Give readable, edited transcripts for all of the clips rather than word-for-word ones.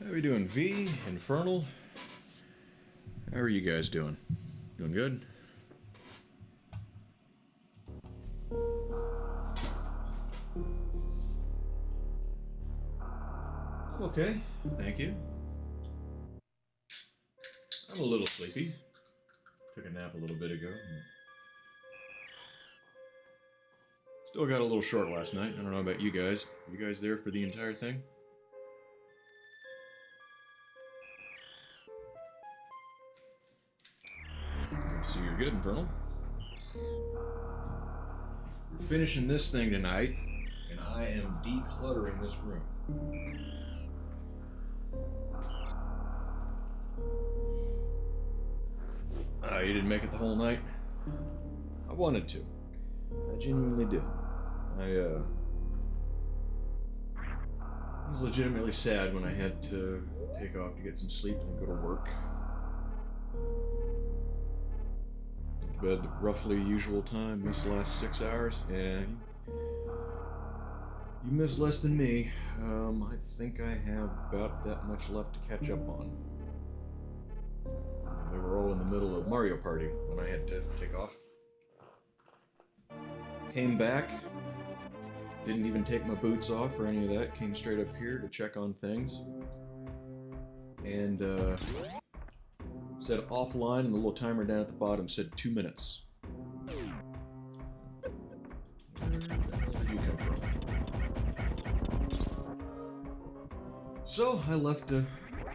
How are we doing? V, Infernal? How are you guys doing? Doing good? I'm okay, thank you. I'm a little sleepy. Took a nap a little bit ago. Still got a little short last night. I don't know about you guys. You guys there for the entire thing? Good to see you're good, Infernal. We're finishing this thing tonight, and I am decluttering this room. You didn't make it the whole night? I wanted to. I genuinely did. I was legitimately sad when I had to take off to get some sleep and go to work. Went to bed roughly usual time, missed the last 6 hours. Yeah, you missed less than me. I think I have about that much left to catch up on. They were all in the middle of Mario Party when I had to take off. Came back, didn't even take my boots off or any of that, came straight up here to check on things. And said offline, and the little timer down at the bottom said 2 minutes. Where the hell did you come from? So I left a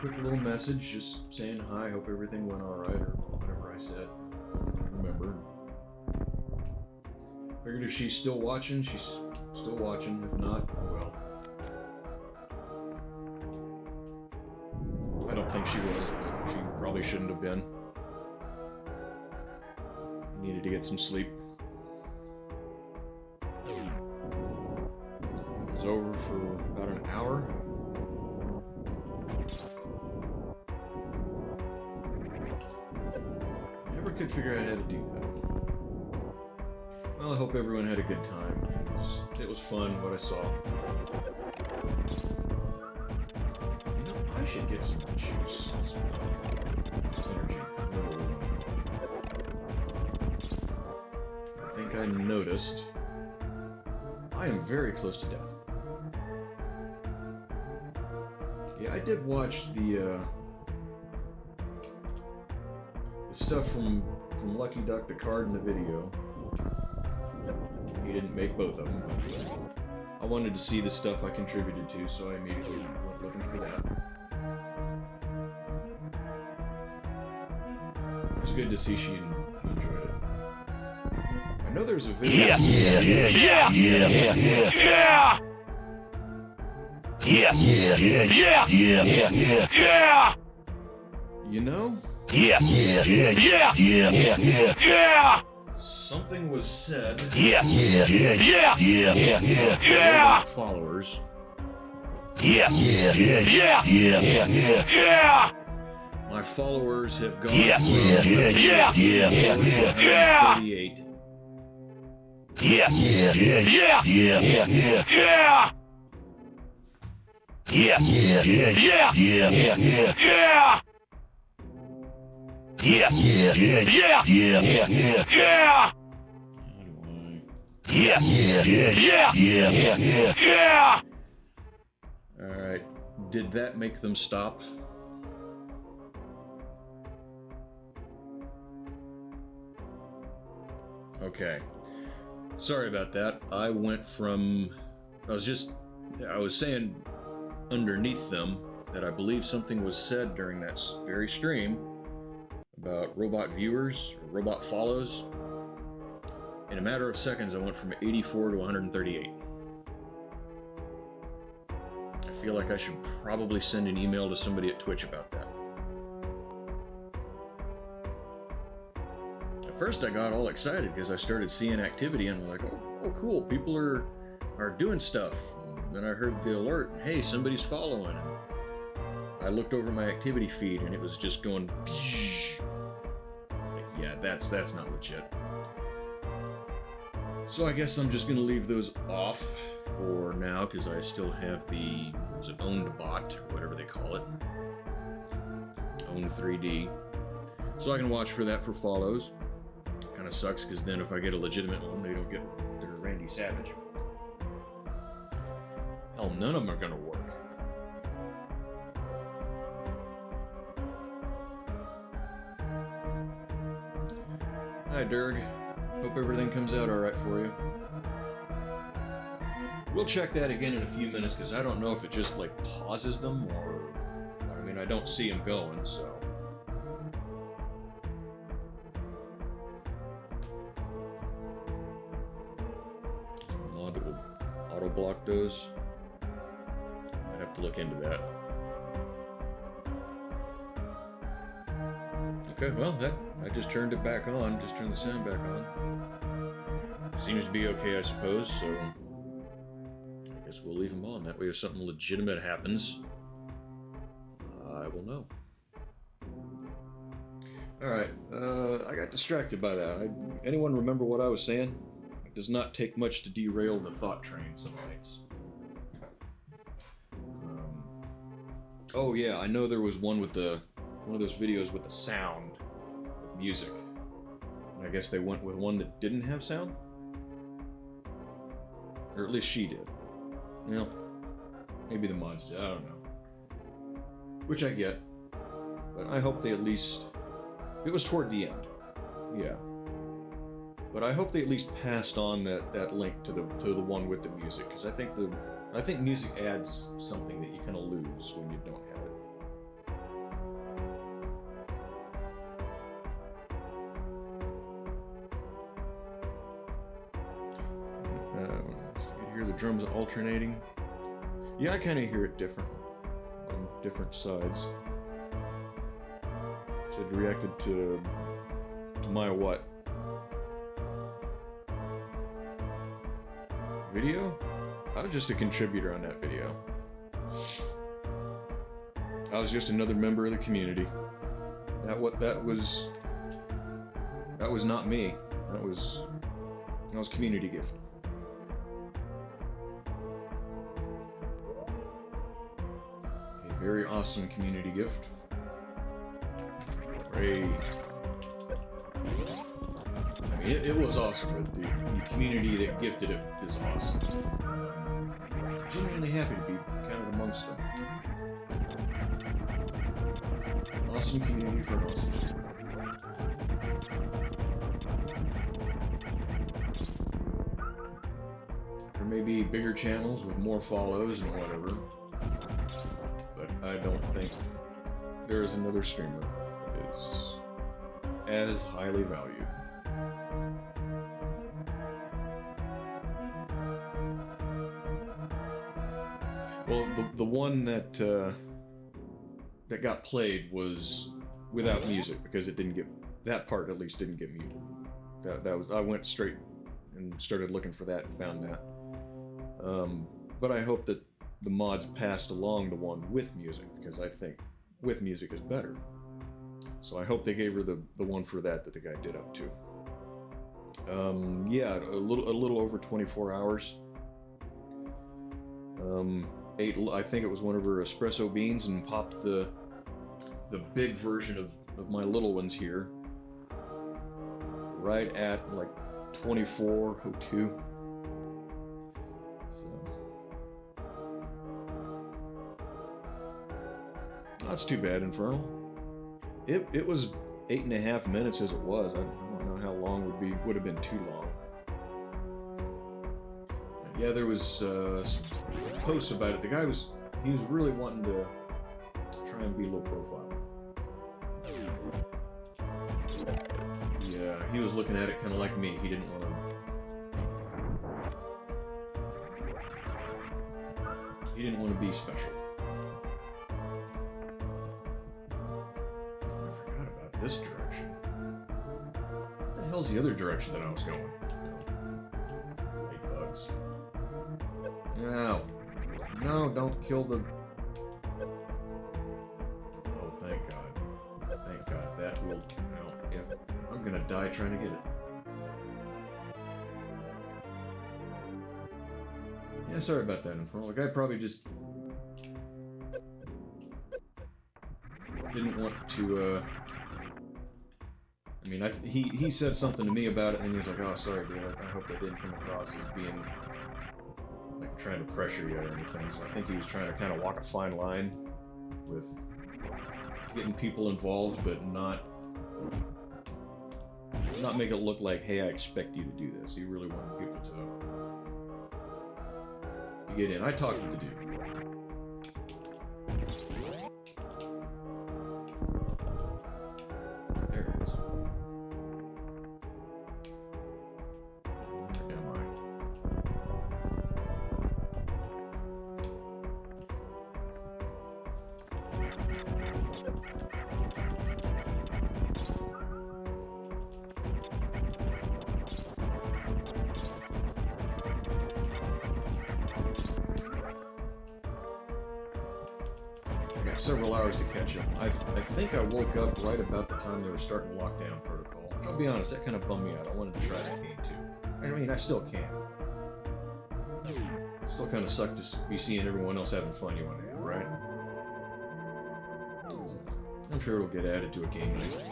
quick little message just saying hi, hope everything went alright, or whatever I said. I don't remember. Figured if she's still watching, she's still watching. If not, oh well. I don't think she was, but she probably shouldn't have been. Needed to get some sleep. It was over for about an hour. Never could figure out how to do that. Well, I hope everyone had a good time. It was fun, what I saw. You know, I should get some juice. Some energy. I think I noticed I am very close to death. Yeah, I did watch the stuff from Lucky Duck, the card in the video. He didn't make both of them, but I wanted to see the stuff I contributed to, so I immediately went looking for that. It was good to see she enjoyed it. I know there's a video. Yeah. You know? Yeah. Something was said. Yeah. About followers. Yeah. My followers have gone Yeah. from 38. Alright, did that make them stop? Okay. Sorry about that. I was saying underneath them that I believe something was said during that very stream about robot viewers, or robot follows. In a matter of seconds, I went from 84 to 138. I feel like I should probably send an email to somebody at Twitch about that. At first I got all excited because I started seeing activity and I'm like, oh cool, people are doing stuff. And then I heard the alert, hey, somebody's following. I looked over my activity feed and it was just going. It's like, yeah, that's not legit. So I guess I'm just gonna leave those off for now because I still have the was it Owned Bot, or whatever they call it. Own 3D. So I can watch for that for follows. Kind of sucks, because then if I get a legitimate one, they don't get their Randy Savage. Hell, none of them are going to work. Hi, Durg. Hope everything comes out alright for you. We'll check that again in a few minutes, because I don't know if it just, like, pauses them, or... I mean, I don't see them going, so... Mod that will auto-block those. I'd have to look into that. Okay, well, I just turned it back on, just turned the sound back on. Seems to be okay, I suppose, so I guess we'll leave them on. That way if something legitimate happens, I will know. Alright, I got distracted by that. Anyone remember what I was saying? It does not take much to derail the thought train some nights. Oh yeah, I know there was one with one of those videos with the sound of music. I guess they went with one that didn't have sound? Or at least she did. You know, maybe the mods did, I don't know. Which I get. But I hope they at least... It was toward the end. Yeah. But I hope they at least passed on that link to the one with the music, because I think music adds something that you kind of lose when you don't have it. You hear the drums alternating. Yeah, I kind of hear it different on different sides. So it reacted to my what? Video? I was just a contributor on that video. I was just another member of the community. That was not me. That was community gift. A very awesome community gift. Hooray. I mean, it was awesome, but the community that gifted it is awesome. I'm genuinely happy to be counted amongst them. Awesome community for an awesome stream. There may be bigger channels with more follows and whatever, but I don't think there is another streamer that is as highly valued. Well, the one that got played was without music, because it didn't get, that part at least didn't get muted. That was, I went straight and started looking for that and found that. But I hope that the mods passed along the one with music, because I think with music is better. So I hope they gave her the one for that the guy did up to. Yeah, a little over 24 hours. Ate, I think it was one of her espresso beans, and popped the big version of my little ones here right at like 24:02. So that's too bad, Infernal. It was 8.5 minutes as it was. I don't know how long would have been too long. Yeah, there was some posts about it. The guy was really wanting to try and be low profile. Yeah, he was looking at it kind of like me. He didn't want to be special. I forgot about this direction. What the hell's the other direction that I was going? Light bugs. No. No, don't kill the... Oh, thank God. Thank God. That will... No, yeah, I'm gonna die trying to get it. Yeah, sorry about that, Infernal. The guy probably just didn't want to. I mean, he said something to me about it, and he was like, "Oh, sorry, dude. I hope that didn't come across as being like trying to pressure you or anything." So I think he was trying to kind of walk a fine line with getting people involved, but not make it look like, "Hey, I expect you to do this." He really wanted people to get in. I talked with the dude. Several hours to catch up. I think I woke up right about the time they were starting the lockdown protocol. I'll be honest, that kind of bummed me out. I wanted to try that game too. I mean, I still can. Still kind of sucked to be seeing everyone else having fun you want to have, right? I'm sure it'll get added to a game night.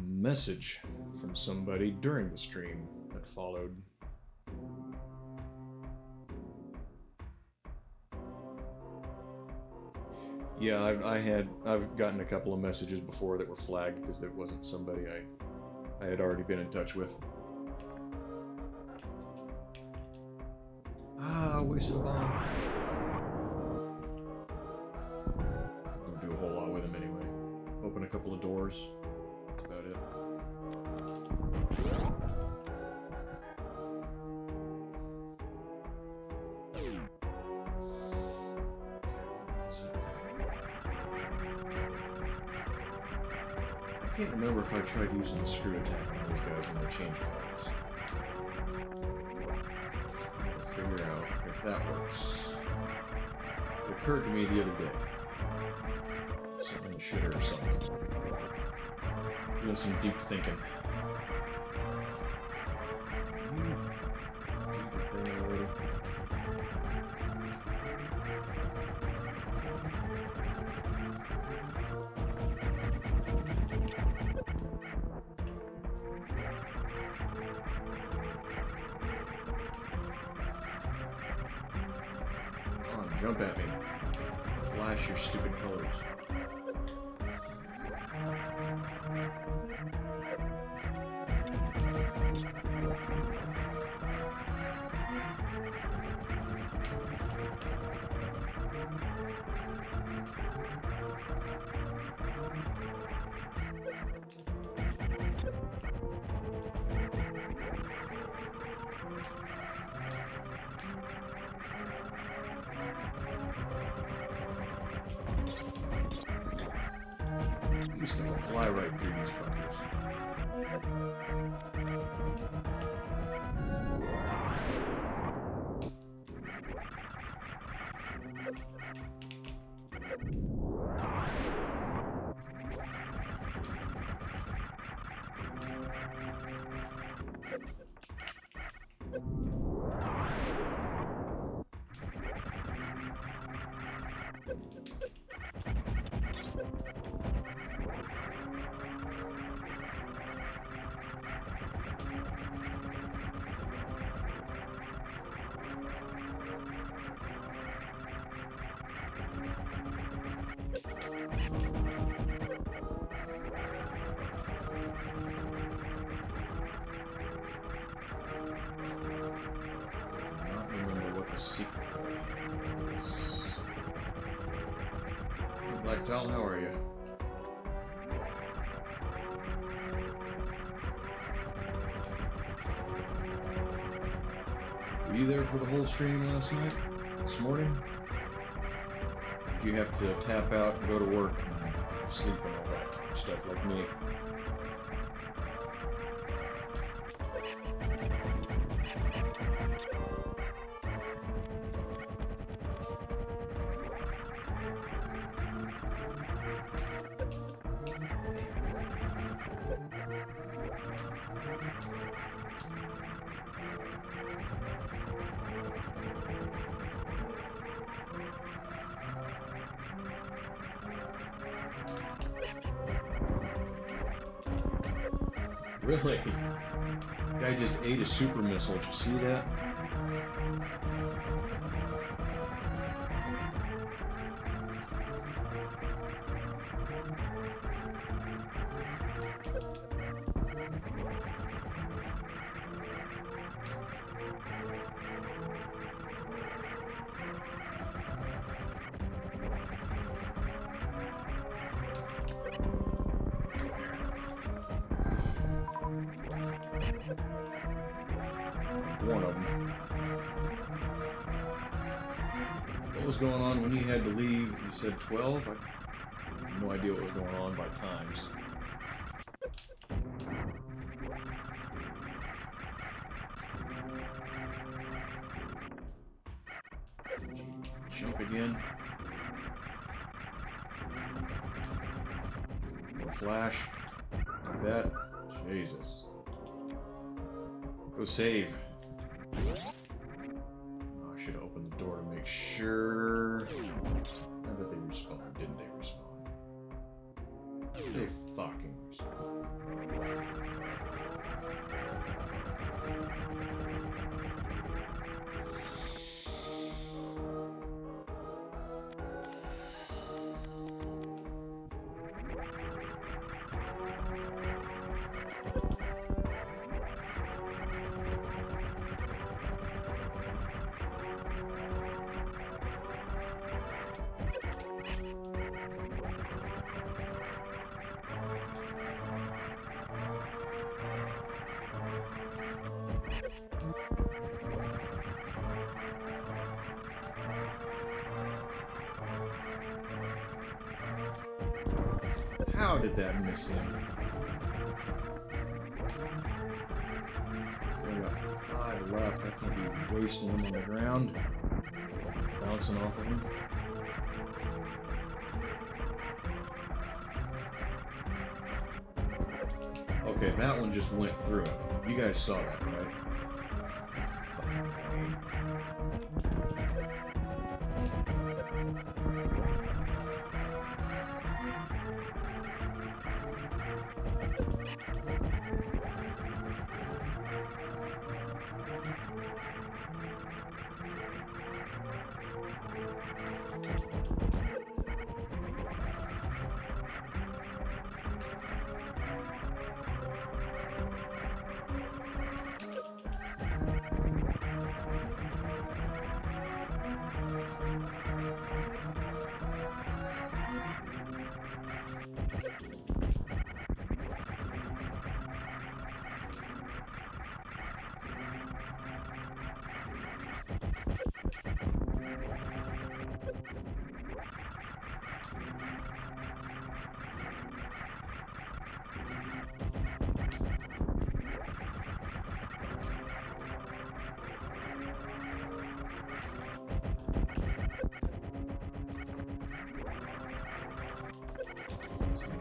Message from somebody during the stream that followed. Yeah, I've gotten a couple of messages before that were flagged because there wasn't somebody I had already been in touch with. Ah, wasted a bomb. Don't do a whole lot with him anyway. Open a couple of doors. That's about it. I can't remember if I tried using the screw attack on those guys when they change colors. I'm trying to figure out if that works. It occurred to me the other day. Something shitter or something. Doing some deep thinking. Do the thing already. Come on, jump at me. Flash your stupid colors. I used to fly right through these fuckers. Tactile, how are you? Were you there for the whole stream last night? This morning? Did you have to tap out and go to work and sleep and all that stuff like me? Really? Guy just ate a super missile. Did you see that? One of them. What was going on when you had to leave? You said 12? I have no idea what was going on by times. Jump again. No flash. Like that. Jesus. Go save. Oh, I should have opened the door to make sure. I bet they respawned. Didn't they respawn? They fucking respawned. How did that miss him? We got 5 left. I can't be wasting them on the ground. Bouncing off of them. Okay, that one just went through it. You guys saw that, right? Fucking lame.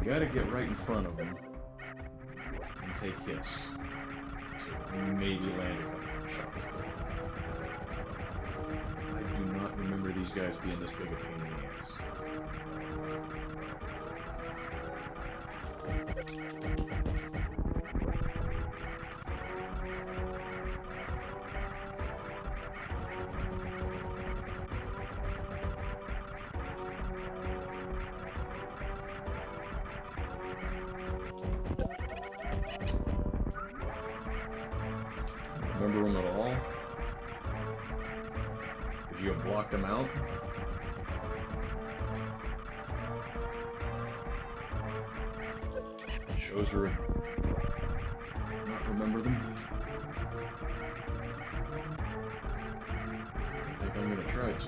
You gotta get right in front of them and take hits to maybe land a couple of shots. I do not remember these guys being this big a pain in the ass. Remember them at all? Could you have blocked them out? shows her not remember them. I think I'm gonna try to.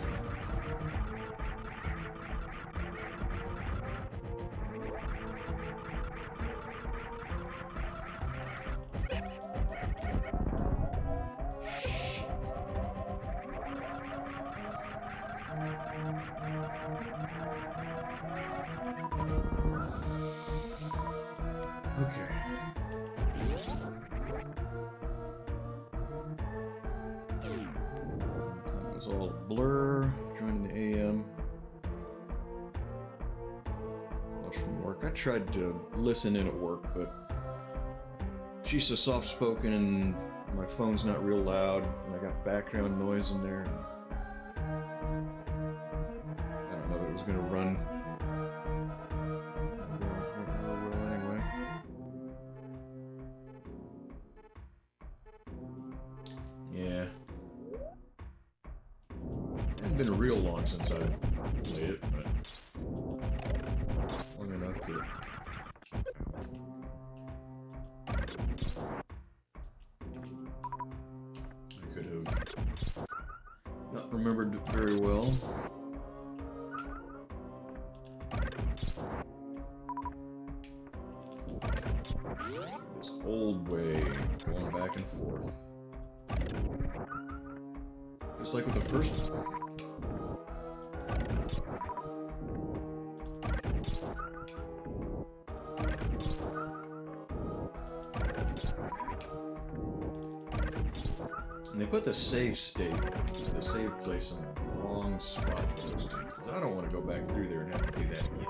Okay. It was all blur, joining the AM. Much from work. I tried to listen in at work, but she's so soft spoken and my phone's not real loud, and I got background noise in there. I don't know that it was gonna run. Yeah. It hadn't been real long since I played it, but long enough to... I could have not remembered it very well. This old way, going back and forth. Just like with the first one. And they put the save state, the save place in the wrong spot for those things. Because I don't want to go back through there and have to do that again.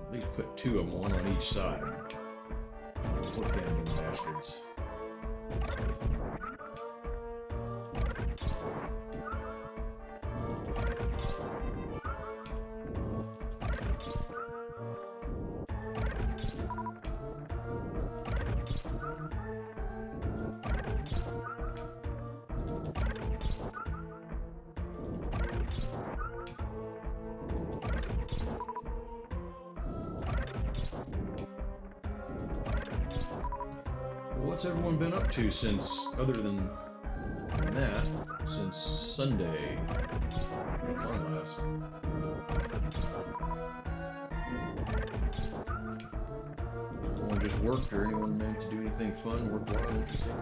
At least put two of them, one on each side. Look at them bastards. What's everyone been up to since, other than that, since Sunday? What was on last? Anyone just worked, or anyone managed to do anything fun, worthwhile, interesting?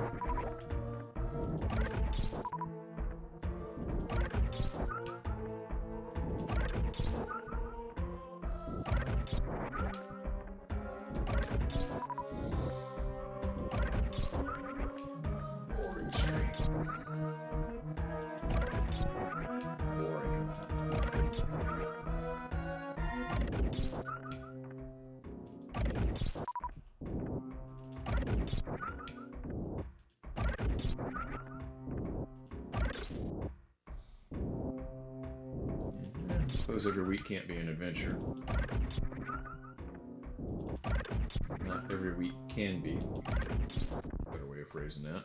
Boring stream. Boring. I suppose every week can't be an adventure. Not every week can be. Better way of phrasing that.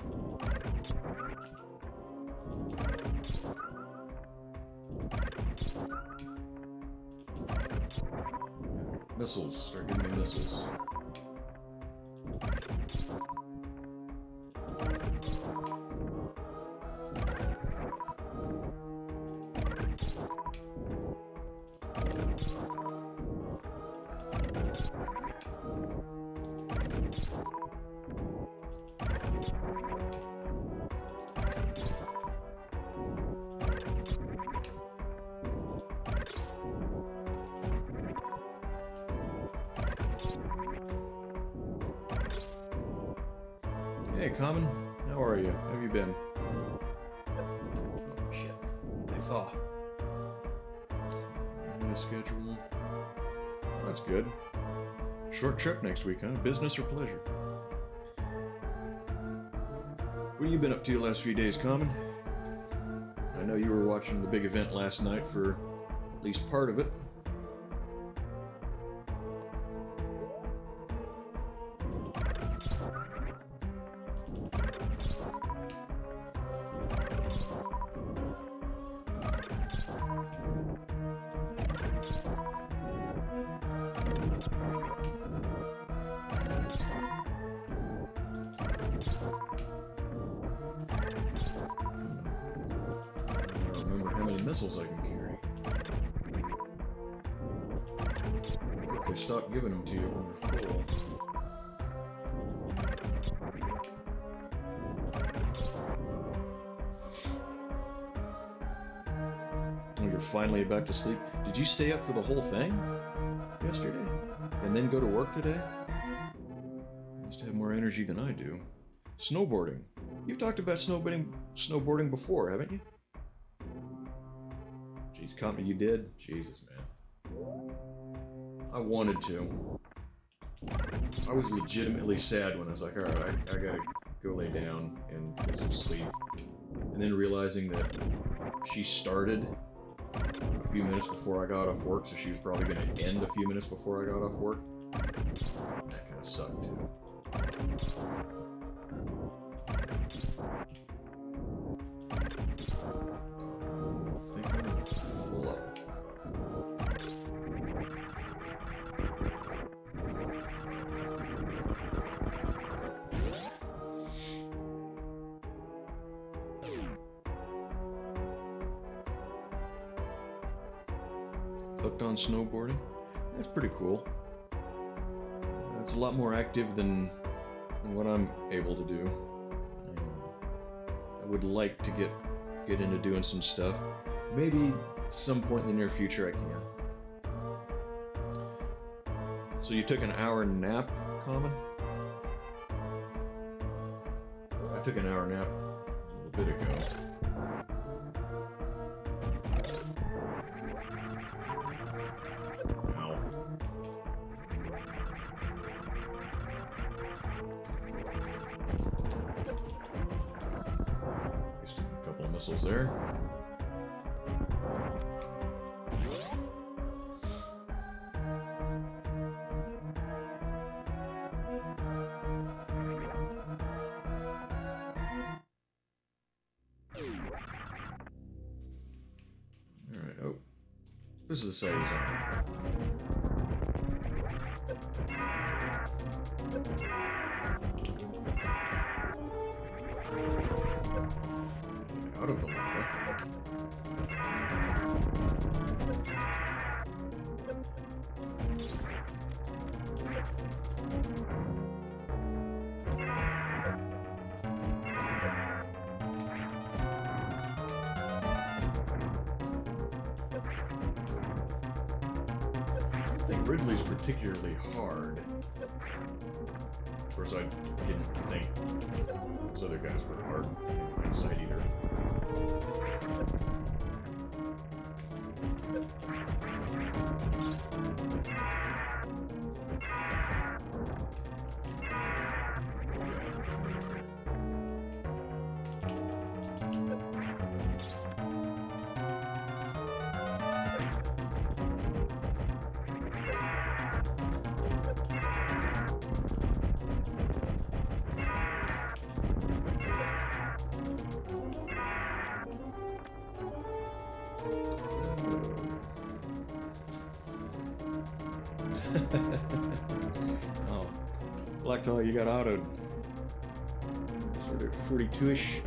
Missiles. Start giving me missiles. Hey, Common. How are you? How have you been? Oh, shit. I thought. The schedule. Oh, that's good. Short trip next week, huh? Business or pleasure? What have you been up to the last few days, Common? I know you were watching the big event last night for at least part of it. I don't remember how many missiles I can carry. If they stop giving them to you when you're full. Oh, you're finally back to sleep. Did you stay up for the whole thing yesterday? And then go to work today? You must have more energy than I do. Snowboarding. You've talked about snowboarding before, haven't you? Jeez, company, you did? Jesus, man. I wanted to. I was legitimately sad when I was like, alright, I gotta go lay down and get some sleep. And then realizing that she started a few minutes before I got off work, so she was probably going to end a few minutes before I got off work. That kind of sucked, too. I think I'm full up. Hooked on snowboarding? That's pretty cool. It's a lot more active than what I'm able to do. I would like to get into doing some stuff. Maybe at some point in the near future I can. So you took an hour nap, Common? I took an hour nap a bit ago. Missiles there. Alright, oh. This is the side he's on. Out of the water. I don't think Ridley's particularly hard. Of course, I didn't think those other guys were hard in hindsight either. Oh, Black Tie, you got autoed. Sort of 42-ish.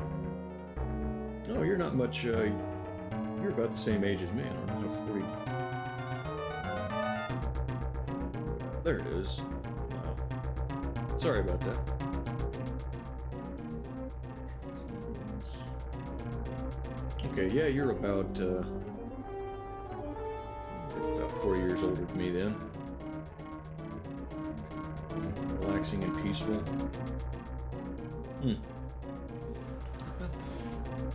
Oh, you're not much, you're about the same age as me. I don't know, 40. There it is. Oh. Sorry about that. Okay, yeah, you're about 4 years older than me then. Relaxing and peaceful.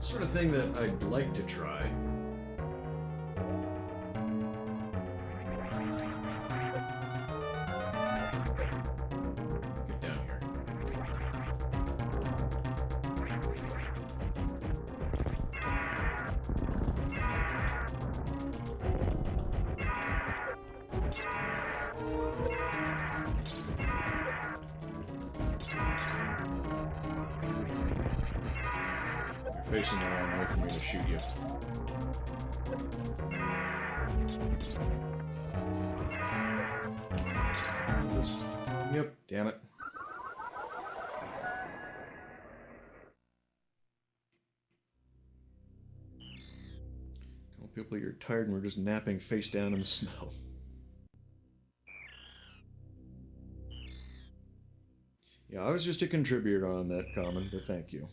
Sort of thing that I'd like to try. Get down here. You're facing the wrong way for me to shoot you. Yep, damn it. Tell people you're tired and we're just napping face down in the snow. Yeah, I was just a contributor on that comment, but thank you.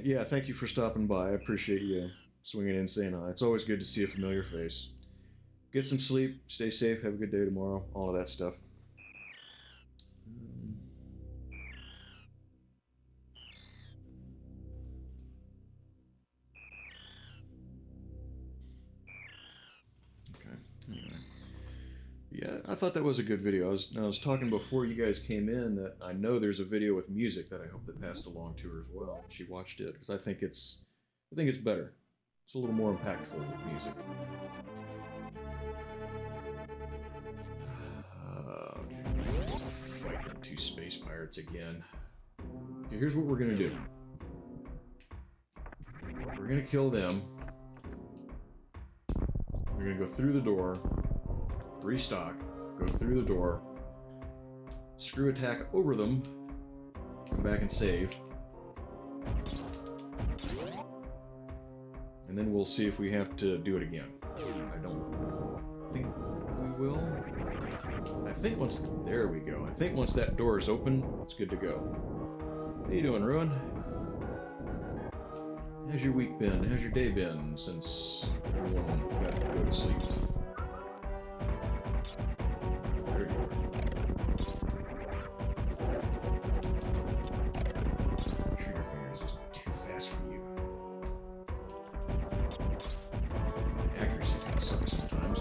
Yeah, thank you for stopping by. I appreciate you swinging in, saying hi. It's always good to see a familiar face. Get some sleep, stay safe, have a good day tomorrow, all of that stuff. Okay, anyway. Yeah, I thought that was a good video. I was talking before you guys came in that I know there's a video with music that I hope that passed along to her as well. She watched it because I think it's better. It's a little more impactful with music. Okay. Fight them two space pirates again. Okay, here's what we're gonna do. We're gonna kill them. We're gonna go through the door. Restock, go through the door, screw attack over them, come back and save, and then we'll see if we have to do it again. I don't think we will. I think once, there we go. I think once that door is open, it's good to go. How you doing, Ruin? How's your week been? How's your day been since everyone got to go to sleep? There you are. Trigger finger is just too fast for you. Accuracy kind of sucks sometimes.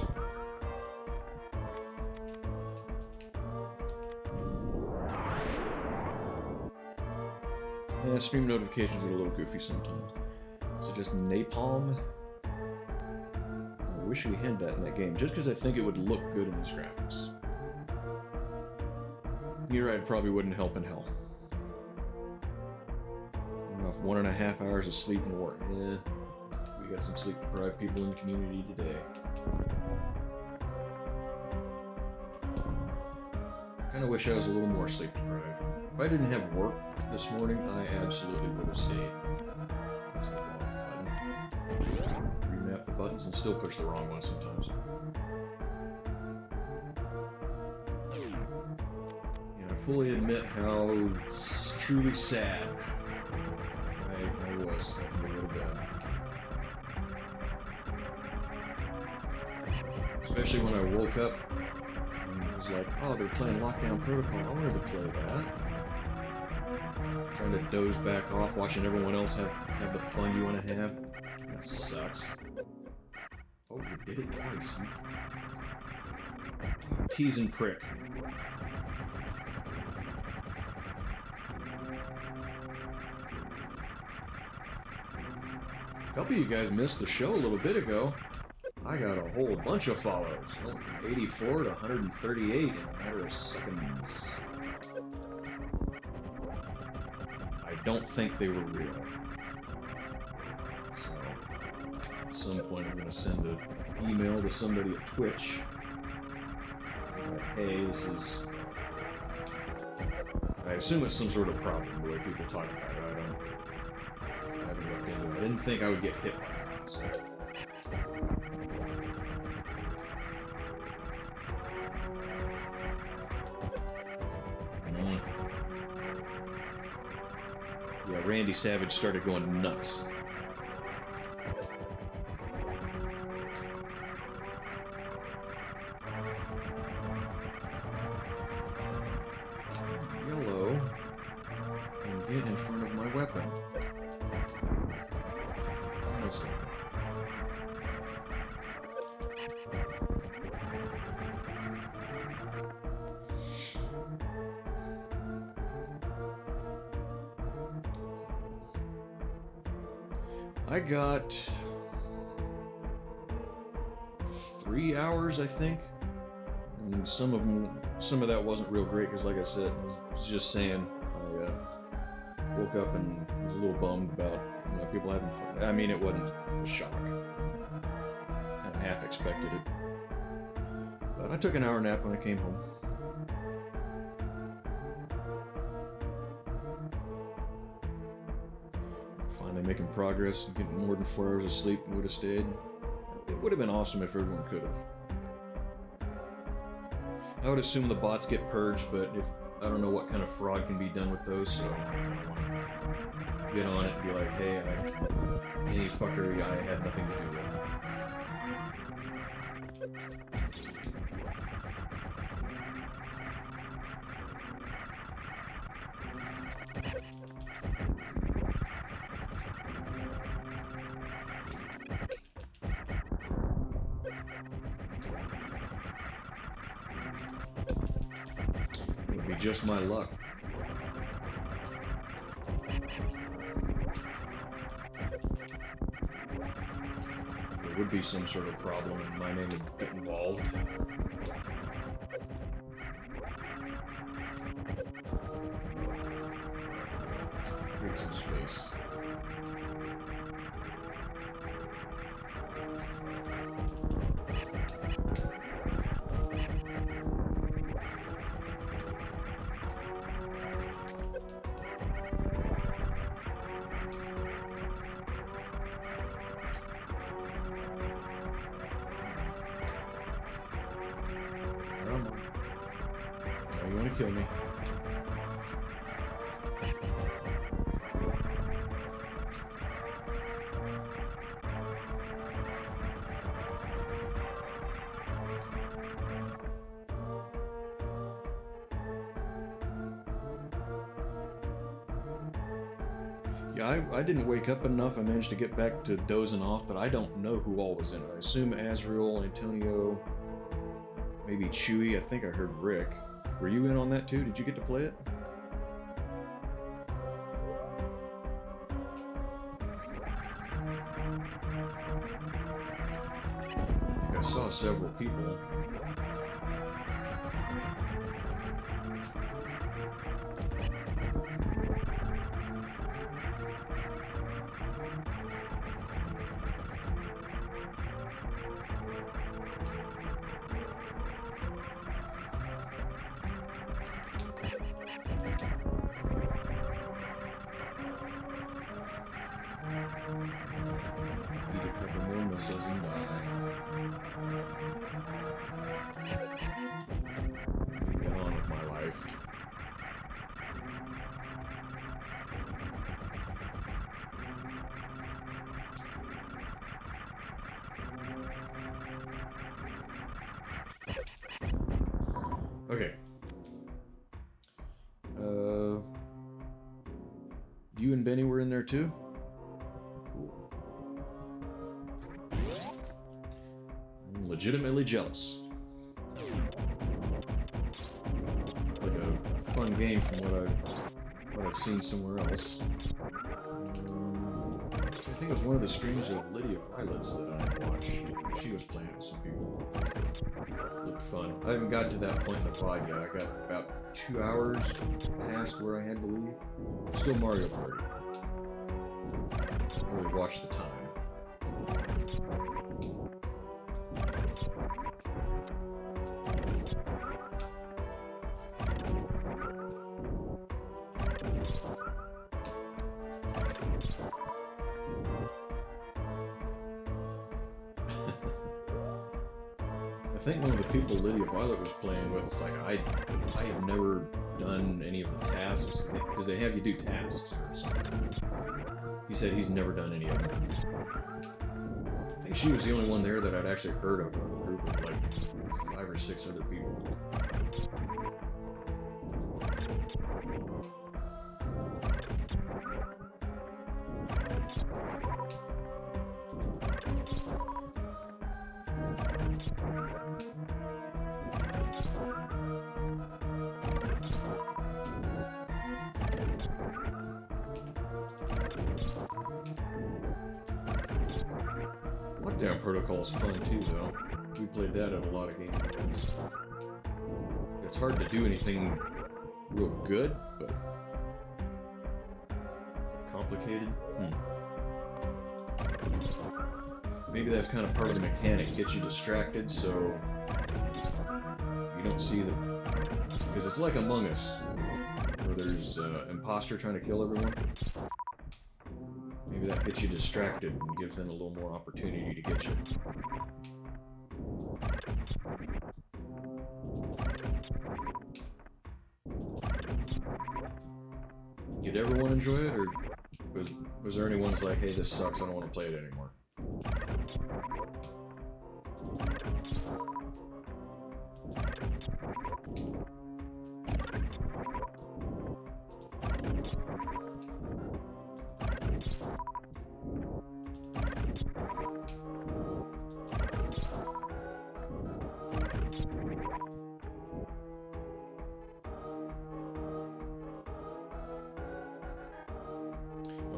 Yeah, stream notifications are a little goofy sometimes. Is it just napalm? I wish we had that in that game, just because I think it would look good in these graphics. You're right, it probably wouldn't help in hell. I don't know if 1.5 hours of sleep and work. Yeah, we got some sleep-deprived people in the community today. I kind of wish I was a little more sleep-deprived. If I didn't have work this morning, I absolutely would have stayed. Remap the buttons and still push the wrong one sometimes. Yeah, I fully admit how truly sad I was having to go to bed. Especially when I woke up and it was like, oh, they're playing Lockdown Protocol. I wanted to play that. Trying to doze back off, watching everyone else have the fun you want to have. That sucks. Oh, you did it twice. You teasing prick. A couple of you guys missed the show a little bit ago. I got a whole bunch of follows. I went from 84 to 138 in a matter of seconds. I don't think they were real. So, at some point I'm going to send an email to somebody at Twitch. Hey, this is... I assume it's some sort of problem, the way people talk about it. I haven't looked into it. I didn't think I would get hit by that, so... Yeah, Randy Savage started going nuts. Yellow, and get in front of my weapon. Honestly. I got 3 hours, I think. And some of that wasn't real great because, like I said, I was just saying, I woke woke up and was a little bummed about people having fun. I mean, it wasn't a shock. Kind of half expected it. But I took an hour nap when I came home. Finally making progress, getting more than 4 hours of sleep and would have stayed. It would have been awesome if everyone could have. I would assume the bots get purged, but if I don't know what kind of fraud can be done with those, so I want to get on it and be like, hey, any fuckery I had nothing to do with. It would be just my luck. There would be some sort of problem and my name would get involved. Create some space. Come on. Now you want to kill me. Yeah, I didn't wake up enough. I managed to get back to dozing off, but I don't know who all was in it. I assume Azrael, Antonio, maybe Chewy. I think I heard Rick. Were you in on that too? Did you get to play it? I think I saw several people. Eat a couple more missiles and die. Get on with my life. Okay. You and Benny were in there too? Cool. I'm legitimately jealous. Like a fun game from what I've seen somewhere else. I think it was one of the streams of Lydia Violets that I watched. She was playing with some people. Looked fun. I haven't gotten to that point in the VOD yet. I got about 2 hours past where I had to leave. Still Mario Party. Really watch the time. I think one of the people Lydia Violet was playing with was like, I have never done any of the tasks, because they have you do tasks or something. He said he's never done any of them. I think she was the only one there that I'd actually heard of, a group of like 5 or 6 other people. Lockdown Protocol is fun too, though. We played that at a lot of game events. It's hard to do anything real good, but Complicated? Maybe that's kind of part of the mechanic, gets you distracted so you don't see the... Because it's like Among Us, where there's an imposter trying to kill everyone. Maybe that gets you distracted and gives them a little more opportunity to get you. Did everyone enjoy it, or was there anyone who's like, hey, this sucks, I don't want to play it anymore?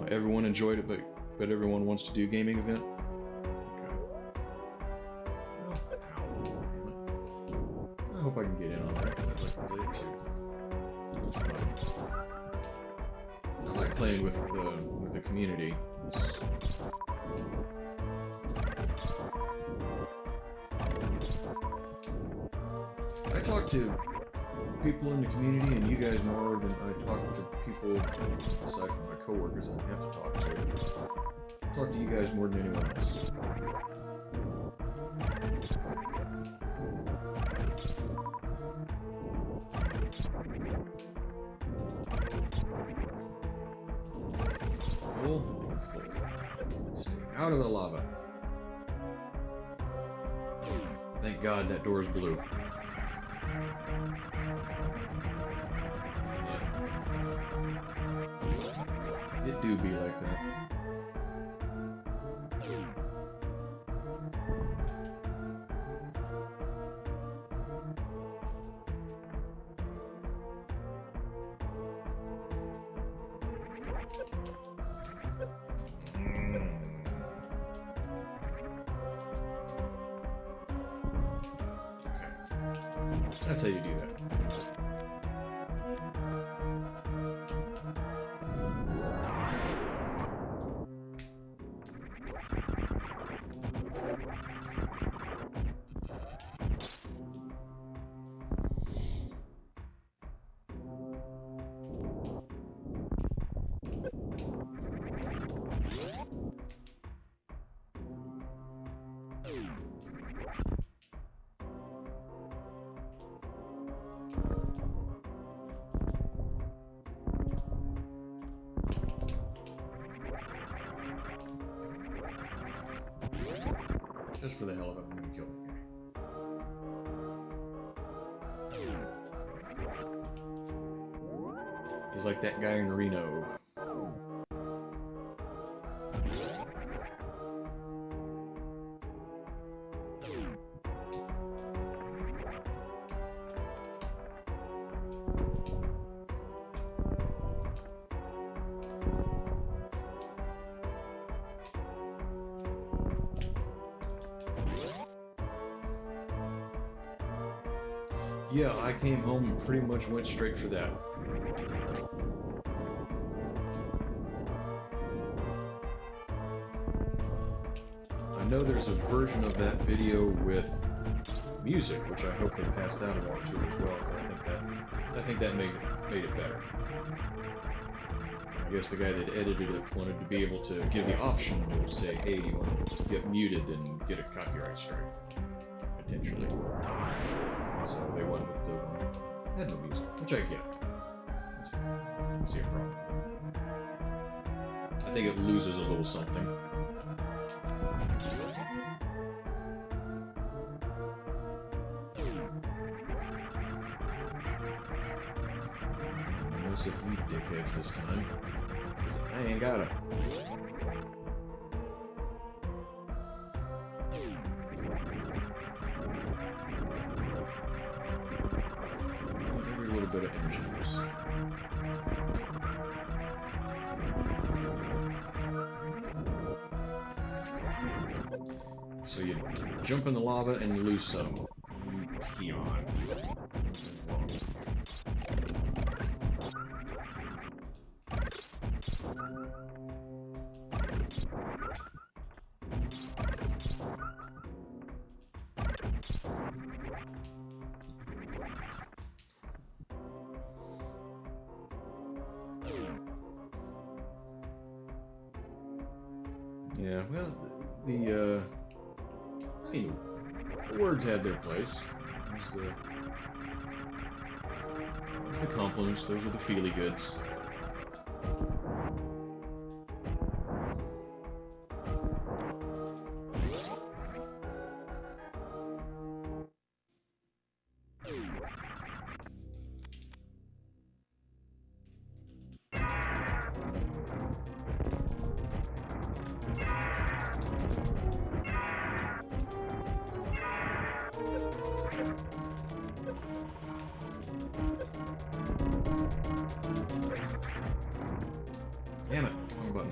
Everyone enjoyed it, but everyone wants to do a gaming event? Okay. I hope I can get in on that, because I'd like to play it too. It was fun. I like playing with the community. I talk to people in the community and you guys more than I talk to people aside from my coworkers that I have to talk to. I talk to you guys more than anyone else. Full. Stay out of the lava. Thank God that door is blue. It do be like that. Okay. That's how you do that. Just for the hell of it, I'm gonna kill that guy. He's like that guy in Reno. Yeah, I came home and pretty much went straight for that. I know there's a version of that video with music, which I hope they pass that along to as well, because I think that made it better. I guess the guy that edited it wanted to be able to give the option to say, hey, you want to get muted and get a copyright strike, potentially. So they went with the one that had no music, which I get. That's fine. I don't see a problem. I think it loses a little something. Unless if you dickheads this time. I ain't got it. Every little bit of energy use. So you jump in the lava and you lose some. Peon. Yeah, well, I mean, the words had their place. There's the compliments, those were the feely goods. Damn it, wrong button.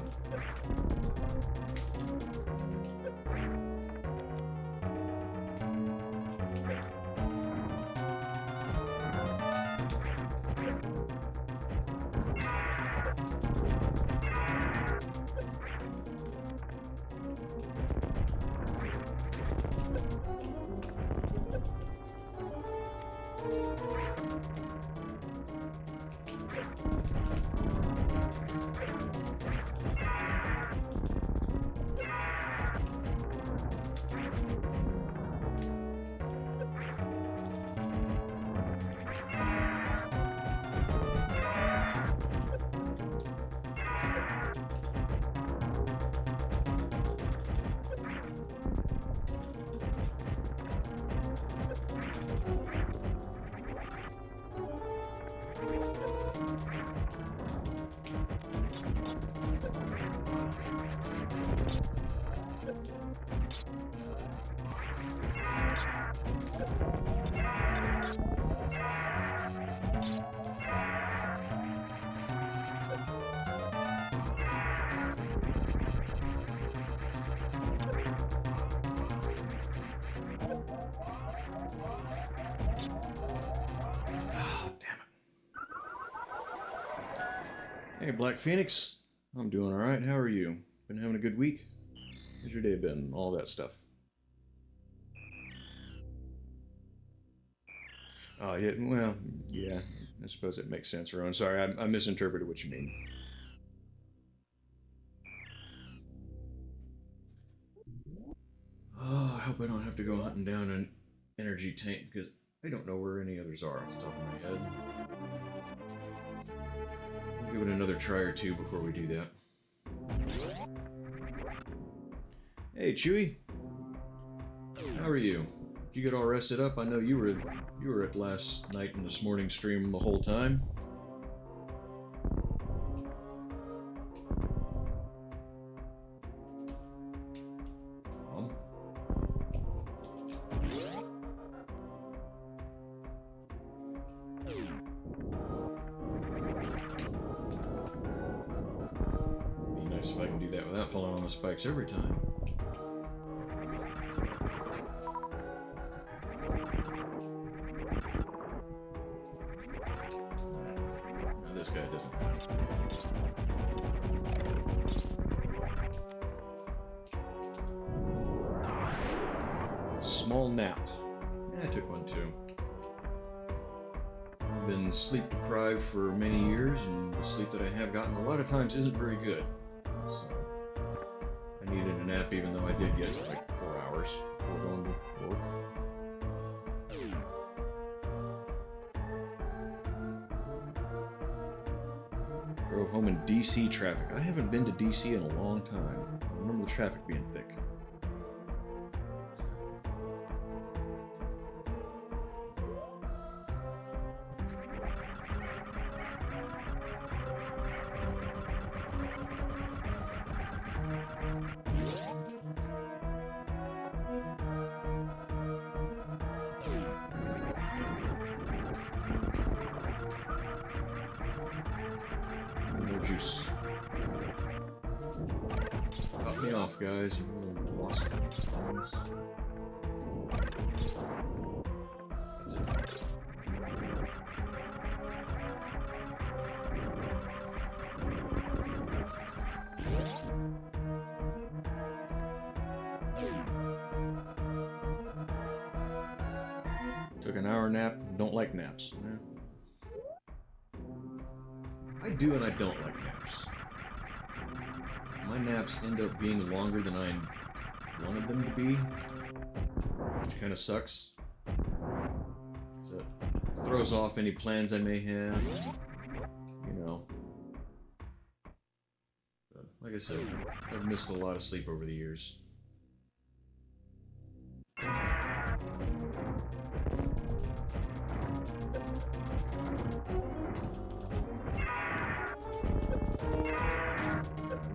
Hey, Black Phoenix. I'm doing alright. How are you? Been having a good week? How's your day been? All that stuff. Oh, yeah, well, yeah. I suppose it makes sense, Rowan. Sorry, I misinterpreted what you mean. Oh, I hope I don't have to go hunting down an energy tank because I don't know where any others are off the top of my head. I'll give it another try or two before we do that. Hey, Chewie. How are you? Did you get all rested up? I know you were at last night and this morning stream the whole time. Be nice if I can do that without falling on the spikes every time. This guy doesn't count. Small nap. Yeah, I took one too. I've been sleep deprived for many years, and the sleep that I have gotten a lot of times isn't very good. So I needed a nap, even though I did get like 4 hours before going to work. Drove home in DC traffic. I haven't been to DC in a long time. I remember the traffic being thick. Juice. Cut me off, guys. You little wasp things. That's it. Took an hour nap. Don't like naps. Yeah. I do and I don't like naps. my naps end up being longer than I wanted them to be, which kind of sucks. So it throws off any plans I may have, you know. But like I said, I've missed a lot of sleep over the years.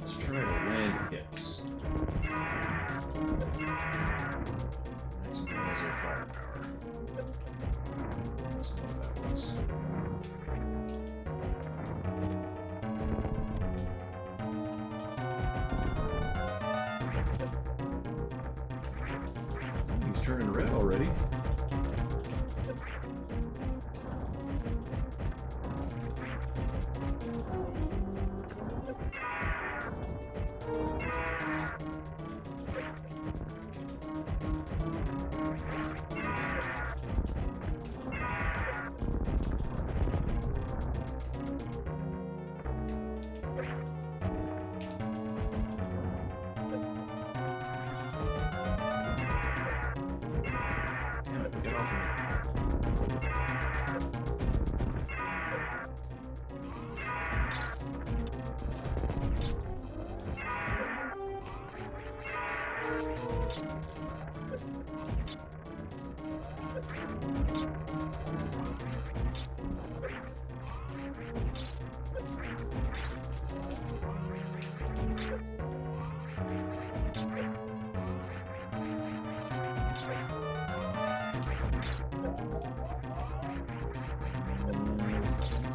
Let's try to land hits. Maximize our firepower. That's not what that was. He's turning red already. Get off of me.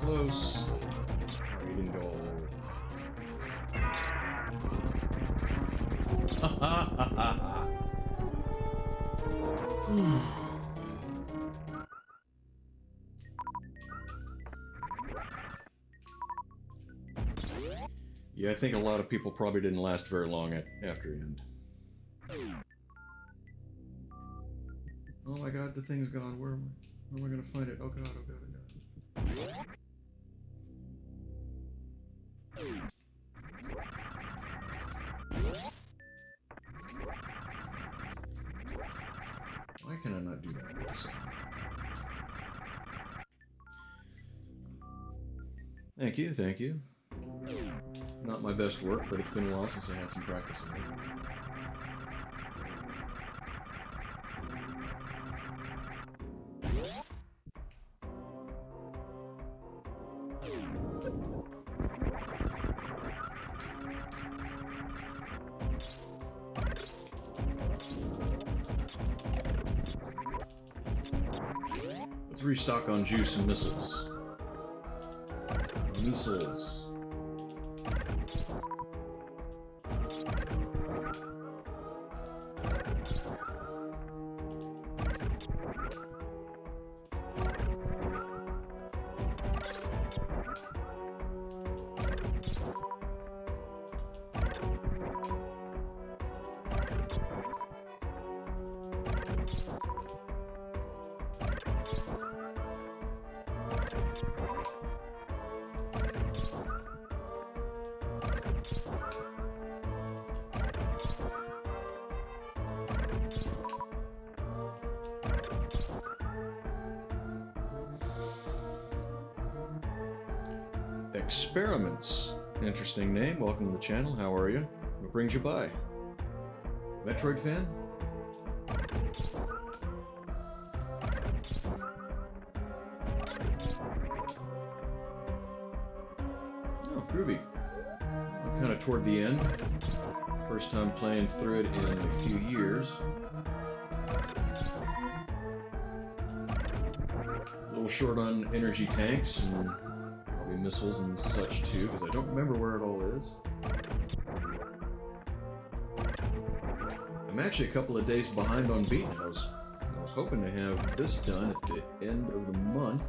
Close. Oh, he didn't go all the way. Yeah, I think a lot of people probably didn't last very long after end. Oh my god, the thing's gone. Where am I gonna find it? Oh god, oh god, oh god. Why can I not do that? Wait a second. Thank you, thank you. Not my best work, but it's been a while since I had some practice in it. Let's restock on juice and missiles. Missiles. Experiments. Interesting name. Welcome to the channel. How are you? What brings you by? Metroid fan? Oh, groovy. I'm kind of toward the end. First time playing through it in a few years. A little short on energy tanks and probably missiles and such too, because I don't remember where it all is. I'm actually a couple of days behind on beating it. I was hoping to have this done at the end of the month.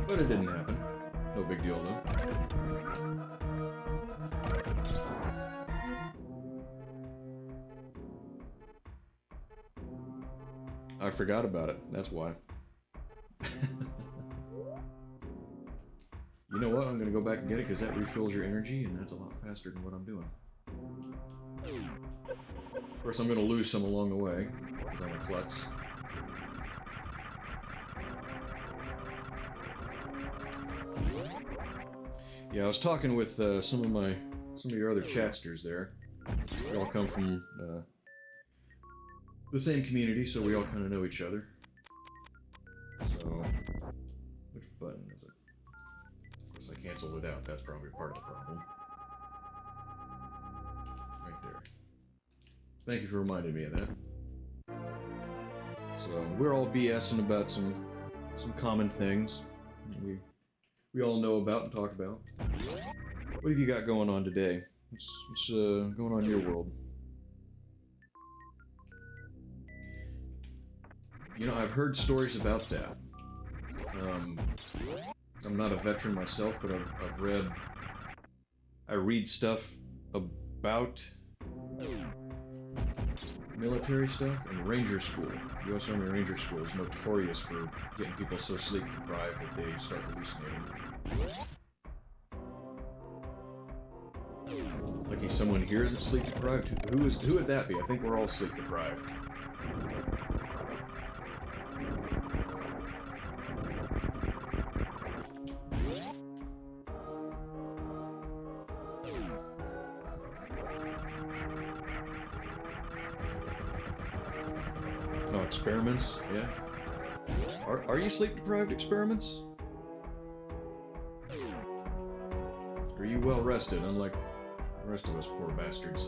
But it didn't happen. No big deal though. I forgot about it. That's why. You know what? I'm going to go back and get it because that refills your energy, and that's a lot faster than what I'm doing. Of course, I'm going to lose some along the way because I'm a klutz. Yeah, I was talking with some of your other chatsters there. We all come from the same community, so we all kind of know each other. So, which button is it? Of course, I canceled it out. That's probably part of the problem. Right there. Thank you for reminding me of that. So we're all BSing about some common things we all know about and talk about. What have you got going on today? What's going on in your world? You know, I've heard stories about that. I'm not a veteran myself, but I read stuff about military stuff, and Ranger School. U.S. Army Ranger School is notorious for getting people so sleep deprived that they start hallucinating. Lucky someone here isn't sleep deprived. Who would that be? I think we're all sleep deprived. Oh, experiments? Yeah. Are you sleep deprived, experiments? Are you well rested, unlike the rest of us poor bastards?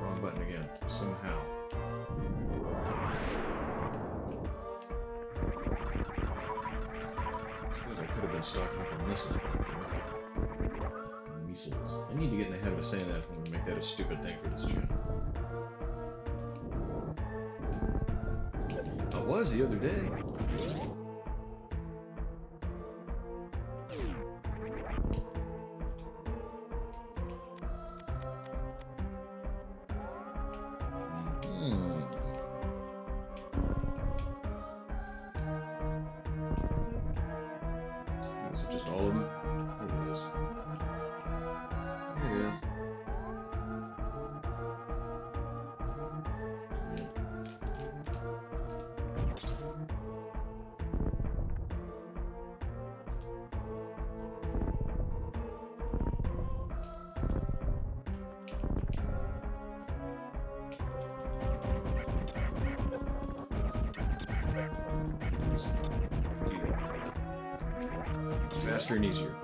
Wrong button again, somehow. I could have been stocking up on missiles back there. Measles. I need to get in the habit of saying that if I'm going to make that a stupid thing for this channel. I was the other day. Is it just all of them? Here it is. Here it is. Faster and easier.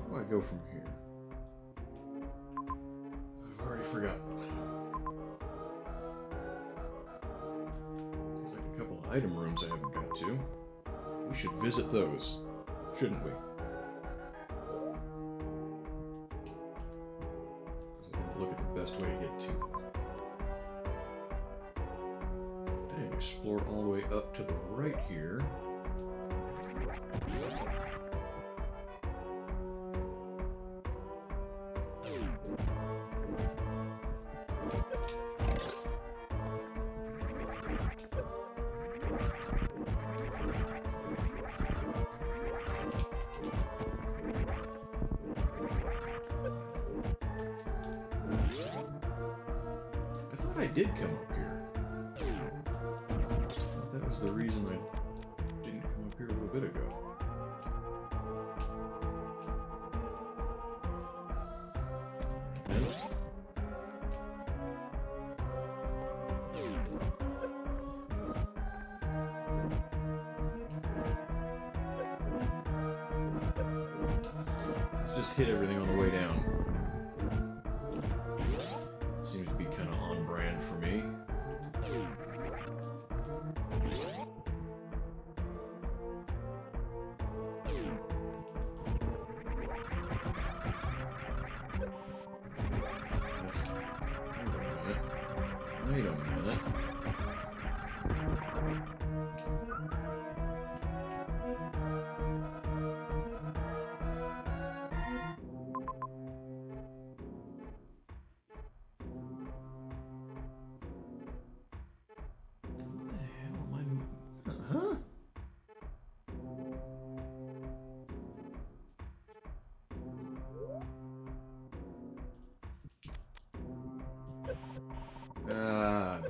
Where do I go from here? I've already forgotten. There's like a couple of item rooms I haven't got to. We should visit those, shouldn't we? I need to look at the best way to get to them. I didn't explore all the way up to the right here. I thought I did come up here. I thought that was the reason I didn't come up here a little bit ago. And just hit everything on the way down. Seems to be kind of on brand for me. Wait a minute. Huh? Ah,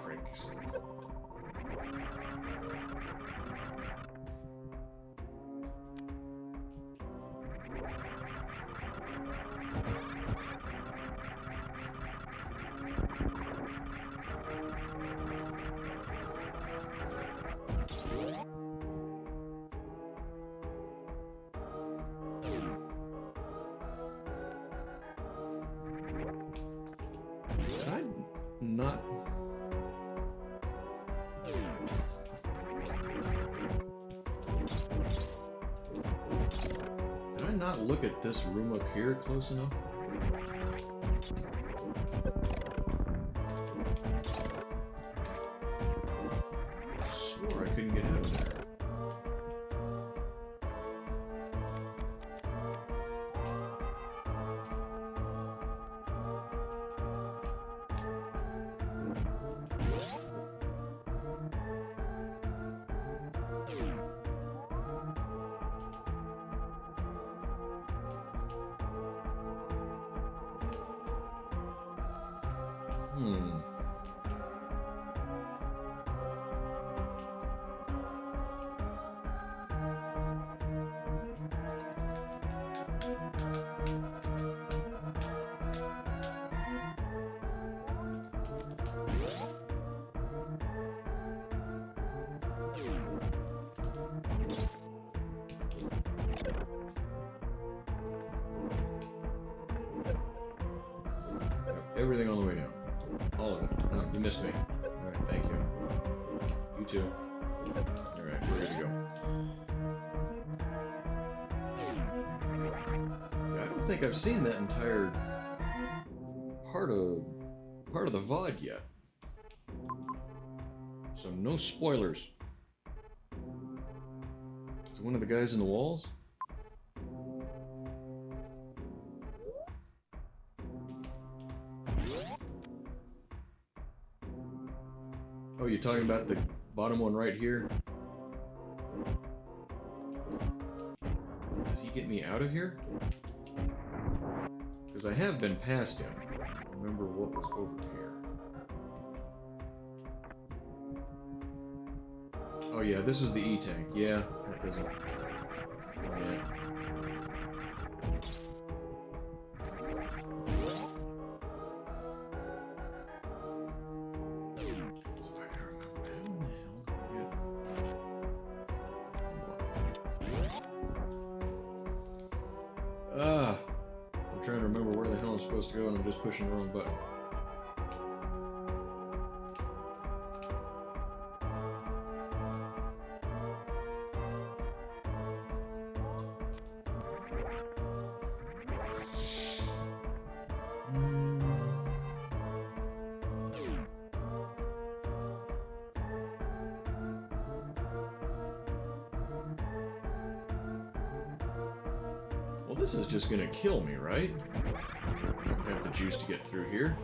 pricks. Did I not? Did I not look at this room up here close enough? Swore I couldn't get out of there. Everything on the way down. All of it. No, you missed me. Alright, thank you. You too. Alright, we're good to go. Yeah, I don't think I've seen that entire part of the VOD yet. So no spoilers. Is it one of the guys in the walls? Oh, you're talking about the bottom one right here? Does he get me out of here? Because I have been past him. I don't remember what was over here. Oh yeah, this is the E-tank. Yeah, that doesn't... Yeah. I'm trying to remember where the hell I'm supposed to go and I'm just pushing the wrong button. Well, this is just gonna kill me, right? I don't have the juice to get through here.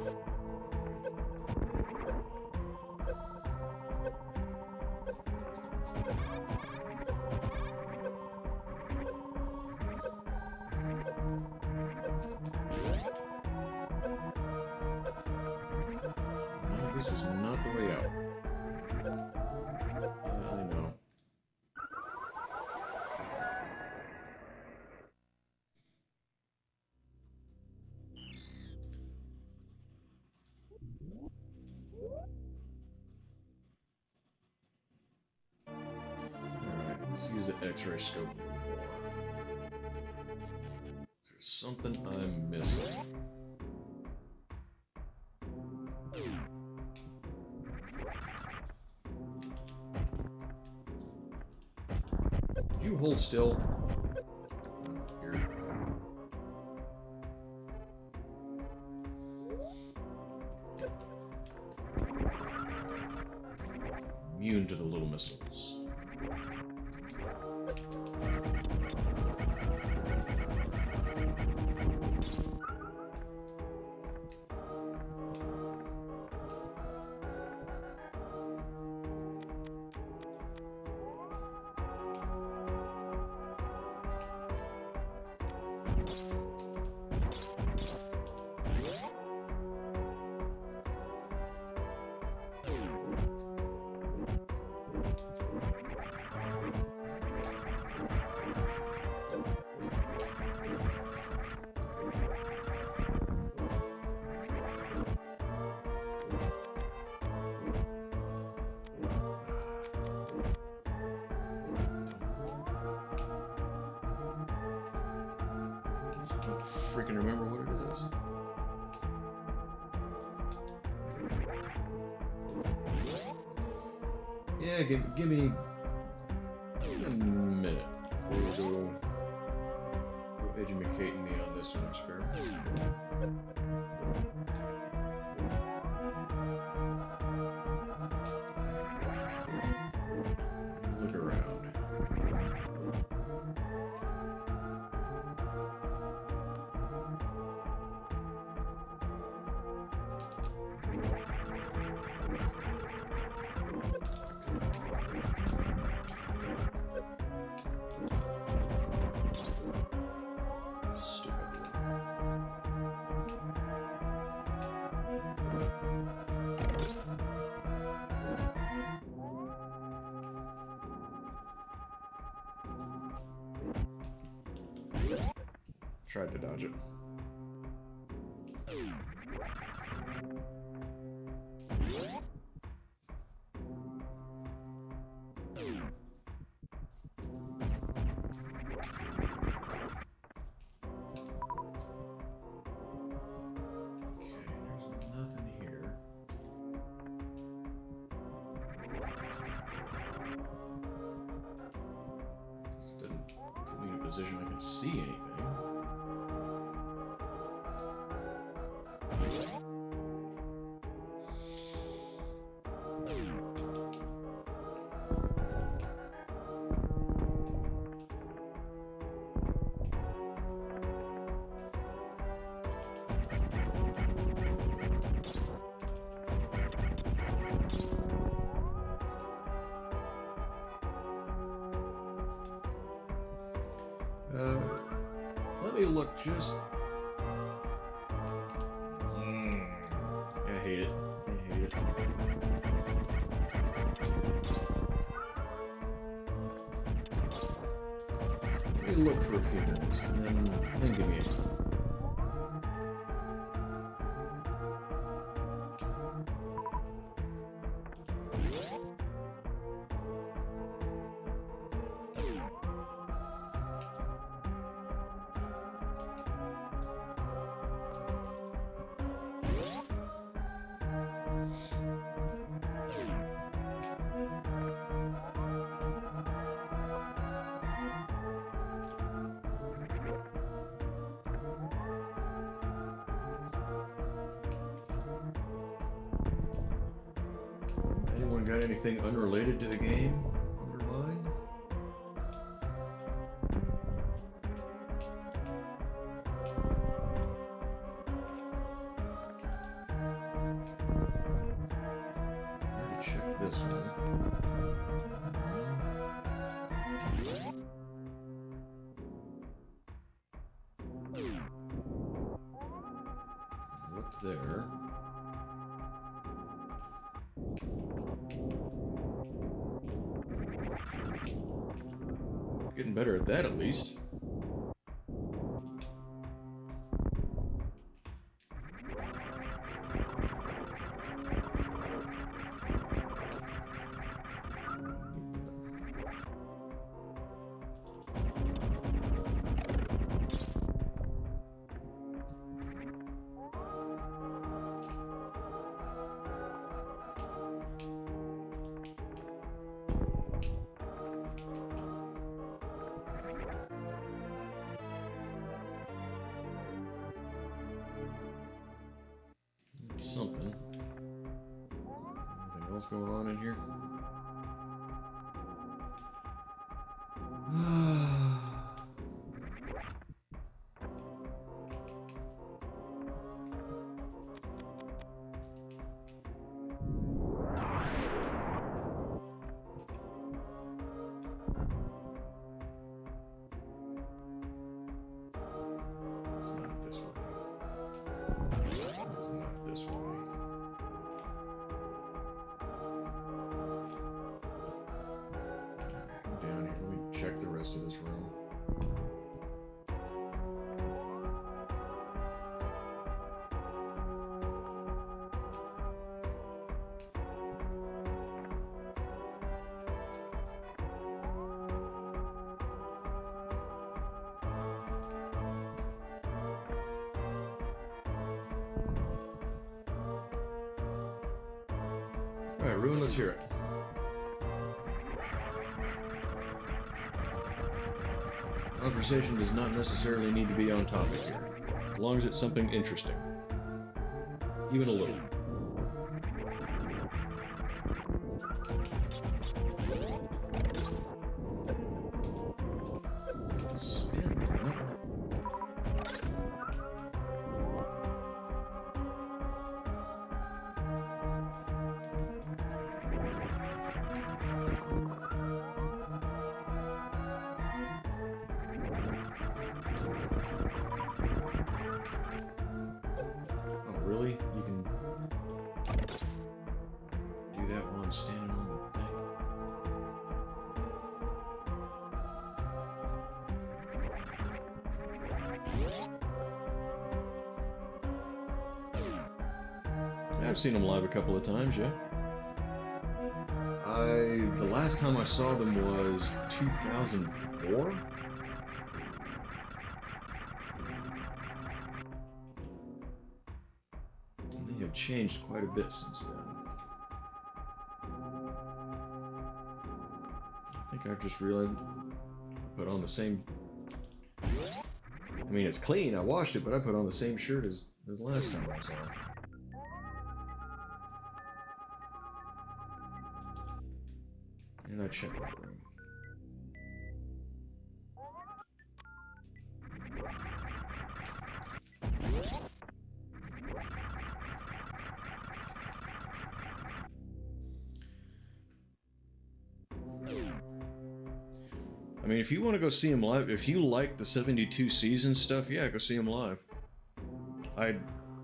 No, this is not the way out. I know. Alright, let's use the X-ray scope. Something I'm missing. You hold still. Here. Immune to the little missiles. Freaking remember what it is. Yeah, give me a minute before we go educating me on this one experiment. Look around. Tried to dodge it. Position I can see anything. Let me look just... I hate it. I hate it. Let me look for a few minutes, and then give me a... Anyone got anything unrelated to the game on their mind? I already checked this one. Up there. Getting better at that, at least. else going on in here? Check the rest of this room. All right, Ruin, let's hear it. Conversation does not necessarily need to be on topic here, as long as it's something interesting. Even a little. Spin, huh? Really? You can do that while I'm standing on the thing. I've seen them live a couple of times, yeah. The last time I saw them was 2004. Have changed quite a bit since then. I think I just realized I put on the same. I mean, it's clean. I washed it, but I put on the same shirt as last time I saw it. And I checked that room. I mean, if you want to go see him live, if you like the 72 season stuff, yeah, go see him live.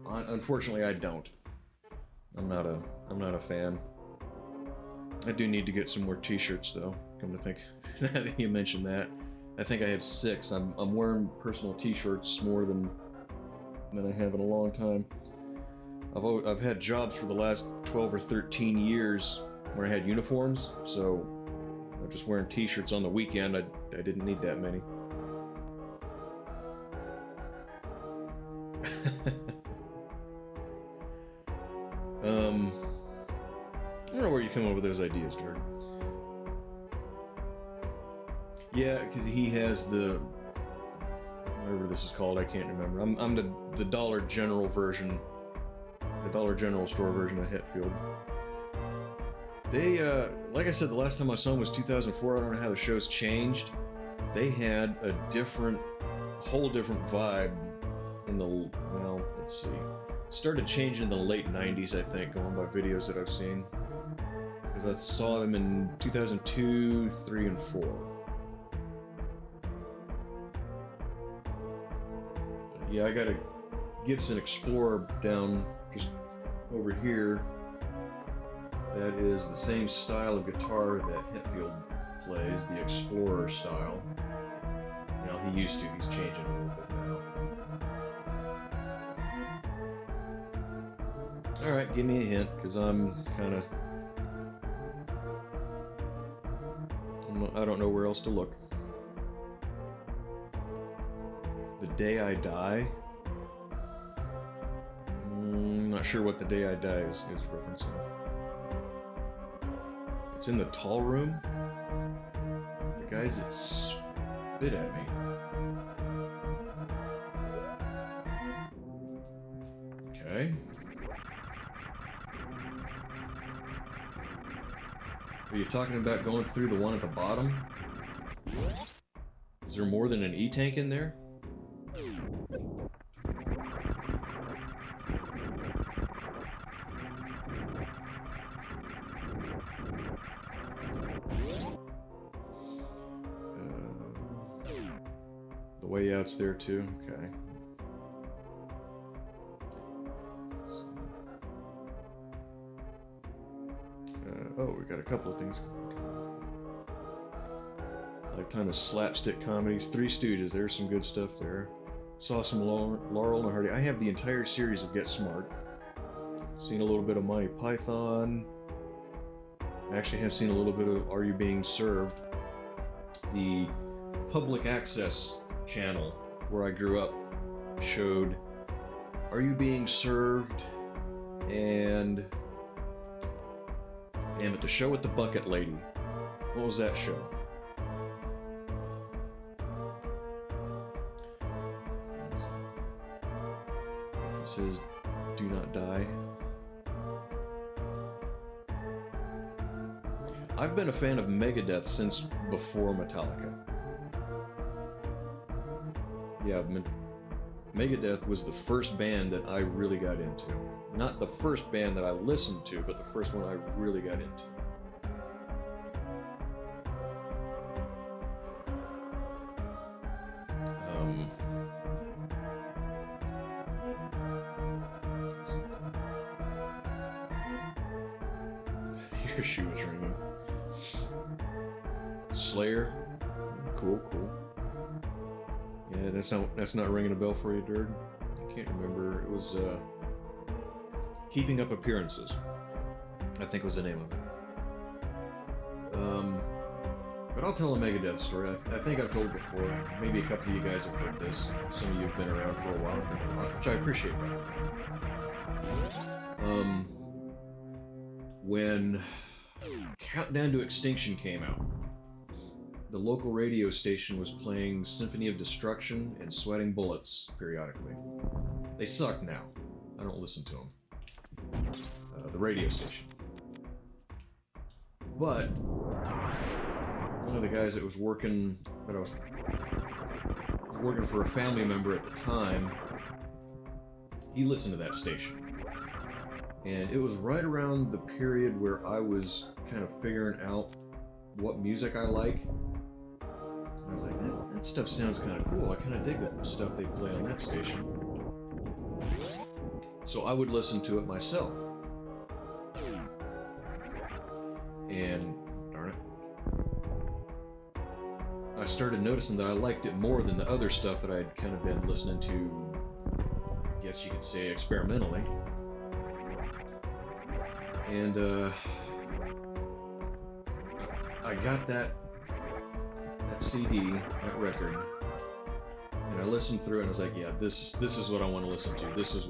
Unfortunately, I don't. I'm not a fan. I do need to get some more T-shirts, though. Come to think, now that you mentioned that, I think I have 6. I'm wearing personal T-shirts more than I have in a long time. I've had jobs for the last 12 or 13 years where I had uniforms, so I'm just wearing T-shirts on the weekend. I didn't need that many. I don't know where you come up with those ideas, Jordan. Yeah, because he has the whatever this is called. I can't remember. I'm the Dollar General version, the Dollar General store version of Hetfield. They, like I said, the last time I saw them was 2004. I don't know how the show's changed. They had a whole different vibe in the, well, let's see. It started changing in the late 90s, I think, going by videos that I've seen. Because I saw them in 2002, 3, and 4. Yeah, I got a Gibson Explorer down just over here. That is the same style of guitar that Hetfield plays, the Explorer style. Now, he used to, he's changing a little bit now. Alright, give me a hint, because I'm kind of... I don't know where else to look. The Day I Die? I'm not sure what The Day I Die is referencing. It's in the tall room? The guys that spit at me. Okay. Are you talking about going through the one at the bottom? Is there more than an E-tank in there? The way out's there too? Okay. Oh, we got a couple of things. Lifetime of slapstick comedies. Three Stooges. There's some good stuff there. Saw some Laurel and Hardy. I have the entire series of Get Smart. Seen a little bit of Monty Python. I actually have seen a little bit of Are You Being Served? The public access channel where I grew up showed Are You Being Served? And damn it, the show with the bucket lady. What was that show? It says Do Not Die. I've been a fan of Megadeth since before Metallica. Yeah, Megadeth was the first band that I really got into. Not the first band that I listened to, but the first one I really got into. Your shoe was ringing. Slayer. Cool. Yeah, that's not ringing a bell for you, Dirk. I can't remember. It was Keeping Up Appearances, I think was the name of it. But I'll tell a Megadeth story. I think I've told it before. Maybe a couple of you guys have heard this. Some of you have been around for a while, which I appreciate that. When Countdown to Extinction came out, the local radio station was playing Symphony of Destruction and Sweating Bullets periodically. They suck now. I don't listen to them. The radio station. But one of the guys that was working for a family member at the time, he listened to that station. And it was right around the period where I was kind of figuring out what music I like. I was like, that stuff sounds kind of cool. I kind of dig the stuff they play on that station. So I would listen to it myself. And, darn it, I started noticing that I liked it more than the other stuff that I had kind of been listening to, I guess you could say, experimentally. And I got that CD, that record, and I listened through it and I was like, yeah, this is what I want to listen to. This is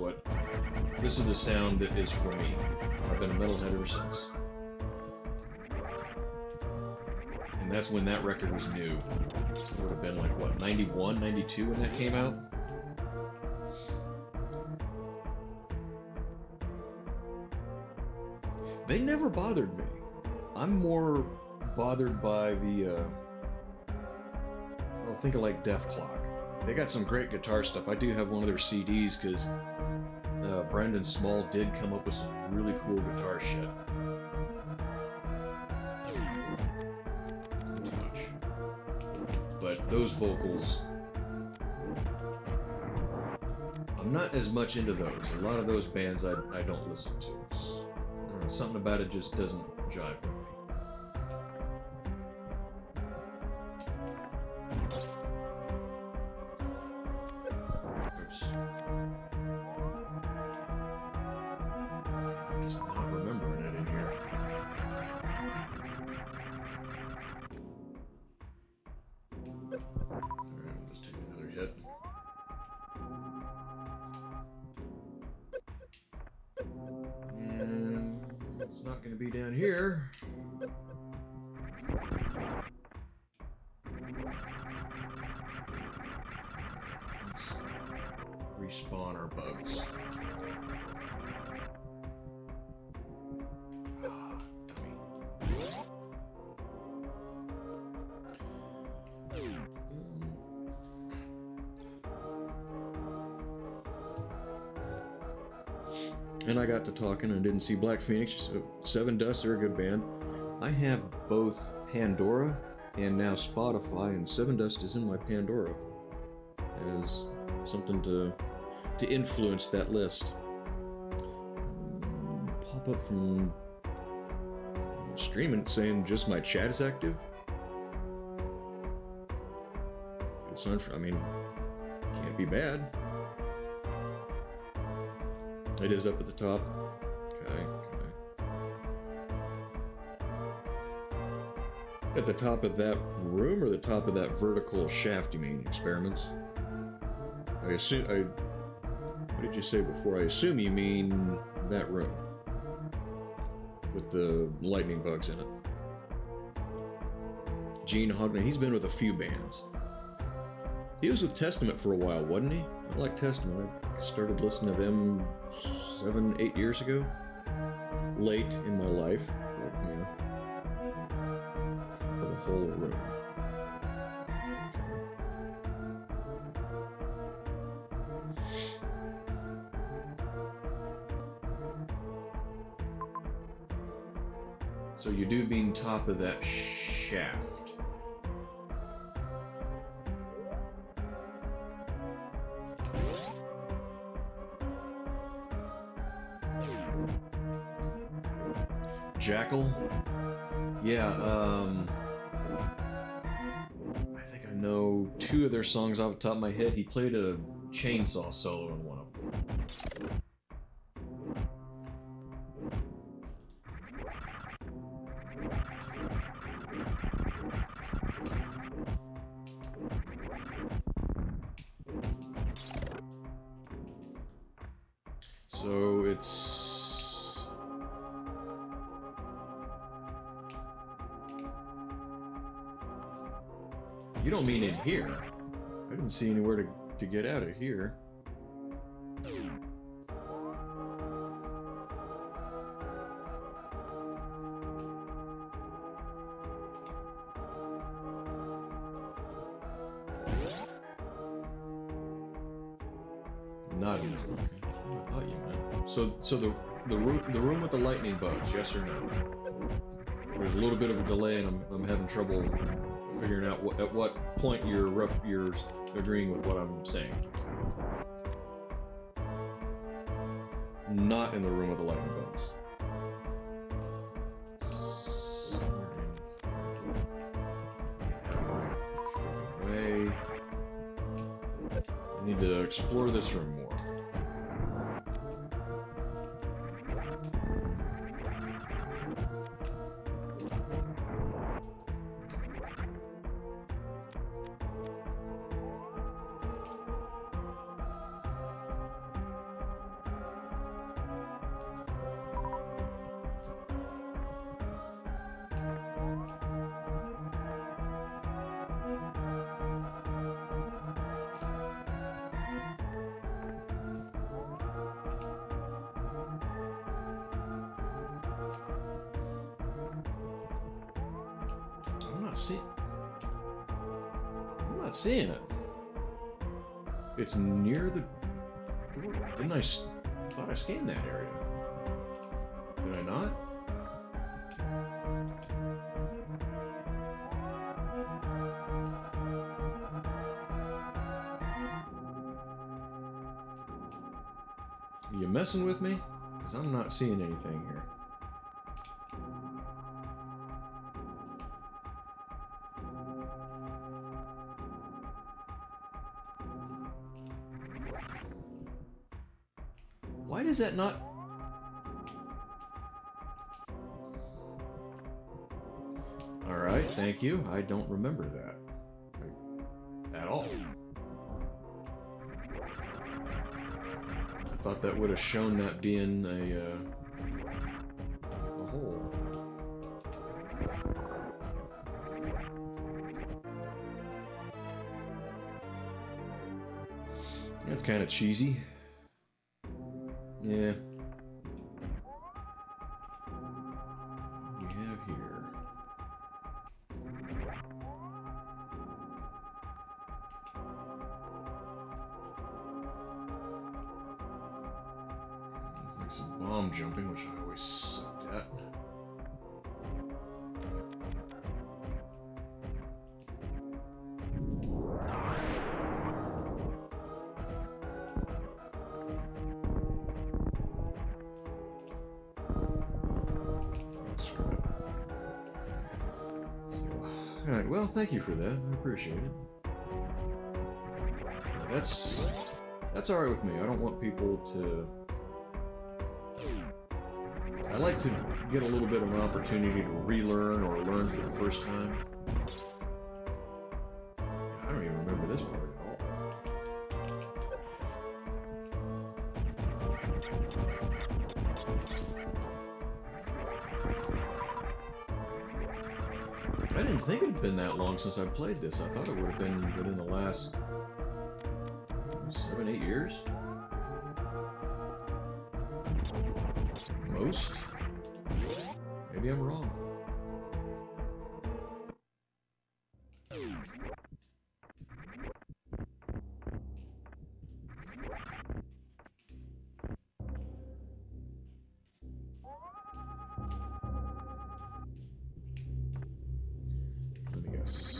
the sound that is for me. I've been a metalhead ever since. And that's when that record was new. It would have been like, what, 91, 92 when that came out? They never bothered me. I'm more bothered by the, think of like Death Clock. They got some great guitar stuff. I do have one of their CDs because Brandon Small did come up with some really cool guitar shit. Too much. But those vocals, I'm not as much into those. A lot of those bands I don't listen to. I don't know, something about it just doesn't jive with me. Down here. Let's respawn our bugs. Dummy. and I got to talking and didn't see Black Phoenix. So Seven Dust, they're a good band. I have both Pandora and now Spotify, and Seven Dust is in my Pandora as something to influence that list. Pop up from streaming saying just my chat is active. Good sign for, I mean, can't be bad. It is up at the top. Okay. At the top of that room or the top of that vertical shaft, you mean, experiments? I assume, what did you say before? I assume you mean that room with the lightning bugs in it. Gene Hogman, he's been with a few bands. He was with Testament for a while, wasn't he? I like Testament. I started listening to them 7-8 years ago. Late in my life, but, you know, the whole room. So you do mean top of that shaft. Jackal? Yeah, I think I know 2 of their songs off the top of my head. He played a chainsaw solo in one of them. So it's... You don't mean in here. I didn't see anywhere to get out of here. Not in this one. Okay. I thought you meant. So the room with the lightning bugs, yes or no? There's a little bit of a delay, and I'm having trouble figuring out at what point you're agreeing with what I'm saying. Not in the room with the lightning bugs. Way. I need to explore this room more. I'm not seeing it. It's near the door. Didn't I thought I scanned that area? Did I not? Are you messing with me? Because I'm not seeing anything here. Why does that not... Alright, thank you. I don't remember that. At all. I thought that would have shown that being a hole. That's kind of cheesy. Yeah. We have here. some bomb jumping, which I always sucked at. Alright, well, thank you for that. I appreciate it. That's alright with me. I don't want people to... I like to get a little bit of an opportunity to relearn or learn for the first time. I don't even remember this part at all. I didn't think it had been that long since I played this. I thought it would have been within the last 7, 8 years. Most? Maybe I'm wrong. Let me guess.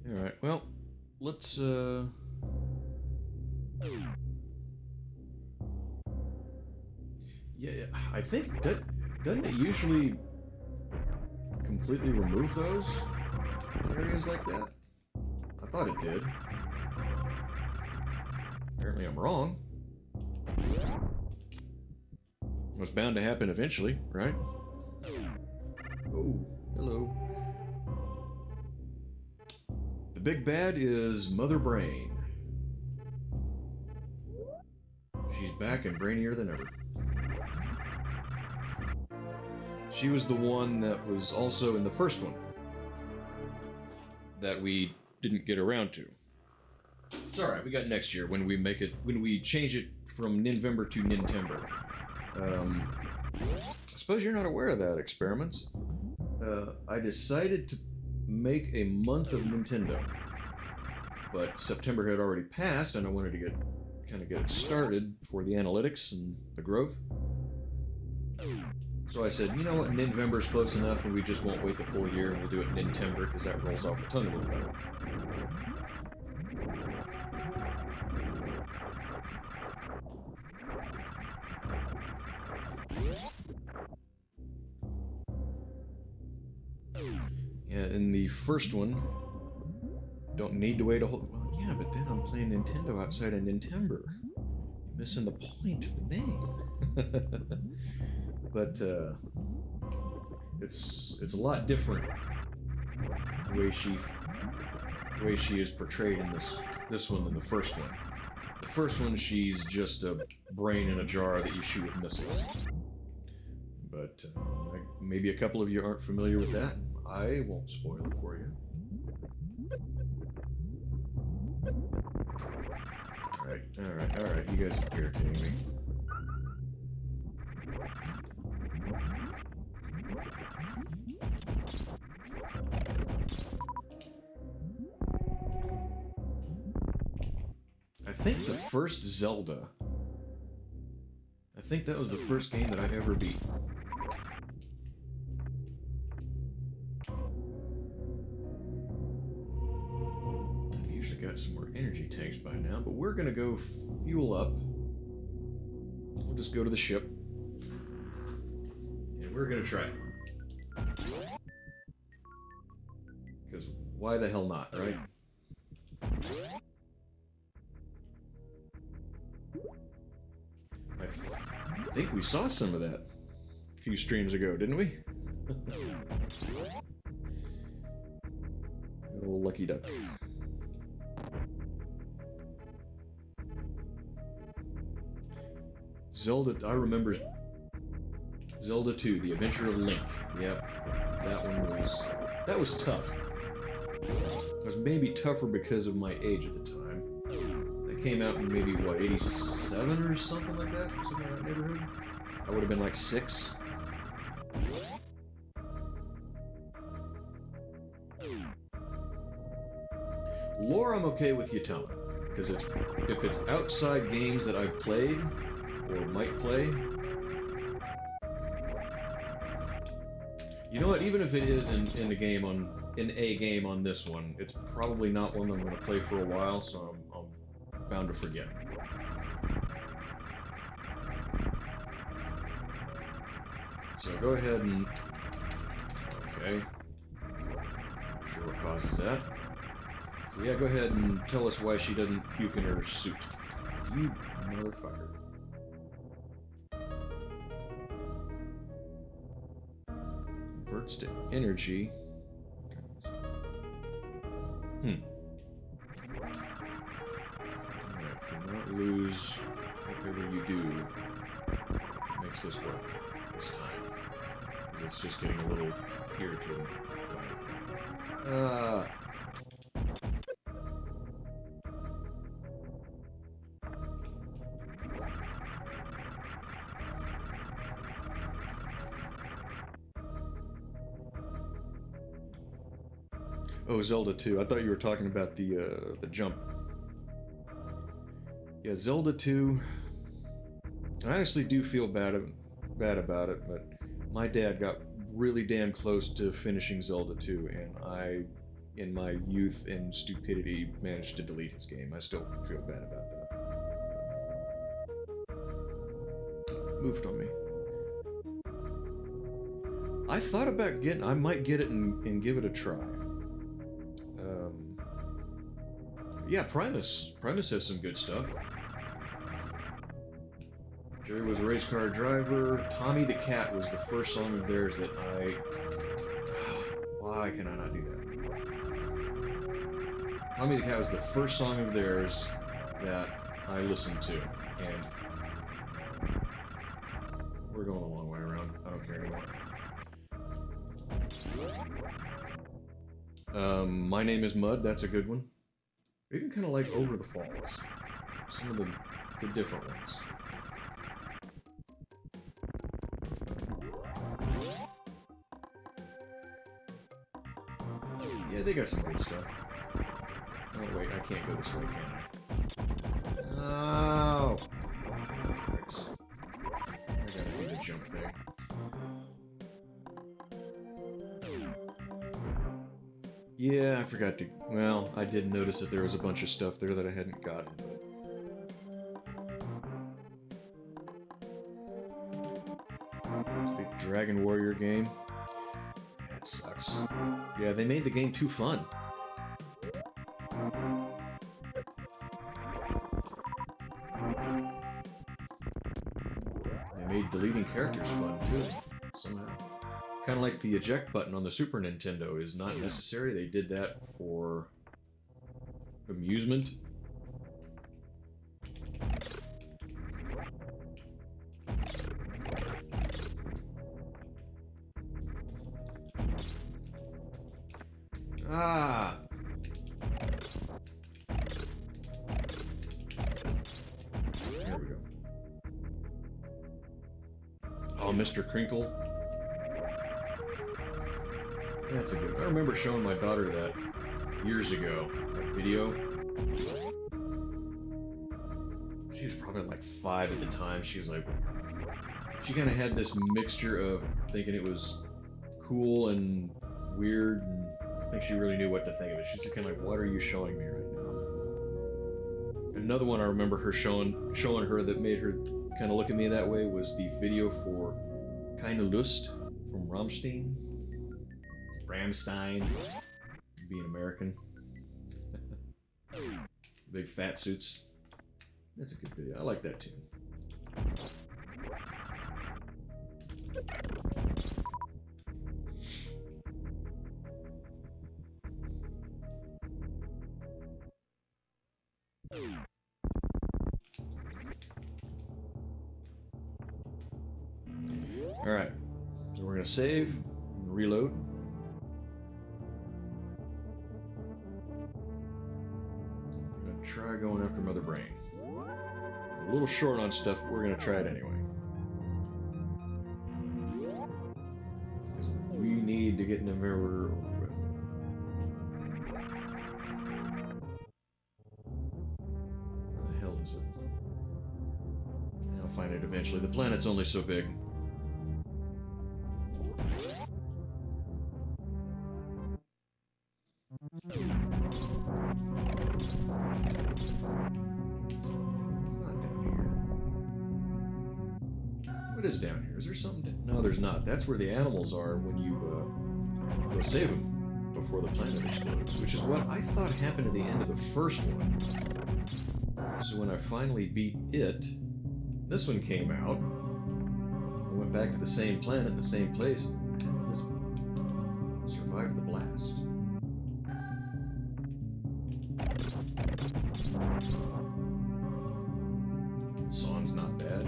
Alright, well, let's, yeah, I think that, doesn't it usually completely remove those in areas like that? I thought it did. Apparently I'm wrong. It was bound to happen eventually, right? Oh, hello. The big bad is Mother Brain. She's back and brainier than ever. She was the one that was also in the first one that we didn't get around to. It's alright, we got next year when we make it, when we change it from Ninvember to Nintember. I suppose you're not aware of that, Experiments. I decided to make a month of Nintendo, but September had already passed and I wanted to kind of get it started for the analytics and the growth. So I said, you know what, Ninvember's close enough and we just won't wait the full year and we'll do it in Nintember because that rolls off the tongue a little better. Yeah, in the first one, don't need to wait a whole... Well, yeah, but then I'm playing Nintendo outside of Nintember. You're missing the point of the name. But, it's a lot different the way she is portrayed in this one than the first one. The first one, she's just a brain in a jar that you shoot with missiles. But maybe a couple of you aren't familiar with that. I won't spoil it for you. Alright, you guys are irritating me. I think the first Zelda, I think that was the first game that I ever beat. I've usually got some more energy tanks by now, but we're gonna go fuel up. We'll just go to the ship. And we're gonna try it. Because why the hell not, right? I think we saw some of that a few streams ago, didn't we? Little lucky duck. Zelda, I remember Zelda 2, The Adventure of Link. Yep, that was tough. It was maybe tougher because of my age at the time. I came out in maybe, what, 87 or something like that? Somewhere in that neighborhood? I would have been like 6. Lore I'm okay with you telling, because if it's outside games that I've played, or might play... You know what, even if it is in a game on this one, it's probably not one I'm going to play for a while, so I'm bound to forget. So go ahead and... Okay. Not sure what causes that. So yeah, go ahead and tell us why she doesn't puke in her suit. You motherfucker. Converts to energy. Alright, do not lose whatever you do. Makes this work this time. It's just getting a little irritating. Oh, Zelda 2. I thought you were talking about the jump. Yeah, Zelda 2. I honestly do feel bad about it, but my dad got really damn close to finishing Zelda 2, and I, in my youth and stupidity, managed to delete his game. I still feel bad about that. Moved on me. I thought about I might get it and give it a try. Yeah, Primus has some good stuff. Jerry was a race car driver. Tommy the Cat was the first song of theirs that I... Why can I not do that? Tommy the Cat was the first song of theirs that I listened to. And we're going a long way around. I don't care anymore. My Name is Mud, that's a good one. I even kind of like Over the Falls. Some of the different ones. Yeah, they got some good stuff. Oh, wait, I can't go this way, can I? Oh! Fricks. I gotta do the jump thing. Yeah, I forgot to... Well, I did notice that there was a bunch of stuff there that I hadn't gotten, but... It's a big Dragon Warrior game. That sucks. Yeah, they made the game too fun. They made deleting characters fun, too, somehow. Kind of like the eject button on the Super Nintendo is not necessary. They did that for amusement. Ah! There we go. Oh, Mr. Crinkle. That's a good... I remember showing my daughter that years ago. That video. She was probably like 5 at the time. She was like... She kind of had this mixture of thinking it was cool and weird, and I think she really knew what to think of it. She's just kind of like, what are you showing me right now? Another one I remember her showing her that made her kind of look at me that way was the video for Keine Lust from Rammstein. Being American. Big fat suits. That's a good video. I like that too. Alright. So we're going to save and reload. try going after Mother Brain. A little short on stuff, but we're gonna try it anyway. Because we need to get November over with. Where the hell is it? I'll find it eventually. The planet's only so big. What is down here? Is there something? No, there's not. That's where the animals are when you go save them before the planet explodes, which is what I thought happened at the end of the first one. So when I finally beat it, this one came out. I went back to the same planet, the same place. This survived the blast. Song's not bad.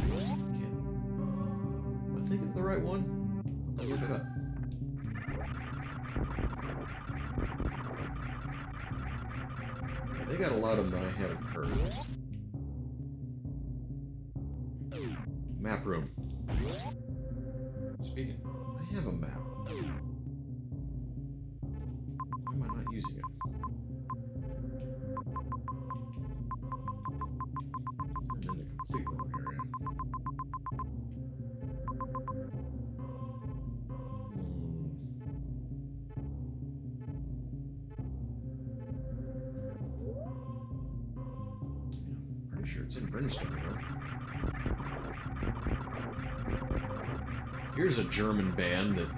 Am I thinking of the right one? I'll look it up. Yeah, they got a lot of them that I haven't heard. Map room. Speaking, I have a map. Why am I not using it? I'm in the complete wrong area. I'm pretty sure it's in Brimstone, though. Here's a German band that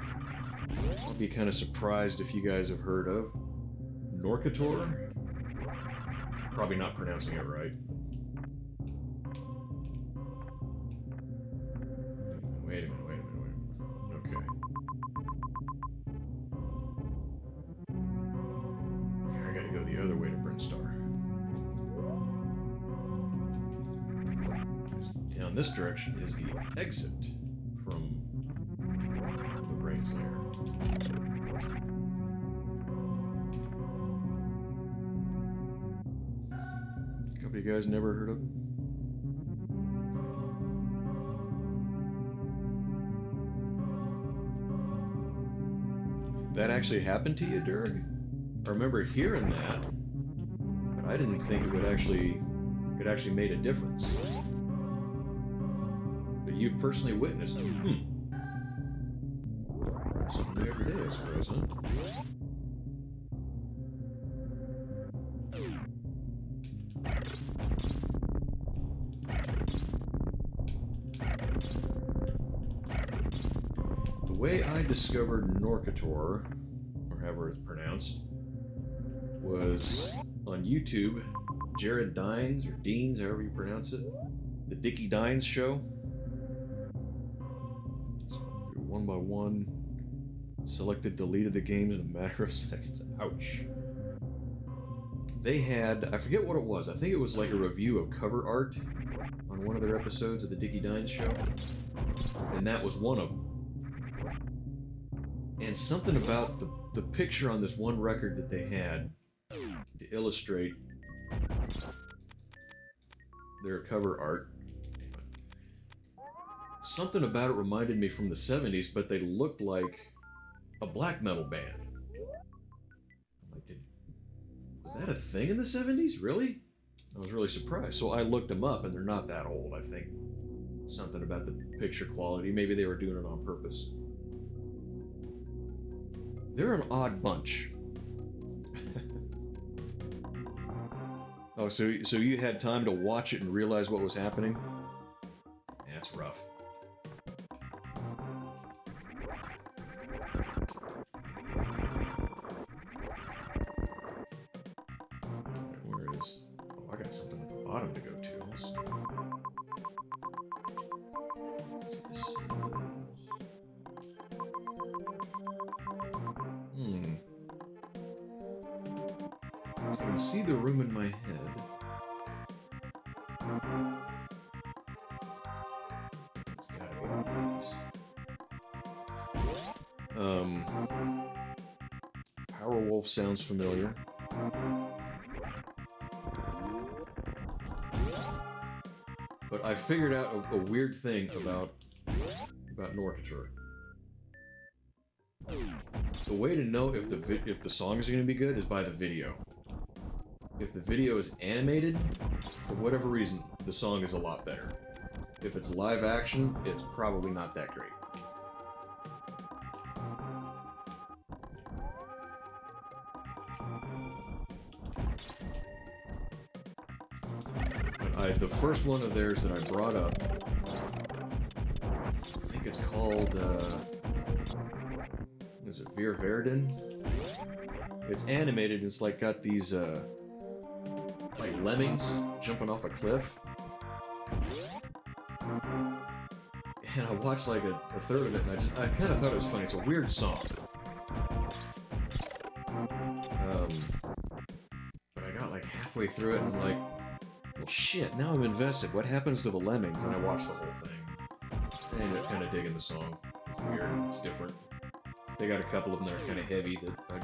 I'll be kind of surprised if you guys have heard of. Norcator? Probably not pronouncing it right. Wait a minute. Okay. Okay, I gotta go the other way to Brinstar. Down this direction is the exit from the Brain's lair. A couple of you guys never heard of him? That actually happened to you, Durg? I remember hearing that, but I didn't think it actually made a difference. But you've personally witnessed it. Something new every day, I suppose, huh? The way I discovered Norcator, or however it's pronounced, was on YouTube. Jared Dines, or Deans, however you pronounce it. The Dickie Dines show. One by one. Selected, deleted the games in a matter of seconds. Ouch. They had, I forget what it was. I think it was like a review of cover art on one of their episodes of the Dickie Dines show. And that was one of them. And something about the picture on this one record that they had to illustrate their cover art. Something about it reminded me from the 70s, but they looked like a black metal band. I'm like, was that a thing in the 70s? Really? I was really surprised. So I looked them up, and they're not that old, I think. Something about the picture quality. Maybe they were doing it on purpose. They're an odd bunch. Oh, so you had time to watch it and realize what was happening? Yeah, it's rough. Where is... Oh, I got something at the bottom to go to. Let's see this. I can see the room in my head. It's gotta be one of these. Powerwolf sounds familiar. But I figured out a weird thing about Norcatur. The way to know if the songs are going to be good is by the video. If the video is animated, for whatever reason, the song is a lot better. If it's live action, it's probably not that great. The first one of theirs that I brought up, I think it's called, is it Veer Verdun? It's animated, it's like got these, like lemmings jumping off a cliff. And I watched like a third of it, and I kind of thought it was funny. It's a weird song. But I got like halfway through it, and I'm like, well, shit, now I'm invested. What happens to the lemmings? And I watched the whole thing. I ended up kind of digging the song. It's weird, it's different. They got a couple of them that are kind of heavy that I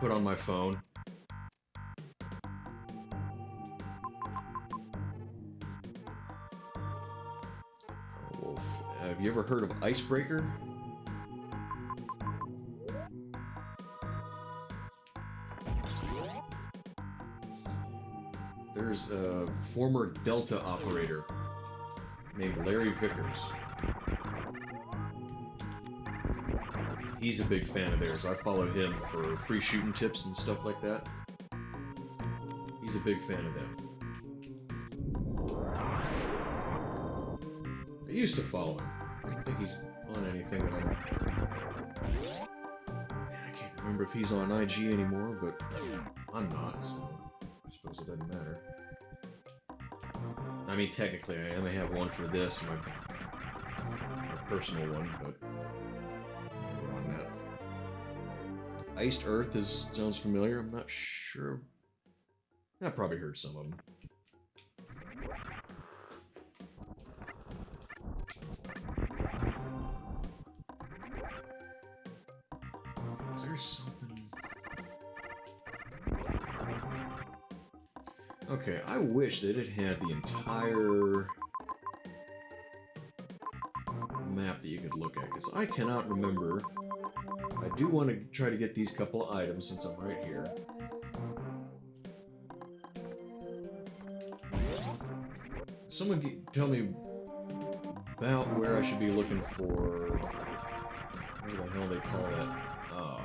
put on my phone. Have you ever heard of Icebreaker? There's a former Delta operator named Larry Vickers. He's a big fan of theirs. I follow him for free shooting tips and stuff like that. He's a big fan of them. I used to follow him. I don't think he's on anything that I can't remember if he's on IG anymore, but I'm not, so I suppose it doesn't matter. I mean, technically I may have one for this, my personal one, but we're on that. Iced Earth sounds familiar. I'm not sure. I've probably heard some of them. Is there something? Okay, I wish that it had the entire map that you could look at, because I cannot remember. I do want to try to get these couple of items since I'm right here. Someone tell me about where I should be looking for... What the hell they call that? Oh,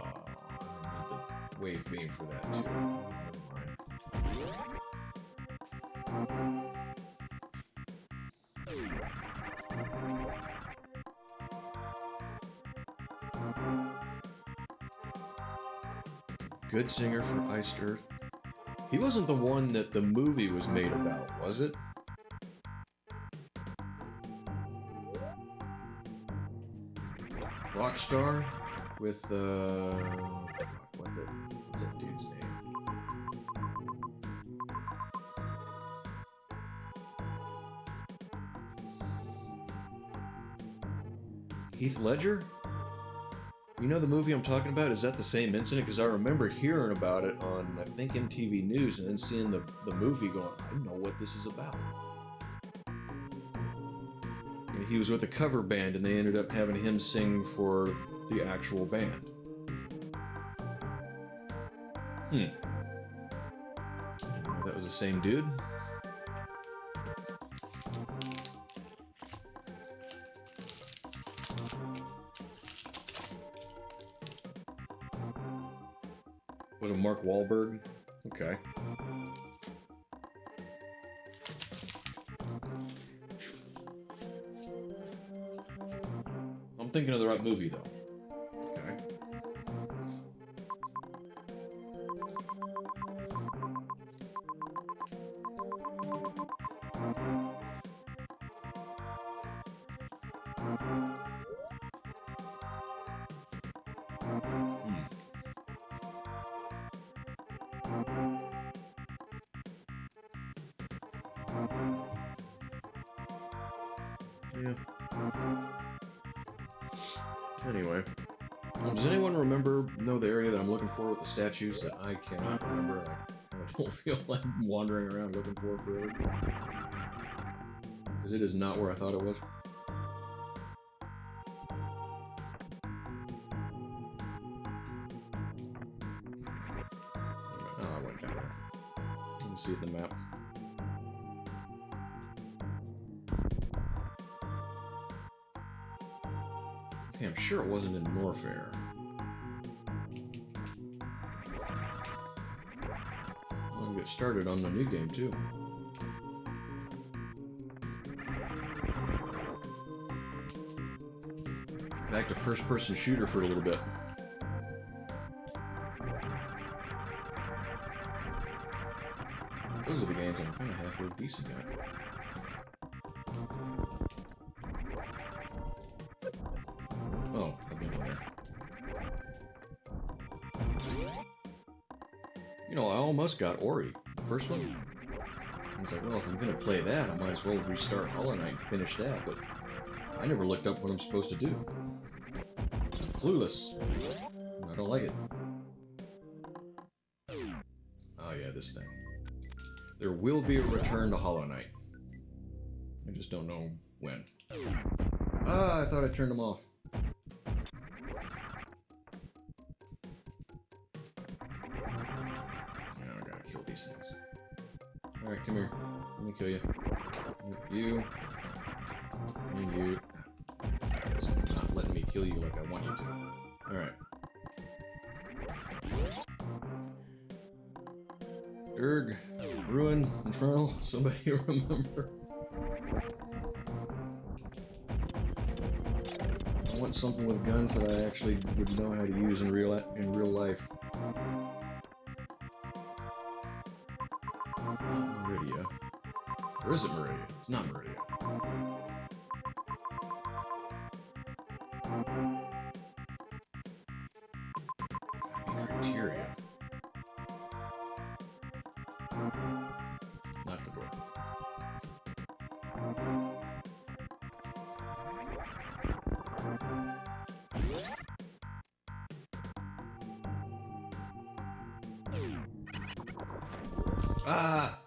I need the wave beam for that too. Never mind. Good singer for Iced Earth. He wasn't the one that the movie was made about, was it? Rockstar with what's that dude's name? Heath Ledger? You know the movie I'm talking about? Is that the same incident? Because I remember hearing about it on, I think, MTV News, and then seeing the movie going, I know what this is about. And he was with a cover band, and they ended up having him sing for the actual band. I didn't know that was the same dude. Was it Mark Wahlberg? Okay. I'm thinking of the right movie, though. Okay. Yeah. Anyway. Does anyone know the area that I'm looking for with the statues that I cannot remember? I don't feel like wandering around looking for forever. Because it is not where I thought it was. Oh, I went down there. You can see it in the map. Okay, I'm sure it wasn't in Norfair. I'll get started on the new game, too. Back to first-person shooter for a little bit. Those are the games I'm kind of halfway decent at. Oh, I've been in there. You know, I almost got Ori, the first one. I was like, well, if I'm going to play that, I might as well restart Hollow Knight and finish that, but I never looked up what I'm supposed to do. I'm clueless. I don't like it. Oh yeah, this thing. There will be a return to Hollow Knight. I just don't know when. Ah, I thought I turned them off. Now I gotta kill these things. Alright, come here. Let me kill you. You. And you. It's not letting me kill you like I want you to. Alright. Urg, Ruin, Infernal, somebody remember? I want something with guns that I actually would know how to use in real life. Meridia. Or is it Meridia? It's not Meridia. Criteria. Not the door. Ah!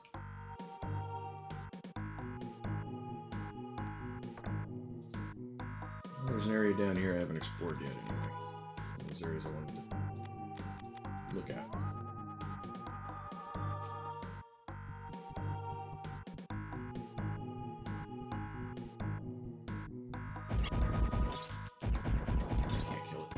There's an area down here I haven't explored yet anyway. Those areas I wanted to look at. Can't kill it.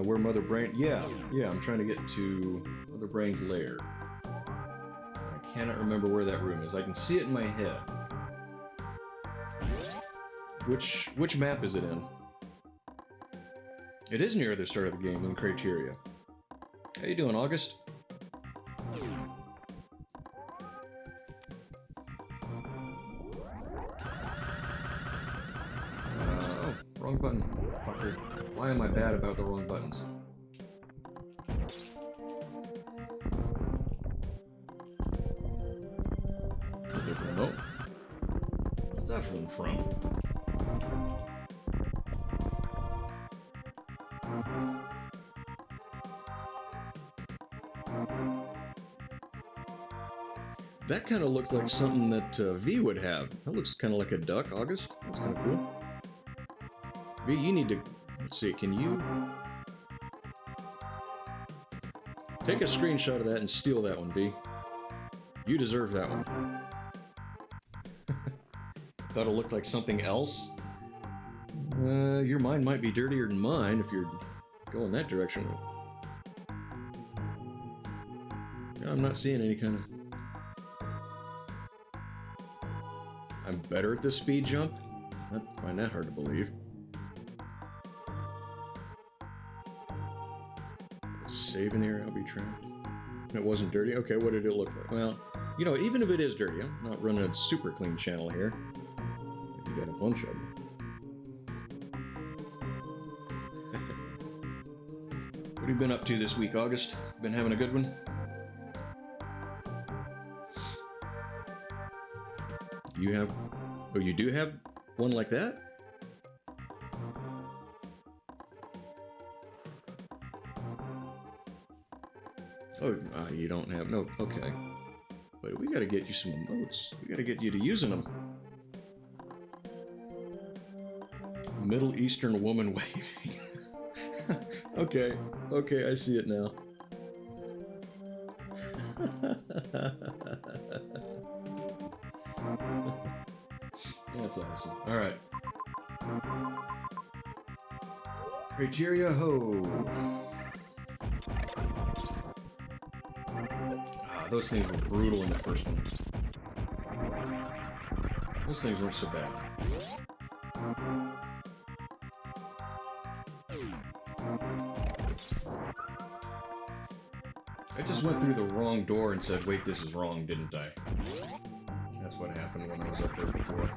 Where Mother Brain... Yeah, I'm trying to get to Mother Brain's lair. I cannot remember where that room is. I can see it in my head. Which map is it in? It is near the start of the game in Criteria. How you doing, August? Oh, wrong button. Fucker. Why am I bad about the wrong buttons? It's a different note. What's that from? That kind of looked like something that V would have. That looks kind of like a duck, August. That's kind of cool. V, you need to... Let's see, can you... Take a screenshot of that and steal that one, V. You deserve that one. Thought it looked like something else? Your mind might be dirtier than mine if you're going that direction. I'm not seeing any kind of... I'm better at this speed jump? I find that hard to believe. Save in here, I'll be trapped. It wasn't dirty? Okay, what did it look like? Well, you know, even if it is dirty, I'm not running a super clean channel here. You got a bunch of them. What have you been up to this week, August? Been having a good one? You have... Oh, you do have one like that? Oh, you don't have... No, okay. But we gotta get you some emotes. We gotta get you to using them. Middle Eastern woman waving. Okay, I see it now. That's awesome. Alright. Criteria ho! Those things were brutal in the first one. Those things weren't so bad. I just went through the wrong door and said, wait, this is wrong, didn't I? That's what happened when I was up there before.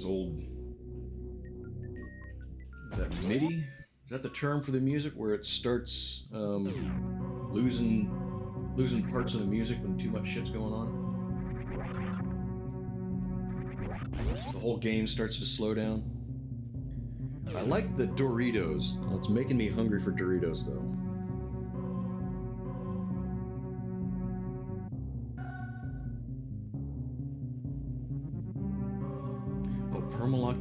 Old, is that MIDI? Is that the term for the music where it starts losing parts of the music when too much shit's going on? The whole game starts to slow down. I like the Doritos. Oh, it's making me hungry for Doritos though. Permalock?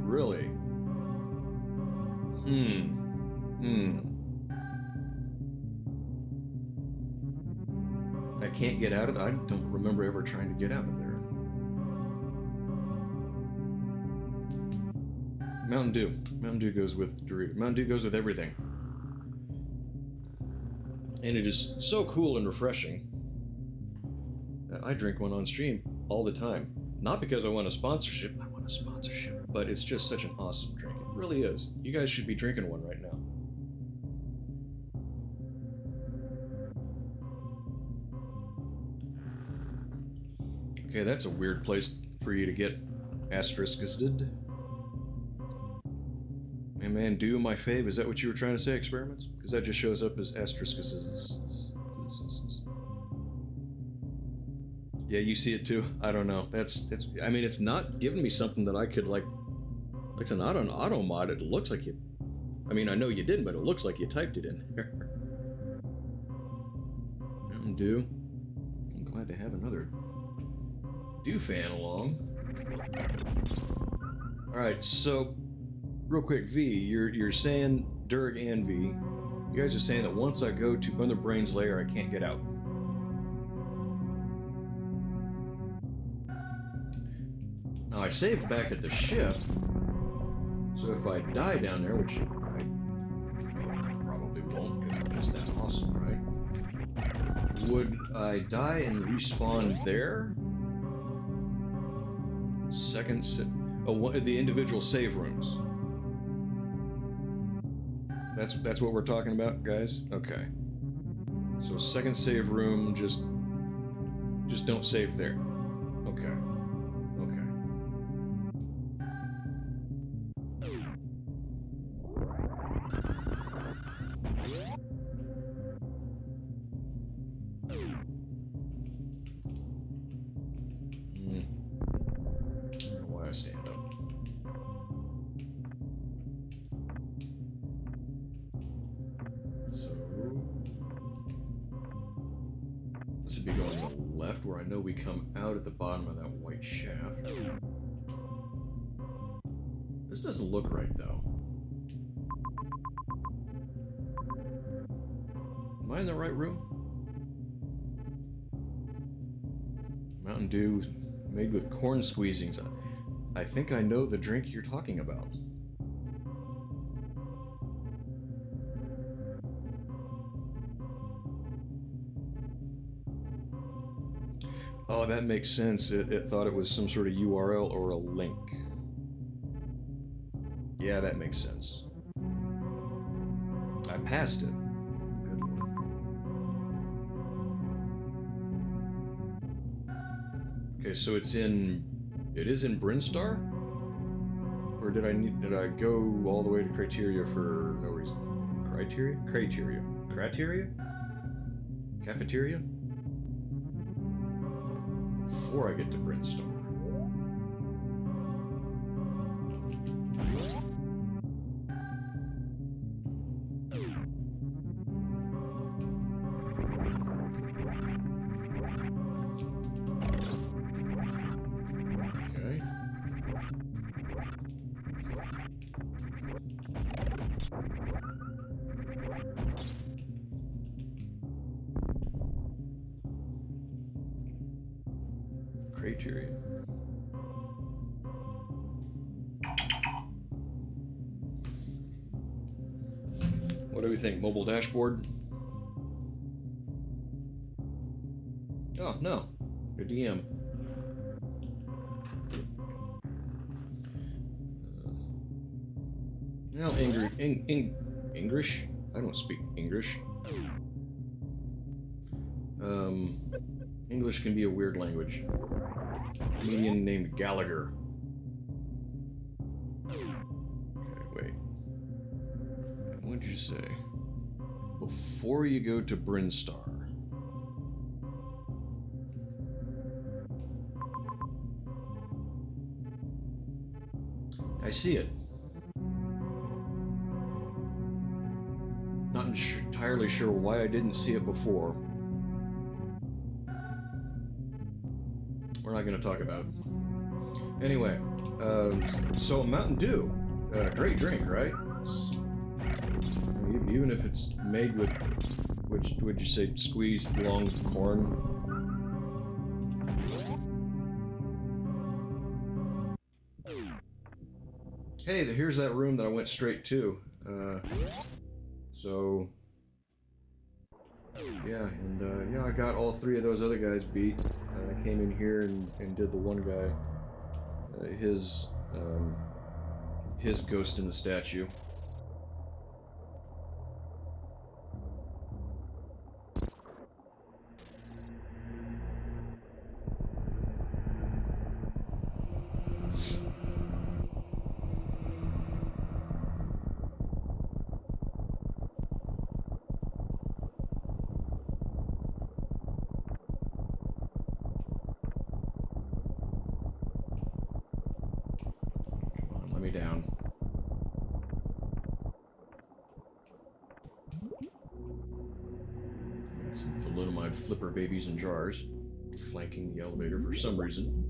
Really? I can't get out of there. I don't remember ever trying to get out of there. Mountain Dew. Mountain Dew goes with Doritos. Mountain Dew goes with everything. And it is so cool and refreshing that I drink one on stream all the time. Not because I want a sponsorship, but it's just such an awesome drink. It really is. You guys should be drinking one right now. Okay, that's a weird place for you to get asteriskeded. Hey man, do my fave. Is that what you were trying to say, experiments? Because that just shows up as asterisks. Yeah, you see it too? I don't know. I mean, it's not giving me something that I could, like it's not an auto mod. It looks like you... I mean, I know you didn't, but it looks like you typed it in there. Mountain Dew. I'm glad to have another Dew fan along. Alright, so, real quick, V, you're saying, Durg and V, you guys are saying that once I go to Mother Brain's lair, I can't get out. Now, I saved back at the ship, so if I die down there, which I probably won't because I'm just that awesome, right? Would I die and respawn there? The individual save rooms. That's what we're talking about, guys? Okay. So second save room, just don't save there. Okay. Stand up. So this would be going to the left, where I know we come out at the bottom of that white shaft. This doesn't look right though. Am I in the right room? Mountain Dew made with corn squeezings. I think I know the drink you're talking about. Oh, that makes sense. It thought it was some sort of URL or a link. Yeah, that makes sense. I passed it. Good. Okay, so it is in Brinstar? Or did I go all the way to Criteria for no reason? Criteria? Crateria? Cafeteria? before I get to Brinstar. Okay. Criteria. What do we think? Mobile dashboard? Oh, no. Good DM. No, English? I don't speak English. English can be a weird language. Comedian named Gallagher. Okay, wait. What did you say? Before you go to Brinstar. I see it. Not entirely sure why I didn't see it before. We're not going to talk about it. Anyway, so Mountain Dew, great drink, right? Even if it's made with, would you say, squeezed long corn? Hey, here's that room that I went straight to. So yeah, and yeah, I got all three of those other guys beat. I came in here and did the one guy, his ghost in the statue. Let me down. Got some thalidomide flipper babies in jars, flanking the elevator for some reason.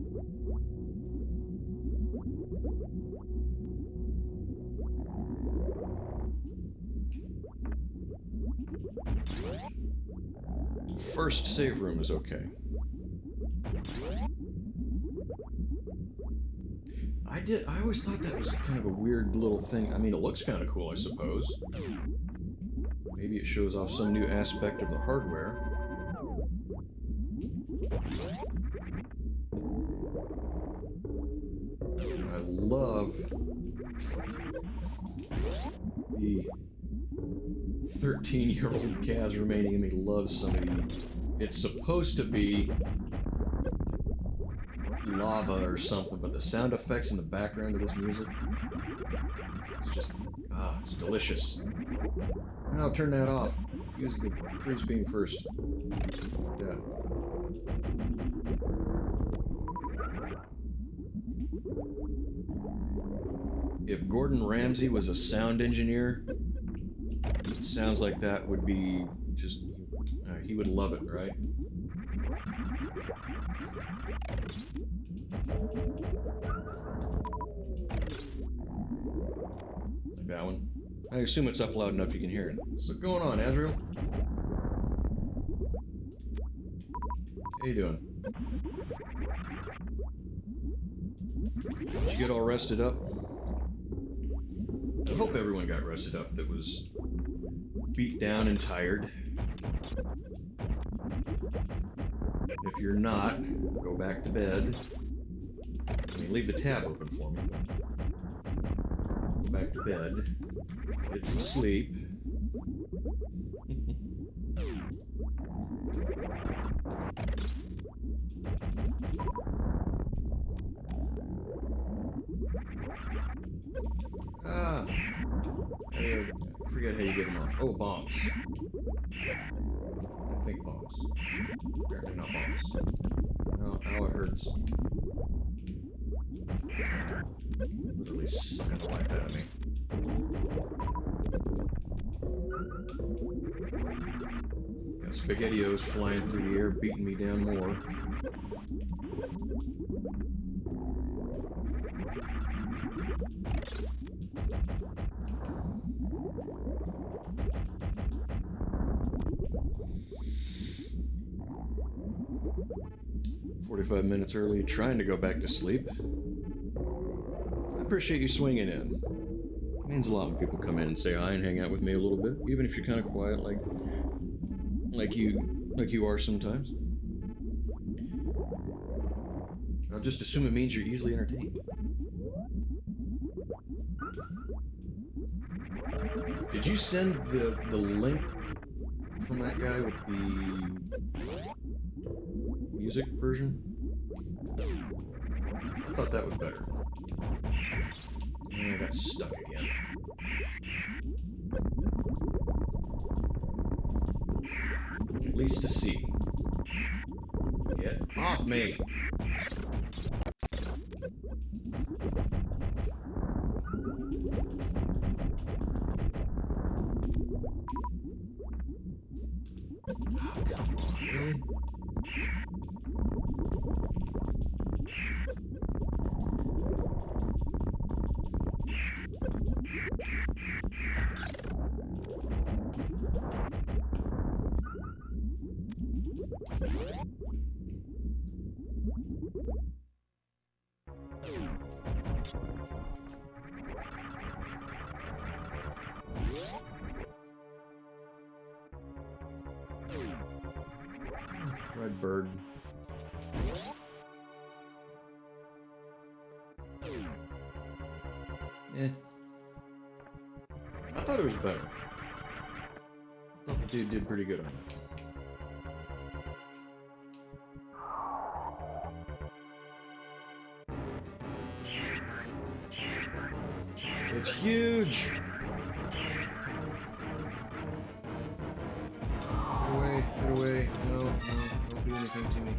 First save room is okay. I always thought that was kind of a weird little thing. I mean, it looks kind of cool, I suppose. Maybe it shows off some new aspect of the hardware. I love the 13-year-old Kaz remaining in me loves some of the... It's supposed to be lava or something, but the sound effects in the background of this music, it's just, it's delicious. Now turn that off. Use the freeze beam first. Yeah. If Gordon Ramsay was a sound engineer, it sounds like that would be just, he would love it, right? Like that one. I assume it's up loud enough you can hear it. What's going on, Azrael? How you doing? Did you get all rested up? I hope everyone got rested up that was beat down and tired. If you're not, go back to bed. I mean, leave the tab open for me. Go back to bed. Get some sleep. I forget how you get them off. Oh, bombs. I think bombs. Apparently not bombs. Ow, ow, it hurts. Literally sucking the life out of me. Got SpaghettiOs flying through the air, beating me down more. 45 minutes early, trying to go back to sleep. I appreciate you swinging in. It means a lot when people come in and say hi and hang out with me a little bit, even if you're kind of quiet, like you are sometimes. I'll just assume it means you're easily entertained. Did you send the link from that guy with the music version? I thought that was better. And I got stuck again. At least to see. Get off me! Oh, come on, really? Red bird. Eh. I thought it was better. I thought the dude did pretty good on it. It's huge! Get away, get away. No, no, don't do anything to me.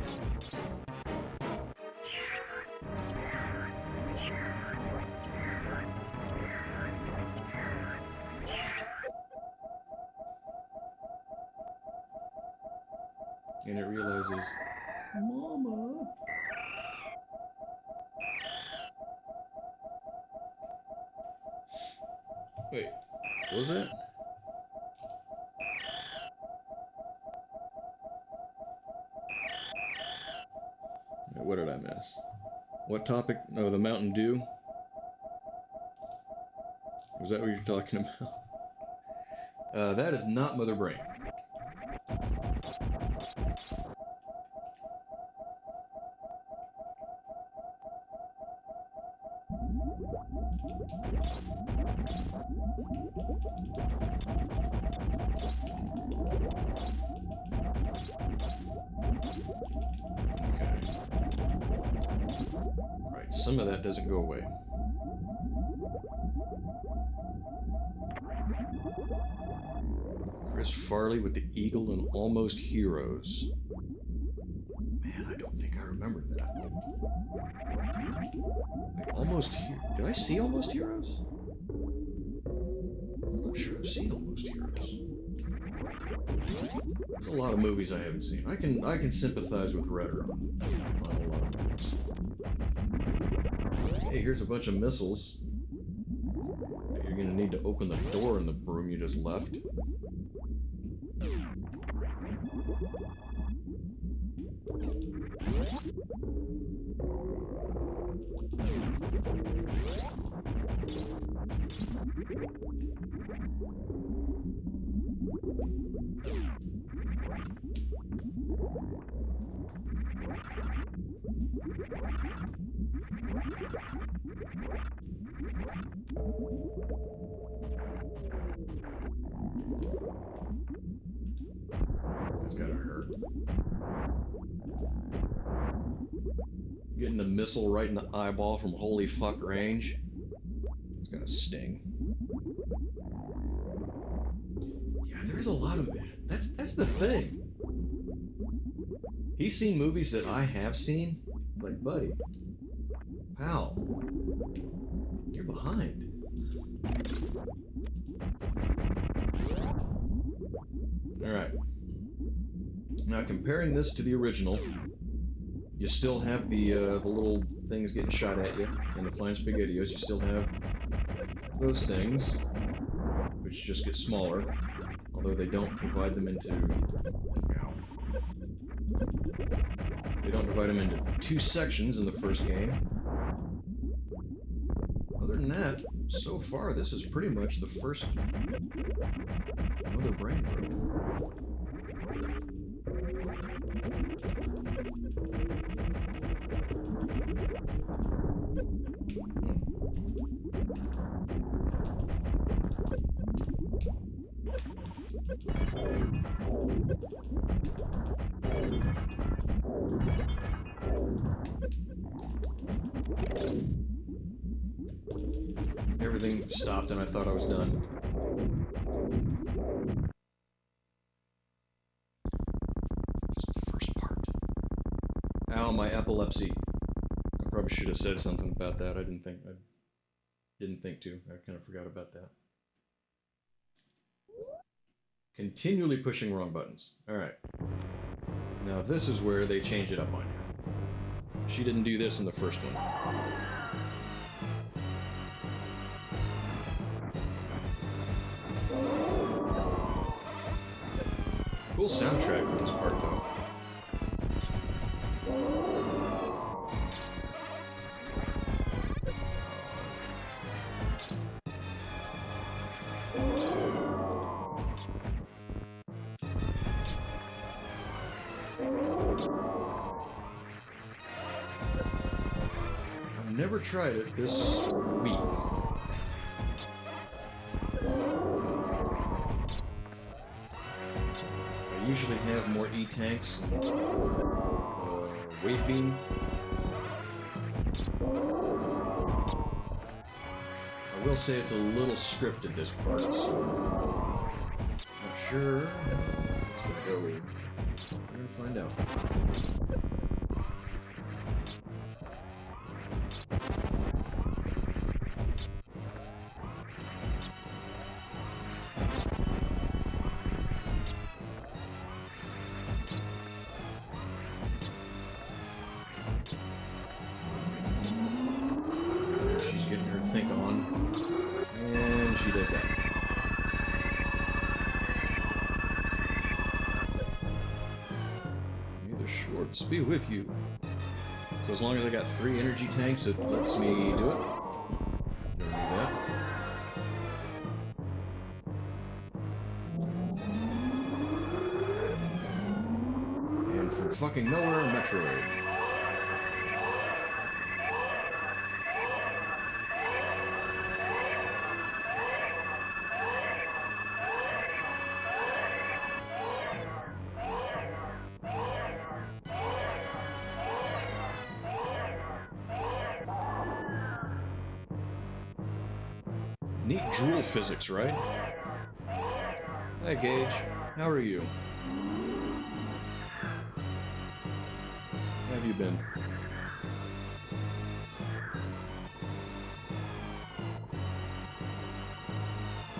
And it realizes, Mama. Wait, what was that? Wait, what did I miss? What topic? No, the Mountain Dew? Was that what you're talking about? That is not Mother Brain. Right, some of that doesn't go away. Chris Farley with the Eagle and Almost Heroes. Man, I don't think I remember that. Like did I see Almost Heroes? I'm not sure I've seen Almost Heroes. There's a lot of movies I haven't seen. I can sympathize with Redder on a lot of movies. Hey, here's a bunch of missiles. You're gonna need to open the door in the room you just left. That's gotta hurt. Getting the missile right in the eyeball from holy fuck range. It's gotta sting. Yeah, there's a lot of it. That's the thing. He's seen movies that I have seen. It's like, buddy, pal, you're behind. Alright. Now, comparing this to the original, you still have the little things getting shot at you, and the flying spaghettios. You still have those things, which just get smaller, although they don't divide them into... They don't divide them into 2 sections in the first game. Other than that, so far, this is pretty much the first Mother Brain Broke. Everything stopped and I thought I was done. Just the first part. Ow, my epilepsy. I probably should have said something about that. I didn't think to. I kind of forgot about that. Continually pushing wrong buttons. Alright. Now this is where they change it up on you. She didn't do this in the first one. Cool soundtrack for this part, though. I've never tried it this week. I usually have more E-tanks and wave beam. I will say it's a little scripted, this part, so not sure. It's gonna go. We're gonna find out. Be with you. So as long as I got 3 energy tanks, it lets me do it. Don't do that. And from fucking nowhere, Metroid. Neat drool physics, right? Hi, Gage. How are you? How have you been?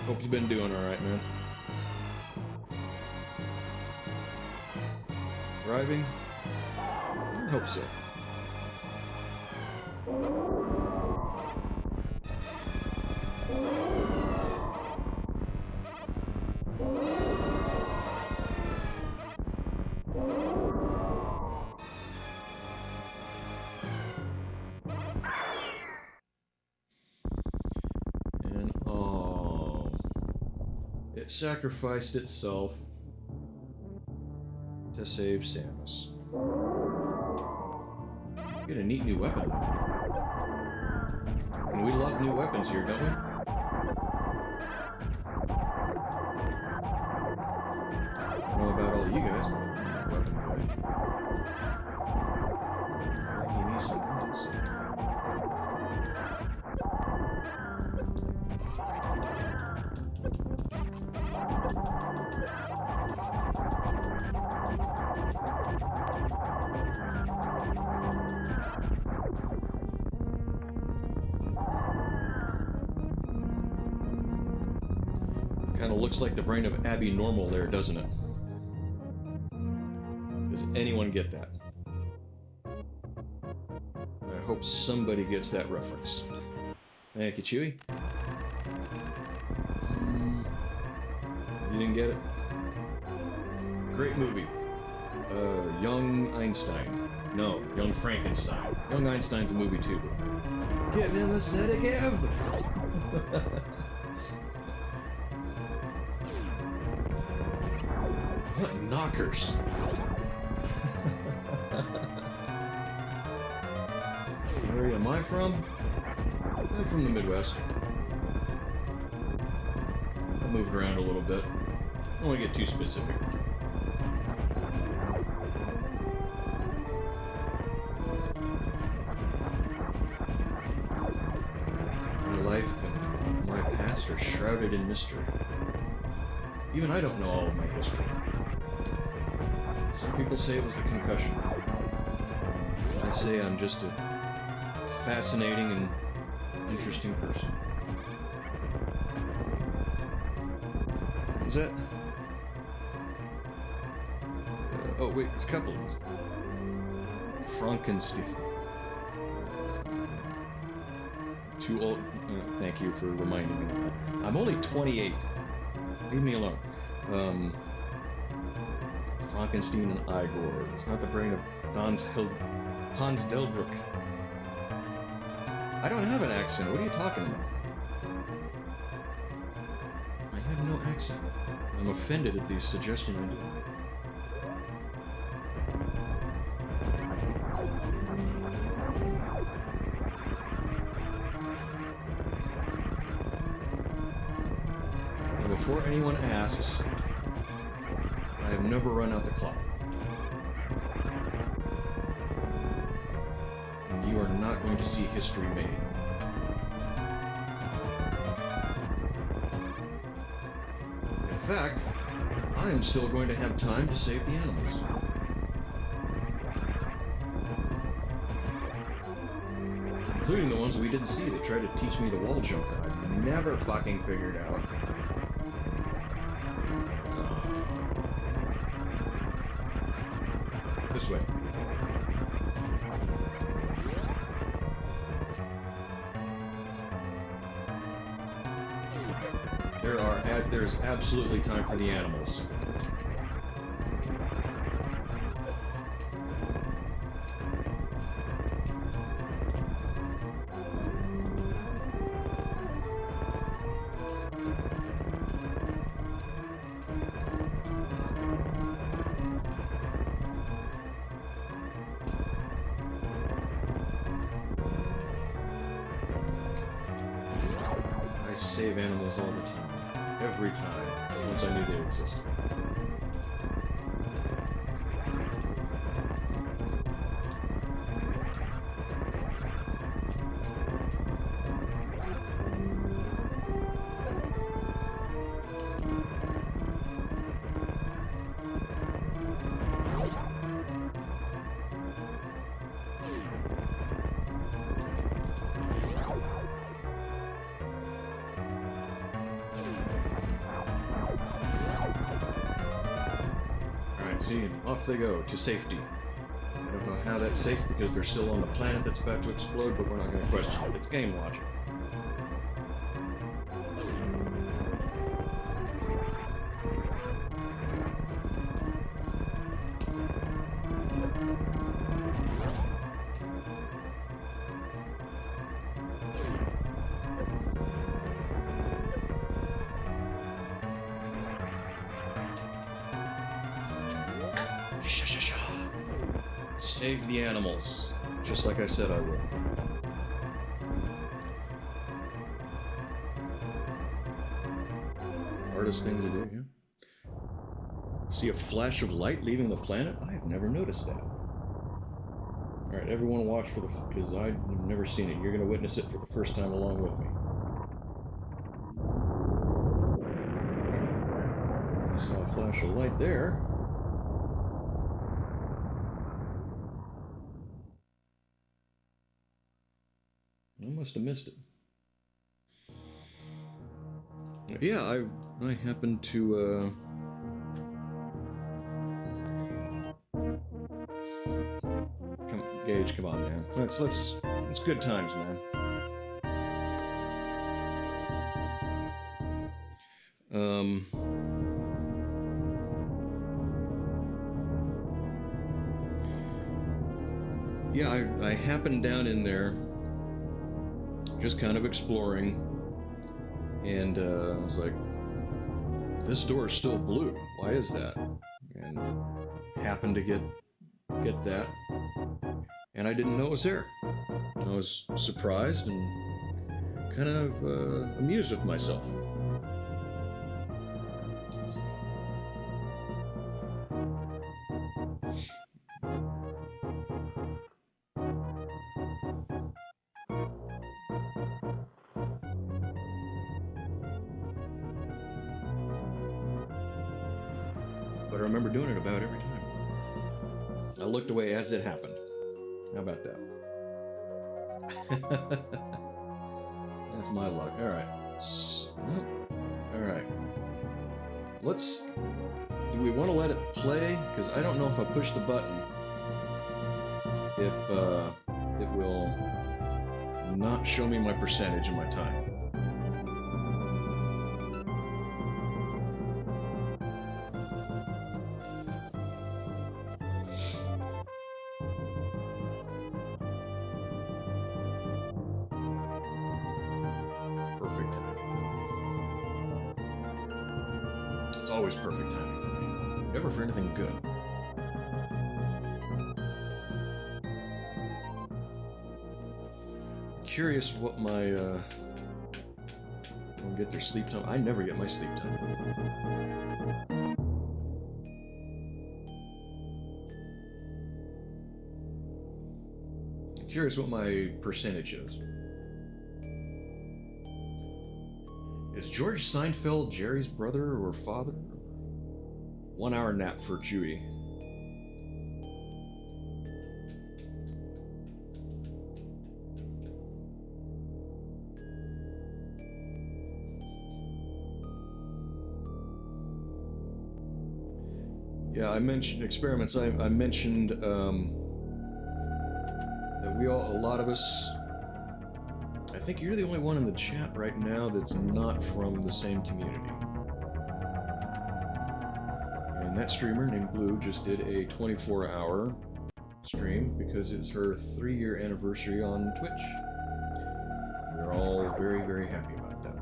Hope you've been doing alright, man. Thriving? I hope so. It sacrificed itself to save Samus. Get a neat new weapon. And we love new weapons here, don't we? I don't know about all you guys, but I like a weapon, right? Like you need some guns. Kind of looks like the brain of Abby Normal there, doesn't it? Does anyone get that? I hope somebody gets that reference. Thank you, Chewie. You didn't get it? Great movie. Young Einstein. No, Young Frankenstein. Young Einstein's a movie too. Give him a sedative! What knockers? Where am I from? I'm from the Midwest. I moved around a little bit. I don't want to get too specific. My life and my past are shrouded in mystery. Even I don't know all of my history. Some people say it was the concussion. I say I'm just a fascinating and interesting person. Is that? Oh wait, there's a couple of these. Frankenstein. Too old. Thank you for reminding me of that. I'm only 28. Leave me alone. Frankenstein and Igor. It's not the brain of Hans Delbruck. I don't have an accent. What are you talking about? I have no accent. I'm offended at the suggestion I do. And before anyone asks, I have never run out the clock. And you are not going to see history made. In fact, I am still going to have time to save the animals. Including the ones we didn't see that tried to teach me the wall jump that I never fucking figured out. This way. There's absolutely time for the animals. I save animals all the time. Every time, once I knew they existed. See, and off they go to safety. I don't know how that's safe because they're still on the planet that's about to explode, but we're not going to question it. It's game logic. Save the animals, just like I said I would. Hardest thing to do, yeah. See a flash of light leaving the planet? I have never noticed that. Alright, everyone watch for the... because I've never seen it. You're going to witness it for the first time along with me. I saw a flash of light there. I must have missed it. Yeah, I happen to Gage, come on, man. It's good times, man. Yeah, I happened down in there, just kind of exploring, and I was like, this door is still blue. Why is that? And happened to get that, and I didn't know it was there. I was surprised and kind of amused with myself. But I remember doing it about every time. I looked away as it happened. How about that? That's my luck. All right. All right. Do we want to let it play? Because I don't know if I push the button, if it will not show me my percentage of my time. Perfect timing. It's always perfect timing for me. Never for anything good. Curious what my I'll get their sleep time. I never get my sleep time. Curious what my percentage is. Is George Seinfeld Jerry's brother or father? 1 hour nap for Chewie. Yeah, I mentioned experiments. I mentioned that a lot of us, I think you're the only one in the chat right now that's not from the same community. And that streamer named Blue just did a 24-hour stream because it's her 3-year anniversary on Twitch. We're all very, very happy about that.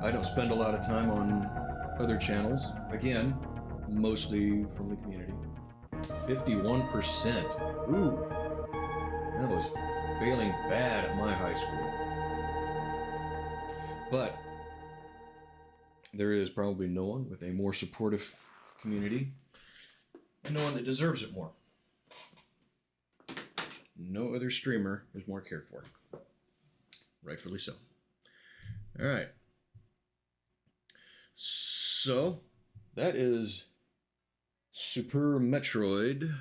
I don't spend a lot of time on other channels. Again, mostly from the community. 51%. Ooh, that was failing bad at my high school. But there is probably no one with a more supportive community, and no one that deserves it more. No other streamer is more cared for. Rightfully so. All right. So, that is Super Metroid.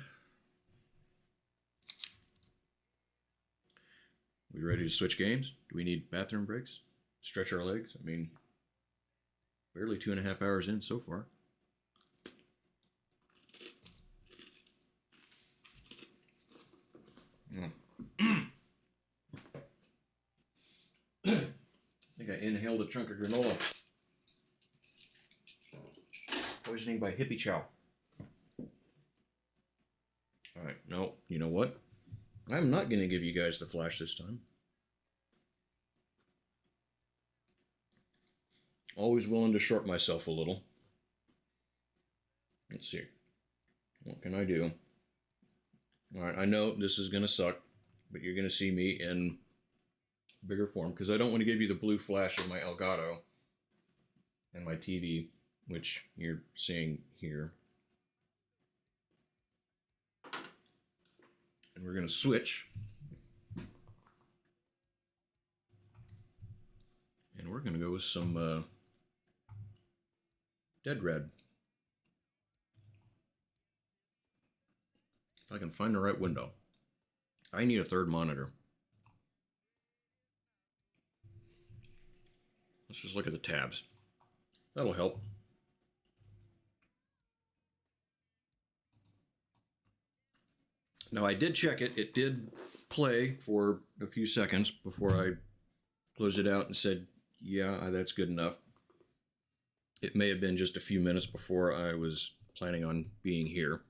We ready to switch games? Do we need bathroom breaks? Stretch our legs? I mean, barely 2.5 hours in so far. I think I inhaled a chunk of granola. Poisoning by hippie chow. Alright, no, you know what? I'm not going to give you guys the flash this time. Always willing to short myself a little. Let's see. What can I do? Alright, I know this is going to suck, but you're going to see me in bigger form, because I don't want to give you the blue flash of my Elgato and my TV, which you're seeing here. And we're going to switch. And we're going to go with some Dead Red. If I can find the right window. I need a third monitor. Let's just look at the tabs. That'll help. Now I did check it. It did play for a few seconds before I closed it out and said, yeah, that's good enough. It may have been just a few minutes before I was planning on being here.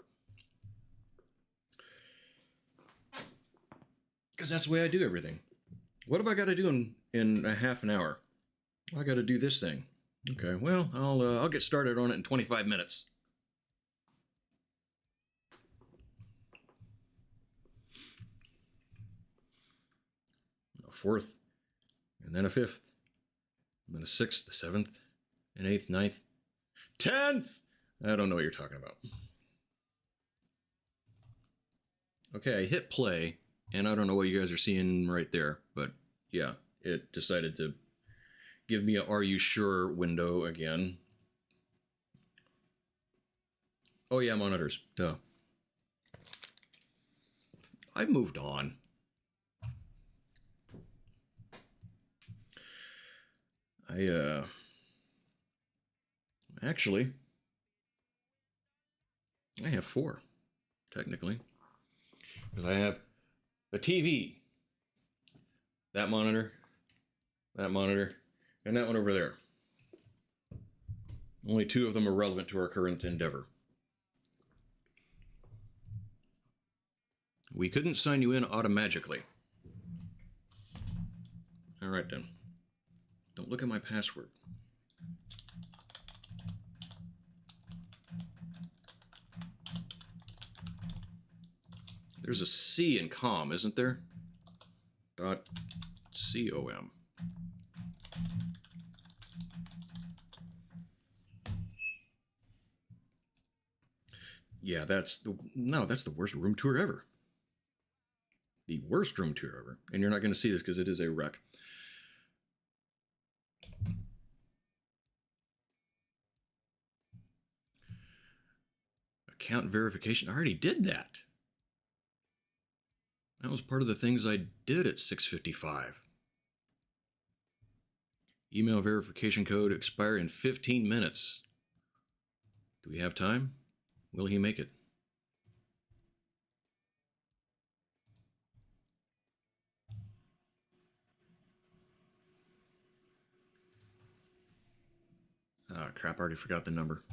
Because that's the way I do everything. What have I got to do in a half an hour? I got to do this thing. Okay, well, I'll get started on it in 25 minutes. A fourth, and then a fifth, and then a sixth, a seventh, an eighth, ninth, 10th! I don't know what you're talking about. Okay, I hit play, and I don't know what you guys are seeing right there, but yeah, it decided to give me a "Are you sure?" window again. Oh yeah, monitors. Duh. I moved on. Actually, I have 4, technically. Because I have the TV, that monitor, and that one over there. Only 2 of them are relevant to our current endeavor. We couldn't sign you in automagically. All right, then. Don't look at my password. There's a C in com, isn't there? .com. Yeah, that's the worst room tour ever. The worst room tour ever. And you're not going to see this because it is a wreck. Account verification. I already did that. That was part of the things I did at 6:55. Email verification code expire in 15 minutes. Do we have time? Will he make it? Ah, crap, I already forgot the number.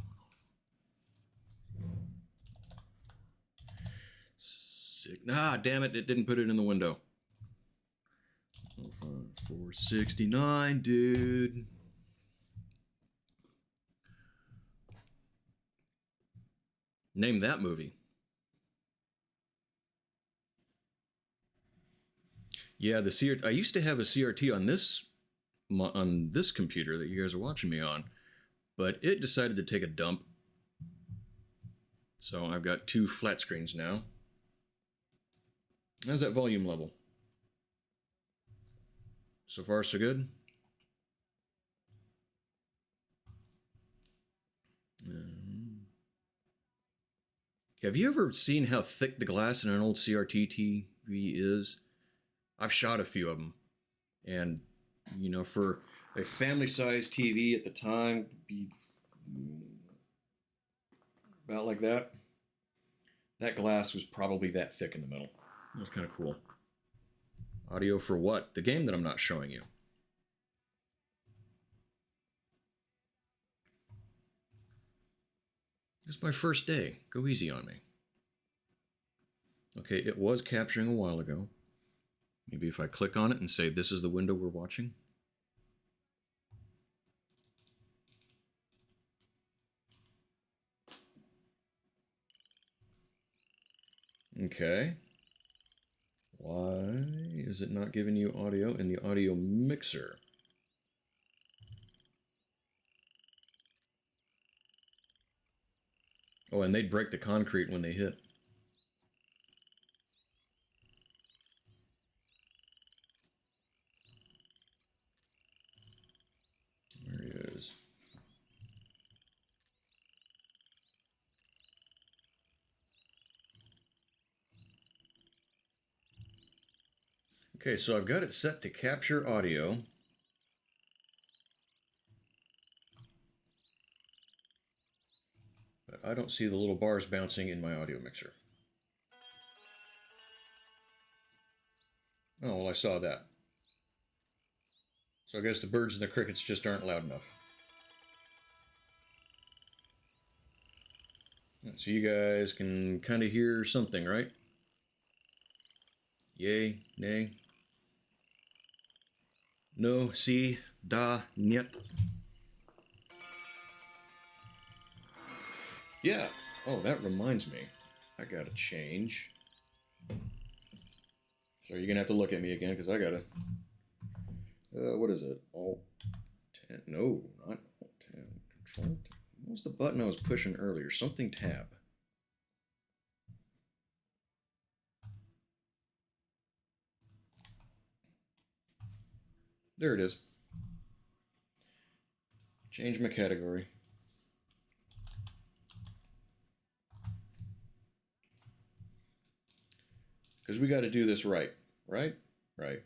Damn it, it didn't put it in the window. 469, dude. Name that movie. Yeah, the CRT. I used to have a CRT on this computer that you guys are watching me on, but it decided to take a dump. So I've got 2 flat screens now. How's that volume level? So far, so good. Have you ever seen how thick the glass in an old CRT TV is? I've shot a few of them. And, you know, for a family-sized TV at the time, be about like that. That glass was probably that thick in the middle. It was kind of cool. Audio for what? The game that I'm not showing you. It's my first day. Go easy on me. Okay, it was capturing a while ago. Maybe if I click on it and say this is the window we're watching. Okay. Why is it not giving you audio in the audio mixer? Oh, and they'd break the concrete when they hit. There he is. Okay, so I've got it set to capture audio. But I don't see the little bars bouncing in my audio mixer. Oh, well, I saw that. So I guess the birds and the crickets just aren't loud enough. So you guys can kind of hear something, right? Yay, nay. No, si, da, niet. Yeah. Oh, that reminds me. I gotta change. So you're gonna have to look at me again because I gotta. What is it? Alt 10. No, not Alt 10. Control 10. What was the button I was pushing earlier? Something tab. There it is. Change my category. Because we got to do this right. Right? Right.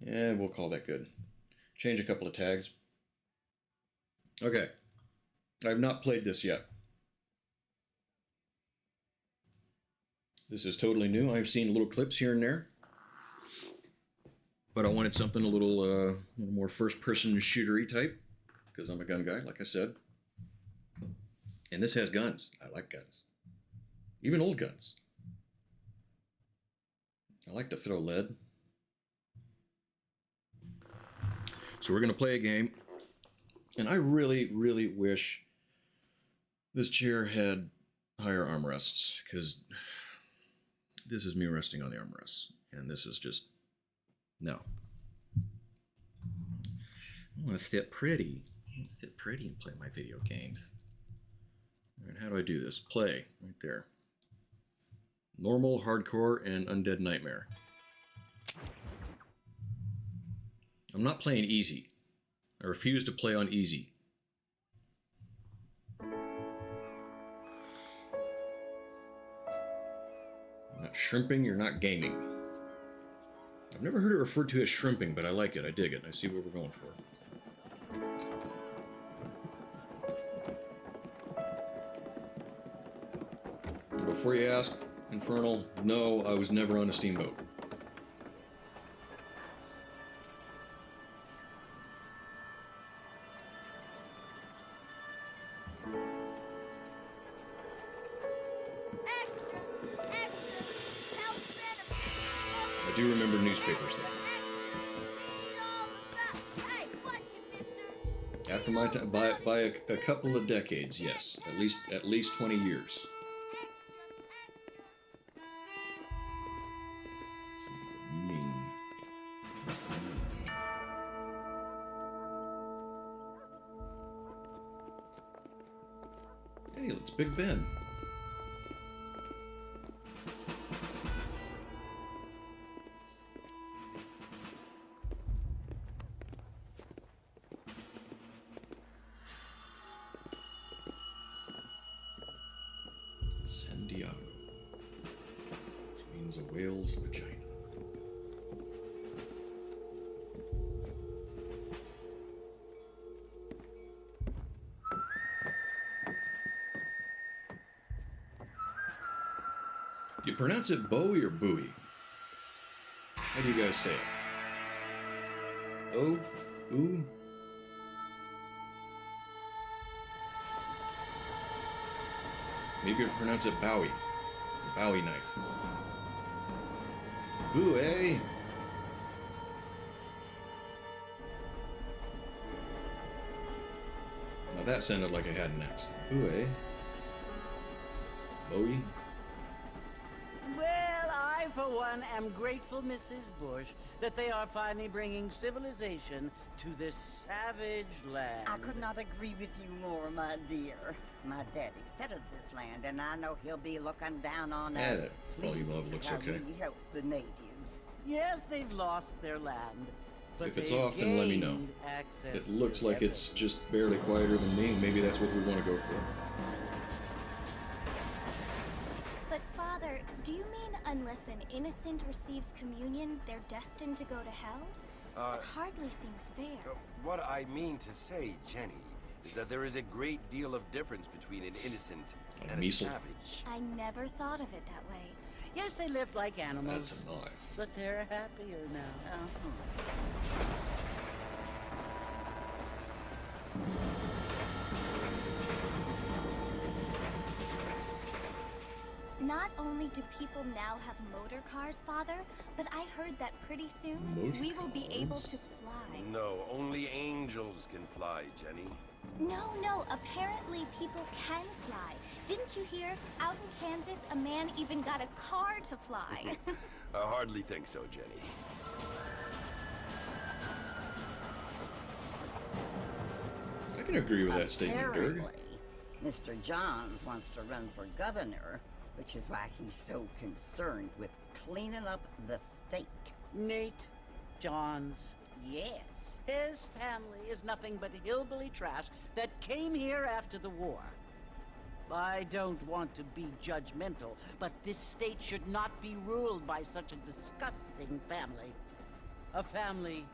Yeah, we'll call that good. Change a couple of tags. Okay. I've not played this yet. This is totally new. I've seen little clips here and there. But I wanted something a little more first-person shootery type. Because I'm a gun guy, like I said. And this has guns. I like guns. Even old guns. I like to throw lead. So we're going to play a game. And I really, really wish this chair had higher armrests. Because this is me resting on the armrests. And this is just... no. I want to sit pretty. I want to sit pretty and play my video games. All right, how do I do this? Play. Right there. Normal, hardcore, and undead nightmare. I'm not playing easy. I refuse to play on easy. You're not shrimping, you're not gaming. I've never heard it referred to as shrimping, but I like it. I dig it. I see what we're going for. And before you ask, Infernal, no, I was never on a steamboat. I do remember newspapers though. After my time, by a couple of decades, yes, at least 20 years. Mean. Hey, it's Big Ben. San Diego, which means a whale's vagina. You pronounce it Bowie or Bowie? How do you guys say it? Oh? Ooh? Maybe you pronounce it Bowie. The Bowie knife. Ooh, eh? Now that sounded like I had an accent. Ooh, eh? Bowie? Well, I, for one, am grateful, Mrs. Bush, that they are finally bringing civilization to this savage land. I could not agree with you more, my dear. My daddy settled this land, and I know he'll be looking down on Yeah, us. that Please, Bowie love looks I okay. really help the natives. Yes, they've lost their land. But If it's they've off, then let me know. gained access It looks to like it's just barely quieter than me. Maybe that's what we want to go for. But Father, Do you mean unless an innocent receives communion, they're destined to go to hell? That hardly seems fair. What I mean to say, Jenny, is that there is a great deal of difference between an innocent and a Measle. savage. I never thought of it that way. Yes, they lived like animals. That's a knife. But they're happier now. Not only do people now have motor cars, Father, but I heard that pretty soon Motor we will be able cars? to fly. No, only angels can fly, Jenny. No, apparently people can fly. Didn't you hear? Out in Kansas, a man even got a car to fly. I hardly think so, Jenny. I can agree with that statement, Dirk. Apparently, Mr. Johns wants to run for governor, which is why he's so concerned with cleaning up the state. Nate Johns. Yes. His family is nothing but hillbilly trash that came here after the war. I don't want to be judgmental, but this state should not be ruled by such a disgusting family. A family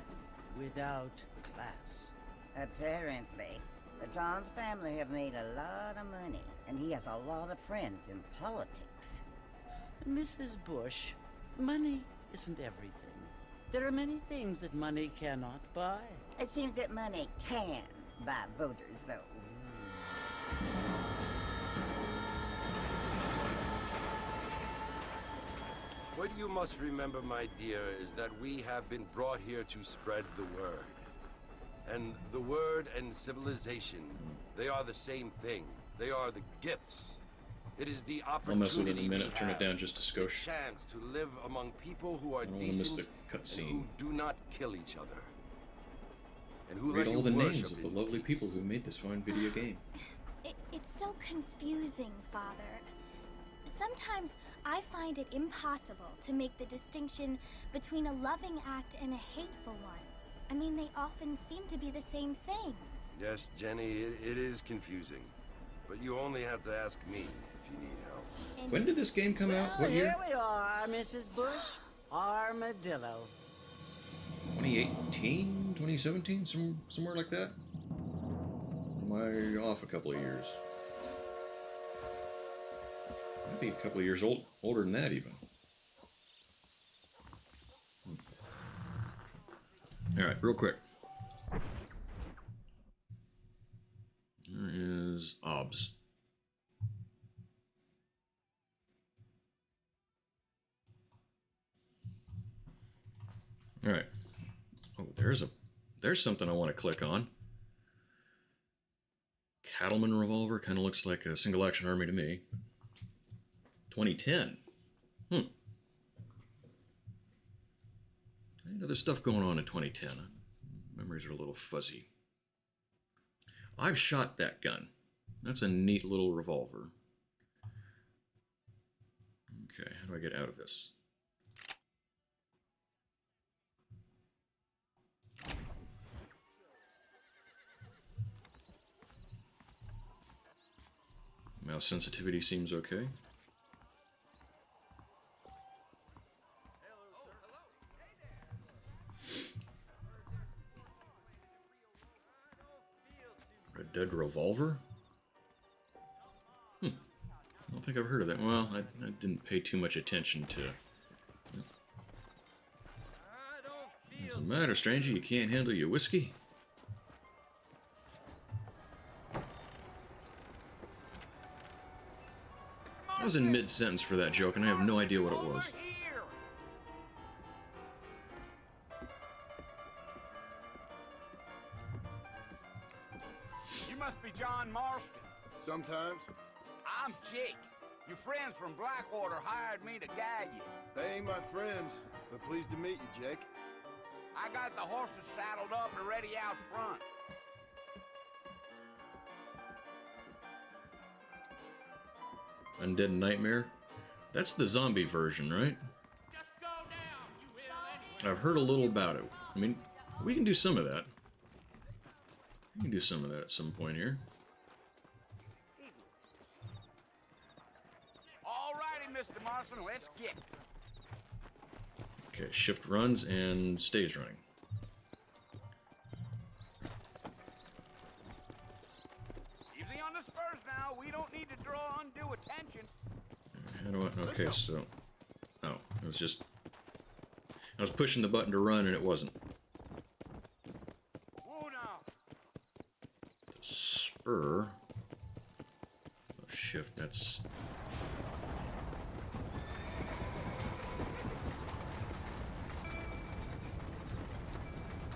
without class. Apparently, the Johns family have made a lot of money, and he has a lot of friends in politics. Mrs. Bush, money isn't everything. There are many things that money cannot buy. It seems that money can buy voters, though. What you must remember, my dear, is that we have been brought here to spread the word. And the word and civilization, they are the same thing. They are the gifts. It is the I'll mess with it in opportunity a minute. we Turn it have, down just a the skosh. chance to live among people who are I don't wanna miss decent the and cutscene. who do not kill each other. And who Read let all you the worship names of the in lovely peace. people who made this fine video game. It's so confusing, Father. Sometimes I find it impossible to make the distinction between a loving act and a hateful one. I mean, they often seem to be the same thing. Yes, Jenny, it is confusing. But you only have to ask me if you need help. And When did this game come out? Well, What year? here we are, Mrs. Bush. Armadillo. 2018? 2017? Somewhere like that? Am I off a couple of years? Might be a couple of years older than that, even. Alright, real quick. There is OBS. Alright. Oh, there's something I want to click on. Cattleman revolver kind of looks like a single action army to me. 2010. Any other stuff going on in 2010? Memories are a little fuzzy. I've shot that gun. That's a neat little revolver. Okay, how do I get out of this? Mouse sensitivity seems okay. Red Dead Revolver? I don't think I've heard of that. Well, I didn't pay too much attention to... What's the matter, stranger? You can't handle your whiskey? I was in mid-sentence for that joke, and I have no idea what it was. You must be John Marston. Sometimes. I'm Jake. Your friends from Blackwater hired me to guide you. They ain't my friends, but pleased to meet you, Jake. I got the horses saddled up and ready out front. Undead Nightmare? That's the zombie version, right? Just go down, you will I've heard a little about it. I mean, we can do some of that. We can do some of that at some point here. All righty, Mr. Marston. Marston, let's get. Okay, shift runs and stays running. Easy on the spurs now. We don't need to draw undue attention. How do I... Okay, so... Oh, it was just... I was pushing the button to run and it wasn't. Whoa now. The spur... Oh, shift, that's...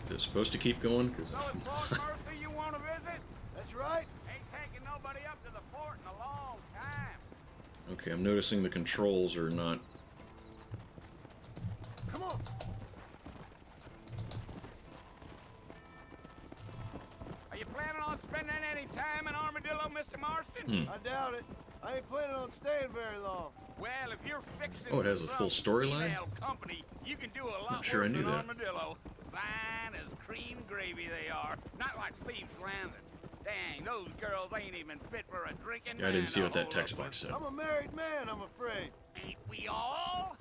Is it supposed to keep going? 'Cause So it's Fort Mercy you want to visit? That's right. Ain't taking nobody up to the fort in a long time. Okay, I'm noticing the controls are not... Come on. Are you planning on spending any time in Armadillo, Mr. Marston? I doubt it. I ain't planning on staying very long. Well, if you're fixing Oh, it has a full some storyline? female company, you can do a lot Not sure I worse knew than that. Armadillo. Fine as cream gravy they are. Not like Thieves Landing. Dang, those girls ain't even fit for a drinking Yeah, I didn't man see to what that hold text up box said. I'm a married man, I'm afraid. with. Ain't we all?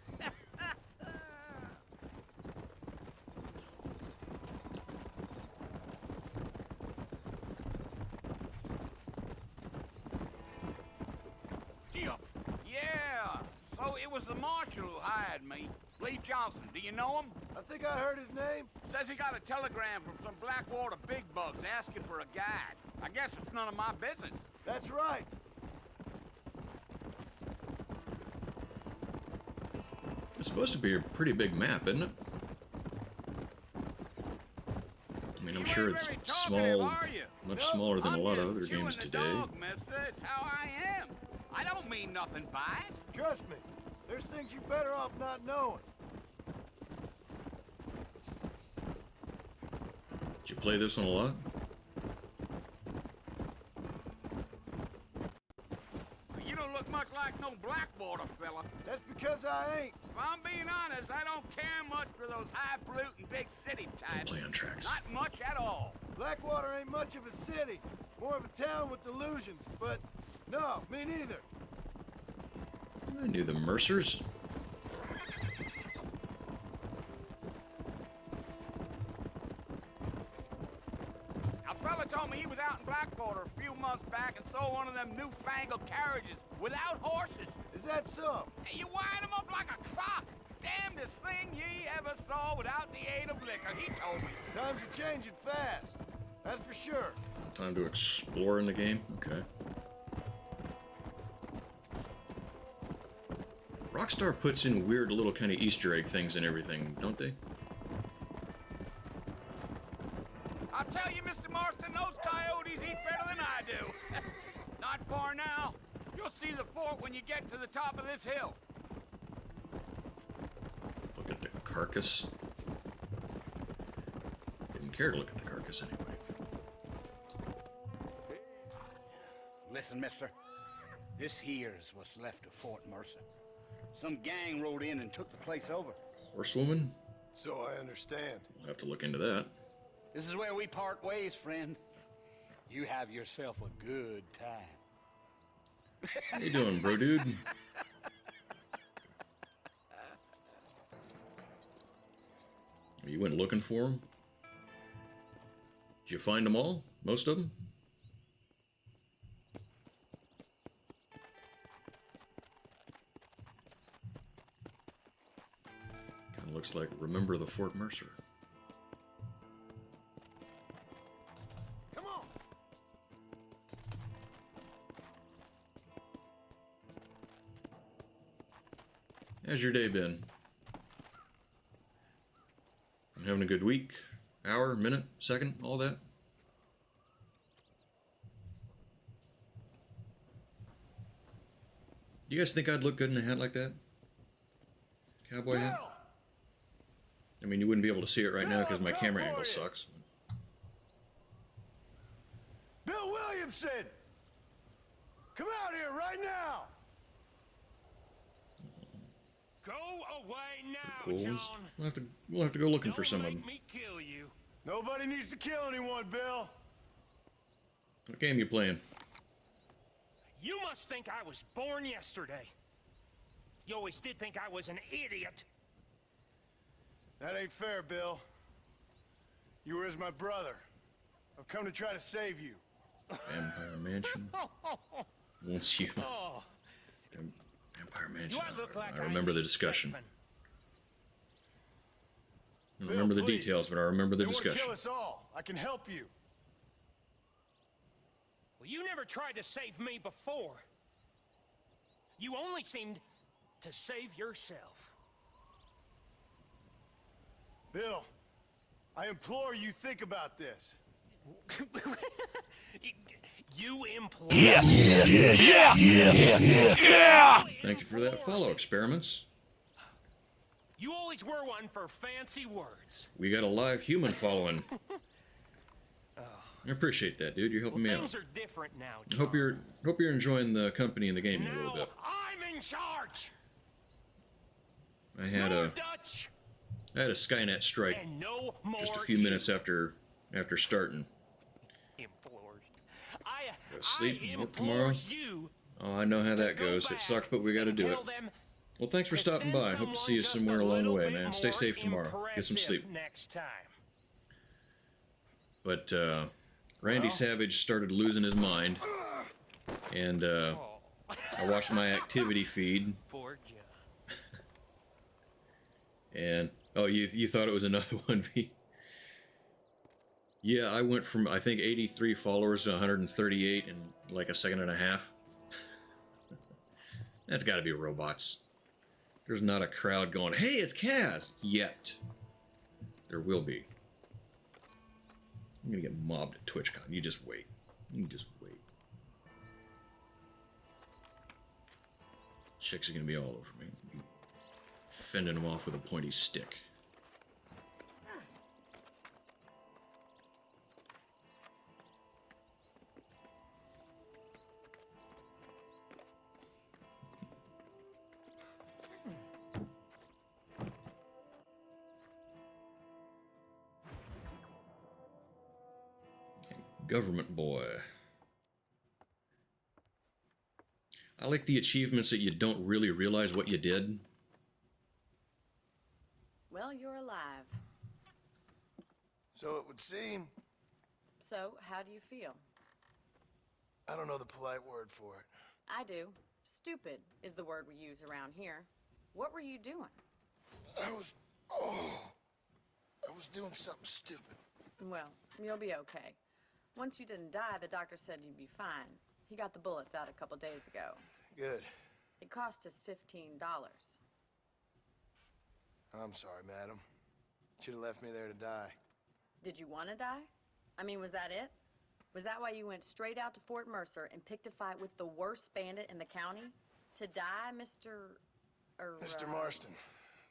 Yeah, so it was the marshal who hired me. Lee Johnson, do you know him? I think I heard his name. Says he got a telegram from some Blackwater big bugs asking for a guide. I guess it's none of my business. That's right. It's supposed to be a pretty big map, isn't it? I mean, I'm You sure ain't it's very talkative, small, are you? much Nope, smaller than a I'm lot of just other chewing games the today. dog, mister. It's how I am. I don't mean nothing by it. Trust me. There's things you're better off not knowing. Did you play this one a lot? You don't look much like no Blackwater fella. That's because I ain't. If I'm being honest, I don't care much for those highfalutin big city types. Play on tracks. Not much at all. Blackwater ain't much of a city. More of a town with delusions. But no, me neither. I knew the Mercers. A fella told me he was out in Blackwater a few months back and saw one of them newfangled carriages without horses. Is that so? And you wind 'em up like a clock. Damnedest thing ye ever saw without the aid of liquor, he told me. Times are changing fast. That's for sure. Time to explore in the game? Okay. Rockstar puts in weird little kind of Easter egg things and everything, don't they? I'll tell you, Mr. Marston, those coyotes eat better than I do. Not far now. You'll see the fort when you get to the top of this hill. Look at the carcass. Didn't care to look at the carcass anyway. Listen, mister. This here's what's left of Fort Mercer. Some gang rode in and took the place over. Horsewoman? So I understand. We'll have to look into that. This is where we part ways, friend. You have yourself a good time. How you doing, bro dude? You went looking for them? Did you find them all? Most of them? Kind of looks like Remember the Fort Mercer. Come on. How's your day been? You having a good week? Hour, minute, second, all that? Do you guys think I'd look good in a hat like that? Cowboy hat? Bill! I mean, you wouldn't be able to see it right now because my Bill, camera come angle for you. sucks. Bill Williamson! Come out here right now! Go away now, Cool. John. We'll have to go looking for Don't some of make them. me kill you. Nobody needs to kill anyone, Bill. What game you playing? You must think I was born yesterday. You always did think I was an idiot. That ain't fair, Bill. You were as my brother. I've come to try to save you. Vampire Mansion. Once you... Oh, Vampire do Mansion. I look like I remember the discussion. saving? I don't remember the please. details, but I remember the They want to discussion. kill us all. I can help you. Well, you never tried to save me before. You only seemed to save yourself. Bill, I implore you think about this. You implore. Thank you for that follow, Experiments. You always were one for fancy words. We got a live human following. I appreciate that, dude. You're helping me out. Things are different now. I hope you're enjoying the company and the gaming a little Now bit. I'm in charge. I had No a Dutch Skynet strike and no more. just a few minutes after starting. Implores. Go sleep I and work tomorrow. implores you Oh, I know how to that go goes. It back sucks, but we got to and do it. tell them Well, thanks for to stopping send by. Hope to see someone you just somewhere a along the little way, bit man. Stay more safe tomorrow. Get some impressive sleep. next time. But Randy Savage started losing his mind, and I watched my activity feed, Poor John. and oh, you thought it was another one, V? Yeah, I went from I think 83 followers to 138 in like a second and a half. That's got to be robots. There's not a crowd going, "Hey, it's Kaz!" yet. There will be. I'm gonna get mobbed at TwitchCon. You just wait. You just wait. Chicks are gonna be all over me. Fending them off with a pointy stick. Government boy. I like the achievements that you don't really realize what you did. Well, you're alive. So it would seem. So, how do you feel? I don't know the polite word for it. I do. Stupid is the word we use around here. What were you doing? I was doing something stupid. Well, you'll be okay. Once you didn't die, the doctor said you'd be fine. He got the bullets out a couple days ago. Good. It cost us $15. I'm sorry, madam. Should have left me there to die. Did you want to die? I mean, was that it? Was that why you went straight out to Fort Mercer and picked a fight with the worst bandit in the county? To die, Mr. Mr. Marston.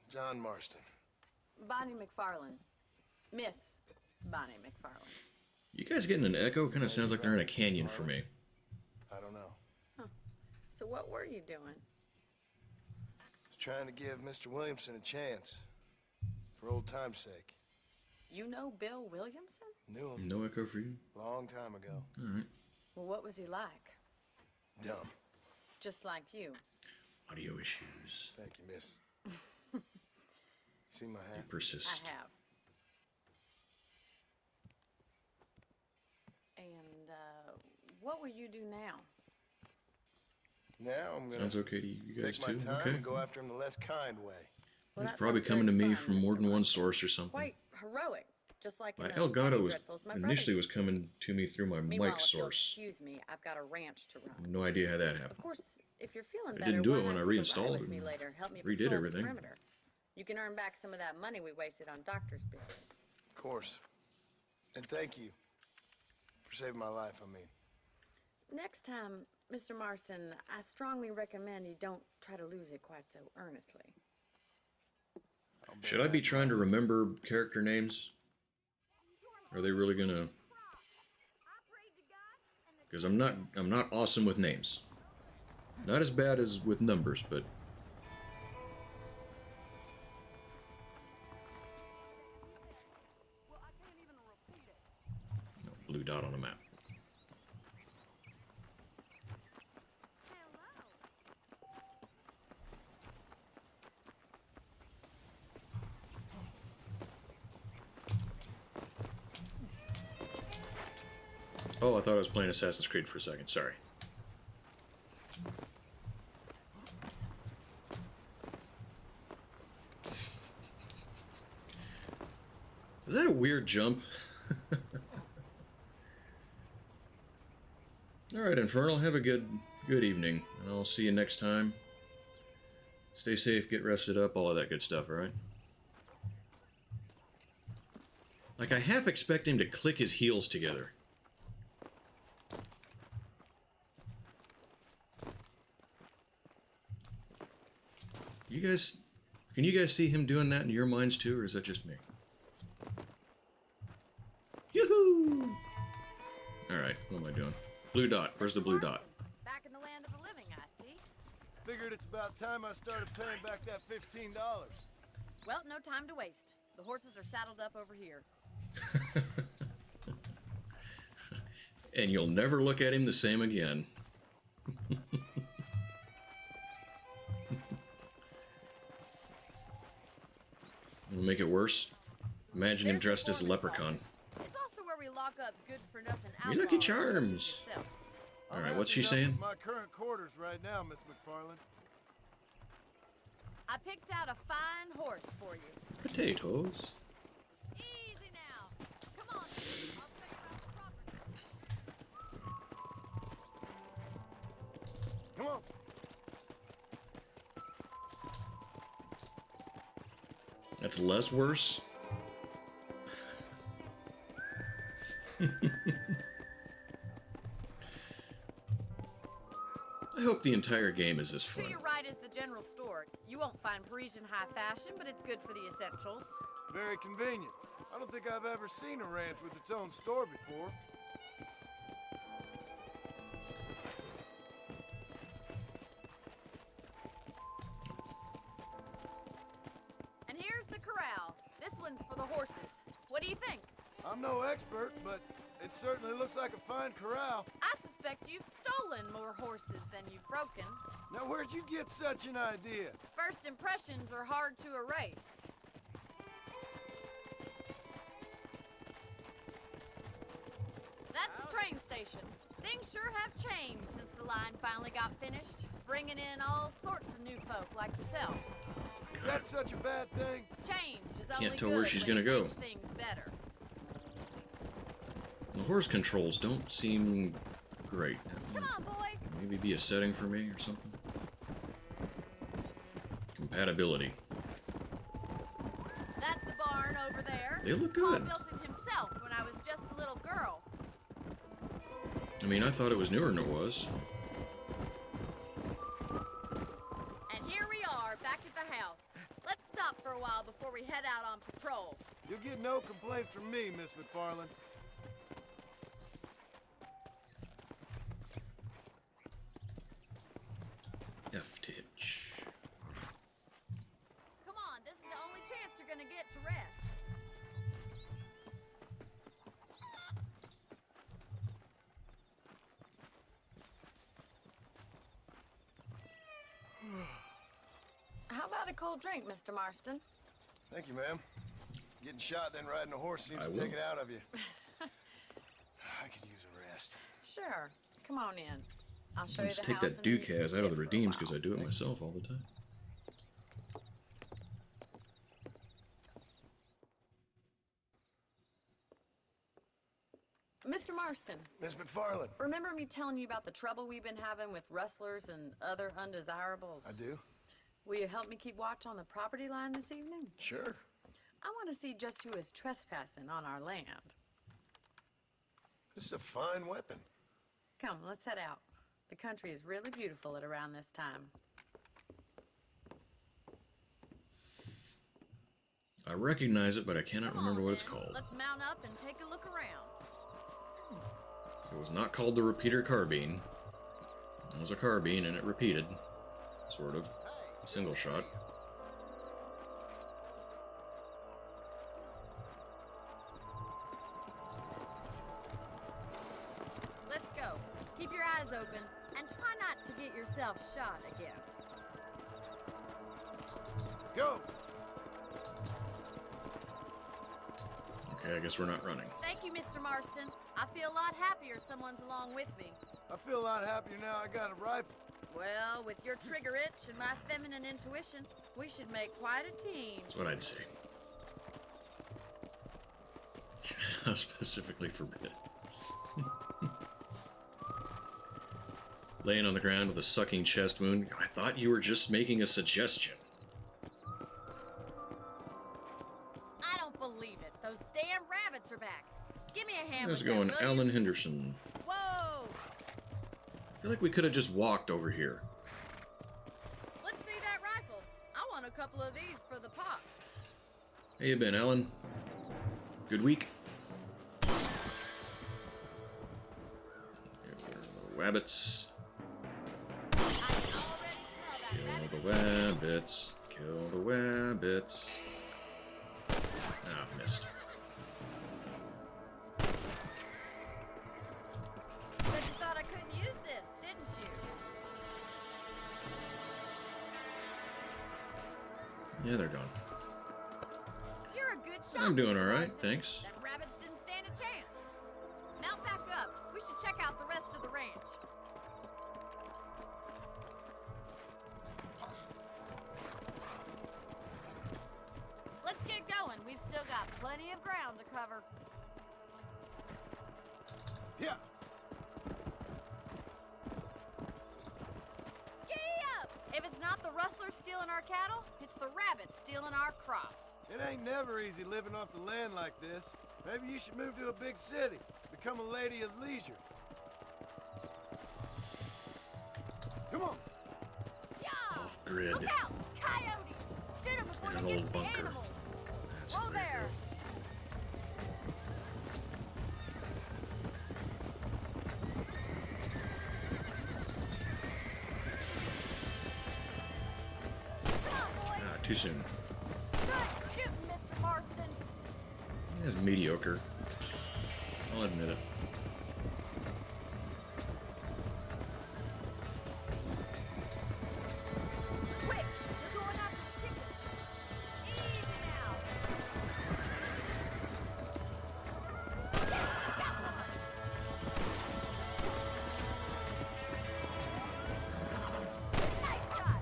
John Marston. Bonnie McFarland. Miss Bonnie McFarland. You guys getting an echo? Kind of sounds like they're in a canyon for me. I don't know. So what were you doing? Was trying to give Mr. Williamson a chance. For old time's sake. You know Bill Williamson? Knew him. No echo for you? Long time ago. All right. Well, what was he like? Dumb. Just like you. Audio issues. Thank you, miss. See my They hat? persist. I have. And, what will you do now? Now I'm gonna Sounds okay to you guys take my too? time Okay. and go after him the less kind way. Well, He's that probably sounds coming to very me fun, from more Mr. than one Marston. source or something. Quite heroic, just like My in those Elgato Mighty was Dreadfuls my initially brother was coming to me through my Meanwhile, mic if you'll source. excuse me, I've got a ranch to run. No idea how that Of happened. course, if you're feeling I better, didn't do why it when not I take a ride reinstalled with it me and later? Help me redid patrol the everything. perimeter. You can earn back some of that money we wasted on doctor's bills. Of course. And thank you for saving my life, I mean. Next time, Mr. Marston, I strongly recommend you don't try to lose it quite so earnestly. Should I be trying to remember character names? Are they really gonna? Because I'm not awesome with names. Not as bad as with numbers, but no, blue dot on a map. Oh, I thought I was playing Assassin's Creed for a second. Sorry. Is that a weird jump? Alright, Infernal, have a good evening. And I'll see you next time. Stay safe, get rested up, all of that good stuff, alright? Like, I half expect him to click his heels together. You guys... Can you guys see him doing that in your minds too, or is that just me? Yoo-hoo! Alright, what am I doing? Blue dot. Where's the blue dot? Back in the land of the living, I see. Figured it's about time I started paying back that $15. Well, no time to waste. The horses are saddled up over here. And you'll never look at him the same again. It'll make it worse. Imagine him dressed as a leprechaun. It's also where we lock up good-for-nothing Me outlaws. Lucky Charms. Alright, what's she saying? My current quarters right now, Miss McFarland. I picked out a fine horse for you. Potatoes. Easy now. Come on. I'll show you around the property. Come on. That's less worse. I hope the entire game is this To fun. your right is the general store. You won't find Parisian high fashion, but it's good for the essentials. Very convenient. I don't think I've ever seen a ranch with its own store before. And here's the corral. This one's for the horses. What do you think? I'm no expert, but it certainly looks like a fine corral. I suspect you've stolen more horses than you've broken. Now, where'd you get such an idea? First impressions are hard to erase. That's the train station. Things sure have changed since the line finally got finished, bringing in all sorts of new folk like yourself. Is that such a bad thing? Change is only Can't tell good where she's when gonna it go. makes things better. The horse controls don't seem great. Come on, boy. Maybe be a setting for me or something. Compatibility. That's the barn over there. They look Paul good. built it himself when I was just a little girl. I mean, I thought it was newer than it was. And here we are, back at the house. Let's stop for a while before we head out on patrol. You'll get no complaints from me, Miss McFarland. F-titch. Come on, this is the only chance you're gonna get to rest. How about a cold drink, Mr. Marston? Thank you, ma'am. Getting shot then riding a horse seems I to will. take it out of you. I could use a rest. Sure. Come on in. I'll show you Let's the take house that and then you can Ducaz out sit of the for a redeems while. because I do it myself all the time. Mr. Marston, Miss McFarland. remember me telling you about the trouble we've been having with rustlers and other undesirables? I do? Will you help me keep watch on the property line this evening? Sure. I want to see just who is trespassing on our land. This is a fine weapon. Come, let's head out. The country is really beautiful at around this time. I recognize it, but I cannot Come remember on, what it's then. called. Let's mount up and take a look around. It was not called the repeater carbine. It was a carbine and it repeated. Sort of. Single shot. Let's go. Keep your eyes open and try not to get yourself shot again. Go! Okay, I guess we're not running. Thank you, Mr. Marston. I feel a lot happier someone's along with me. I feel a lot happier now I got a rifle. Well, with your trigger itch and my feminine intuition, we should make quite a team. That's what I'd say. Specifically forbid. Laying on the ground with a sucking chest wound. I thought you were just making a suggestion. I don't believe it. Those damn rabbits are back. Give me a hand How's with it going, that, will Alan you? Henderson? Whoa! I feel like we could have just walked over here. Let's see that rifle. I want a couple of these for the pot. How you been, Alan? Good week? Wabbits. I can already smell that rabbit. Kill the wabbits. Kill the wabbits. Ah, missed. But you thought I couldn't use this, didn't you? Yeah, they're gone. You're a good shot. I'm doing Mr. all right, Marston. thanks. That rabbits didn't stand a chance. Mount back up. We should check out the rest of the ranch. Let's get going. We've still got plenty of ground to cover. Yeah. Gee up! If it's not the rustlers stealing our cattle, it's the rabbits stealing our crops. It ain't never easy living off the land like this. Maybe you should move to a big city. Become a lady of leisure. Come on. Yeah! Off grid. Look out! Coyotes! Shoot 'em before In they an get old to the bunker. animals. That's Whoa the way to there! go. Come on, boys! Ah, too soon. Good shooting, Mr. Marston. It's mediocre. I'll admit it. Quick! They're going after the chicken. Easy now. Yeah, got one. Nice shot.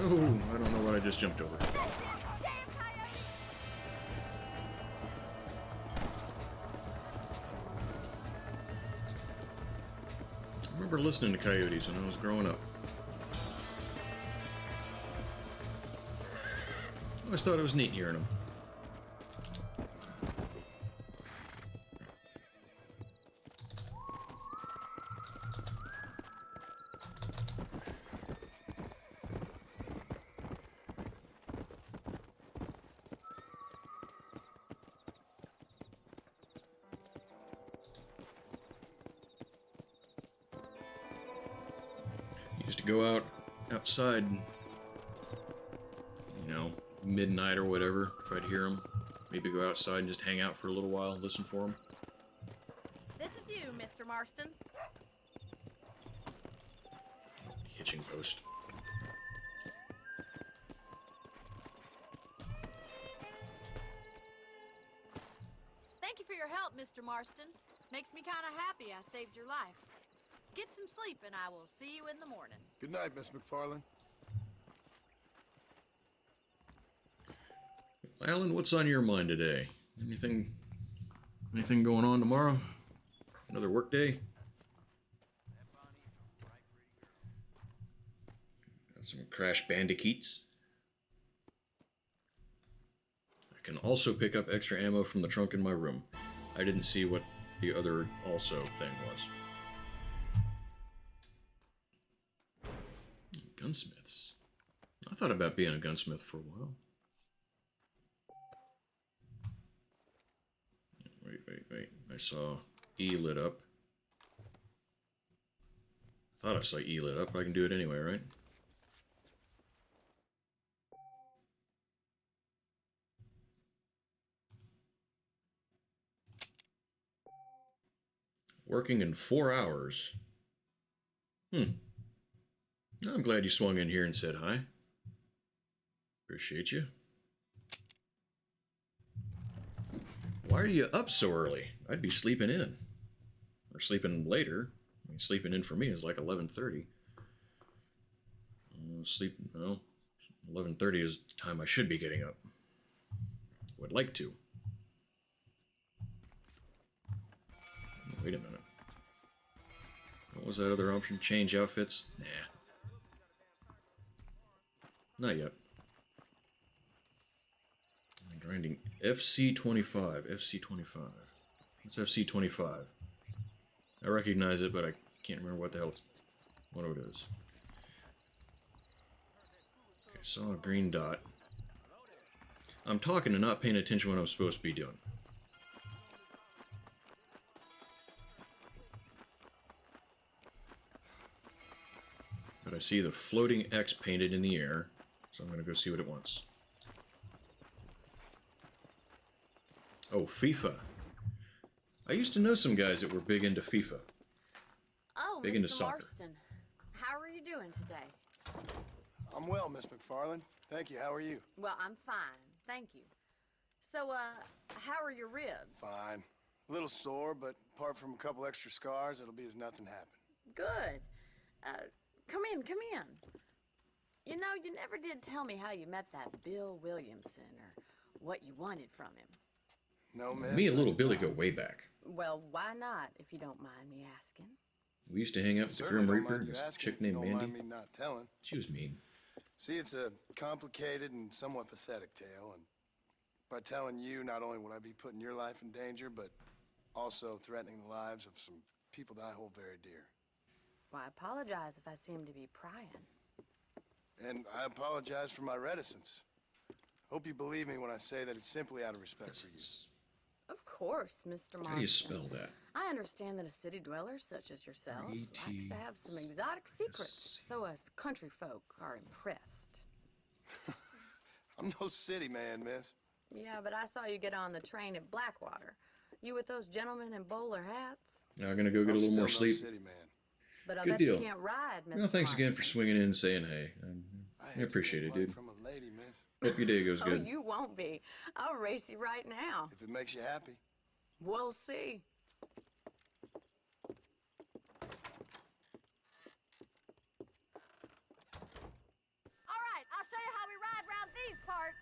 Oh, I don't know what I just jumped over. Damn coyote. I remember listening to coyotes when I was growing up. I always thought it was neat hearing them. Used to go outside, you know, midnight or whatever, if I'd hear them. Maybe go outside and just hang out for a little while, listen for them. This is you, Mr. Marston. Hitching post. Thank you for your help, Mr. Marston. Makes me kind of happy I saved your life. Get some sleep and I will see you in the morning. Good night, Miss McFarlane. Alan, what's on your mind today? Anything going on tomorrow? Another work day? Got some Crash Bandicoots. I can also pick up extra ammo from the trunk in my room. I didn't see what the other also thing was. Gunsmiths. I thought about being a gunsmith for a while. Wait. I saw E lit up. Thought I saw E lit up. I can do it anyway, right? Working in 4 hours. I'm glad you swung in here and said hi. Appreciate you. Why are you up so early? I'd be sleeping in. Or sleeping later. I mean, sleeping in for me is like 11:30. No. 11:30 is the time I should be getting up. Would like to. Wait a minute. What was that other option? Change outfits? Nah. Not yet. I'm grinding FC25. FC25. What's FC25? I recognize it, but I can't remember what the hell what it is. Okay, saw a green dot. I'm talking and not paying attention to what I'm supposed to be doing. But I see the floating X painted in the air, so I'm going to go see what it wants. Oh, FIFA. I used to know some guys that were big into FIFA. Oh, Big Mr. into soccer. Marston, how are you doing today? I'm well, Miss McFarland. Thank you. How are you? Well, I'm fine, thank you. So, how are your ribs? Fine. A little sore, but apart from a couple extra scars, it'll be as nothing happened. Good. Come in, come in. You know, you never did tell me how you met that Bill Williamson or what you wanted from him. No, miss. Me and little Billy go way back. Well, why not, if you don't mind me asking? We used to hang out with the Certainly Grim don't Reaper mind and you this asking chick if you named don't Mandy. mind me not telling. She was mean. See, it's a complicated and somewhat pathetic tale, and by telling you, not only would I be putting your life in danger, but also threatening the lives of some people that I hold very dear. Well, I apologize if I seem to be prying. And I apologize for my reticence. Hope you believe me when I say that it's simply out of respect for you. Of course, Mr. Marston. How do you spell that? I understand that a city dweller such as yourself likes to have some exotic secrets, so us country folk are impressed. I'm no city man, miss. Yeah, but I saw you get on the train at Blackwater. You with those gentlemen in bowler hats? Now I'm gonna go get a I'm little more still sleep. no city man. But I Good bet deal. you can't ride, Mr. Well, thanks again for Marston. swinging in and saying hey. I had appreciate to it, get one dude. From a lady, miss. Hope your day goes Oh, good. you won't be. I'll race you right now. If it makes you happy. We'll see. All right, I'll show you how we ride around these parts.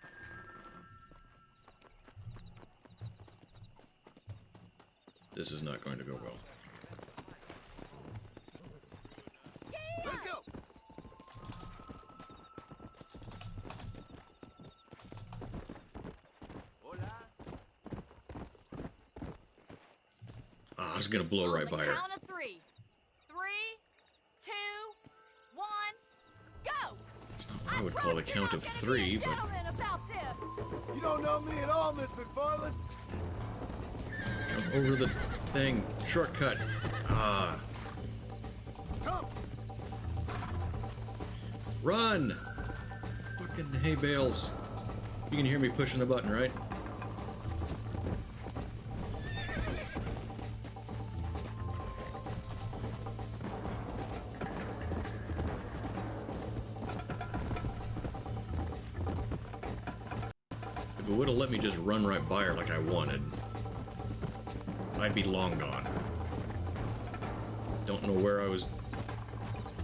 This is not going to go well. Let's go. Ah, I was gonna blow right by her. Count of 3. 3, 2, 1, go! It's not what I would call the count of 3, but About this. You don't know me at all, Miss McFarland. jump over the thing. Shortcut. Ah. Come. Run! Fucking hay bales. You can hear me pushing the button, right? If it would have let me just run right by her like I wanted, I'd be long gone. Don't know where I was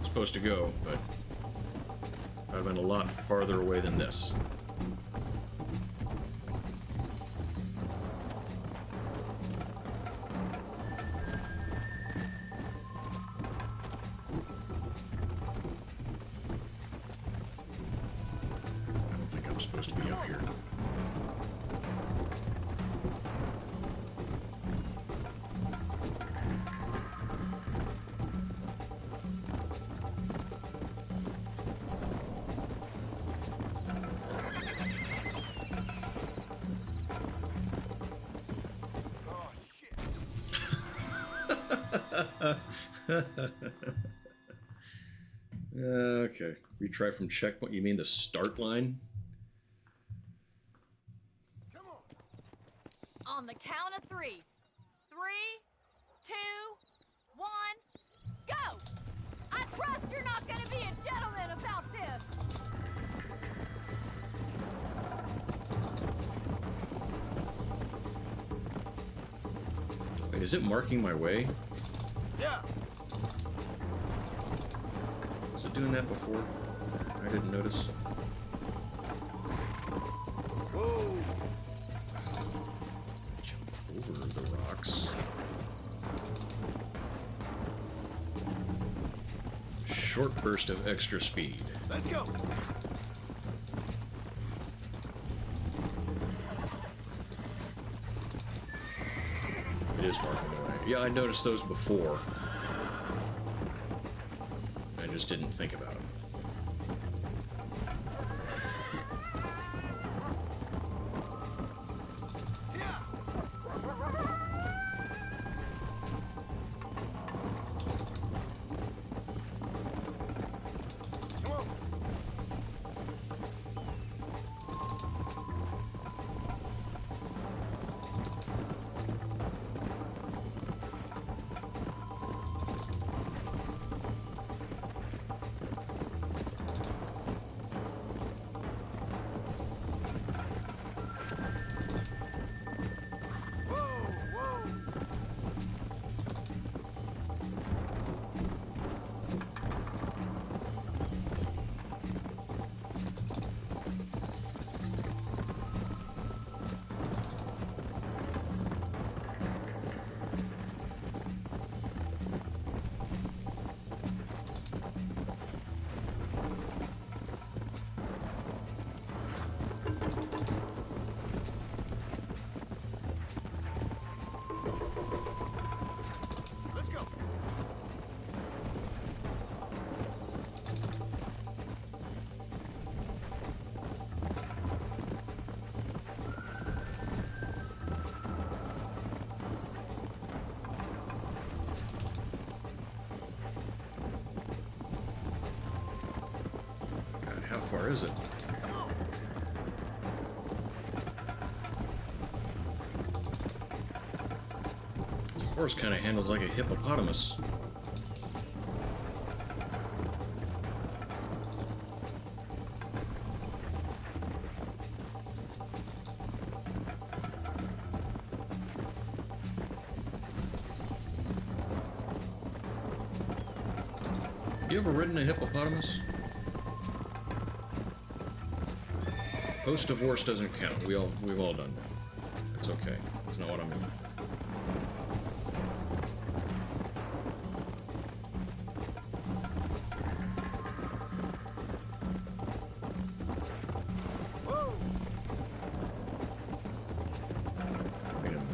supposed to go, but I've been a lot farther away than this. I don't think I'm supposed to be up here. Oh, shit. Okay. Retry from checkpoint. You mean the start line? Come on. On the count of 3. 3, 2, 1, go! I trust you're not gonna be a gentleman about this. Wait, is it marking my way? Yeah. Was it doing that before? I didn't notice. Whoa. Jump over the rocks. Short burst of extra speed. Let's go. It is marking the way. Yeah, I noticed those before. I just didn't think about them. How far is it? The horse kind of handles like a hippopotamus. You ever ridden a hippopotamus? Post-divorce doesn't count. We've all done that. It's okay. That's not what I mean. Wait a minute.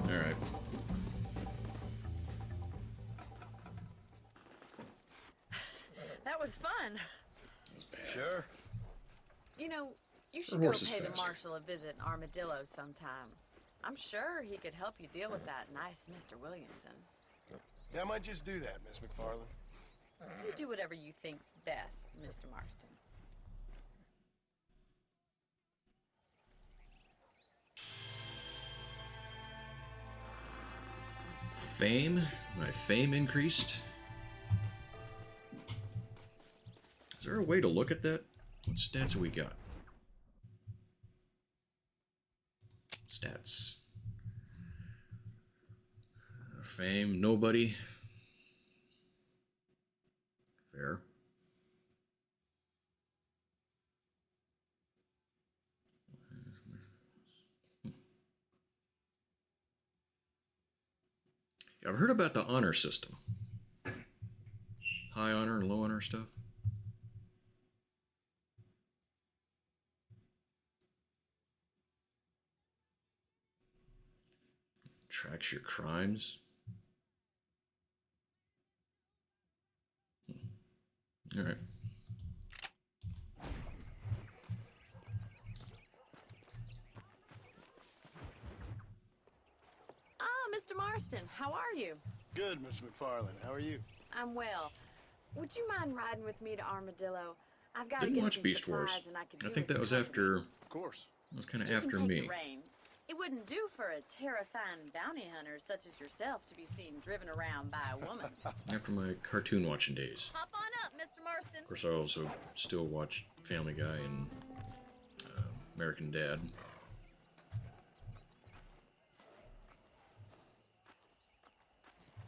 All right. That was fun. That was bad. Sure. You know, you The should go horse is pay the faster. marshal a visit in Armadillo sometime. I'm sure he could help you deal with that nice Mr. Williamson. Yeah, I might just do that, Miss McFarland. You do whatever you think's best, Mr. Marston. Fame? My fame increased? Is there a way to look at that? What stats have we got? Stats. Fame, nobody. Fair. I've heard about the honor system. High honor and low honor stuff. Tracks your crimes. All right. Ah, Mr. Marston, how are you? Good, Miss McFarland. How are you? I'm well. Would you mind riding with me to Armadillo? I've got to Didn't get watch some Beast Wars. supplies and I could I do think with that was some company. after. Of course. That was kind of You can after take me. the reins. It wouldn't do for a terrifying bounty hunter such as yourself to be seen driven around by a woman. After my cartoon watching days. Hop on up, Mr. Marston. Of course, I also still watch Family Guy and American Dad.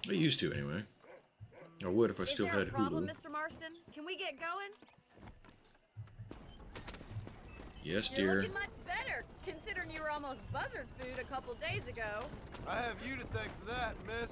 I used to, anyway. I would if I still had Is there a problem, Hulu. Mr. Marston? Can we get going? Yes, You're dear. looking much better, considering you were almost buzzard food a couple days ago. I have you to thank for that, miss.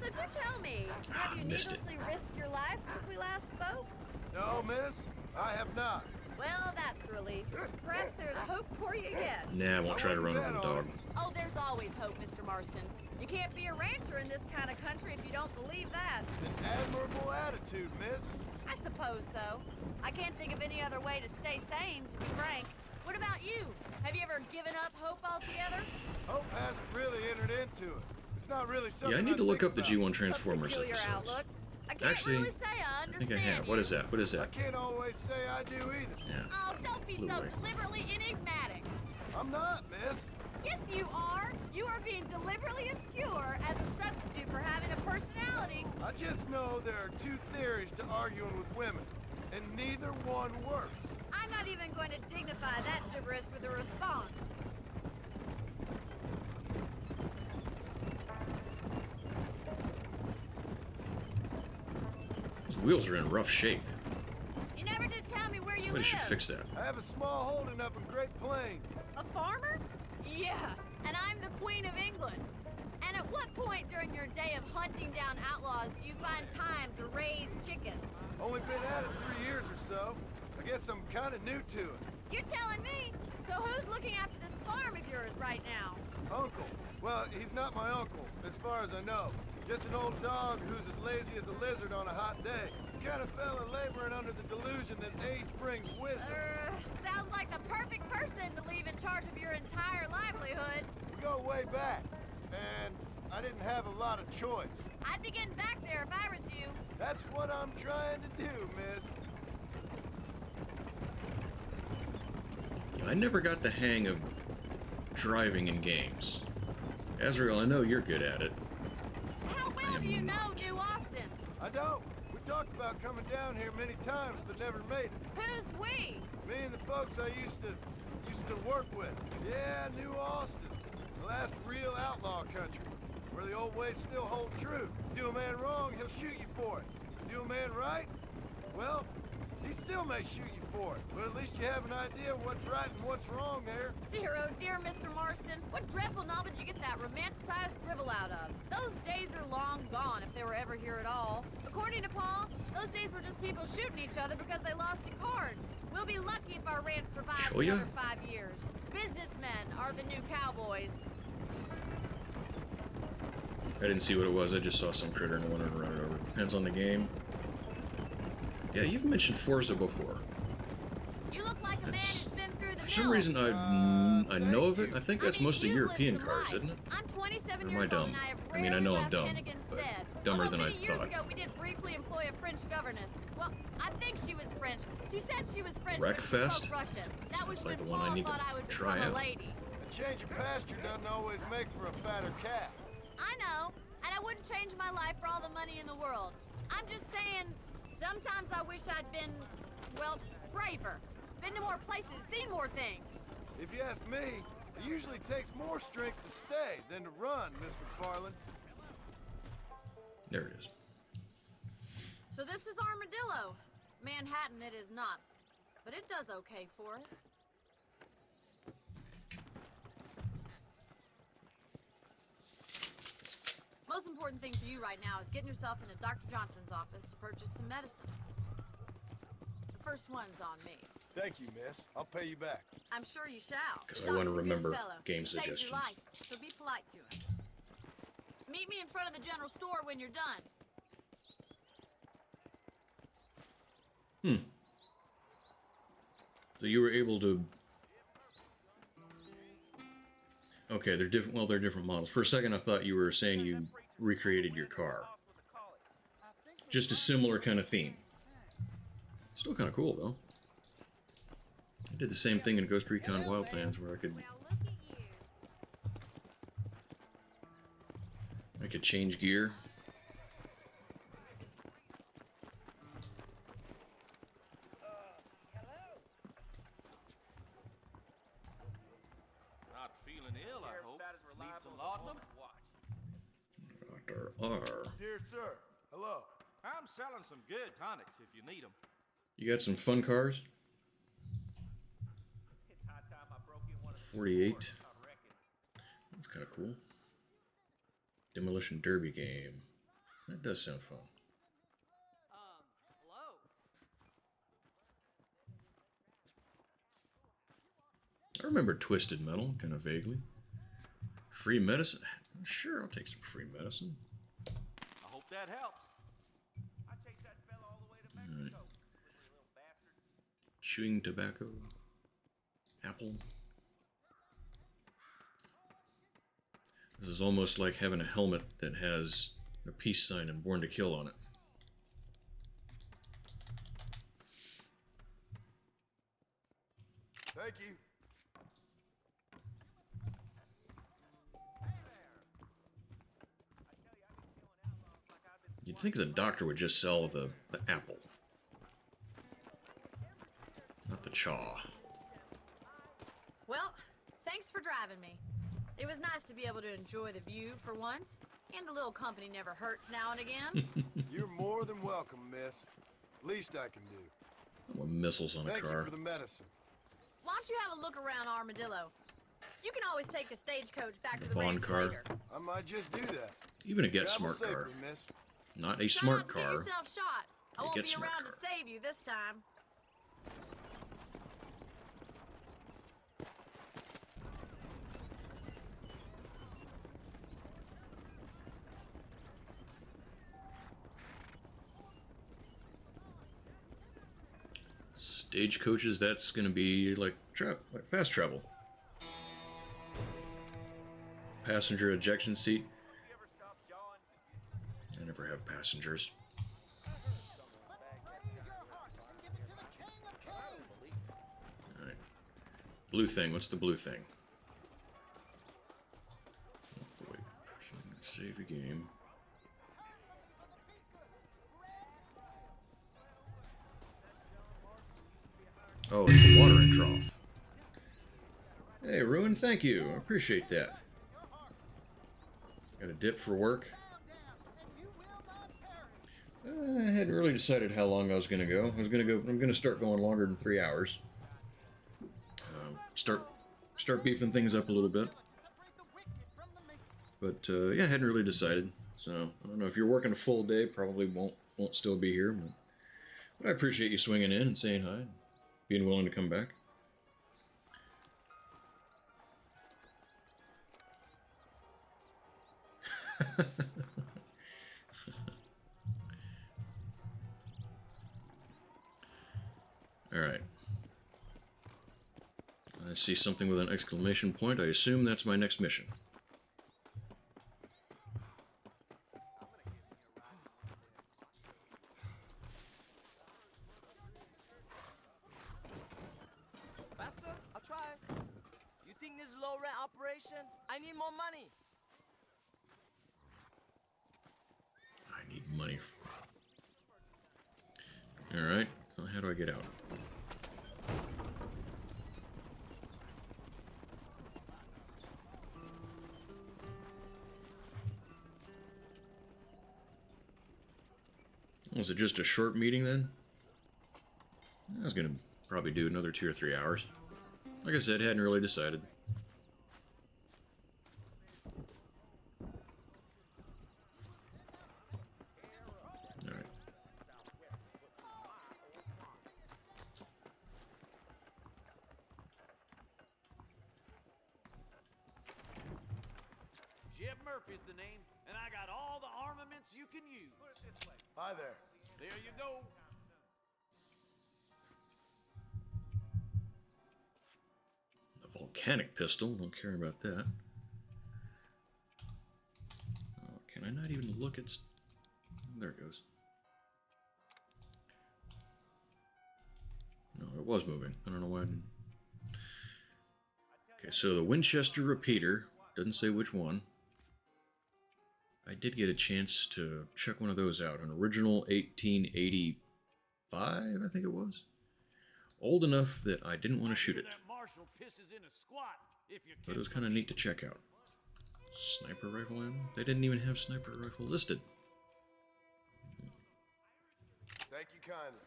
So do tell me, have you Missed it. needlessly risked your life since we last spoke? No, miss, I have not. Well, that's a relief. Perhaps there's hope for you yet. Nah, I won't try to run over the dog. Oh, there's always hope, Mr. Marston. You can't be a rancher in this kind of country if you don't believe that. An admirable attitude, miss. I suppose so. I can't think of any other way to stay sane, to be frank. What about you? Have you ever given up hope altogether? Hope hasn't really entered into it. It's not really something Yeah, I need to look think up the about. G1 Transformers A peculiar episodes. outlook. I can't Actually, really say I I think understand I have. What is that? What is I that? can't always say I do either. Yeah. Oh, don't be Flew so away. deliberately enigmatic. I'm not, miss. Yes, you are. You are being deliberately obscure as a substitute for having a personality. I just know there are two theories to arguing with women, and neither one works. I'm not even going to dignify that gibberish with a response. Those wheels are in rough shape. You never did tell me where you Somebody live. should fix that. I have a small holding up in Great Plains. A farmer? Yeah, and I'm the Queen of England. And at what point during your day of hunting down outlaws do you find time to raise chickens? Only been at it 3 years or so. I guess I'm kind of new to it. You're telling me? So who's looking after this farm of yours right now? Uncle. Well, he's not my uncle, as far as I know. Just an old dog who's as lazy as a lizard on a hot day. Kind of fella laboring under the delusion that age brings wisdom. Sounds like the perfect person to leave in charge of your entire livelihood. We go way back, and I didn't have a lot of choice. I'd be getting back there if I was you. That's what I'm trying to do, miss. I never got the hang of driving in games. Azrael, I know you're good at it. How well do you know New Austin? I don't. We talked about coming down here many times, but never made it. Who's we? Me and the folks I used to work with. Yeah, New Austin. The last real outlaw country. Where the old ways still hold true. Do a man wrong, he'll shoot you for it. Do a man right? Well, he still may shoot you for it. But at least you have an idea of what's right and what's wrong there. Dear, oh dear, Mr. Marston. What dreadful novel did you get that romanticized drivel out of? Those days are long gone, if they were ever here at all. According to Paul, those days were just people shooting each other because they lost at cards. We'll be lucky if our ranch survives Sure ya? another 5 years. Businessmen are the new cowboys. I didn't see what it was. I just saw some critter and I wanted to run it over. Depends on the game. Yeah, you've mentioned Forza before. You look like a man That's- who's been through the For some mill. reason, I know of it. I think that's mostly you've European lived some cars, life. isn't it? I'm 27 Or am years I dumb? old and I have I mean, I know rarely I'm left dumb, Finnegan's but Stead. dumber Although than I many years thought. ago, we did briefly employ a French governess. Well, I think she was French. She said she was French, but she Wreckfest? spoke Russian. That was Sounds like when the one I Paul need to thought I would try become a out. lady. A change of pasture doesn't always make for a fatter calf. I know, and I wouldn't change my life for all the money in the world. I'm just saying, sometimes I wish I'd been, well, braver. Been to more places, seen more things. If you ask me, it usually takes more strength to stay than to run, Miss McFarland. There it is. So this is Armadillo. Manhattan it is not, but it does okay for us. Most important thing for you right now is getting yourself into Dr. Johnson's office to purchase some medicine. The first one's on me. Thank you, miss. I'll pay you back. I'm sure you shall. 'Cause The I wanna doc's a good remember fellow. game He saved your suggestions. life, so be polite to him. Meet me in front of the general store when you're done. So you were able to... Okay, they're different. Well, they're different models. For a second, I thought you were saying you recreated your car. Just a similar kind of theme. Still kind of cool, though. I did the same thing in Ghost Recon Wildlands, where I could I could change gear. Not feeling ill, I hope. Need some laudanum? Dr. R. Dear sir, hello. I'm selling some good tonics if you need them. You got some fun cars? It's high time I broke in one of the 48. stores, I reckon. That's kind of cool. Demolition Derby game. That does sound fun. Hello? I remember Twisted Metal, kind of vaguely. Free medicine? Sure, I'll take some free medicine. I hope that helps. I chased that fella all the way to Mexico. Alright. Little bastard. Chewing tobacco. Apple. This is almost like having a helmet that has a peace sign and Born to Kill on it. Thank you. You'd think the doctor would just sell the apple. Not the chaw. Well, thanks for driving me. It was nice to be able to enjoy the view for once, and a little company never hurts now and again. You're more than welcome, miss. Least I can do. Well, missiles on a Thank you car. for the medicine. Why don't you have a look around Armadillo? You can always take a stagecoach back to the Vaughn range car. later. I might just do that. Even a Get Travel Smart car. safely, miss. Not a Try smart not to get car. yourself shot. I A won't Get be Smart around car. to save you this time. Stagecoaches, that's gonna be like fast travel. Passenger ejection seat. I never have passengers. Alright. Blue thing, what's the blue thing? Oh boy, save the game. Oh, it's a watering trough. Hey, Ruin, thank you. I appreciate that. Got a dip for work. I hadn't really decided how long I was going to go. I'm going to start going longer than 3 hours. Start beefing things up a little bit. But yeah, I hadn't really decided. So I don't know if you're working a full day. Probably won't still be here. But I appreciate you swinging in and saying hi. Being willing to come back. Alright. I see something with an exclamation point. I assume that's my next mission. This low rent operation? I need more money. I need money. Alright, well, how do I get out? Was it just a short meeting then? I was gonna probably do another 2 or 3 hours. Like I said, hadn't really decided. Alright. Jeb Murphy's the name, and I got all the armaments you can use. Put it this way. Hi there. There you go. The volcanic pistol, don't care about that. Oh, can I not even look at... There it goes. No, it was moving. I don't know why I didn't... Okay, so the Winchester repeater. Doesn't say which one. I did get a chance to check one of those out. An original 1885, I think it was. Old enough that I didn't want to shoot it. But it was kind of neat to check out. Sniper rifle ammo? They didn't even have sniper rifle listed. Thank you kindly.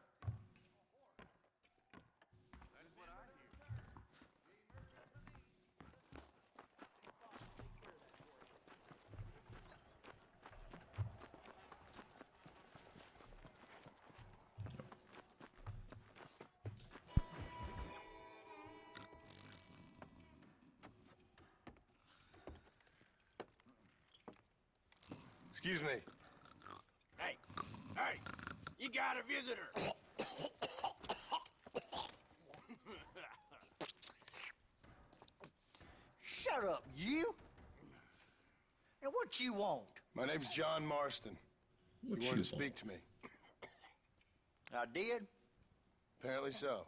Excuse me. Hey, hey, you got a visitor. Shut up, you! And what you want? My name's John Marston. What You wanted to speak to me. I did? Apparently so.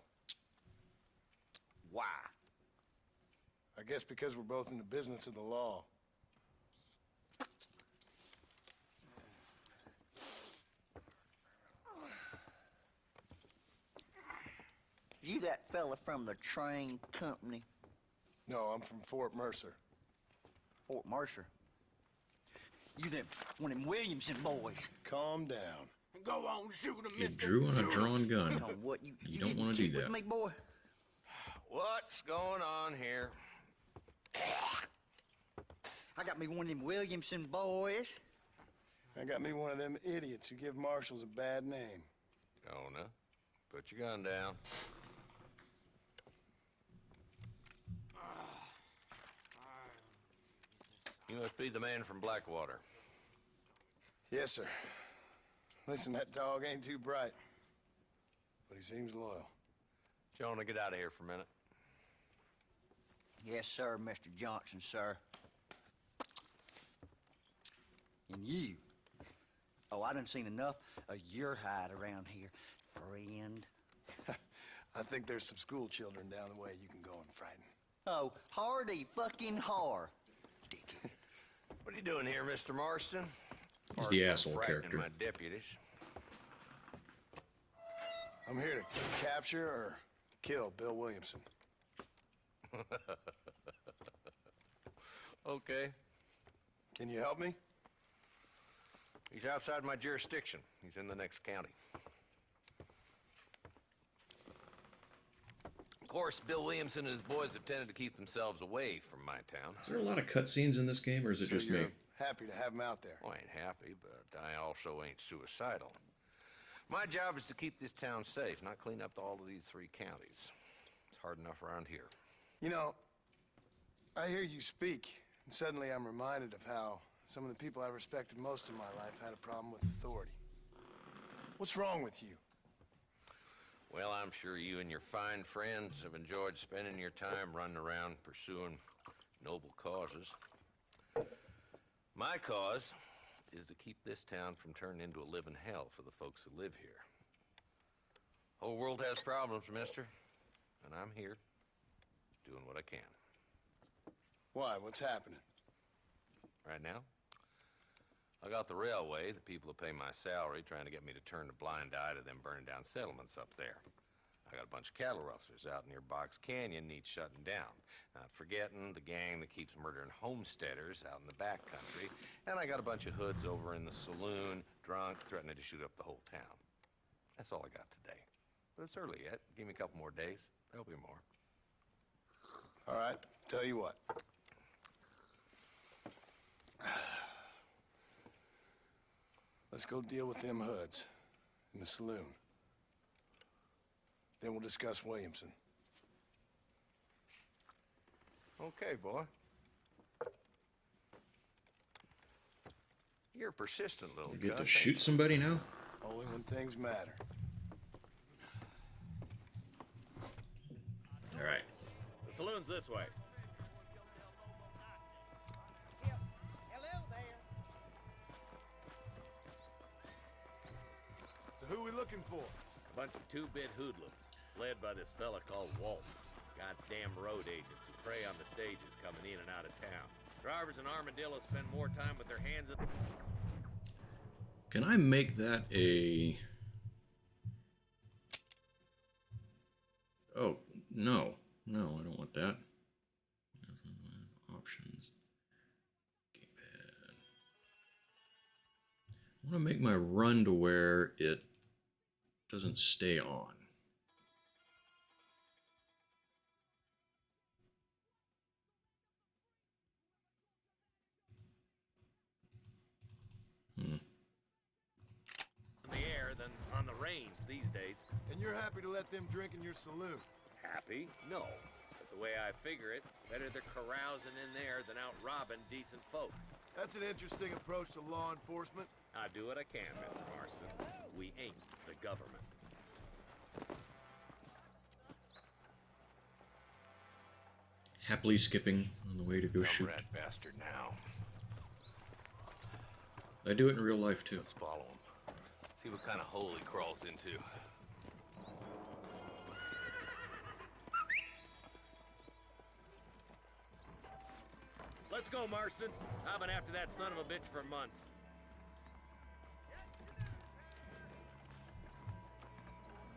Why? I guess because we're both in the business of the law. You that fella from the train company? No, I'm from Fort Mercer. Fort Mercer? You them one of them Williamson boys? Calm down. Go on, shoot him, You mister. drew on a drawn gun. No, what you don't getting want to do kicked with that. me, boy? What's going on here? I got me one of them Williamson boys. I got me one of them idiots who give marshals a bad name. Jonah, put your gun down. You must be the man from Blackwater. Yes, sir. Listen, that dog ain't too bright, but he seems loyal. Jonah, get out of here for a minute. Yes, sir, Mr. Johnson, sir. And you. Oh, I done seen enough of your hide around here, friend. I think there's some school children down the way you can go and frighten. Oh, hardy fucking har. Dickhead. What are you doing here, Mr. Marston? He's the Pardon asshole frightening character. my deputies. I'm here to capture or kill Bill Williamson. Okay. Can you help me? He's outside my jurisdiction. He's in the next county. Of course, Bill Williamson and his boys have tended to keep themselves away from my town. Is there a lot of cutscenes in this game, or is it So just me? you're happy to have him out there. Well, I ain't happy, but I also ain't suicidal. My job is to keep this town safe, not clean up all of these 3 counties. It's hard enough around here. You know, I hear you speak, and suddenly I'm reminded of how some of the people I respected most in my life had a problem with authority. What's wrong with you? Well, I'm sure you and your fine friends have enjoyed spending your time running around pursuing noble causes. My cause is to keep this town from turning into a living hell for the folks who live here. Whole world has problems, mister, and I'm here doing what I can. Why? What's happening? Right now, I got the railway, the people who pay my salary, trying to get me to turn a blind eye to them burning down settlements up there. I got a bunch of cattle rustlers out near Box Canyon needs shutting down. Not forgetting the gang that keeps murdering homesteaders out in the back country. And I got a bunch of hoods over in the saloon, drunk, threatening to shoot up the whole town. That's all I got today. But it's early yet. Give me a couple more days. There'll be more. All right, tell you what. Let's go deal with them hoods in the saloon. Then we'll discuss Williamson. Okay, boy. You're a persistent little You get to guy. shoot somebody now? Only when things matter. All right. The saloon's this way. Hello there. So who we looking for? A bunch of 2-bit hoodlums, led by this fella called Walt. Goddamn road agents who prey on the stages coming in and out of town. Drivers and armadillos spend more time with their hands in... Can I make that a... Oh, no. No, I don't want that. Options. Gamepad. I want to make my run to where it doesn't stay on. In the air than on the range these days. And you're happy to let them drink in your saloon? Happy? No. But the way I figure it, better they're carousing in there than out robbing decent folk. That's an interesting approach to law enforcement. I do what I can, Mr. Marston. We ain't the government. Happily skipping on the way to go shoot. Rat bastard now. I do it in real life too. Let's follow him. See what kind of hole he crawls into. Let's go, Marston. I've been after that son of a bitch for months.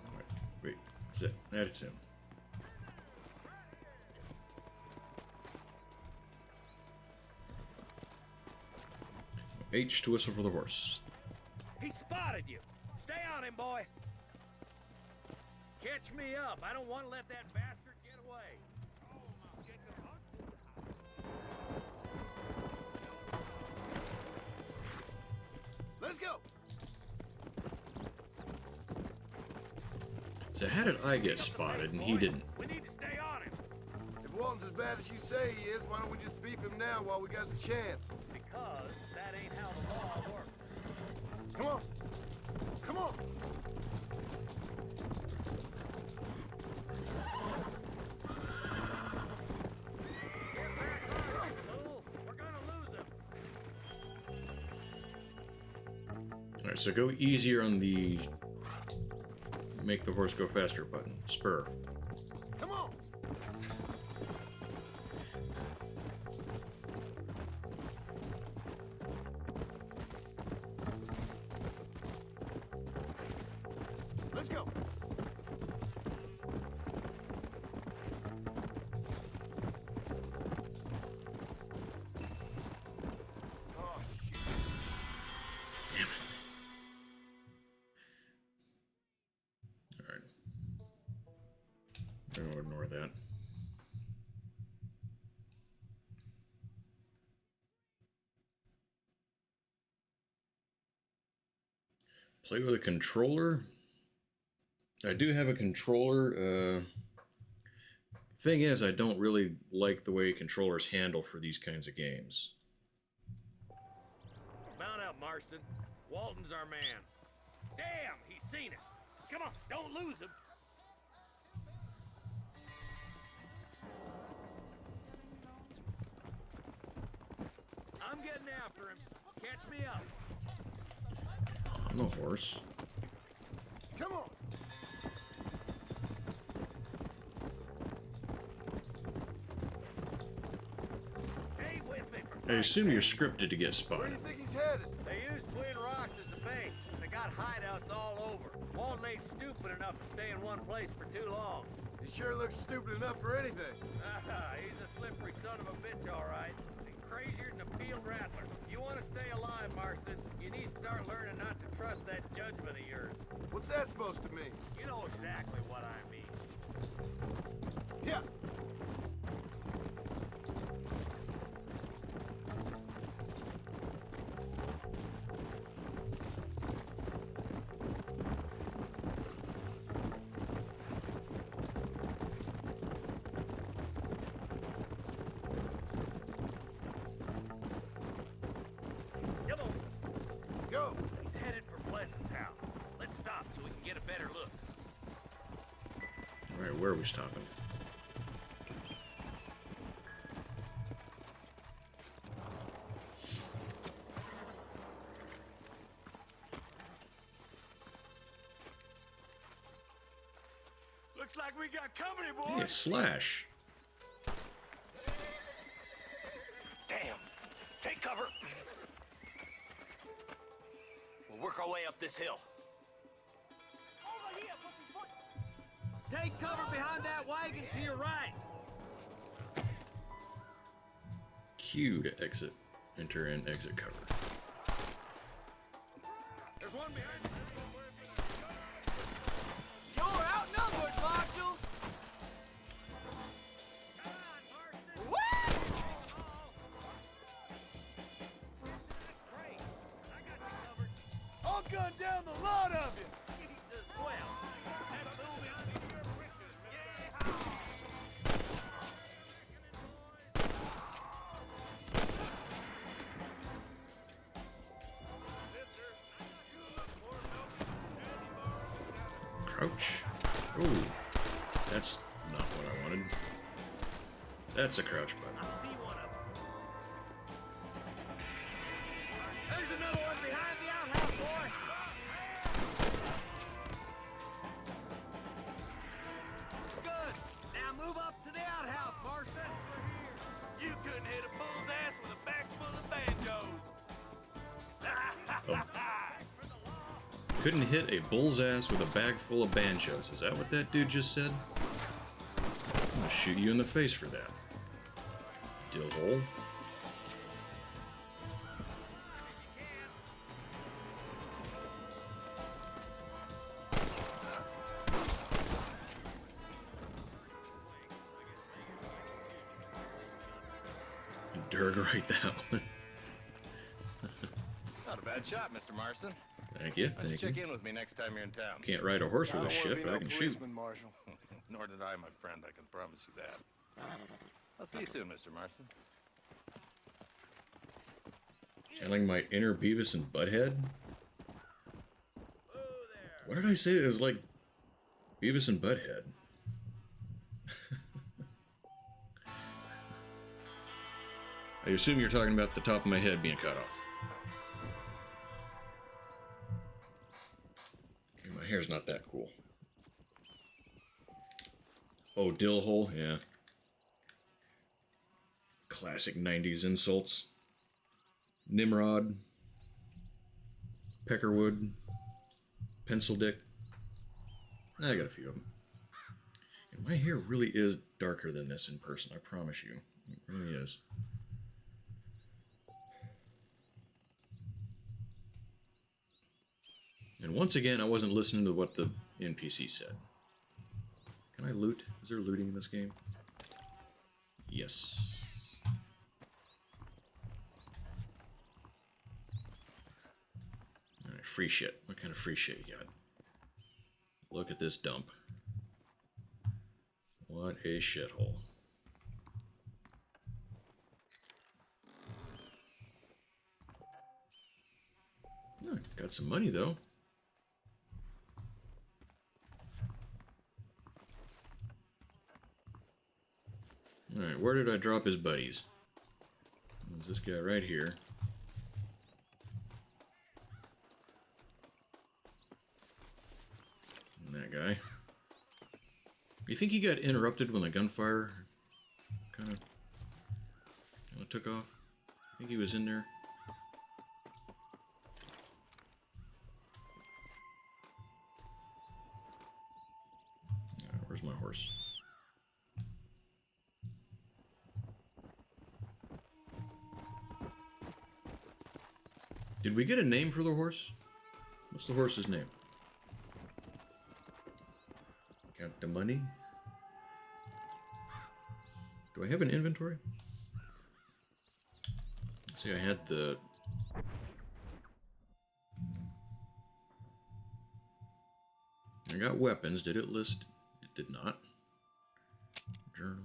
Alright, wait, is it? That's him. H to whistle for the horse. He spotted you. Stay on him, boy. Catch me up. I don't want to let that bastard get away. Let's go. So how did I get spotted and he didn't? We need to stay on him. If Walton's as bad as you say he is, why don't we just beef him now while we got the chance? Because that ain't how the law works. Come on. Come on. Get back on him, fool. We're gonna lose him. Alright, so go easier on the make the horse go faster button. Spur. Come on. Let's go. Oh, shit. Damn it. Alright. I'm gonna ignore that. Play with a controller. I do have a controller. Thing is, I don't really like the way controllers handle for these kinds of games. Mount up, Marston. Walton's our man. Damn, he's seen us. Come on, don't lose him. I'm getting after him. Catch me up. I'm a horse. Come on. Stay with me. I assume you're scripted to get Where do spotted. you think he's headed? They used Twin Rocks as the base. They got hideouts all over. Walton ain't stupid enough to stay in one place for too long. He sure looks stupid enough for anything. He's a slippery son of a bitch, all right. And crazier than a peeled rattler. You want to stay alive, Marston, you need to start learning not to trust that judgment of yours. What's that supposed to mean? You know exactly what I mean. Yeah. Come on. Go. He's headed for Pleasant's house. Let's stop so we can get a better look. Alright, where are we stopping? Looks like we got company, boys. Hey, it's Slash. Damn. We'll work our way up this hill. Take cover behind that wagon to your right. Q to exit. Enter and exit cover. There's one behind you. You're outnumbered, Marshal. I'll gun down the lot of you. Crouch. Oh, that's not what I wanted. That's a crouch button. There's another one behind the outhouse, boy. Good. Now move up to the outhouse, Marston. You couldn't hit a bull's ass with a bag full of banjos. Couldn't hit a bull's ass with a bag full of banjos. Is that what that dude just said? I'm gonna shoot you in the face for that. Dill hole. Durg right that one. Not a bad shot, Mr. Marston. Thank you. Why don't you Thank check you. in with me next time you're in town? Can't ride a horse with a I don't ship, want to but be I can no shoot. policeman, Marshal. Nor did I, my friend. I can promise you that. I'll see you soon, Mr. Marston. Channeling my inner Beavis and Butthead? What did I say? It was like Beavis and Butthead. I assume you're talking about the top of my head being cut off. My hair's not that cool. Oh, dill hole? Yeah. Classic 90s insults. Nimrod. Peckerwood. Pencil Dick. I got a few of them. And my hair really is darker than this in person, I promise you. It really is. And once again, I wasn't listening to what the NPC said. Can I loot? Is there looting in this game? Yes. Alright, free shit. What kind of free shit you got? Look at this dump. What a shithole. Oh, got some money though. Alright, where did I drop his buddies? There's this guy right here. And that guy. You think he got interrupted when the gunfire kind of took off? I think he was in there. Where's my horse? Did we get a name for the horse? What's the horse's name? Count the money. Do I have an inventory? Let's see, I had the... I got weapons. Did it list? It did not. Journal.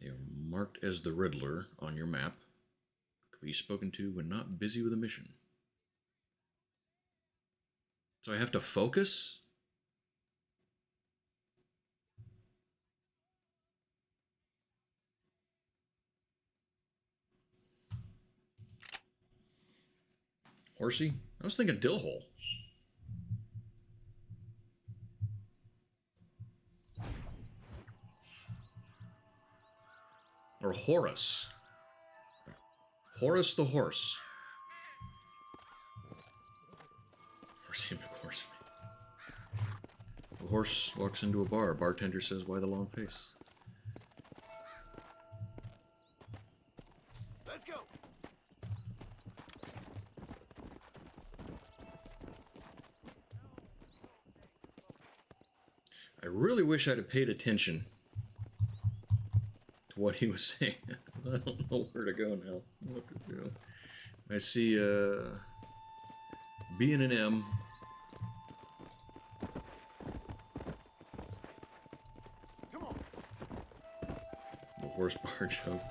They are marked as the Riddler on your map. Could be spoken to when not busy with a mission. So I have to focus? Horsey? I was thinking dill hole. Or Horus. Horus the horse. Foresee McHorse. The horse walks into a bar. Bartender says, "Why the long face?" Let's go. I really wish I'd have paid attention to what he was saying. I don't know where to go now. What to do. I see B and an M. Come on. The horse bar joke.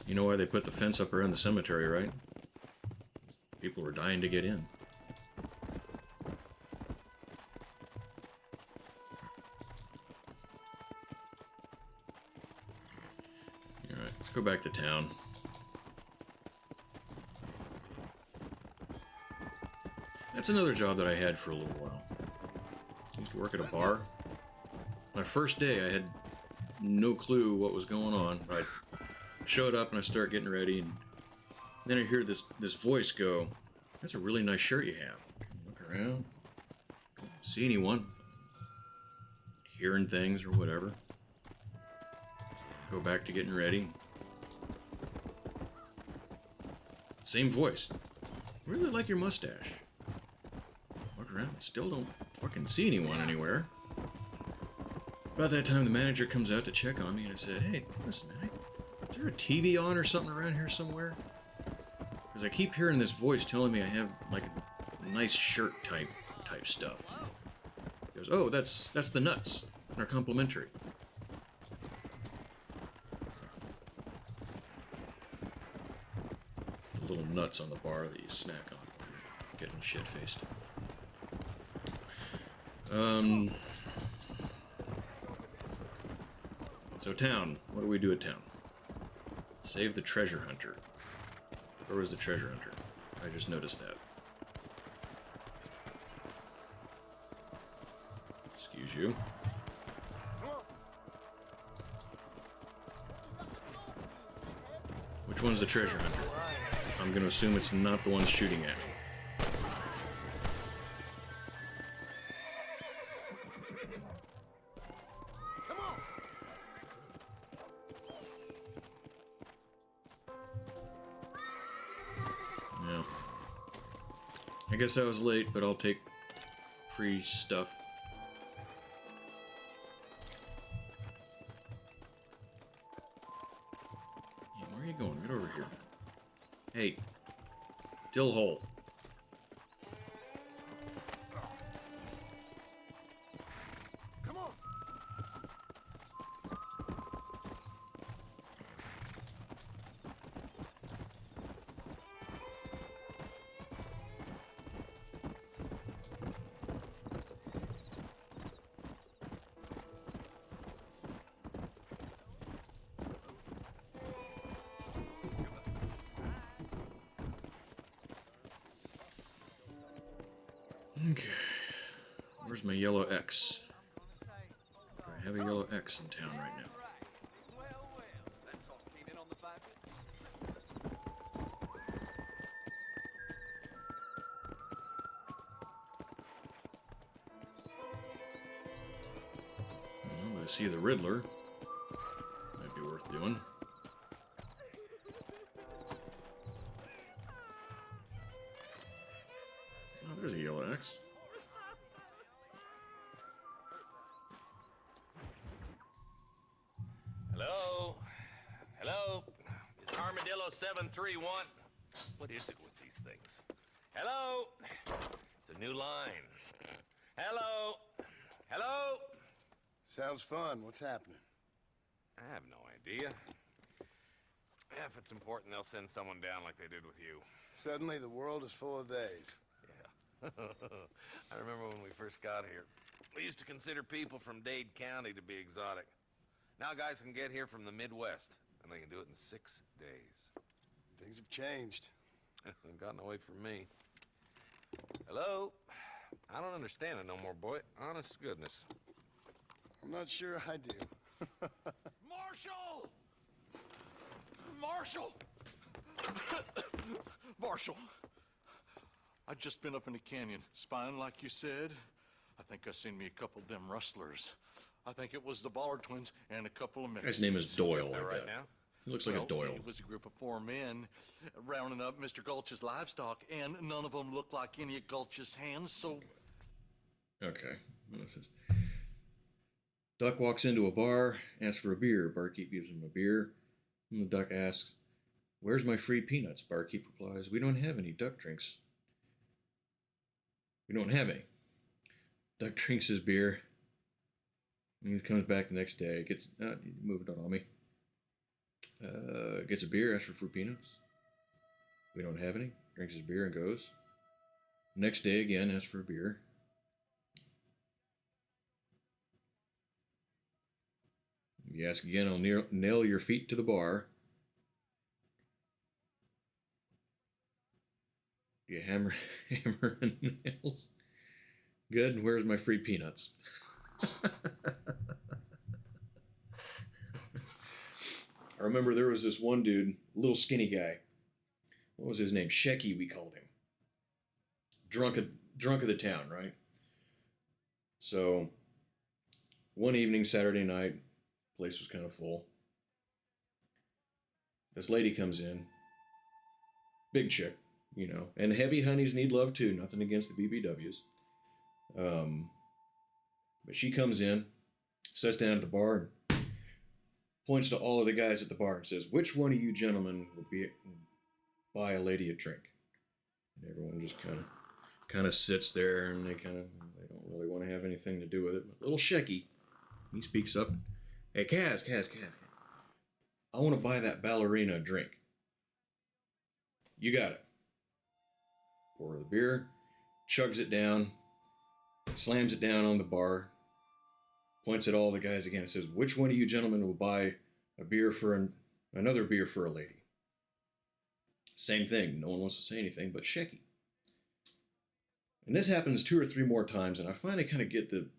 You know why they put the fence up around the cemetery, right? People were dying to get in. Alright, let's go back to town. That's another job that I had for a little while. I used to work at a bar. My first day, I had no clue what was going on. I showed up and I start getting ready, and then I hear this voice go, "That's a really nice shirt you have." Look around, don't see anyone, hearing things or whatever. Go back to getting ready. Same voice. "Really like your mustache." Look around, still don't fucking see anyone anywhere. About that time, the manager comes out to check on me, and I said, "Hey, listen, man, is there a TV on or something around here somewhere? Because I keep hearing this voice telling me I have like a nice shirt type stuff." He goes, "Oh, that's the nuts. They're complimentary." It's the little nuts on the bar that you snack on when you're getting shit faced. So town. What do we do at town? Save the treasure hunter. Where was the treasure hunter? I just noticed that. Excuse you. Which one's the treasure hunter? I'm gonna assume it's not the one shooting at me. Yeah. I guess I was late, but I'll take free stuff. Yeah, where are you going? Get over here. Hey, dill hole. Come on. Okay. Where's my yellow X? I have a yellow X in town right now. Well, I see the Riddler. Might be worth doing. Oh, there's a yellow X. Hello? Hello? It's Armadillo 731. What is it with these things? Hello? It's a new line. Hello? Hello? Sounds fun. What's happening? I have no idea. Yeah, if it's important, they'll send someone down like they did with you. Suddenly, the world is full of days. Yeah. I remember when we first got here. We used to consider people from Dade County to be exotic. Now guys can get here from the Midwest, and they can do it in 6 days. Things have changed. They've gotten away from me. Hello? I don't understand it no more, boy. Honest to goodness. I'm not sure I do. Marshall! Marshall! Marshall! I just been up in the canyon, spying like you said. I think I seen me a couple of them rustlers. I think it was the Ballard twins and a couple of men. Guy's name is Doyle, I There right bet. now? He looks like a Doyle. It was a group of 4 men rounding up Mr. Gulch's livestock, and none of them looked like any of Gulch's hands, so... Okay. Duck walks into a bar, asks for a beer. Barkeep gives him a beer. And the duck asks, "Where's my free peanuts?" Barkeep replies, "We don't have any duck drinks." "We don't have any." Duck drinks his beer. And he comes back the next day. Gets you moved on me. Gets a beer, asks for free peanuts. "We don't have any." Drinks his beer and goes. Next day again, asks for a beer. You ask again, "I'll nail your feet to the bar." You hammer and nails. "Good, and where's my free peanuts?" I remember there was this one dude, little skinny guy. What was his name? Shecky, we called him. Drunk of the town, right? So, one evening, Saturday night, place was kind of full. This lady comes in. Big chick, you know. And heavy honeys need love too. Nothing against the BBWs. But she comes in, sits down at the bar, and points to all of the guys at the bar and says, "Which one of you gentlemen will buy a lady a drink?" And everyone just kind of sits there, and they don't really want to have anything to do with it. But little Shecky, he speaks up. "Hey, Kaz. I want to buy that ballerina a drink." "You got it." Pour her the beer, chugs it down, slams it down on the bar, points at all the guys again and says, "Which one of you gentlemen will buy a beer for another beer for a lady?" Same thing. No one wants to say anything but Shecky. And this happens 2 or 3 more times, and I finally kind of get the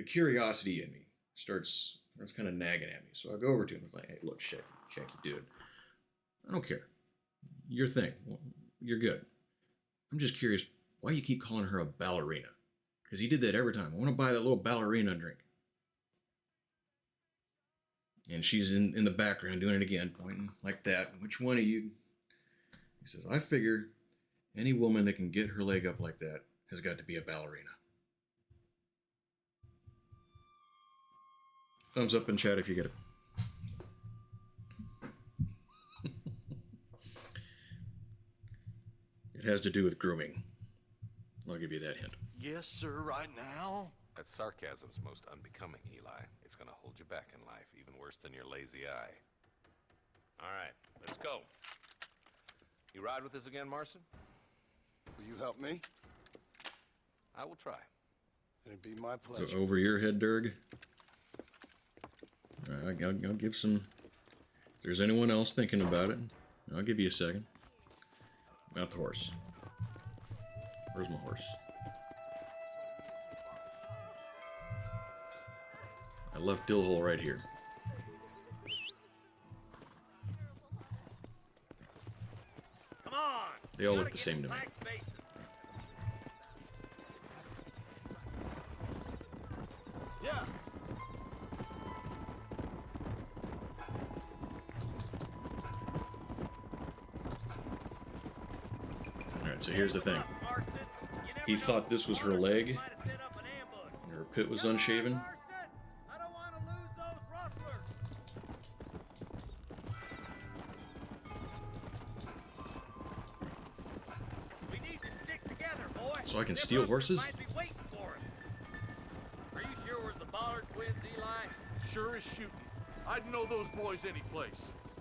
curiosity in me. Starts kind of nagging at me. So I go over to him and I'm like, "Hey, look, Shecky, dude, I don't care. Your thing. You're good. I'm just curious why you keep calling her a ballerina. Because he did that every time. I want to buy that little ballerina drink." And she's in the background doing it again, pointing like that. "Which one of you?" He says, "I figure any woman that can get her leg up like that has got to be a ballerina." Thumbs up in chat if you get it. It has to do with grooming. I'll give you that hint. Yes, sir, right now? That sarcasm's most unbecoming, Eli. It's gonna hold you back in life, even worse than your lazy eye. All right, let's go. You ride with us again, Marston? Will you help me? I will try. It'd be my pleasure. So over your head, Durg. I'll give some... If there's anyone else thinking about it, I'll give you a second. Mount the horse. Where's my horse? I left Dillhole right here. Come on! They all You look gotta the same get to me. back spaces. Yeah. Alright, so here's the thing. Marston, you never He know. thought this was her leg, Might have set up an ambush. and her pit was unshaven. Marston, I don't want to lose those rustlers. We need to stick together, boy. So I can Them steal rustlers horses? Might be waiting for us. Are you sure we're the Ballard twins, Eli? Sure as shooting. I'd know those boys any place.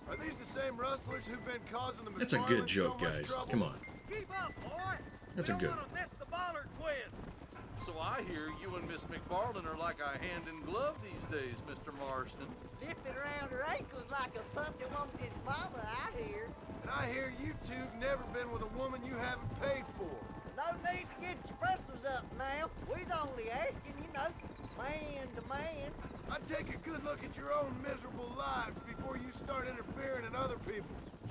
Are these the same rustlers who've been causing the That's a good McFarlands joke, so much guys. trouble? Come on. Keep up, boy. That's we a don't good want to miss the Ballard twins. So I hear you and Miss McFarland are like a hand in glove these days, Mr. Marston. Zipping around her ankles like a puppy wants its mother, I hear. And I hear you two've never been with a woman you haven't paid for. No need to get your bristles up, now. We's only asking, you know, man to man. I'd take a good look at your own miserable lives before you start interfering in other people's.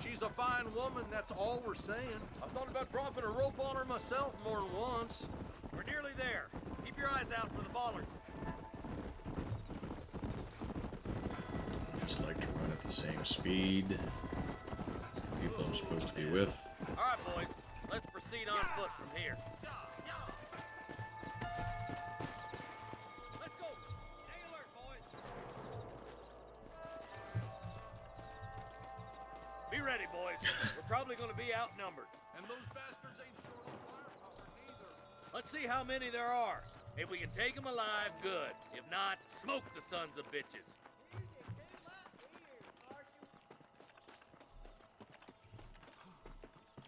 She's a fine woman, that's all we're saying. I've thought about dropping a rope on her myself more than once. We're nearly there. Keep your eyes out for the ballers. I just like to run at the same speed as the people I'm supposed to be with. All right, boys. Let's proceed on foot from here. Let's go. Stay alert, boys. Be ready, boys. We're probably going to be outnumbered. And those bastards ain't short on firepower neither. Let's see how many there are. If we can take them alive, good. If not, smoke the sons of bitches.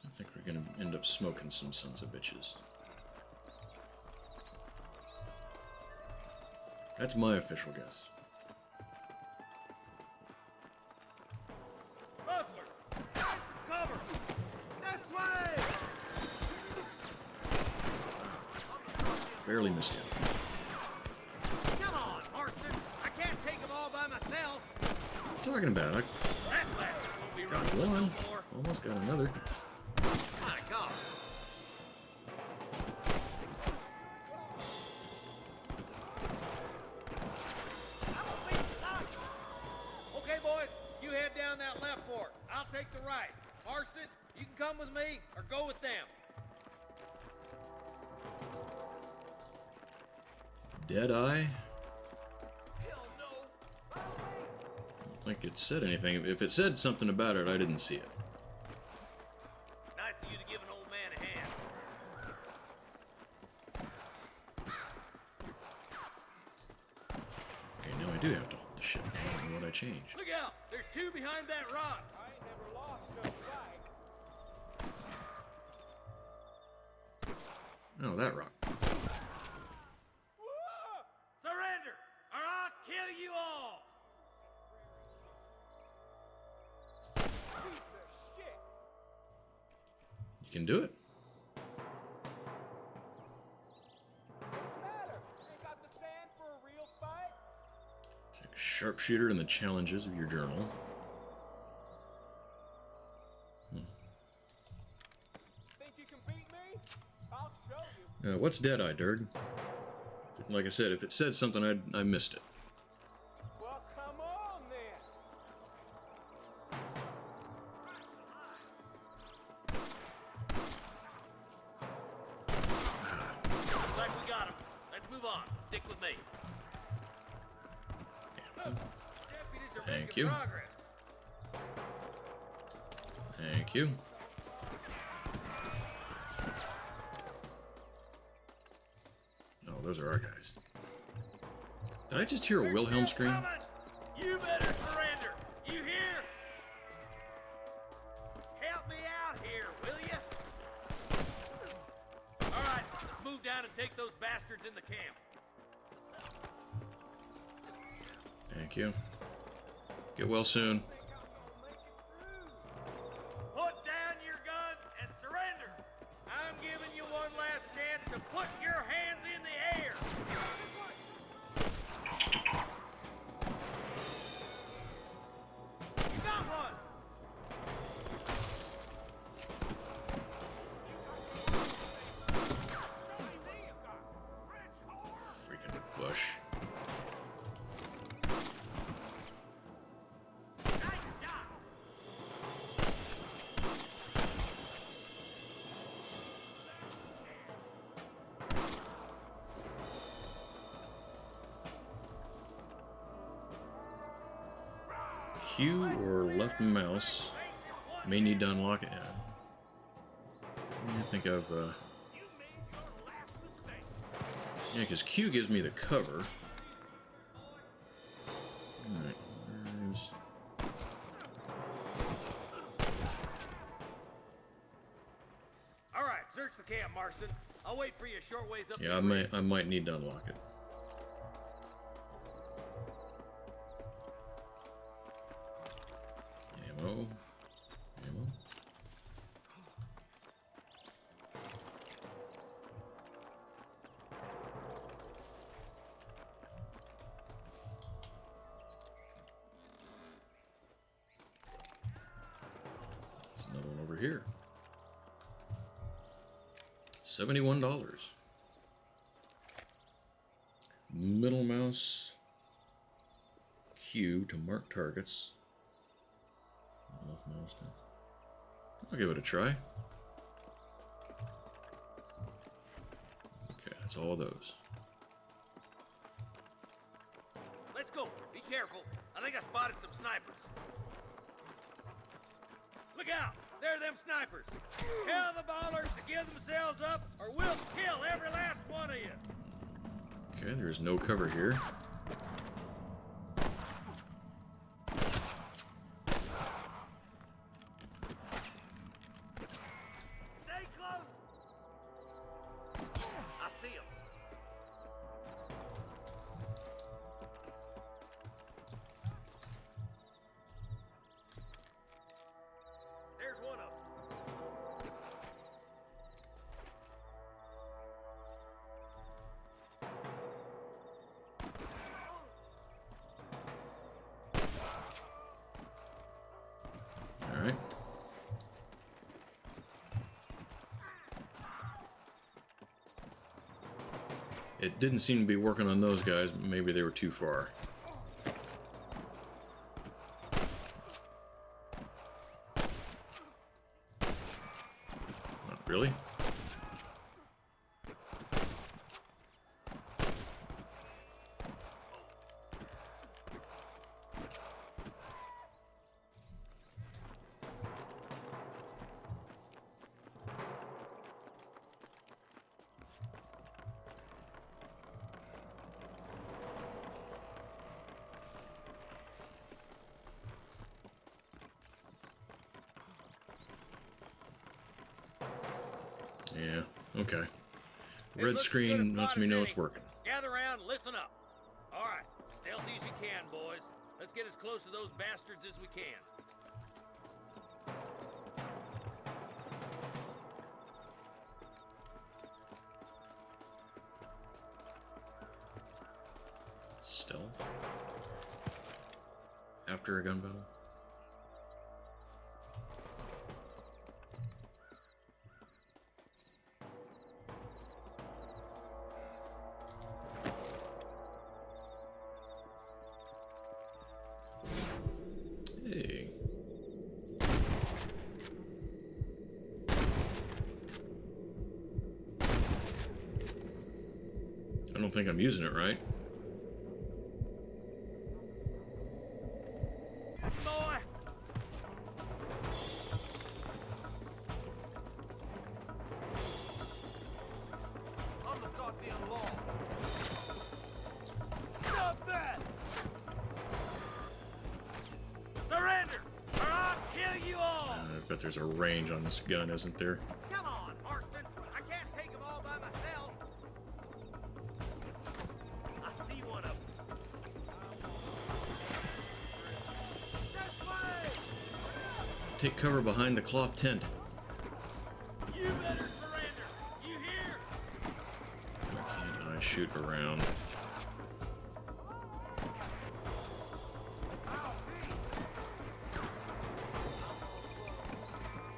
I think we're gonna end up smoking some sons of bitches. That's my official guess. Rustler, get some cover. This way. Barely missed it. Come on, Marston. I can't take them all by myself. What are you talking about? I That bastard won't be got running one. no more. Almost got another. My God. Okay, boys, you head down that left fork. I'll take the right. Marston, you can come with me or go with them. Deadeye? I don't think it said anything. If it said something about it, I didn't see it. Nice of you to give an old man a hand. Okay, now I do have to hold the ship. I don't know what I changed. Look out! There's two behind that rock. I ain't never lost no fight. Oh, that rock. Surrender, or I'll kill you all! You can do it. Check sharpshooter and the challenges of your journal. Think you can beat me? I'll show you. What's Deadeye, Dirk? Like I said, if it said something, I missed it. Well, come on then. Looks like we got him. Let's move on. Stick with me. Deputies are Thank making you. progress. Thank you. Oh, those are our guys. Did I just hear a Wilhelm scream? You better surrender. You hear? Help me out here, will you? All right, let's move down and take those bastards in the camp. Thank you. Get well soon. Put down your guns and surrender. I'm giving you one last chance to put your hands in the air. You got one. Freaking bush. Q or left mouse may need to unlock it. I think I've yeah, because Q gives me the cover. Alright, where's... All right, search the camp, Marston. I'll wait for you a short ways up. Yeah, I might need to unlock it. Ammo. Ammo. here? $71. Middle mouse Q to mark targets. Left mouse down. I'll give it a try. Okay, that's all of those. Let's go. Be careful. I think I spotted some snipers. Look out! There are them snipers. Tell the ballers to give themselves up, or we'll kill every last one of you. Okay, there's no cover here. Stay close. I see him. There's one of them. All right. It didn't seem to be working on those guys. Maybe they were too far. Not really. Yeah, okay. It Red looks screen good as lets spot me as know any. it's working. Gather around, listen up. All right, stealthy as you can, boys. Let's get as close to those bastards as we can. Stealth? After a gun battle? Hey. I don't think I'm using it right. Boy! On the goddamn law. Stop that! Surrender, or I'll kill you all! I bet there's a range on this gun, isn't there? Come on, Marston. I can't take them all by myself. I see one of them. This way! Take cover behind the cloth tent. You better surrender. You hear? Why can't I shoot around?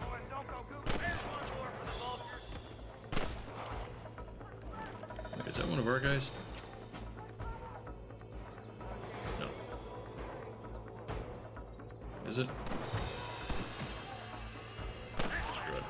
Boys, don't go goofy. There's one more for the vultures. Is that one of our guys? No. Is it? Screw it.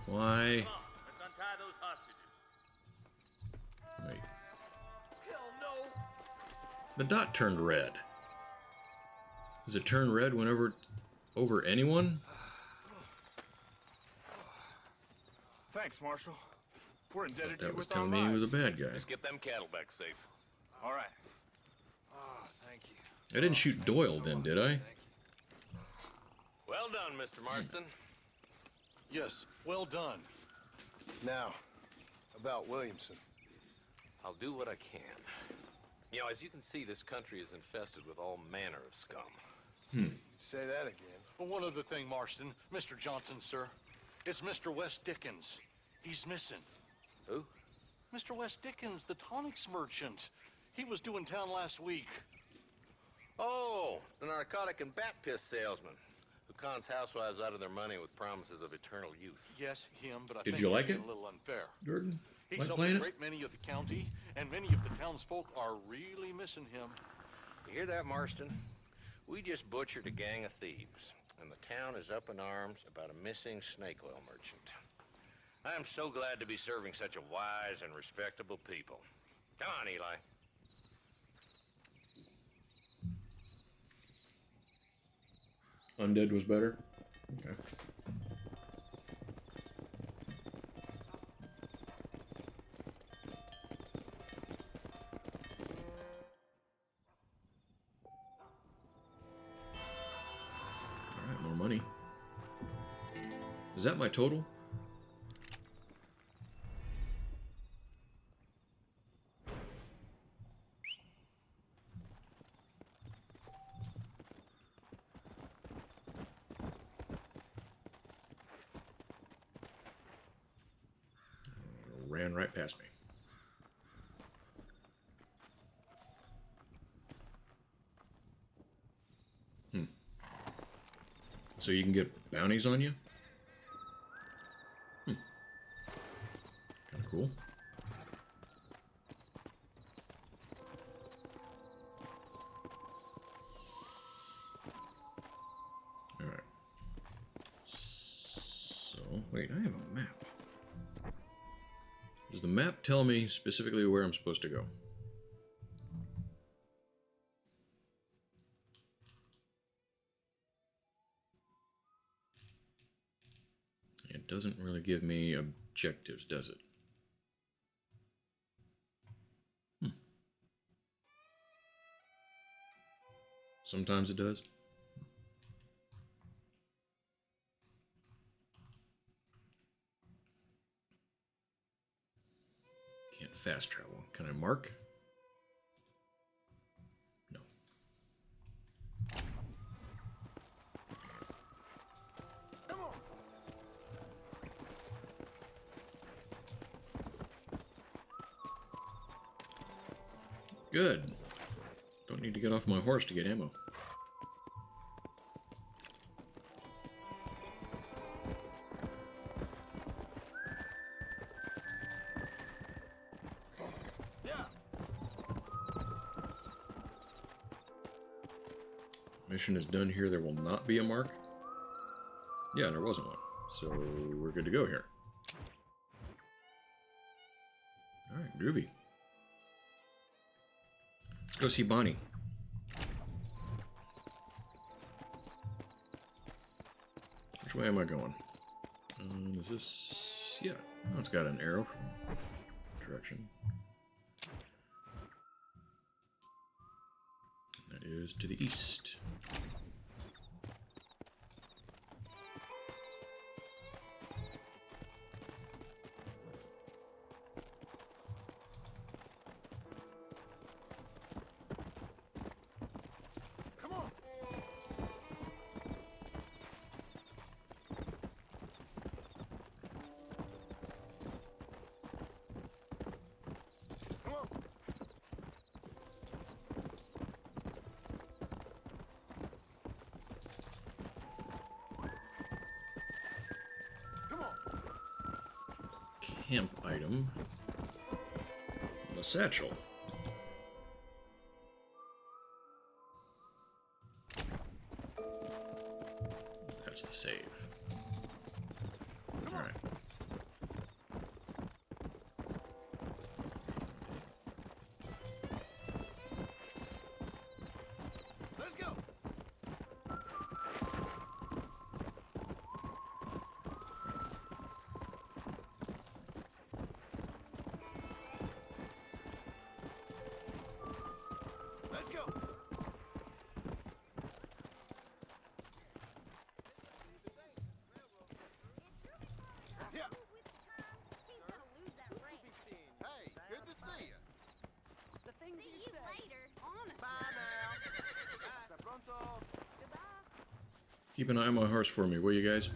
Why? Come on, let's untie those hostages. Wait. Hell no! The dot turned red. Does it turn red whenever over anyone? Thanks, Marshal. We're indebted to That you was with our telling me he was a lives. bad guy. Just get them cattle back safe. All right. Oh, thank you. I didn't shoot Doyle then, did I? Well done, Mr. Marston. Yes, well done. Now, about Williamson. I'll do what I can. You know, as you can see, this country is infested with all manner of scum. Say that again. Well, one other thing, Marston. Mr. Johnson, sir. It's Mr. Wes Dickens. He's missing. Who? Mr. West Dickens, the tonics merchant. He was due in town last week. Oh, the narcotic and bat piss salesman who cons housewives out of their money with promises of eternal youth. Yes, him, but I Did think you he's like being it, a little unfair. Jordan? He's Like helped playing a it? great many of the county, and many of the townsfolk are really missing him. You hear that, Marston? We just butchered a gang of thieves, and the town is up in arms about a missing snake oil merchant. I am so glad to be serving such a wise and respectable people. Come on, Eli. Undead was better? Okay. Alright, more money. Is that my total? Ran right past me. So you can get bounties on you? Kind of cool. Alright. So, wait, I have a map. Does the map tell me specifically where I'm supposed to go? It doesn't really give me objectives, does it? Sometimes it does. Can't fast travel. Can I mark? No. Come on. Good. Don't need to get off my horse to get ammo. Mission is done here. There will not be a mark. Yeah, there wasn't one. So we're good to go here. Alright, groovy. Let's go see Bonnie. Which way am I going? Is this... Yeah. Oh, it's got an arrow from direction. That is to the east. Come on. Come on. Come on. Camp item. The satchel. That's the save. Alright. Let's go. Let's go. Yeah. Hey, good to see you. The things you say. Later. Honestly. Bye now. Hasta pronto. Goodbye. Keep an eye on my horse for me, will you guys?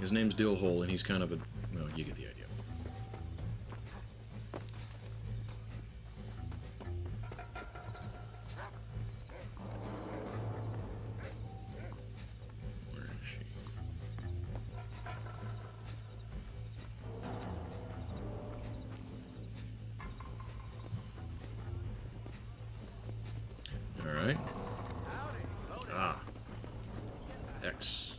His name's Dillhole, and he's kind of a... Well, you get the idea. Where is she? Alright. Ah. X.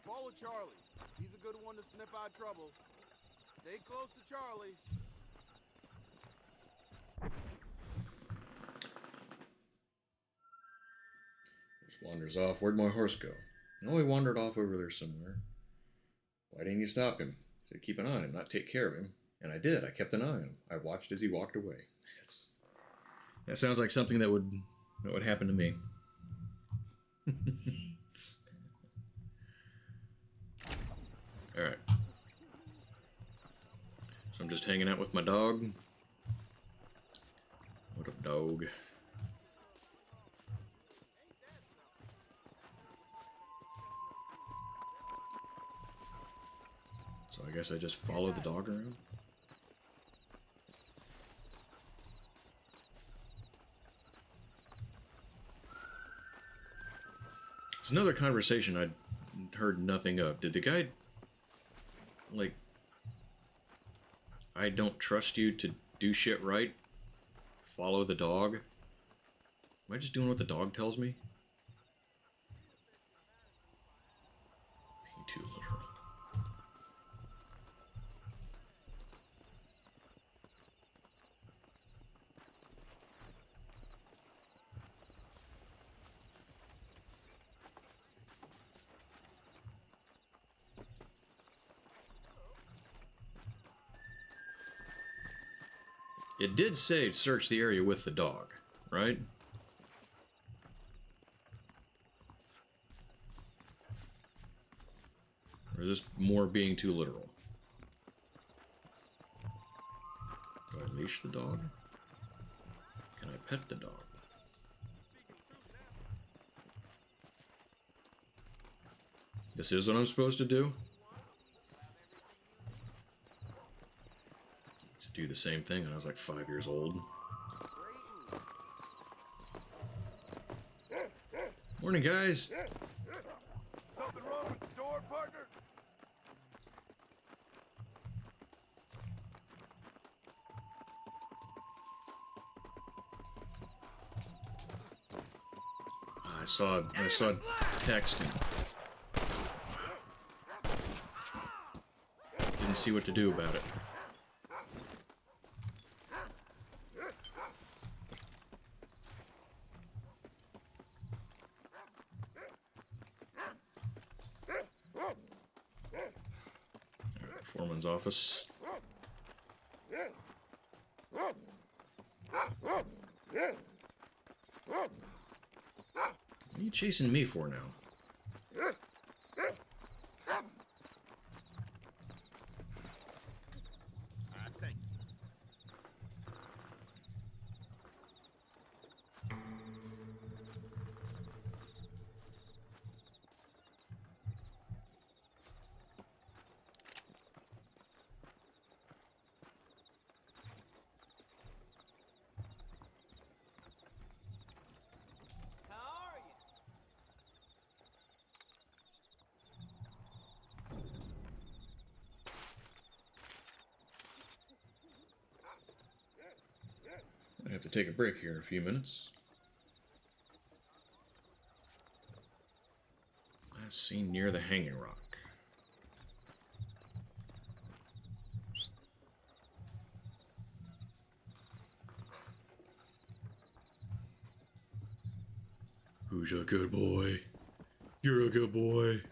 Follow Charlie. He's a good one to sniff out trouble. Stay close to Charlie. Just wanders off. Where'd my horse go? Oh, he wandered off over there somewhere. Why didn't you stop him? I said, keep an eye on him, not take care of him. And I did. I kept an eye on him. I watched as he walked away. That sounds like something that would happen to me. Alright. So I'm just hanging out with my dog. What up, dog? So I guess I just follow the dog around. It's another conversation I'd heard nothing of. Did the guy, like, I don't trust you to do shit right, follow the dog? Am I just doing what the dog tells me? Being too literal. It did say search the area with the dog, right? Or is this more being too literal? Do I leash the dog? Can I pet the dog? This is what I'm supposed to do? To do the same thing when I was like 5 years old. Morning, guys. Something wrong with the door, partner? I saw text and didn't see what to do about it. Foreman's office. What are you chasing me for now? I have to take a break here in a few minutes. Last seen near the Hanging Rock. Who's a good boy? You're a good boy.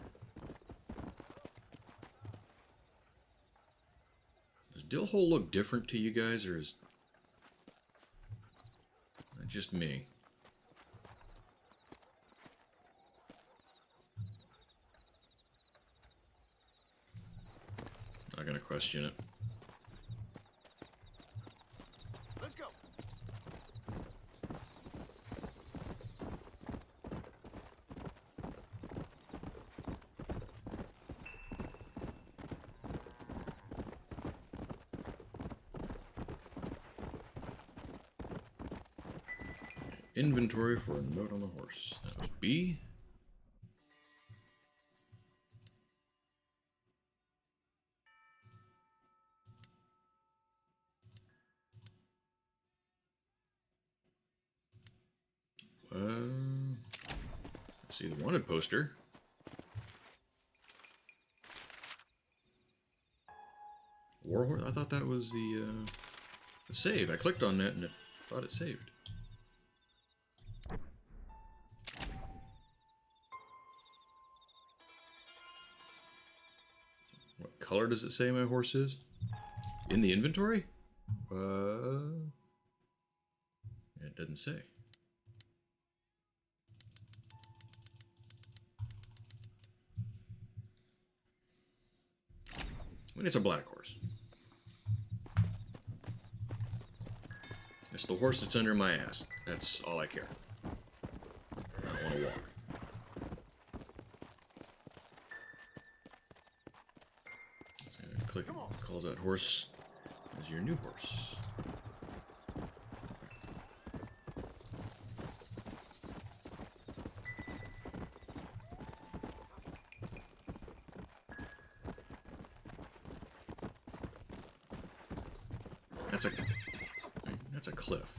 Does Dillhole look different to you guys, or is that just me? Not gonna question it. Let's go. inventory for a note on the horse. That was B. See the wanted poster. Warhorse? I thought that was the save. I clicked on that and it thought it saved. What color does it say my horse is? In the inventory? It doesn't say. I mean, it's a black horse. It's the horse that's under my ass. That's all I care. I don't want to walk. So click, calls that horse as your new horse. That's a cliff.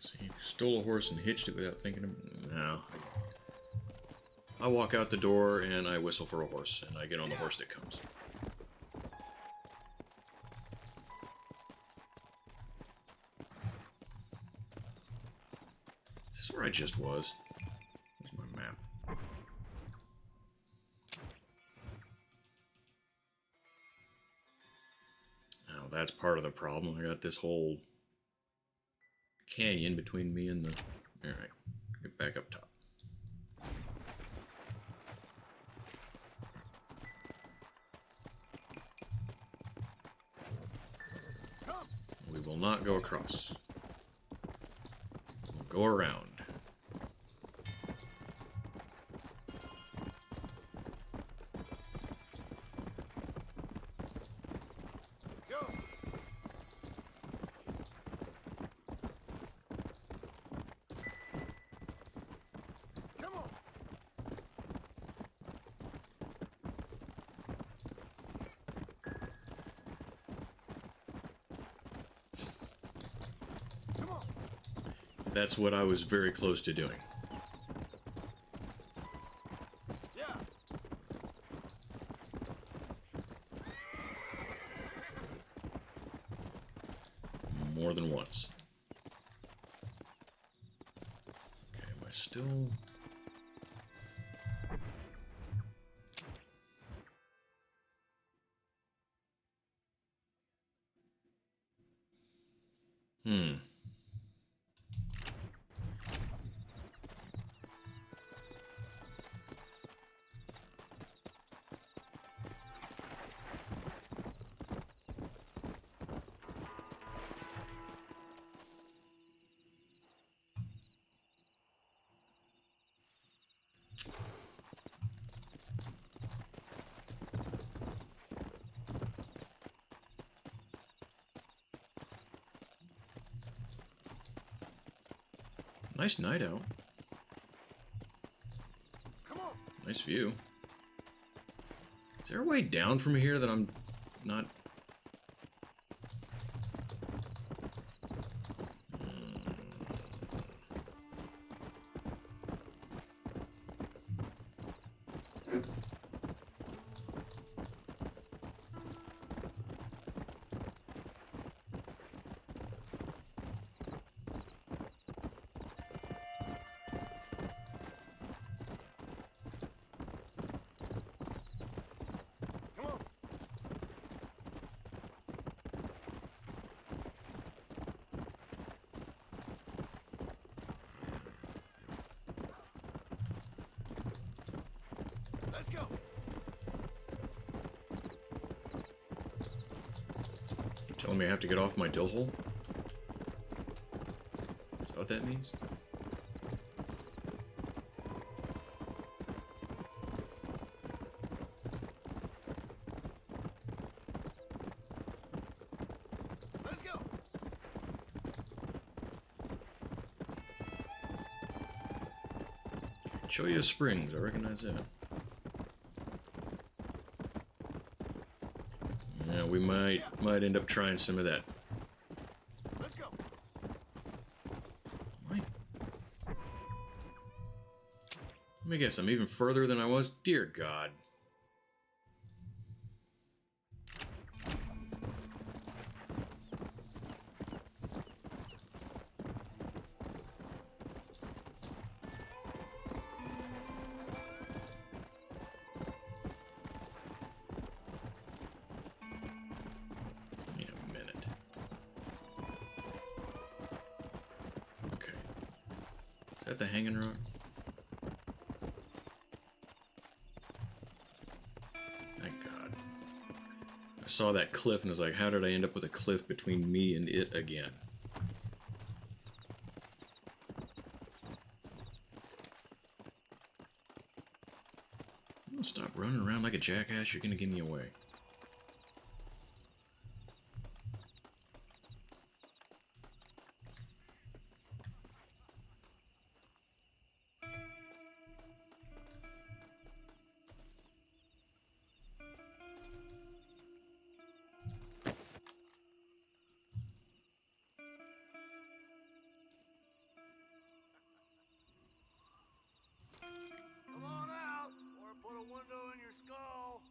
See, stole a horse and hitched it without thinking of... No. I walk out the door and I whistle for a horse and I get on the horse that comes. Is this where I just was? Where's my map? Oh, that's part of the problem. I got this whole canyon between me and the... Alright, get back up top. We will not go across. We'll go around. That's what I was very close to doing. Yeah. More than once. Okay, am I still... Nice night out. Come on. Nice view. Is there a way down from here that I'm not... Let's go. You're telling me I have to get off my dill hole? Is that what that means? Cholla Springs, I recognize that. Yeah, we might end up trying some of that. Let's go. Let me guess, I'm even further than I was? Dear God. Wait a minute. Okay. Is that the hanging rock? Thank God. I saw that cliff and was like, how did I end up with a cliff between me and it again? Oh, stop running around like a jackass, you're gonna give me away. Come on out, or put a window in your skull.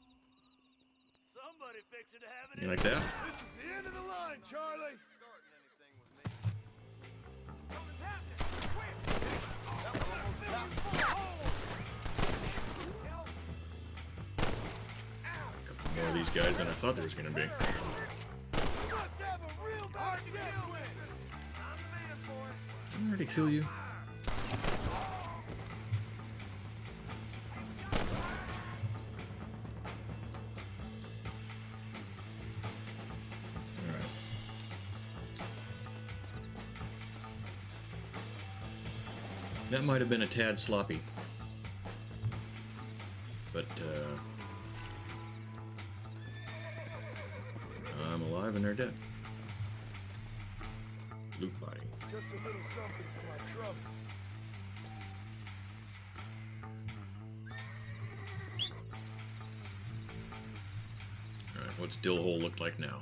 Somebody fixing to have it. You like that? This is the end of the line, Charlie. Something's happening. Quick! A couple more of these guys than I thought there was gonna be. You must have a real bad neck win. I'm the man for it. Didn't I already kill you? Alright. That might have been a tad sloppy. But, I'm alive and they're dead. Loot body. Just a little something for my trouble. Alright, what's Dill Hole look like now?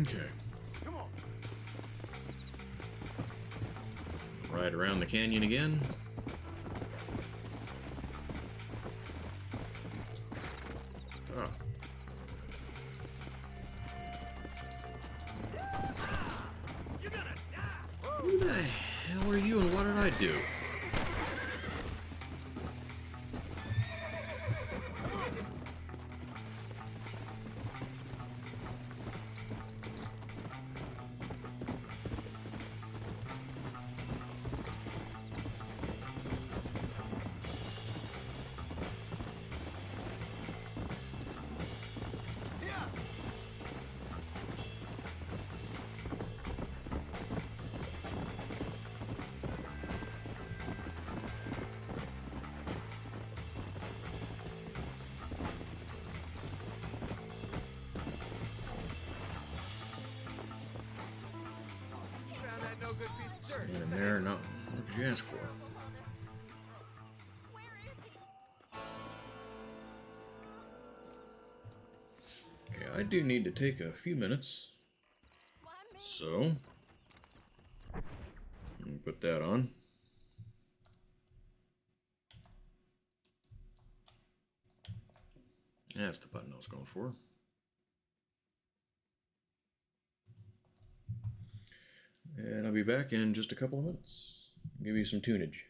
Okay. Come on. Right around the canyon again. Oh. You're gonna die. Who the hell are you and what did I do? Found that no good piece of dirt. Standing there, no. What could you ask for? Okay, I do need to take a few minutes. So, let me put that on. That's the button I was going for. And I'll be back in just a couple of minutes. Give you some tunage.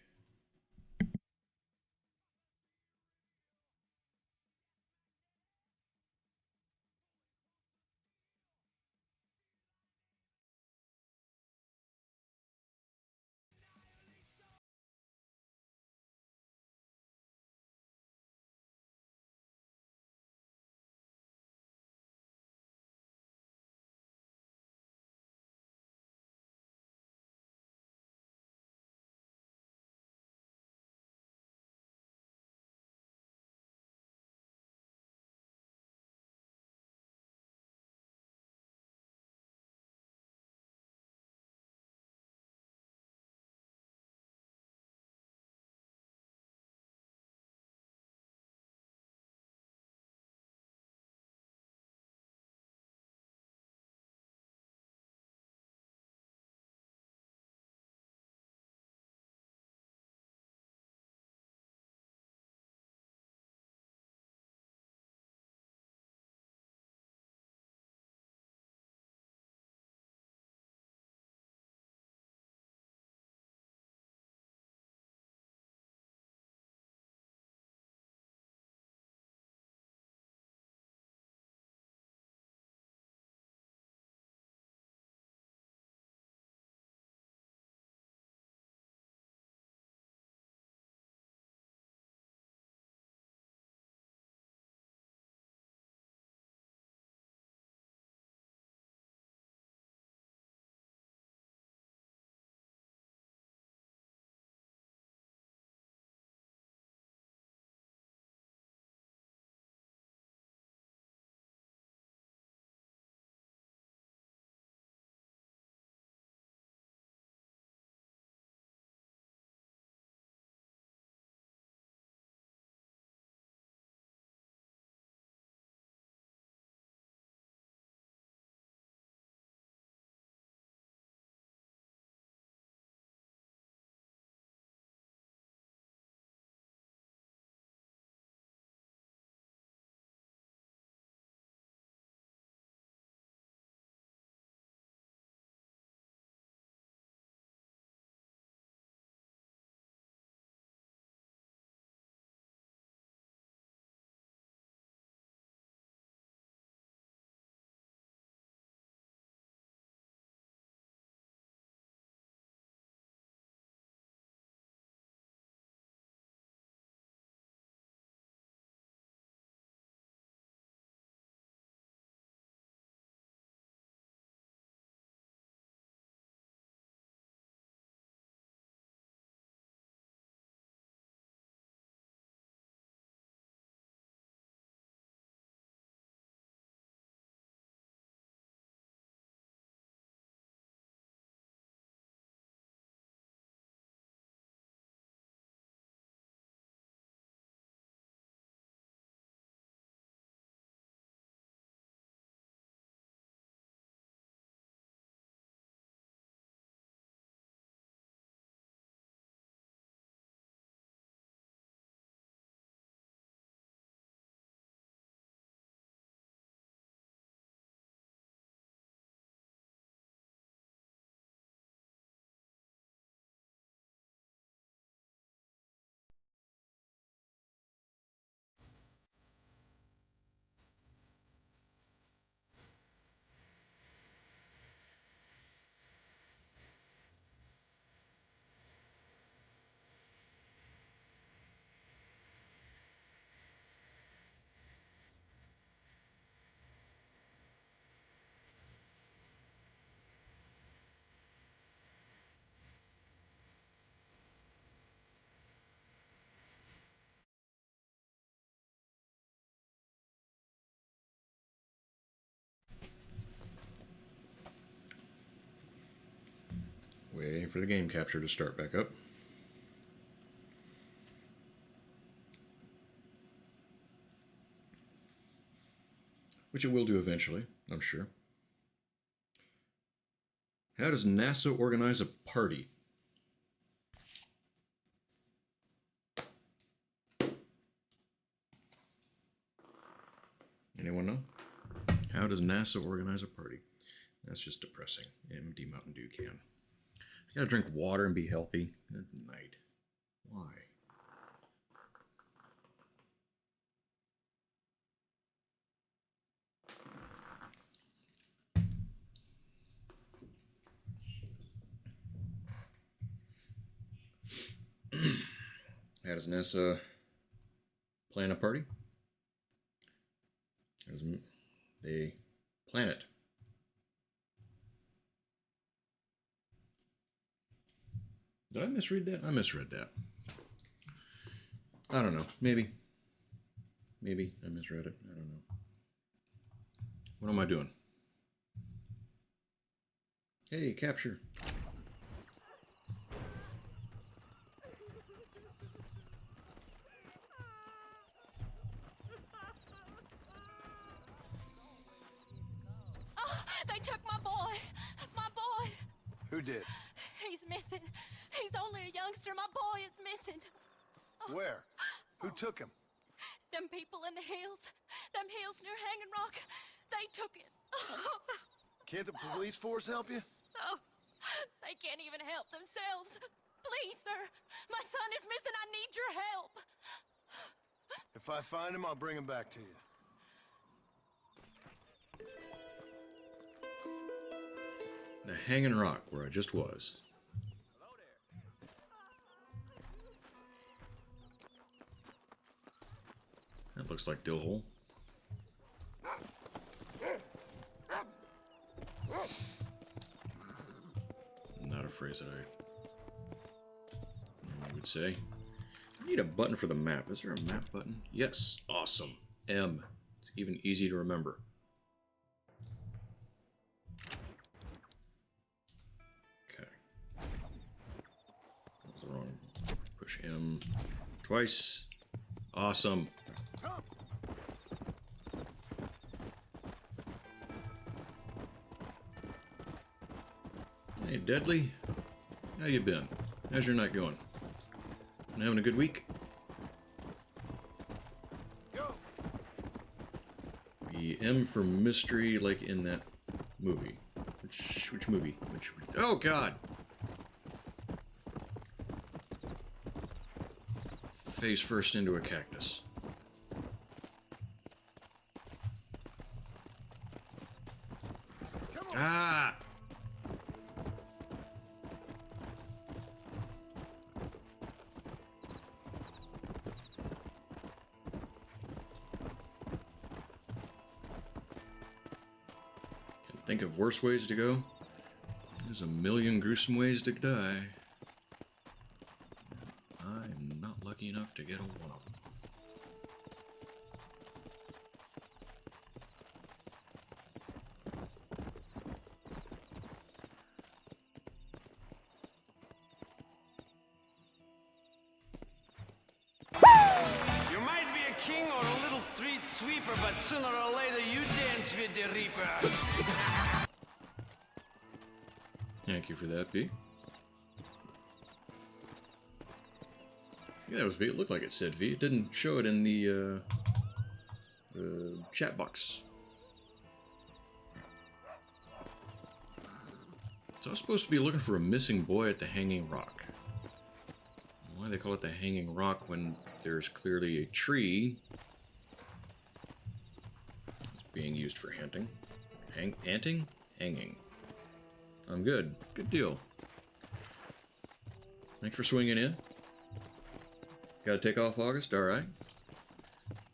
Waiting for the game capture to start back up. Which it will do eventually, I'm sure. How does NASA organize a party? Anyone know? How does NASA organize a party? That's just depressing. Empty Mountain Dew can. I gotta drink water and be healthy at night. Why? How does NASA plan a party? They plan it. Did I misread that? I misread that. I don't know. Maybe. Maybe I misread it. I don't know. What am I doing? Hey, capture. They took my boy! My boy! Who did? He's missing. He's only a youngster. My boy is missing. Where? Who took him? Them people in the hills. Them hills near Hanging Rock. They took it. Can't the police force help you? Oh, they can't even help themselves. Please, sir. My son is missing. I need your help. If I find him, I'll bring him back to you. The Hanging Rock, where I just was. That looks like Dill Hole. Not a phrase that I would say. I need a button for the map. Is there a map button? Yes. Awesome. M. It's even easy to remember. Wrong. Push M twice. Awesome. Hey, Deadly. How you been? How's your night going? Been having a good week? Go. The M for mystery, like in that movie. Which movie? Which? Oh God! Face first into a cactus. Ah! Can't think of worse ways to go. There's a million gruesome ways to die. I'm not lucky enough to get a one of them. You might be a king or a little street sweeper, but sooner or later you dance with the Reaper. Thank you for that, B. Yeah, that was V. It looked like it said V. It didn't show it in the chat box. So I was supposed to be looking for a missing boy at the Hanging Rock. Why do they call it the Hanging Rock when there's clearly a tree it's being used for hunting? Anting? Hanging. I'm good. Good deal. Thanks for swinging in. Gotta take off August? Alright.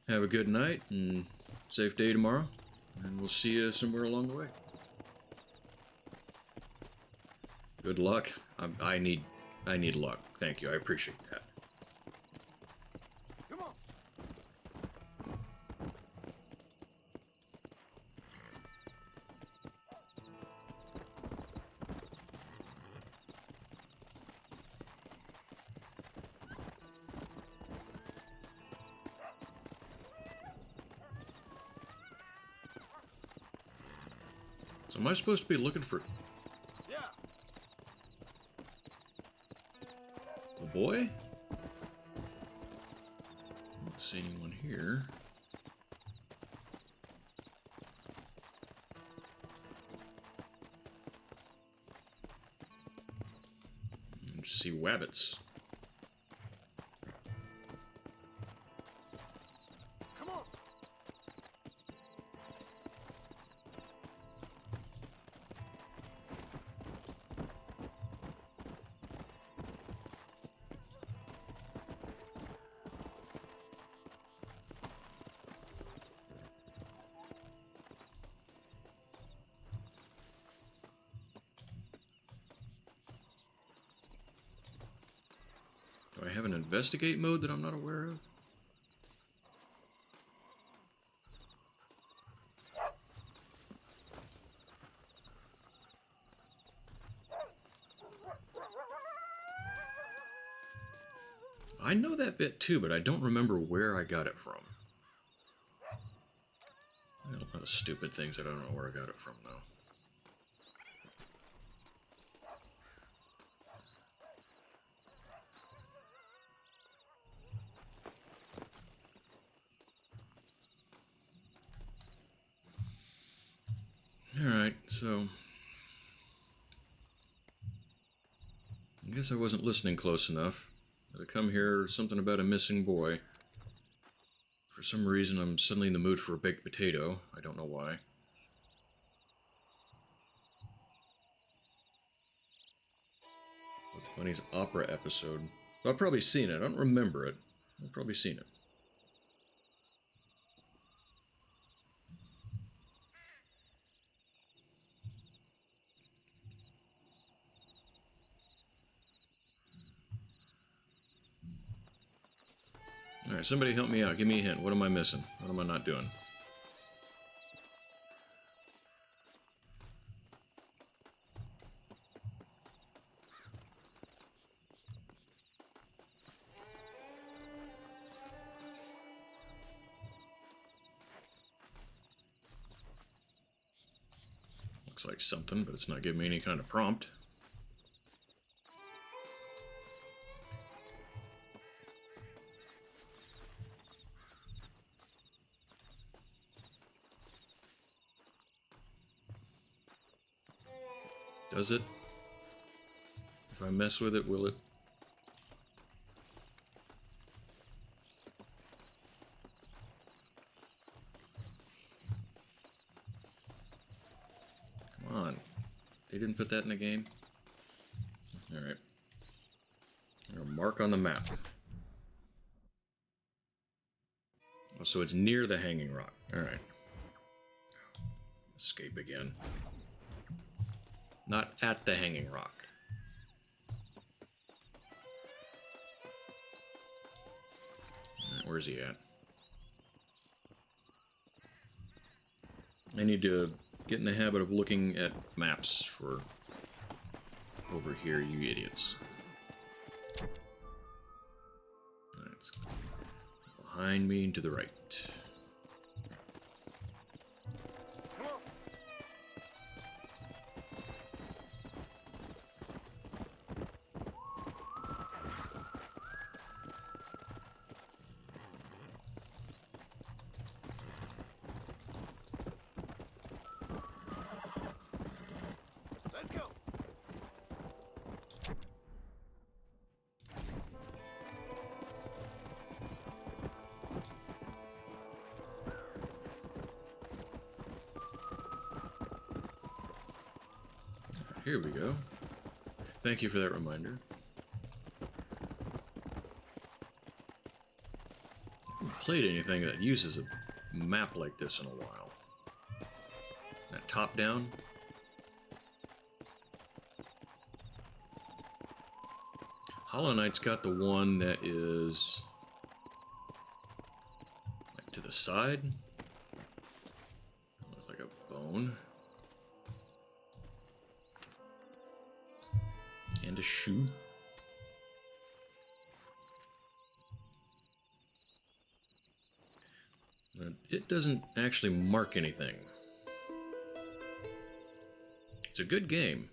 Have a good night and safe day tomorrow. And we'll see you somewhere along the way. Good luck. I need luck. Thank you. I appreciate that. Come on. So am I supposed to be looking for... Yeah. the boy? I don't see anyone here. See wabbits. Come on. Do I have an investigate mode that I'm not aware of? I know that bit too, but I don't remember where I got it from. A lot of stupid things I don't know where I got it from now. Alright, so... I guess I wasn't listening close enough. I come here, something about a missing boy. For some reason, I'm suddenly in the mood for a baked potato. I don't know why. Bugs Bunny's opera episode. I've probably seen it. I don't remember it. I've probably seen it. Alright, somebody help me out. Give me a hint. What am I missing? What am I not doing? Looks like something, but it's not giving me any kind of prompt. Does it? If I mess with it, will it? Come on. They didn't put that in the game? Alright. Mark on the map. Oh, so it's near the hanging rock. Alright. Escape again. Not at the hanging rock. Where's he at? I need to get in the habit of looking at maps for over here, you idiots. It's behind me and to the right. Here we go. Thank you for that reminder. I haven't played anything that uses a map like this in a while. That top down. Hollow Knight's got the one that is like to the side. Looks like a bone. And a shoe. But it doesn't actually mark anything. It's a good game.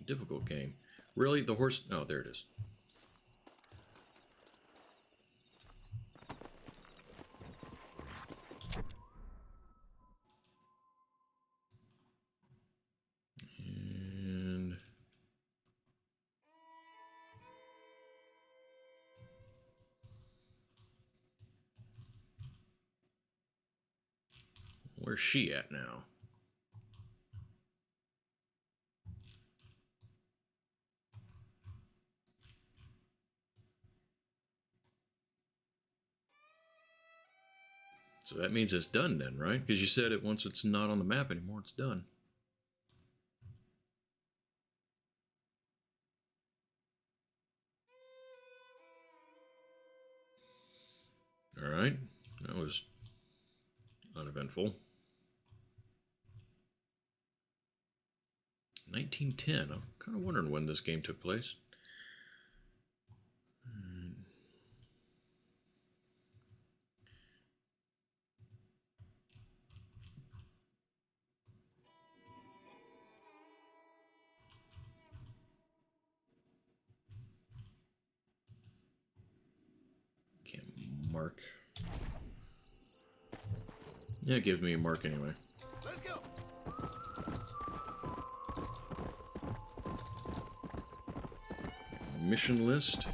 A difficult game. Really? The horse... Oh, there it is. And... Where's she at now? So that means it's done then, right? Because you said it once it's not on the map anymore, it's done. All right. That was uneventful. 1910. I'm kind of wondering when this game took place. Can't mark. Yeah, it gives me a mark anyway. Let's go. Mission list.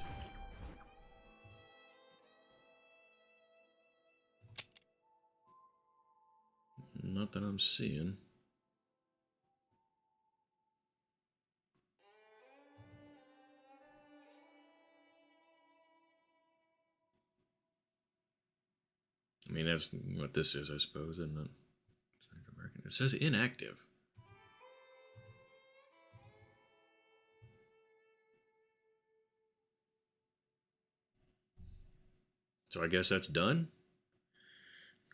Not that I'm seeing. I mean, that's what this is, I suppose, isn't it? Central American. It says inactive. So I guess that's done.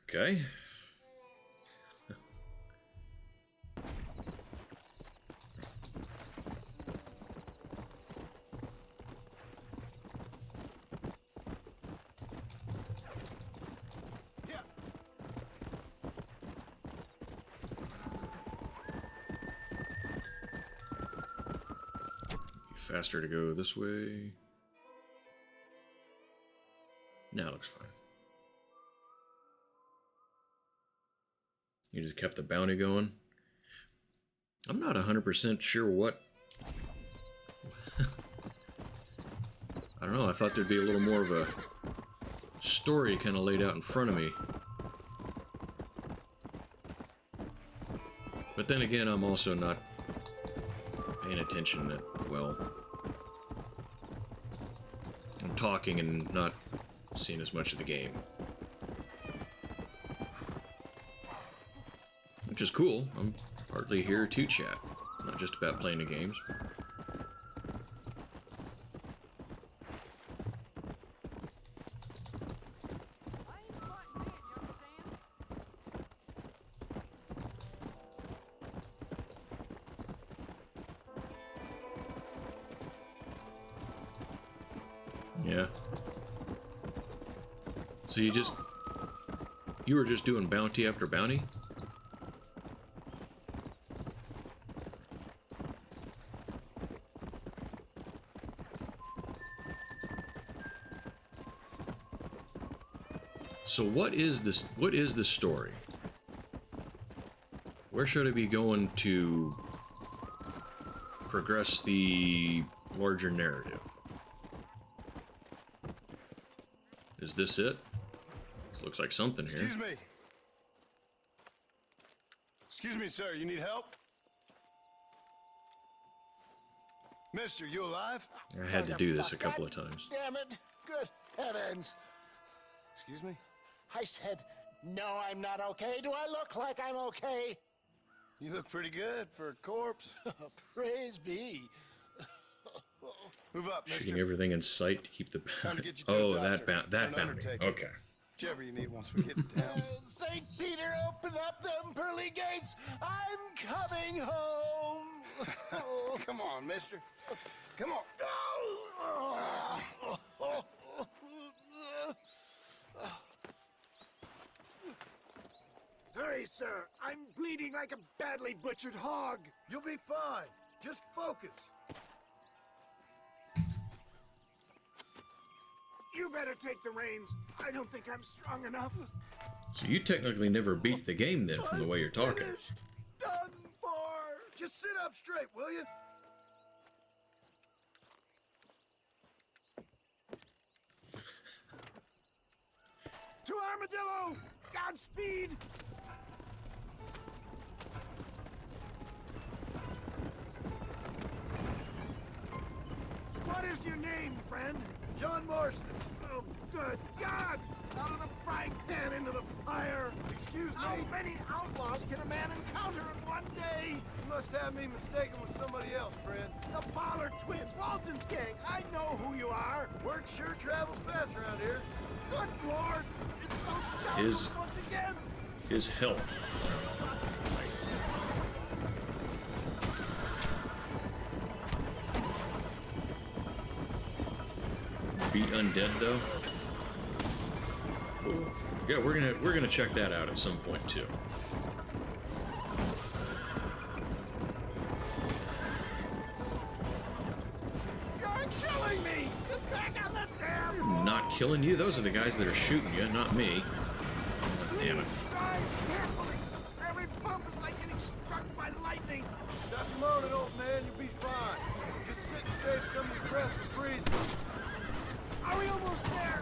Okay. Faster to go this way. Now it looks fine. You just kept the bounty going. I'm not 100% sure what... I don't know, I thought there'd be a little more of a story kind of laid out in front of me. But then again, I'm also not paying attention that well. I'm talking and not seeing as much of the game. Which is cool. I'm partly here to chat, not just about playing the games. Yeah. So you were just doing bounty after bounty? So what is this? What is the story? Where should I be going to progress the larger narrative? Is this it? Looks like something here. Excuse me. Excuse me, sir. You need help? Mister, you alive? I had to do this a couple of times. Damn it. Good heavens. Excuse me? I said, no, I'm not okay. Do I look like I'm okay? You look pretty good for a corpse. Praise be. Move up, mister. Shooting everything in sight to keep the Time to bounty. get you to a Oh, doctor. that bounty. Undertaker. Okay. Whichever you need once we get down. St. Peter, open up them pearly gates. I'm coming home. Come on, mister. Come on. Hurry sorry, sir. I'm bleeding like a badly butchered hog. You'll be fine. Just focus. You better take the reins. I don't think I'm strong enough. So you technically never beat the game then, from the way you're talking. Finished. Done for. Just sit up straight, will you? To Armadillo! Godspeed! What is your name, friend? John Marston. Oh, good God! Out of the frying pan into the fire! Excuse me? How many outlaws can a man encounter in one day? You must have me mistaken with somebody else, friend. The Pollard twins, Walton's gang. I know who you are. Word sure travels fast around here. Good Lord! It's those scoundrels once again! His health. Beat undead though. Cool. Yeah, we're gonna check that out at some point too. You're killing me! Get back on the damn! I'm not killing you. Those are the guys that are shooting you, not me. Damn it. Drive carefully! Every bump is like getting struck by lightning! Stop moaning, old man. You'll be fine. Just sit and save some of your breath for breathing. Are we almost there?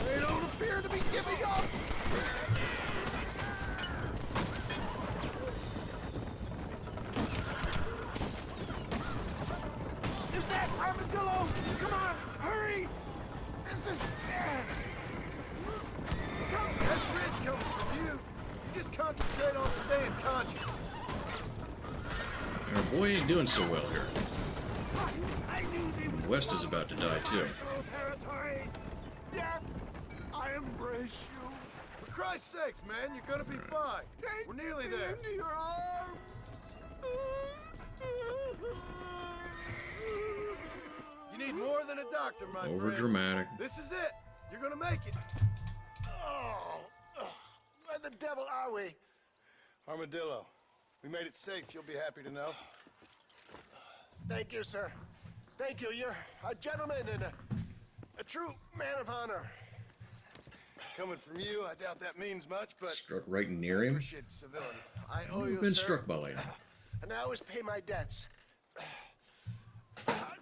They don't appear to be giving up! Is that Armadillo? Come on, hurry! This is bad! That's ridge coming from you. Just concentrate on staying conscious. Our boy ain't doing so well here. I knew they would. West is about to die too. Territory. Death, I embrace you. For Christ's sakes, man, you're gonna be fine. We're nearly there. Into your arms. You need more than a doctor, my friend. Over dramatic. This is it. You're gonna make it. Oh, where the devil are we? Armadillo. We made it safe, you'll be happy to know. Thank you, sir. Thank you. You're a gentleman and a true man of honor. Coming from you, I doubt that means much, but Struck right near him. appreciate the civility. I owe You've you, been sir. struck by lightning. And I always pay my debts.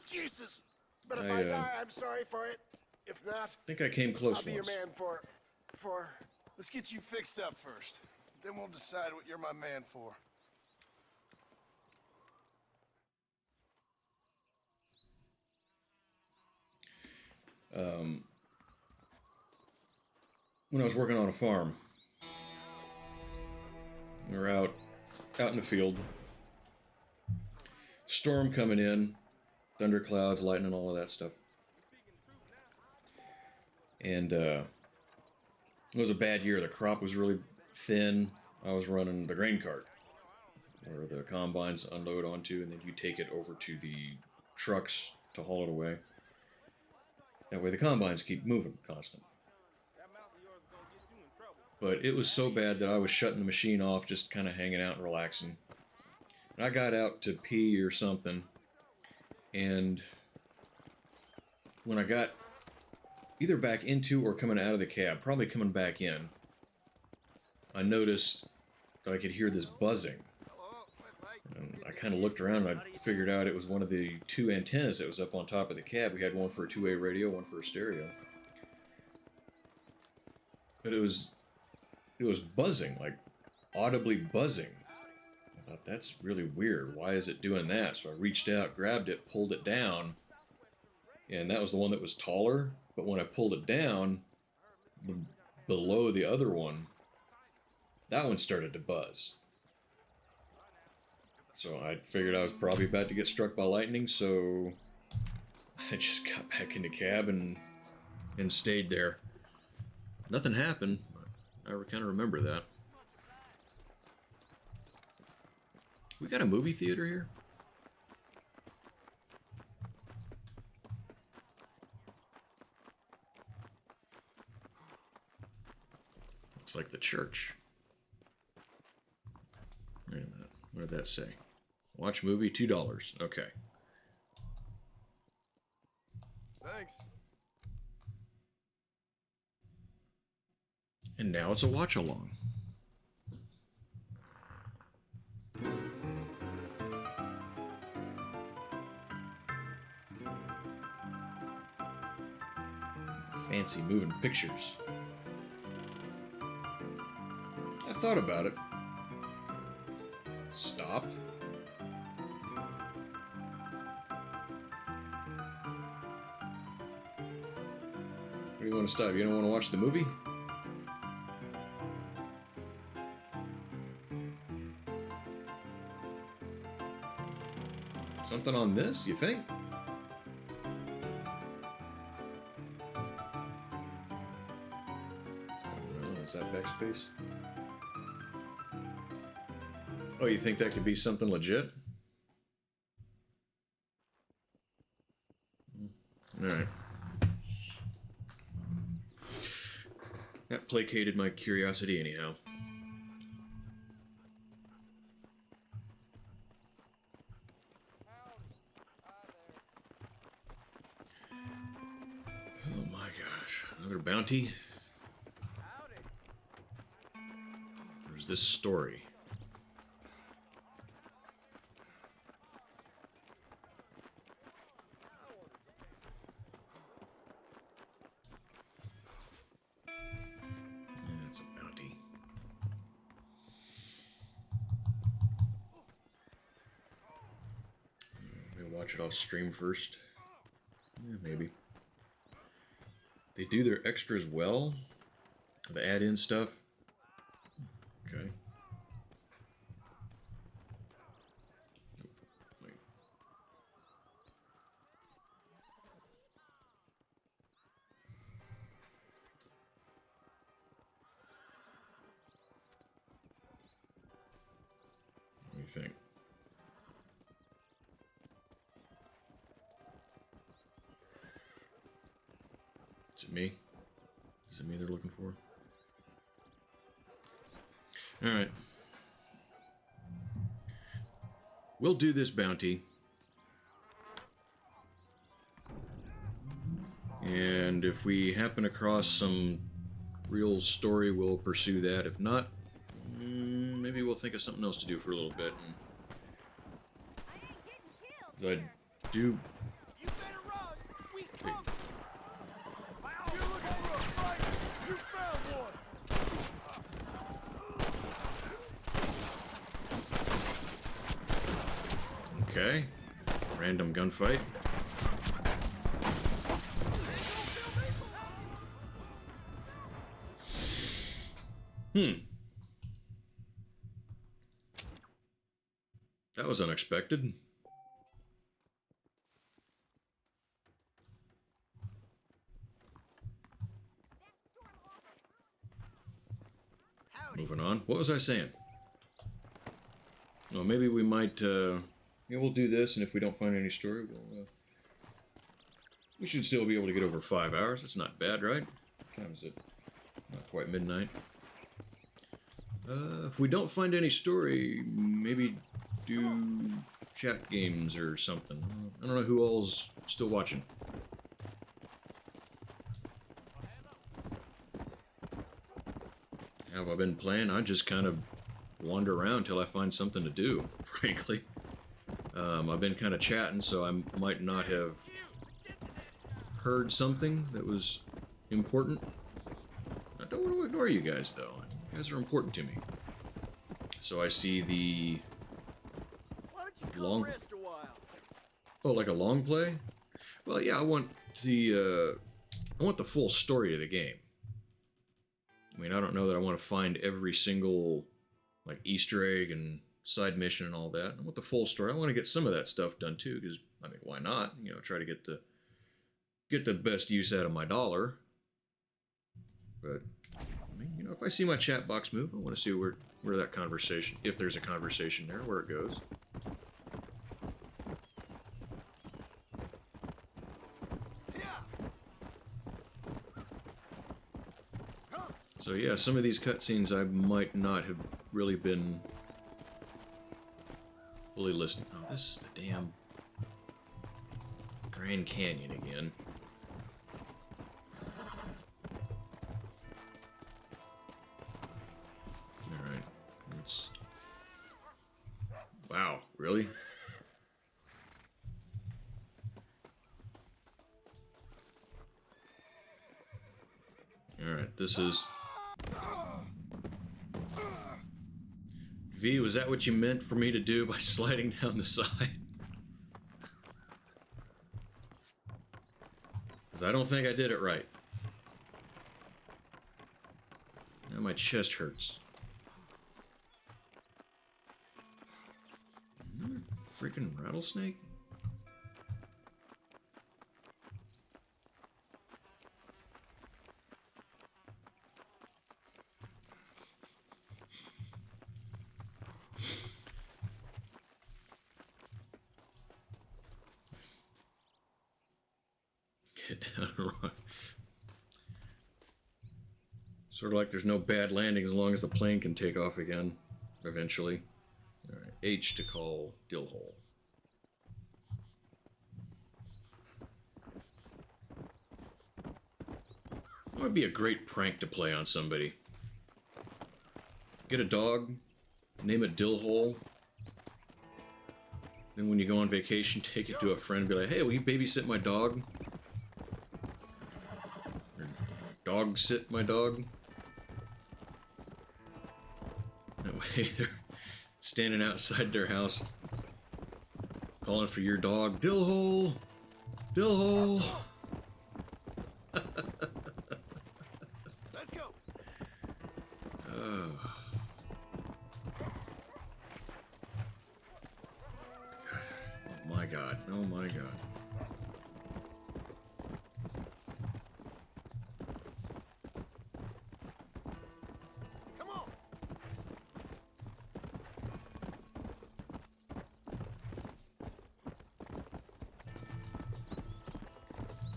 Jesus. But if I I die, I'm sorry for it. If not, I think I came close I'll be your once. man for... Let's get you fixed up first. Then we'll decide what you're my man for. When I was working on a farm, we were out in the field. Storm coming in, thunderclouds, lightning, all of that stuff. And it was a bad year. The crop was really thin. I was running the grain cart, where the combines unload onto, and then you take it over to the trucks to haul it away. That way the combines keep moving constantly. But it was so bad that I was shutting the machine off, just kind of hanging out and relaxing. And I got out to pee or something, and when I got either back into or coming out of the cab, probably coming back in, I noticed that I could hear this buzzing. And I kind of looked around and I figured out it was one of the two antennas that was up on top of the cab. We had one for a two-way radio, one for a stereo. But it was buzzing, like audibly buzzing. I thought, that's really weird. Why is it doing that? So I reached out, grabbed it, pulled it down, and that was the one that was taller. But when I pulled it down, below the other one, that one started to buzz. So I figured I was probably about to get struck by lightning, so I just got back in the cab and stayed there. Nothing happened. I kind of remember that. We got a movie theater here? like the church. Wait a minute. What did that say? Watch movie, $2. Okay. Thanks. And now it's a watch-along. Fancy moving pictures. I thought about it. Stop. What do you want to stop? You don't want to watch the movie? Something on this, you think? I don't know. Is that backspace? Oh, you think that could be something legit? Alright. That placated my curiosity anyhow. Oh my gosh. Another bounty? There's this story. That's a bounty. Maybe watch it off stream first. Yeah, maybe. They do their extras well. The add-in stuff. Okay. Wait. What do you think? Is it me? Is it me they're looking for? Alright. We'll do this bounty. And if we happen across some real story, we'll pursue that. If not, maybe we'll think of something else to do for a little bit. I do... Wait. Okay. Random gunfight. That was unexpected. Moving on. What was I saying? Well, maybe we might, yeah, we'll do this, and if we don't find any story, we should still be able to get over 5 hours. That's not bad, right? What time is it? Not quite midnight. If we don't find any story, maybe do chat games or something. I don't know who all's still watching. How have I been playing? I just kind of wander around till I find something to do, frankly. I've been kind of chatting, so I might not have heard something that was important. I don't want to ignore you guys, though. You guys are important to me. So I see the long... Oh, like a long play? Well, yeah, I want the full story of the game. I mean, I don't know that I want to find every single, like, Easter egg and side mission and all that. I want the full story. I want to get some of that stuff done, too, because, I mean, why not? You know, try to get the best use out of my dollar. But, I mean, you know, if I see my chat box move, I want to see where that conversation, if there's a conversation there, where it goes. So yeah, some of these cutscenes I might not have really been fully listening. Oh, this is the damn Grand Canyon again. Alright, let's... Wow, really? Alright, this is... V, was that what you meant for me to do by sliding down the side? Because I don't think I did it right. Now my chest hurts. Another freaking rattlesnake? Get down and run. Sort of like there's no bad landing as long as the plane can take off again, eventually. Alright, H to call Dillhole. That would be a great prank to play on somebody. Get a dog, name it Dillhole. Then when you go on vacation, take it to a friend and be like, hey, will you babysit my dog? Or dog sit my dog? That way they're standing outside their house calling for your dog. Dillhole! Dillhole! Let's go. Oh. Oh my god. Oh my god. Come on.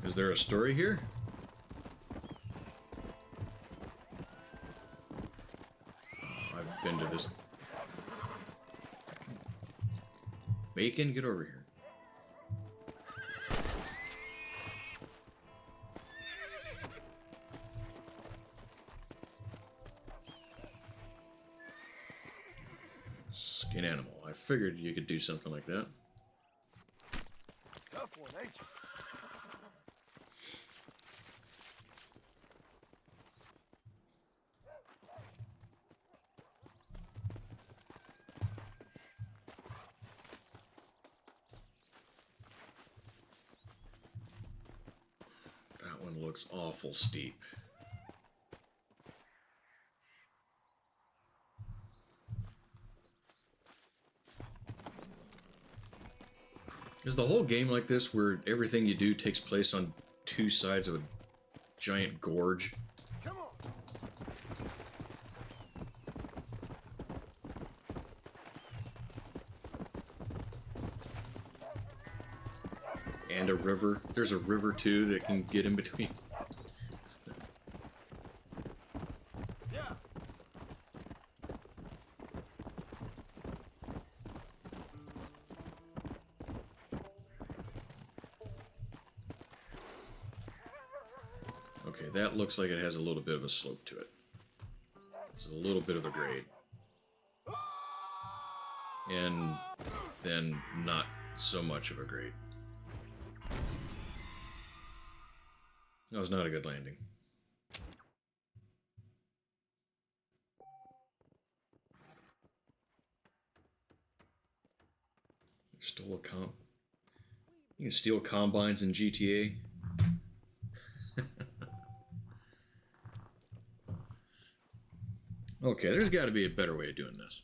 Is there a story here? Oh, I've been to this. Bacon, get over here. Skin animal. I figured you could do something like that. Tough one, ain't you? That one looks awful steep. Is the whole game like this where everything you do takes place on two sides of a giant gorge? Come on. And a river. There's a river too that can get in between. Yeah. Okay, that looks like it has a little bit of a slope to it. It's a little bit of a grade. And then not so much of a grade. That was not a good landing. Stole a comp. You can steal combines in GTA. Okay, there's got to be a better way of doing this.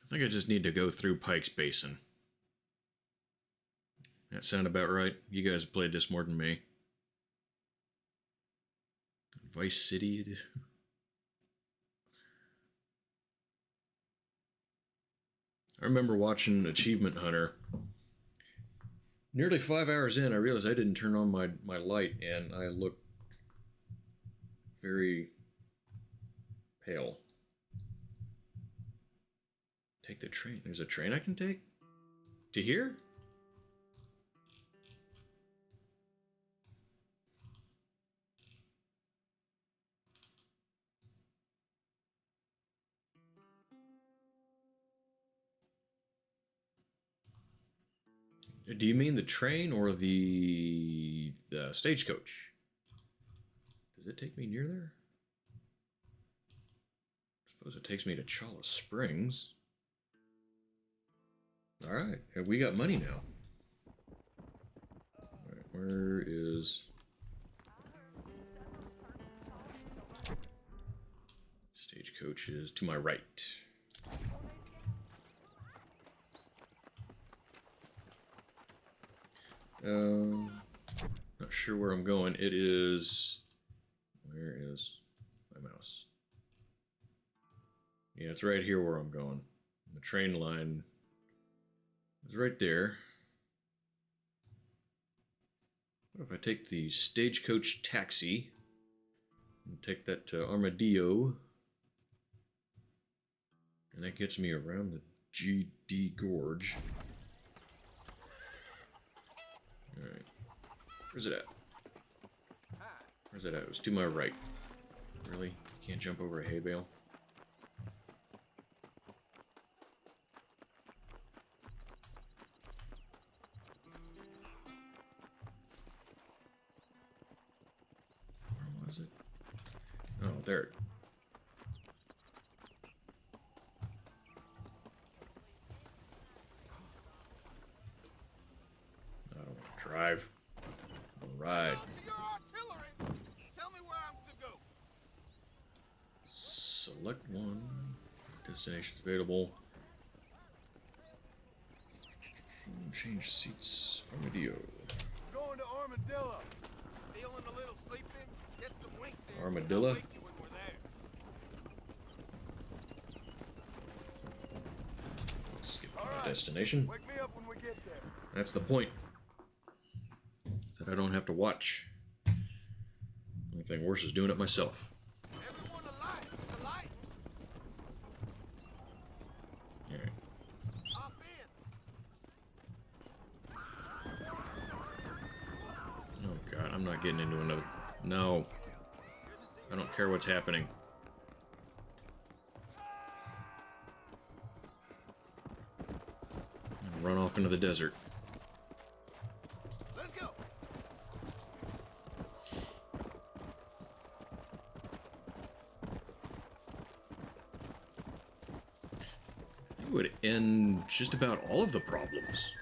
I think I just need to go through Pike's Basin. That sound about right. You guys have played this more than me. Vice City. I remember watching Achievement Hunter. Nearly 5 hours in, I realized I didn't turn on my light, and I looked very pale. Take the train. There's a train I can take? To here? Do you mean the train or the stagecoach? Does it take me near there? I suppose it takes me to Chala Springs. Alright, we got money now. Alright, where is... Stagecoach is to my right. Not sure where I'm going. It is... Where is my mouse? Yeah, it's right here where I'm going. The train line is right there. What if I take the stagecoach taxi and take that to Armadillo? And that gets me around the GD Gorge. Alright. Where's it at? Where's it at? It was to my right. Really? Can't jump over a hay bale? Where was it? Oh, there. I don't want to drive. I want to ride. Tell me where I'm to go. Select one. Destinations available. Change seats. Armadillo. Going to Armadillo. Feeling a little sleepy? Get some winks in. Armadillo? I'll wake you when we're there. Skip my destination. Wake me up when we get there. That's the point. That I don't have to watch. Only thing worse is doing it myself. Everyone alive. It's alive. Alright. Hop in. Oh god, I'm not getting into another... No. I don't care what's happening. And run off into the desert. Let's go. It would end just about all of the problems.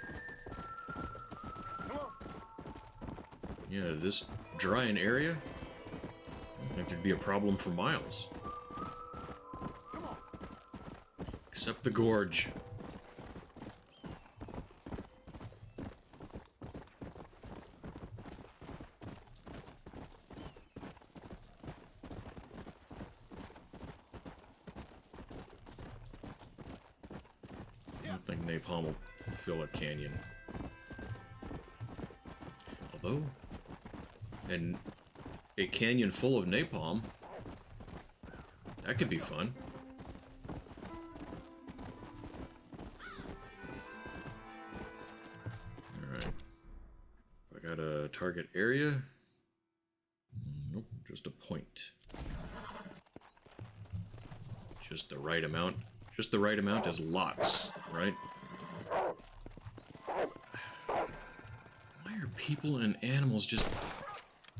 Yeah, this drying area, I don't think there'd be a problem for miles. Except the gorge. I don't think napalm will fill a canyon. Although, and a canyon full of napalm, that could be fun. Alright. I got a target area. Nope, just a point. Just the right amount. Just the right amount is lots, right? Why are people and animals just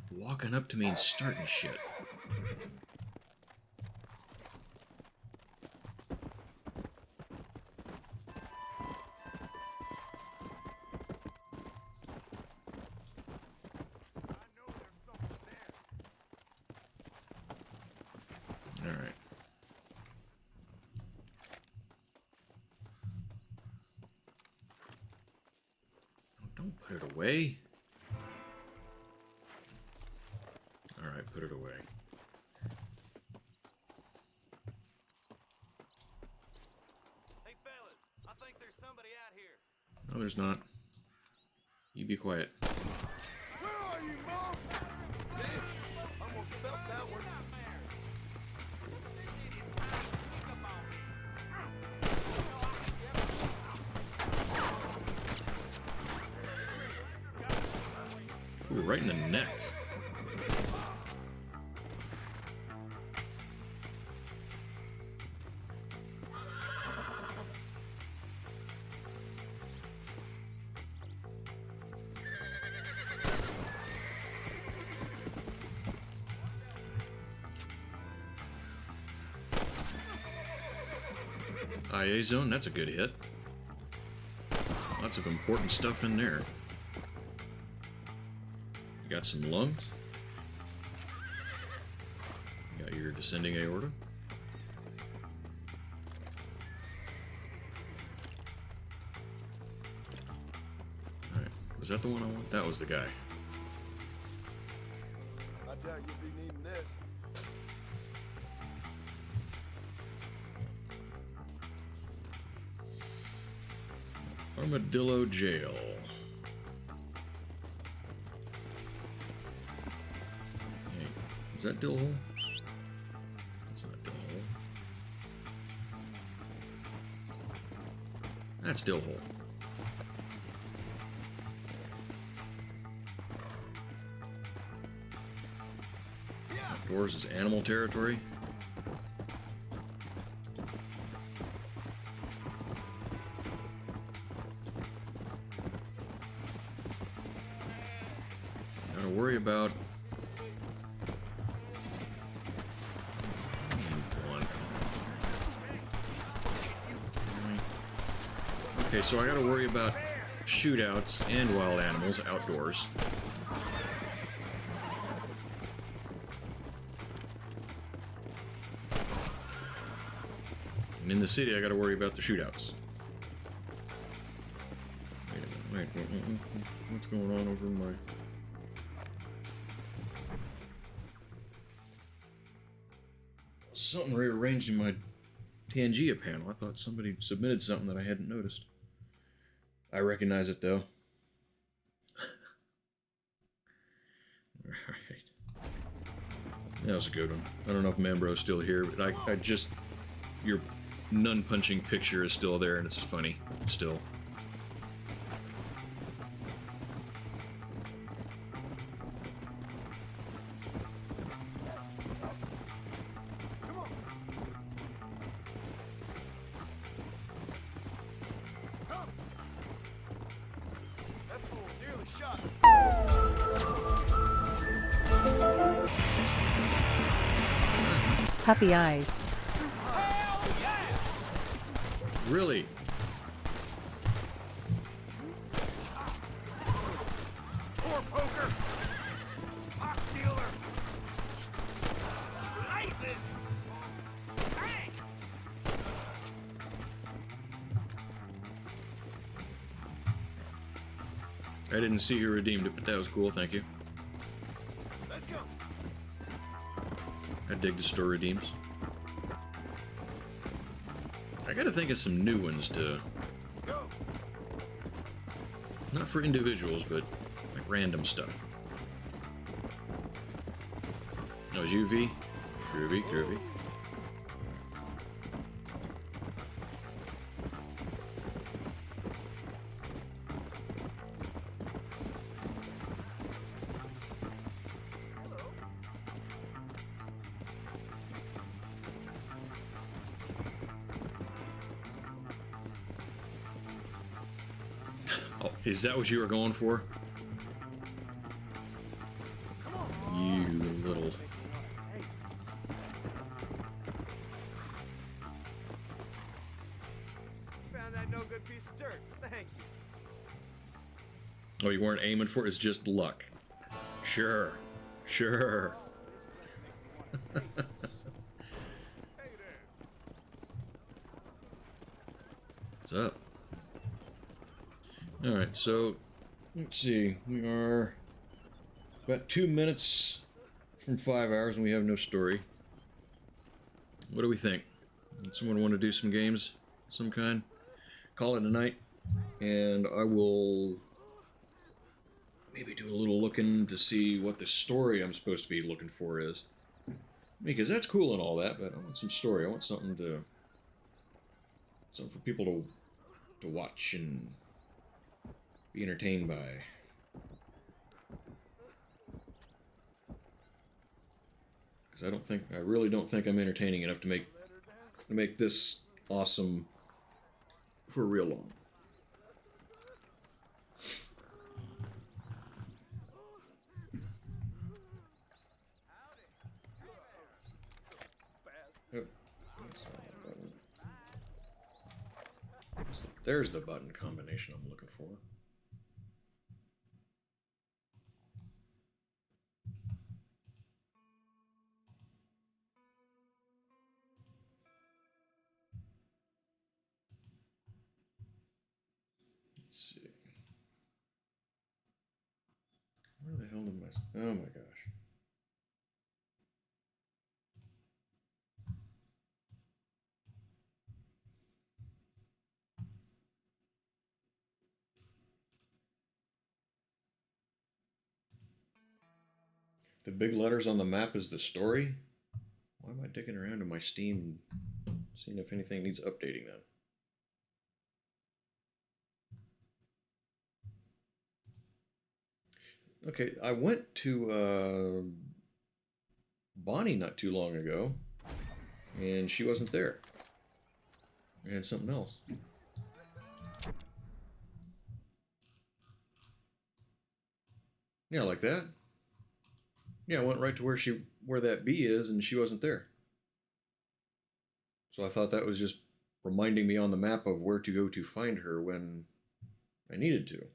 walking up to me and starting shit? Alright. Don't Put it away. Alright, put it away. Hey, fellas, I think there's somebody out here. No, there's not. You be quiet. Where are you, Mom? Damn, almost felt that one. Ooh, right in the neck. IA zone, that's a good hit. Lots of important stuff in there. You got some lungs. You got your descending aorta. Alright, was that the one I want? That was the guy. I doubt you'll be needing this. Armadillo Jail. Hey, is that Dill Hole? That's not Dill Hole. That's Dill Hole. Outdoors is animal territory. Gotta worry about one. Okay, so I gotta worry about shootouts and wild animals outdoors. And in the city, I gotta worry about the shootouts. Wait a minute, wait, what's going on over in my... Something rearranged in my Pangea panel. I thought somebody submitted something that I hadn't noticed. I recognize it, though. Alright. That was a good one. I don't know if Mambro's still here, but I just... Your nun-punching picture is still there, and it's funny, still. That fool nearly shot. Puppy eyes. Really? Poor poker. Ox dealer. Blazes! Bang! I didn't see who redeemed it, but that was cool, thank you. Let's go. I dig the store redeems. I gotta think of some new ones to... Go. Not for individuals, but like random stuff. Oh, it's UV? Groovy, groovy. Oh, is that what you were going for? You little... Found that no good piece of dirt. Thank you. Oh, you weren't aiming for it? It's just luck. Sure. Sure. What's up? Alright, so Let's see. We are about 2 minutes from 5 hours and we have no story. What do we think? Someone want to do some games? Some kind? Call it a night. And I will maybe do a little looking to see what the story I'm supposed to be looking for is. Because that's cool and all that, but I want some story. I want something for people to watch and be entertained by. Because I really don't think I'm entertaining enough to make this awesome for real long. Oh, there's the button combination I'm looking for. Let's see. Where the hell did my... Oh my gosh. The big letters on the map is the story? Why am I digging around in my Steam seeing if anything needs updating then? Okay, I went to Bonnie not too long ago, and she wasn't there. I had something else. Yeah, like that. Yeah, I went right to where that bee is, and she wasn't there. So I thought that was just reminding me on the map of where to go to find her when I needed to.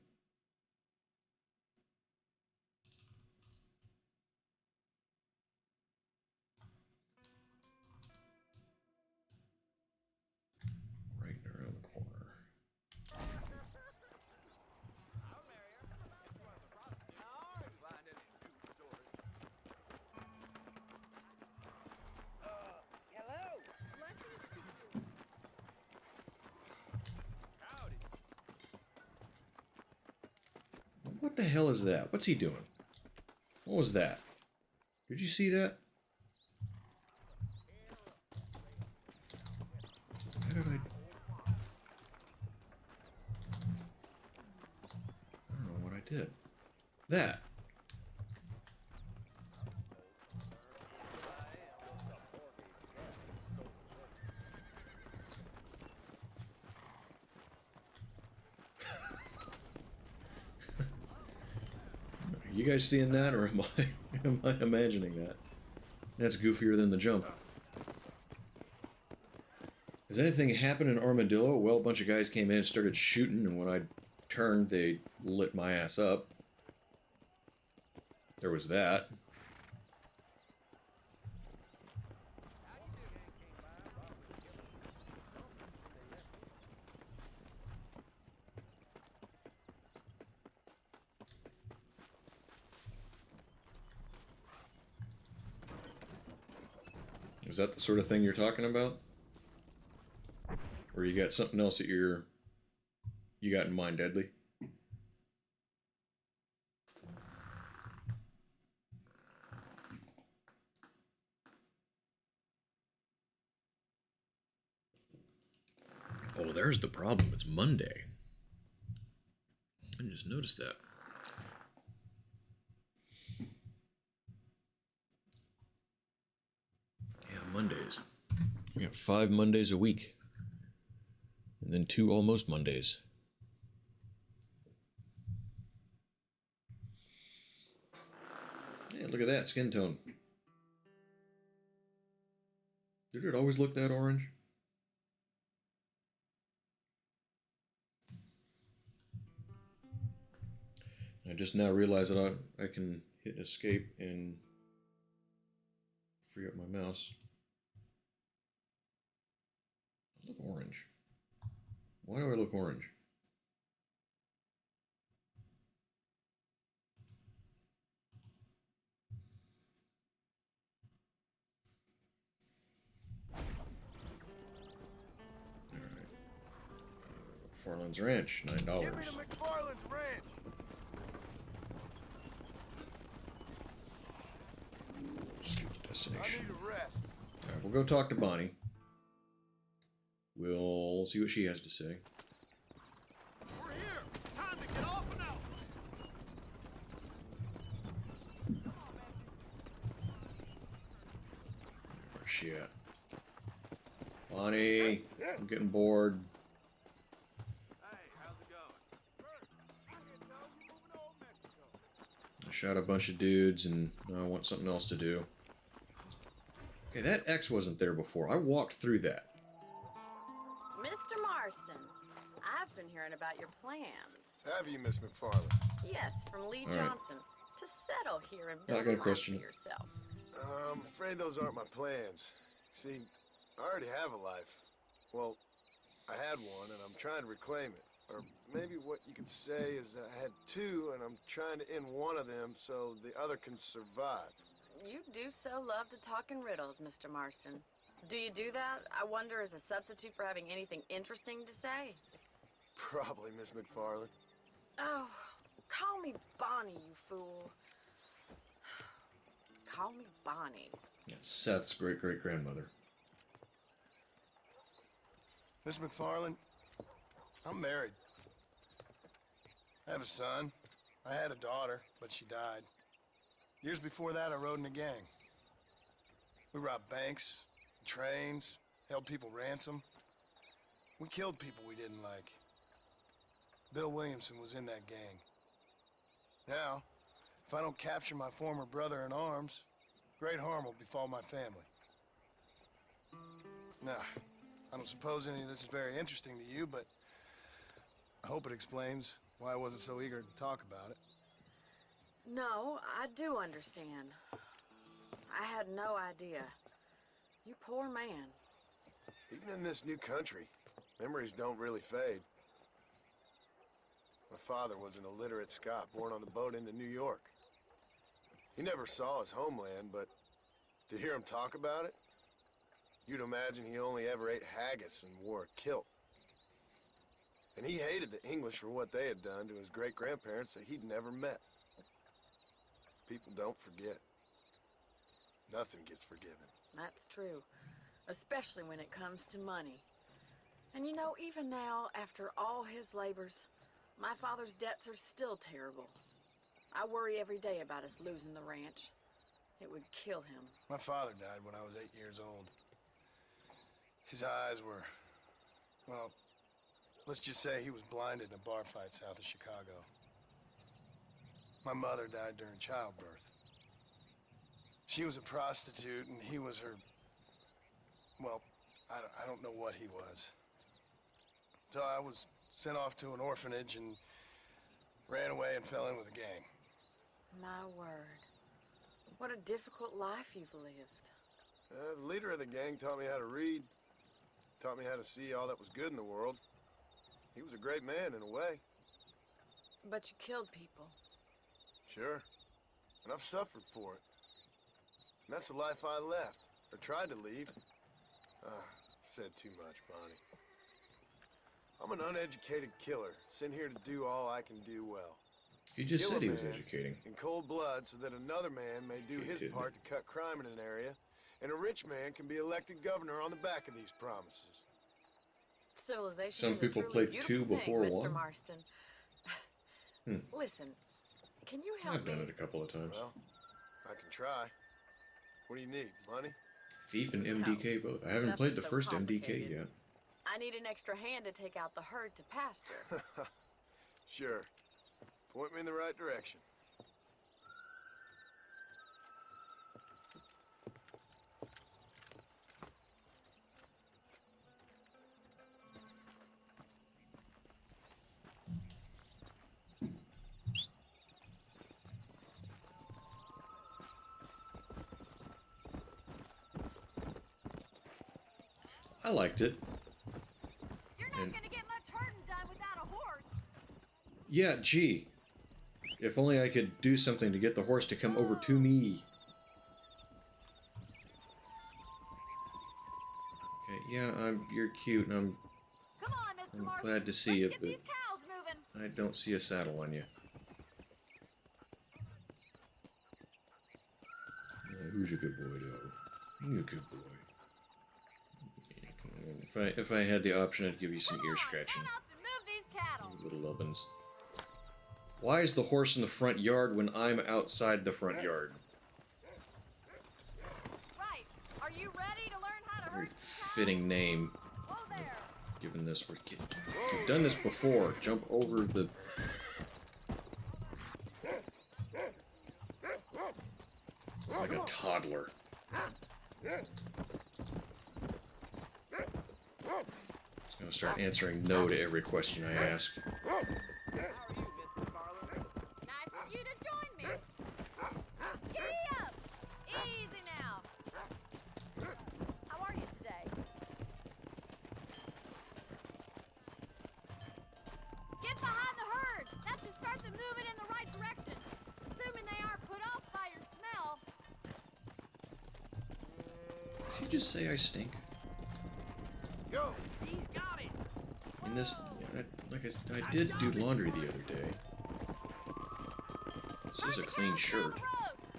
Right around the corner. What the hell is that? What's he doing? What was that? Did you see that? How did I don't know what I did. That. You guys seeing that, or am I imagining that? That's goofier than the jump. Has anything happened in Armadillo? Well, a bunch of guys came in and started shooting, and when I turned, they lit my ass up. There was that. Is that the sort of thing you're talking about? Or you got something else that you got in mind, Deadly? Oh, there's the problem. It's Monday. I just noticed that. Yeah, Mondays. We got 5 Mondays a week. And then 2 almost Mondays. Yeah, look at that skin tone. Did it always look that orange? I just now realized that I can hit escape and free up my mouse. I look orange. Why do I look orange? McFarlane's Ranch, $9. Get me to McFarlane's Ranch. Skip the I destination. need a rest. Alright, we'll go talk to Bonnie. We'll see what she has to say. We're here. Time to get off and out. Where's she at? Bonnie, I'm getting bored. Hey, how's it going? I shot a bunch of dudes and now I want something else to do. Okay, that X wasn't there before. I walked through that. Mr. Marston, I've been hearing about your plans. Have you, Miss McFarlane? Yes, from Lee All right. Johnson. To settle here and Not build a gonna life question for it. yourself. I'm afraid those aren't my plans. See, I already have a life. Well, I had one, and I'm trying to reclaim it. Or maybe what you could say is that I had two, and I'm trying to end one of them so the other can survive. You do so love to talk in riddles, Mr. Marston. Do you do that, I wonder, as a substitute for having anything interesting to say? Probably, Miss McFarlane. Oh, call me Bonnie, you fool. Call me Bonnie. That's Seth's great-great-grandmother. Miss McFarlane, I'm married. I have a son. I had a daughter, but she died. Years before that, I rode in a gang. We robbed banks, trains, held people ransom. We killed people we didn't like. Bill Williamson was in that gang. Now, if I don't capture my former brother in arms, great harm will befall my family. Now, I don't suppose any of this is very interesting to you, but I hope it explains why I wasn't so eager to talk about it. No, I do understand. I had no idea. You poor man. Even in this new country, memories don't really fade. My father was an illiterate Scot born on the boat into New York. He never saw his homeland, but to hear him talk about it, you'd imagine he only ever ate haggis and wore a kilt. And he hated the English for what they had done to his great-grandparents that he'd never met. People don't forget. Nothing gets forgiven. That's true. Especially when it comes to money. And you know, even now, after all his labors, my father's debts are still terrible. I worry every day about us losing the ranch. It would kill him. My father died when I was 8 years old. His eyes were, well, let's just say he was blinded in a bar fight south of Chicago. My mother died during childbirth. She was a prostitute and he was her, well, I don't know what he was. So I was sent off to an orphanage and ran away and fell in with a gang. My word. What a difficult life you've lived. The leader of the gang taught me how to read, taught me how to see all that was good in the world. He was a great man in a way. But you killed people. Sure. And I've suffered for it. And that's the life I left, or tried to leave. Said too much, Bonnie. I'm an uneducated killer, sent here to do all I can do well. He just Kill said a he was man educating. in cold blood so that another man may do his didn't. part to cut crime in an area, and a rich man can be elected governor on the back of these promises. Civilization Some is people a truly played beautiful two thing, before Mr. one. Marston. Listen, can you help I've done me? it a couple of times. Well, I can try. What do you need? Money? Thief and MDK both. I haven't played the Nothing so first MDK complicated. yet. I need an extra hand to take out the herd to pasture. Sure. Point me in the right direction. I liked it. You're not And- gonna get much herding done without a horse. Yeah, gee. If only I could do something to get the horse to come over to me. Okay, yeah, you're cute, and Come on, Mr. I'm glad to see you, but I don't see a saddle on you. Who's a good boy, though? You're a good boy. If I had the option, I'd give you some ear scratching. You little nubbins. Why is the horse in the front yard when I'm outside the front yard? Right. Are you ready to learn how to Very fitting name. Given this, we've done this before. Jump over the. Like a toddler. Just gonna start answering no to every question I ask. Nice of you to join me. Giddy up. Easy now. How are you today? Get behind the herd. That should start them moving in the right direction. Assuming they aren't put off by your smell. Did you just say I stink? Go. He's got it. In this, I did do laundry the other day. This is a clean shirt.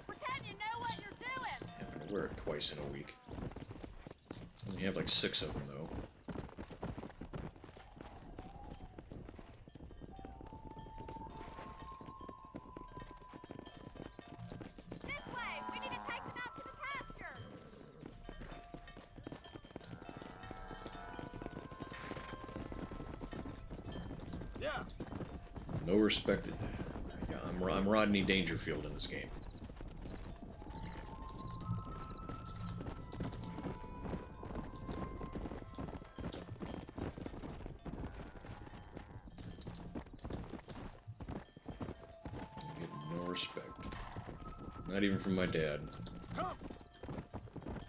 Pretend you know what you're doing. I'm gonna wear it twice in a week. Only have like 6 of them though. This way. We need to take them out to the pasture. Yeah. No respect. Yeah, I'm Rodney Dangerfield in this game. I get no respect. Not even from my dad.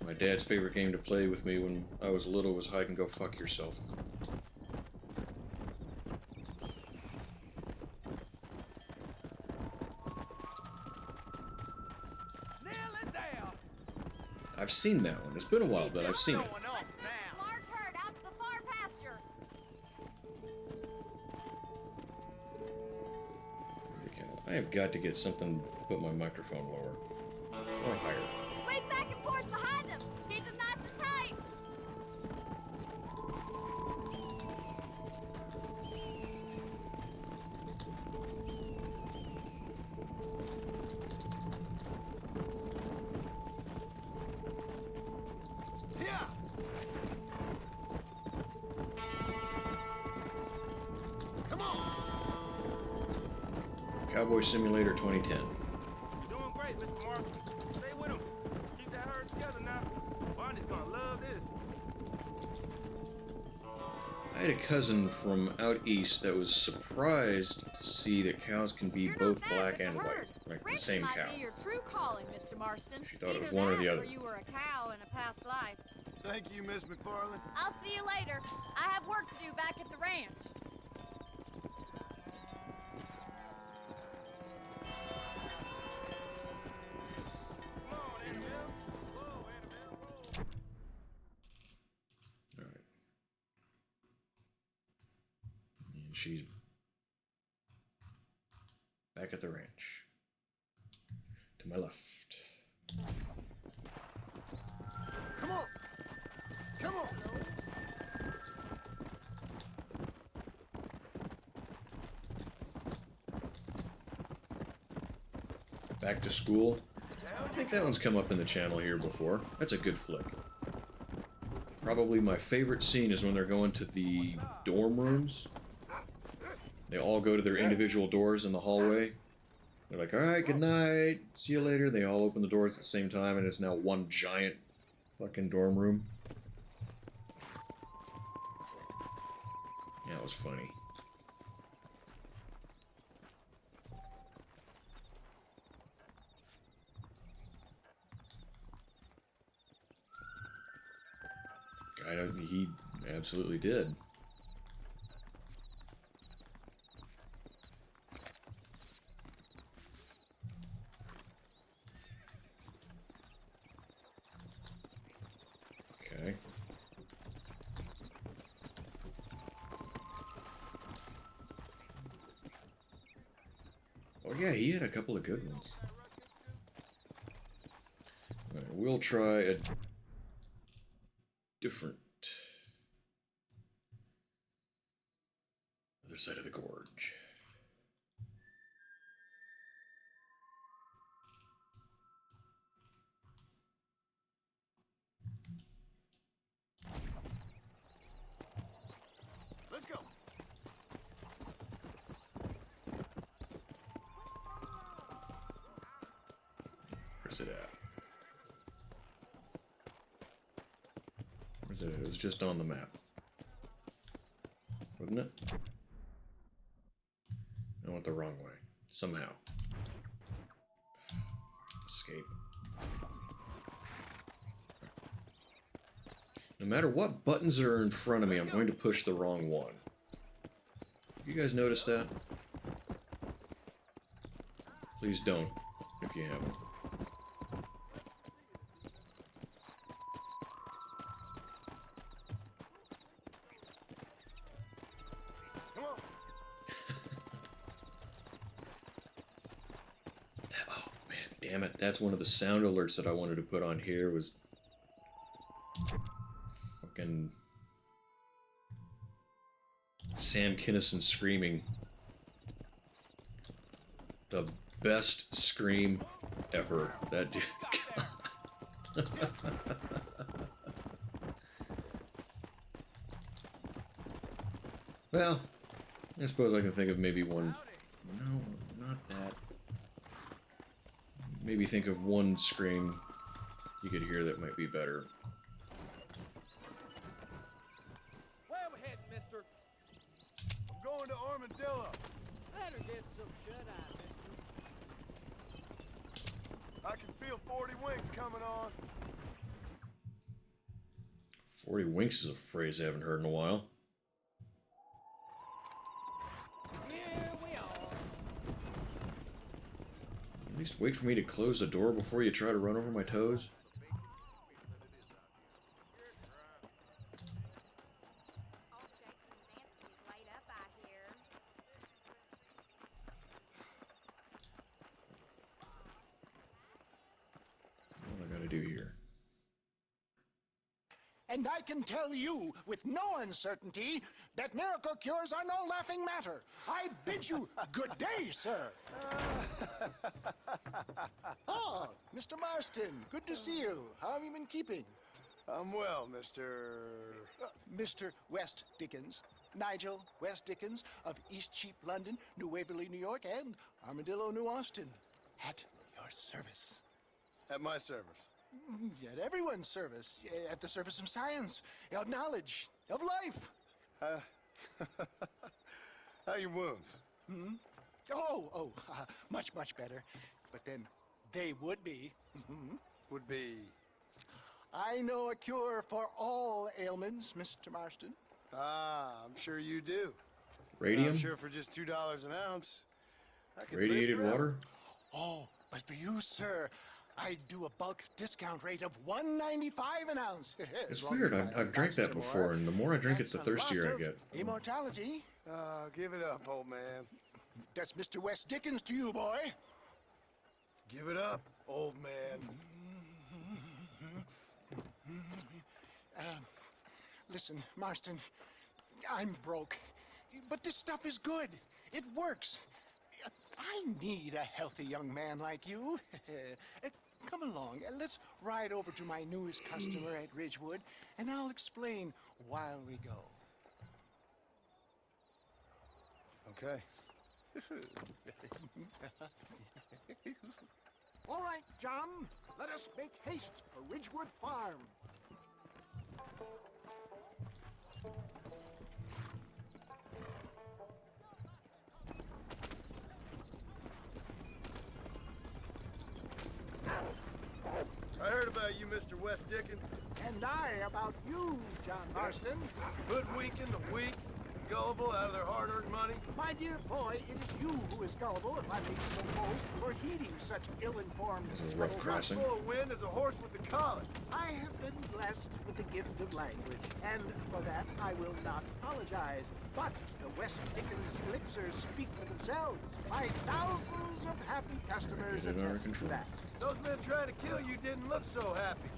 My dad's favorite game to play with me when I was little was hide and go fuck yourself. I've seen that one. It's been a while, but I've seen it. Large herd out to the far pasture. I have got to get something to put my microphone lower. Or higher. Sweep back and forth behind them. Keep them nice and tight. Yeah. Come on. Cowboy Simulator 2010. You're doing great, Mr. Marshall. Stay with him. Keep that herd together now. Barney's gonna love this. I had a cousin from out east that was surprised to see that cows can be both black and white, like the same might cow. be your true calling, Mr. Marston. She thought it was Either one or that the other. Or you were a cow in a past life. Thank you, Miss McFarland. I'll see you later. I have work to do back at the ranch. Alright. And she's back at the ranch. To my left. Come on. Come on. Back to School. I think that one's come up in the channel here before. That's a good flick. Probably my favorite scene is when they're going to the dorm rooms. They all go to their individual doors in the hallway. They're like, alright, good night, see you later. They all open the doors at the same time, and it's now one giant fucking dorm room. Yeah, it was funny. He absolutely did. Okay. yeah, he had a couple of good ones. All right, we'll try a different other side of the gorge. Let's go. Where's it at? Where's it at? It was just on the map. Wasn't it? I went the wrong way. Somehow. Escape. No matter what buttons are in front of me, I'm going to push the wrong one. You guys notice that? Please don't, if you haven't. Come on. Oh, man, damn it. That's one of the sound alerts that I wanted to put on here was... fucking... Sam Kinison screaming. The best scream ever. That dude... Well, I suppose I can think of maybe one... No, not that. Maybe think of one scream you could hear that might be better. Where we heading, mister? I'm going to Armadillo. Better get some shut-eye, mister. I can feel 40 winks coming on. 40 winks is a phrase I haven't heard in a while. Here we are. At least wait for me to close the door before you try to run over my toes. What do I gotta do here? And I can tell you with no uncertainty that miracle cures are no laughing matter. I bid you good day, sir. Oh, Mr. Marston, good to see you. How have you been keeping? I'm well, Mr. Mr. West Dickens. Nigel West Dickens of Eastcheap, London, New Waverly, New York, and Armadillo, New Austin. At your service. At my service. At everyone's service. At the service of science, of knowledge, of life. How are your wounds? Hmm? Much, much better. But then they would be. Would be. I know a cure for all ailments, Mr. Marston. Ah, I'm sure you do. Radium? I'm sure for just $2 an ounce, I could Radiated live forever. water? Oh, but for you, sir, I do a bulk discount rate of $1.95 an ounce. It's weird. I've drank that before, and the more I drink it, the thirstier I get. Immortality. Give it up, old man. That's Mr. West Dickens to you, boy. Give it up, old man. Listen, Marston, I'm broke, but this stuff is good. It works. I need a healthy young man like you. Come along, let's ride over to my newest customer at Ridgewood, and I'll explain while we go. Okay. All right, John, let us make haste for Ridgewood Farm. I heard about you, Mr. West Dickens. And I about you, John Marston. Hoodwinking the weak, gullible out of their hard-earned money? My dear boy, it is you who is gullible, if I may be so bold, for heeding such ill-informed It's a rough scuttlebutt. crossing. Full of wind as a horse with the collar. I have been blessed with the gift of language, and for that I will not apologize. But the West Dickens elixirs speak for themselves. My thousands of happy customers Get it under attest to control. that. Those men trying to kill you didn't look so happy.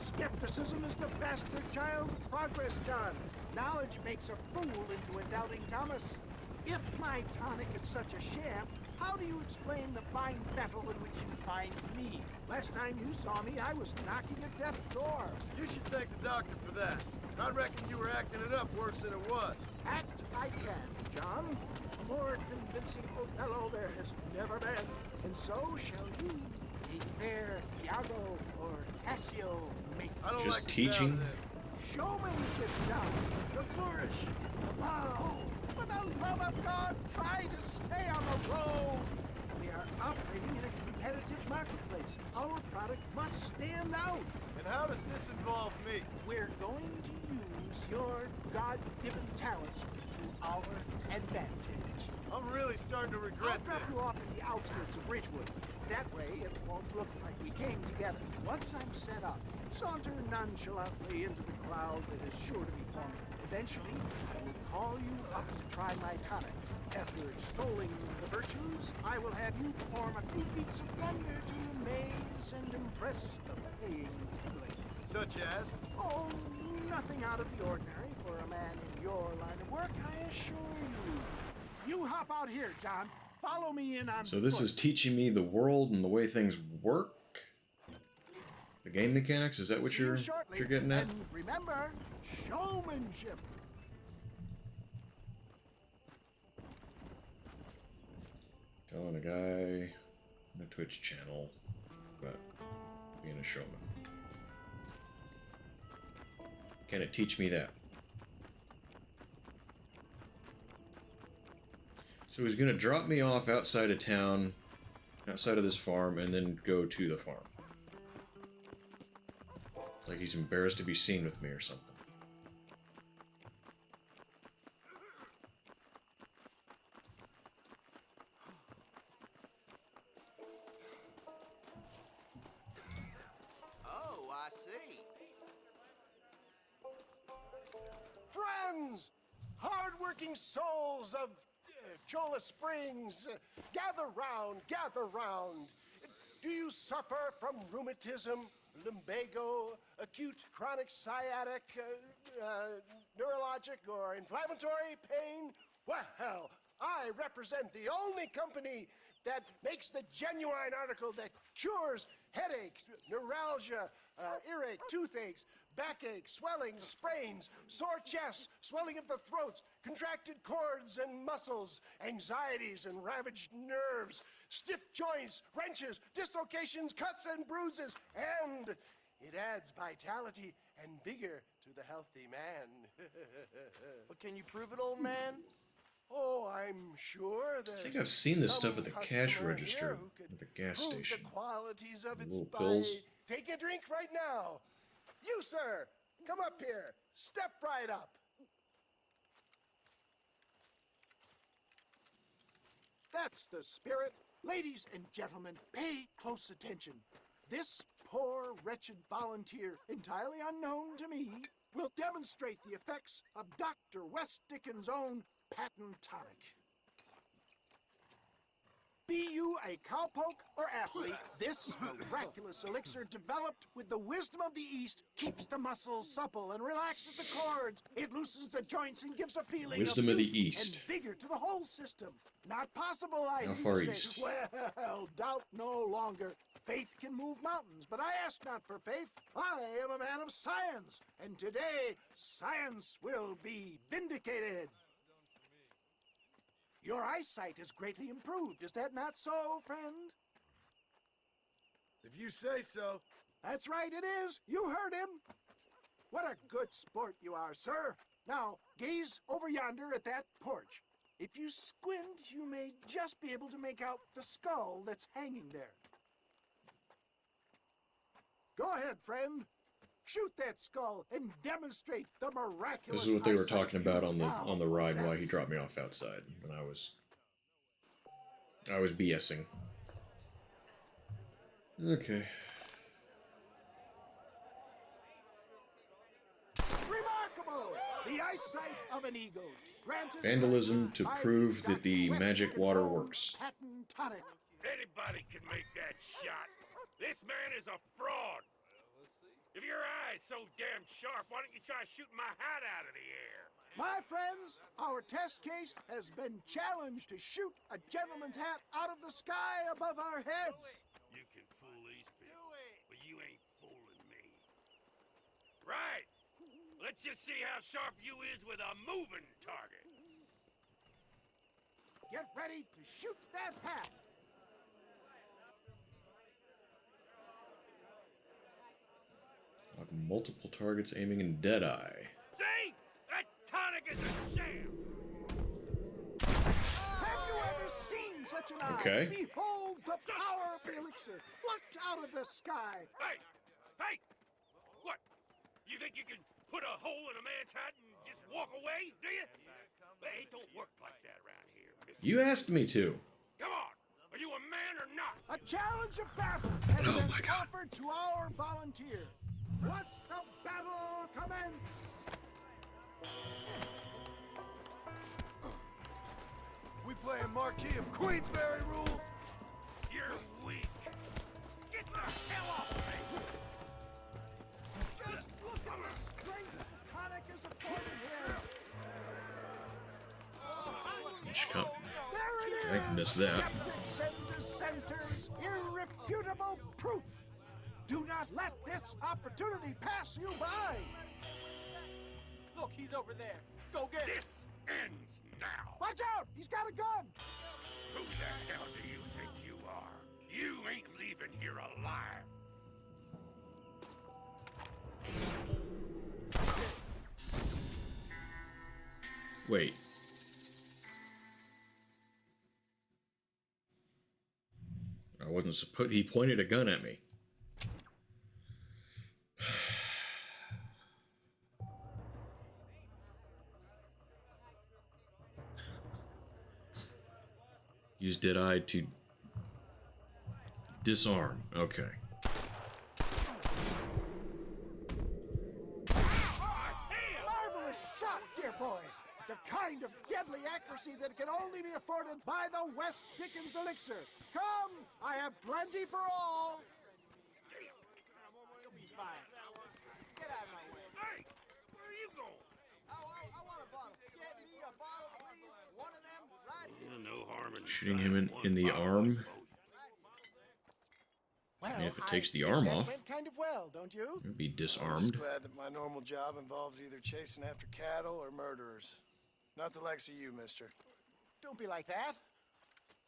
Skepticism is the bastard child of progress, John. Knowledge makes a fool into a doubting Thomas. If my tonic is such a sham, how do you explain the fine battle in which you find me? Last time you saw me, I was knocking at death's door. You should thank the doctor for that. I reckon you were acting it up worse than it was. Act I can, John. A more convincing Othello there has never been. And so shall you, a fair Iago or Cassio, make. I don't Just like the teaching? sound of this. Showmanship, John. The flourish. The bow. For the love of God, try to stay on the road. We are operating in a competitive marketplace. Our product must stand out. And how does this involve me? We're going to use your God-given talents to our advantage. I'm really starting to regret I'll drop this. you off at the outskirts of Ridgewood. That way, it won't look like we came together. Once I'm set up, saunter nonchalantly into the crowd that is sure to be forming. Eventually, I will call you up to try my tonic. After extolling the virtues, I will have you perform a few feats of wonder to amaze and impress the paying public. Such as? Oh, nothing out of the ordinary for a man in your line of work, I assure you. You hop out here, John. Follow me in on So this foot. is teaching me the world and the way things work? The game mechanics? Is that what See you you're shortly. getting at? And remember, showmanship. Telling a guy on a Twitch channel about being a showman. Can it teach me that? So he's gonna drop me off outside of town, outside of this farm, and then go to the farm. Like he's embarrassed to be seen with me or something. Oh, I see. Friends! Hard-working souls of Chola Springs, gather round, gather round. Do you suffer from rheumatism, lumbago, acute chronic sciatic, neurologic, or inflammatory pain? Well, I represent the only company that makes the genuine article that cures headaches, neuralgia, earache, toothaches, backache, swelling, sprains, sore chests, swelling of the throats, contracted cords and muscles, anxieties and ravaged nerves, stiff joints, wrenches, dislocations, cuts and bruises, and it adds vitality and vigor to the healthy man. But can you prove it, old man? Oh, I'm sure there's I think I've seen this some stuff at the cash customer register here who could at the gas prove station. the qualities of its Little by pills. taking a drink right now. You, sir, come up here. Step right up. That's the spirit. Ladies and gentlemen, pay close attention. This poor, wretched volunteer, entirely unknown to me, will demonstrate the effects of Dr. West Dickens' own patent tonic. Be you a cowpoke or athlete, this miraculous elixir developed with the wisdom of the East keeps the muscles supple and relaxes the cords. It loosens the joints and gives a feeling Wisdom of of the youth East. and vigor to the whole system. Not possible, I How hear far you say. east? Well, doubt no longer. Faith can move mountains, but I ask not for faith. I am a man of science, and today science will be vindicated. Your eyesight is greatly improved. Is that not so, friend? If you say so. That's right, it is. You heard him. What a good sport you are, sir. Now, gaze over yonder at that porch. If you squint, you may just be able to make out the skull that's hanging there. Go ahead, friend. Shoot that skull and demonstrate the miraculous. This is what they were eyesight talking about you on now the ride and why he possess. dropped me off outside. And I was BSing. Okay. Remarkable! The eyesight of an eagle. Granted Vandalism to by prove that the West magic water Control works. Patent tonic. Anybody can make that shot. This man is a fraud. If your eye's so damn sharp, why don't you try shooting my hat out of the air? My friends, our test case has been challenged to shoot a gentleman's hat out of the sky above our heads. You can fool these people, but you ain't fooling me. Right. Let's just see how sharp you is with a moving target. Get ready to shoot that hat. Like multiple targets aiming in Deadeye. See? That tonic is a sham. Have you ever seen such an eye? Okay. Behold the power of the elixir plucked out of the sky. Hey! Hey! What? You think you can put a hole in a man's hat and just walk away, do you? Hey, it don't work like that around here, mister. You asked me to. Come on! Are you a man or not? A challenge of battle has been offered to our volunteer. Let the battle commence! We playing Marquis of Queensberry rules? You're weak. Get the hell off me! Just look at the strength tonic is afforded here. Just come. There it I is! missed that. Skeptics and dissenters, irrefutable proof. Do not let this opportunity pass you by. Look, he's over there. Go get him. This ends now. Watch out! He's got a gun! Who the hell do you think you are? You ain't leaving here alive. Wait. I wasn't supposed. He pointed a gun at me. Use Deadeye to disarm. Okay. Marvelous shot, dear boy. The kind of deadly accuracy that can only be afforded by the West Dickens elixir. Come, I have plenty for all. You'll be fine. Get out of my way. Hey, where are you going? I want a bottle. Get me a bottle, please. One of them right here. No harm in Shooting him in the arm. Well, And if it takes the I arm think that off, went kind of well, don't you? it would be I'm disarmed. just glad that my normal job involves either chasing after cattle or murderers. Not the likes of you, mister. Don't be like that.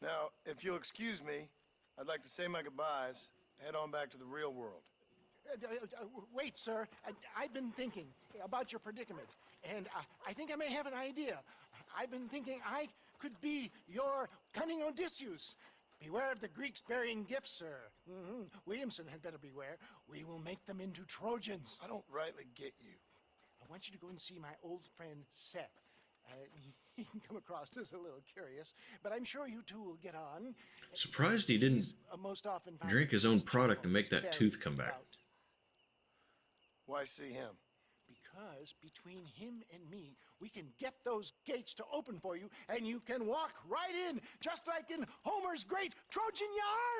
Now, if you'll excuse me, I'd like to say my goodbyes, head on back to the real world. Wait, sir. I've been thinking about your predicament, and I think I may have an idea. I've been thinking I could be your cunning Odysseus. Beware of the Greeks burying gifts, sir. Williamson had better beware. We will make them into Trojans. I don't rightly get you. I want you to go and see my old friend Seth. He can come across as a little curious, but I'm sure you two will get on. Surprised he didn't Most often drink his own product to make that tooth come back. Why see him? Because between him and me, we can get those gates to open for you, and you can walk right in, just like in Homer's great Trojan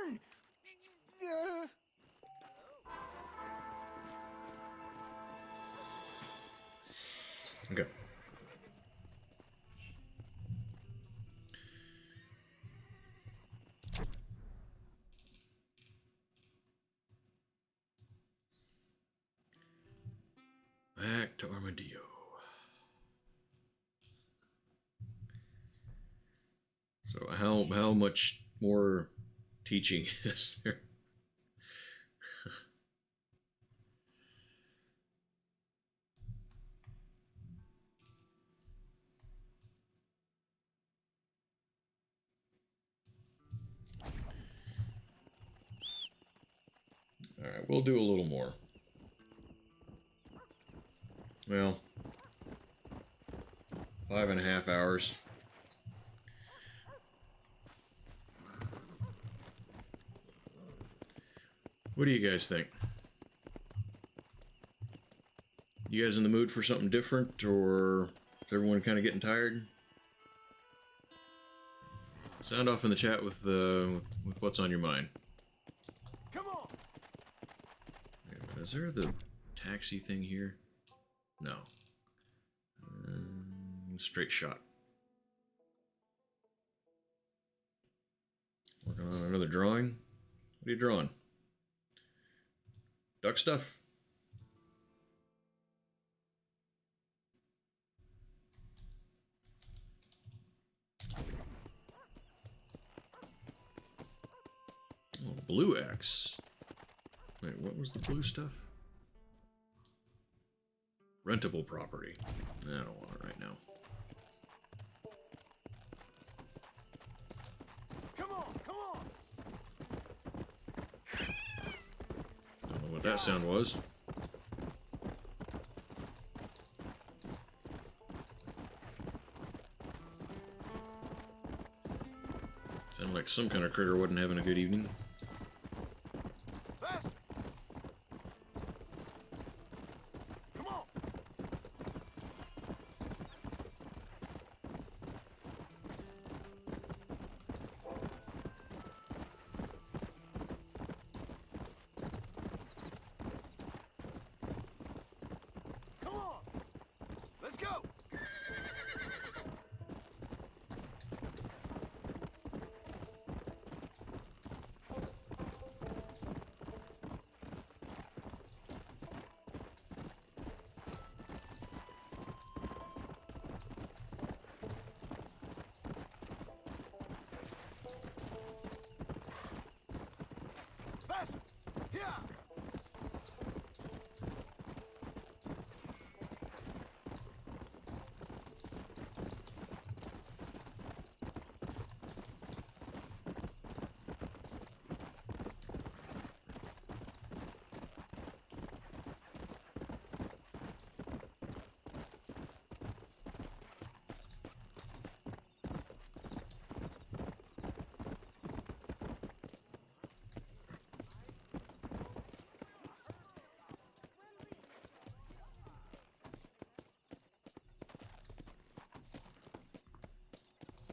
yarn! Okay. Back to Armadillo. So how much more teaching is there? All right, we'll do a little more. Well, 5.5 hours. What do you guys think? You guys in the mood for something different, or is everyone kind of getting tired? Sound off in the chat with what's on your mind. Come on. Wait a minute, is there the taxi thing here? No. Straight shot. Working on another drawing. What are you drawing? Duck stuff? Oh, blue X. Wait, what was the blue stuff? Rentable property. I don't want it right now. Come on, come on. Don't know what that sound was. Sounded like some kind of critter wasn't having a good evening. Faster. Come on. Come on. Let's go. Faster. Yeah.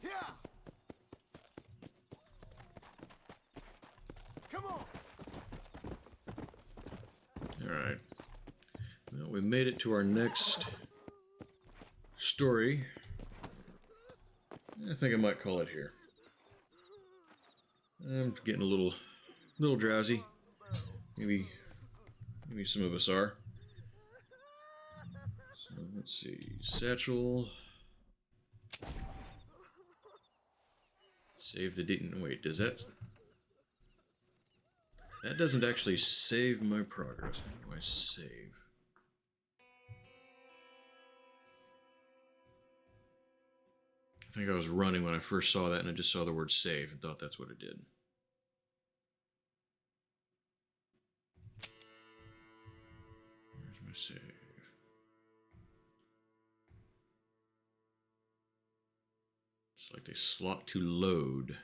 Yeah. Come on. Alright. Well, we made it to our next story. I think I might call it here. I'm getting a little drowsy. Maybe some of us are. So let's see. Satchel. Save the date. Wait, does that... That doesn't actually save my progress. How do I save? I think I was running when I first saw that, and I just saw the word save and thought that's what it did. Where's my save? Select a slot to load.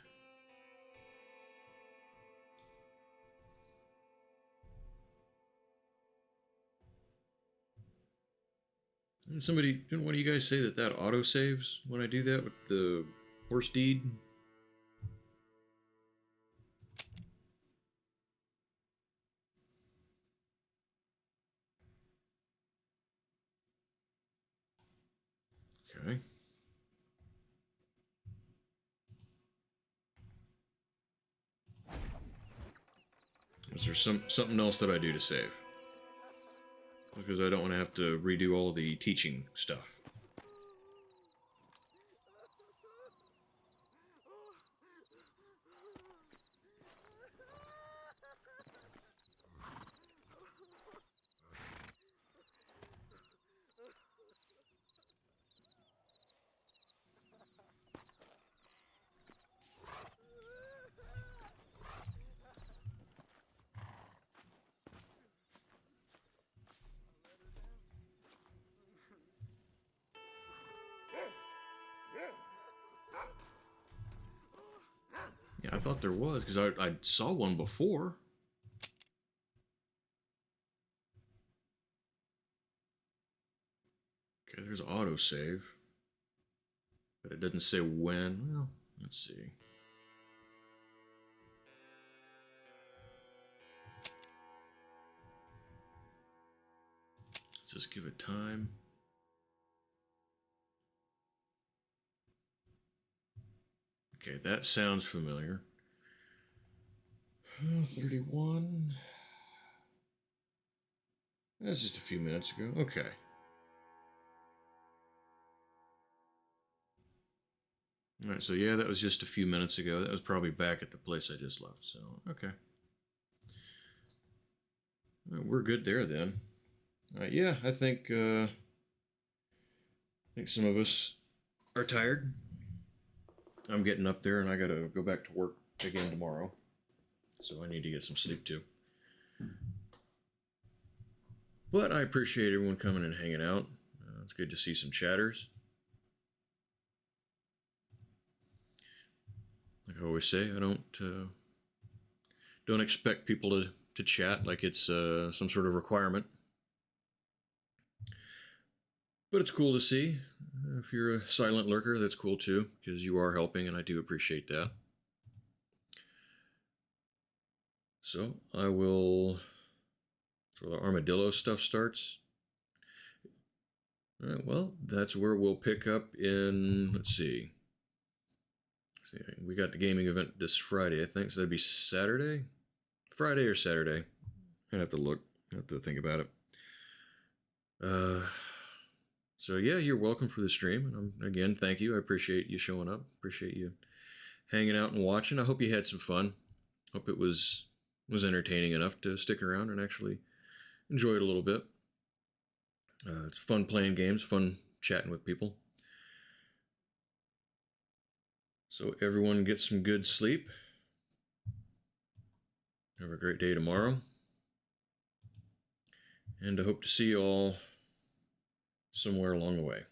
And didn't one of you guys say that auto saves when I do that with the horse deed? Okay. Is there something else that I do to save? Because I don't want to have to redo all the teaching stuff. Yeah, I thought there was, because I saw one before. Okay, there's autosave. But it doesn't say when. Well, let's see. Let's just give it time. Okay, that sounds familiar. 31. That's just a few minutes ago. Okay. All right, so yeah, that was just a few minutes ago. That was probably back at the place I just left. So, okay. Well, we're good there then. Yeah, I think some of us are tired. I'm getting up there, and I got to go back to work again tomorrow. So I need to get some sleep too. But I appreciate everyone coming and hanging out. It's good to see some chatters. Like I always say, I don't expect people to chat like it's some sort of requirement. But it's cool to see. If you're a silent lurker, that's cool too, because you are helping, and I do appreciate that. So I will. So the armadillo stuff starts. All right, well, that's where we'll pick up in. Let's see. We got the gaming event this Friday, I think. So that'd be Saturday, Friday or Saturday. I have to look. I have to think about it. So yeah, you're welcome for the stream. And again, thank you. I appreciate you showing up. Appreciate you hanging out and watching. I hope you had some fun. Hope it was entertaining enough to stick around and actually enjoy it a little bit. It's fun playing games, fun chatting with people. So everyone get some good sleep. Have a great day tomorrow. And I hope to see you all somewhere along the way.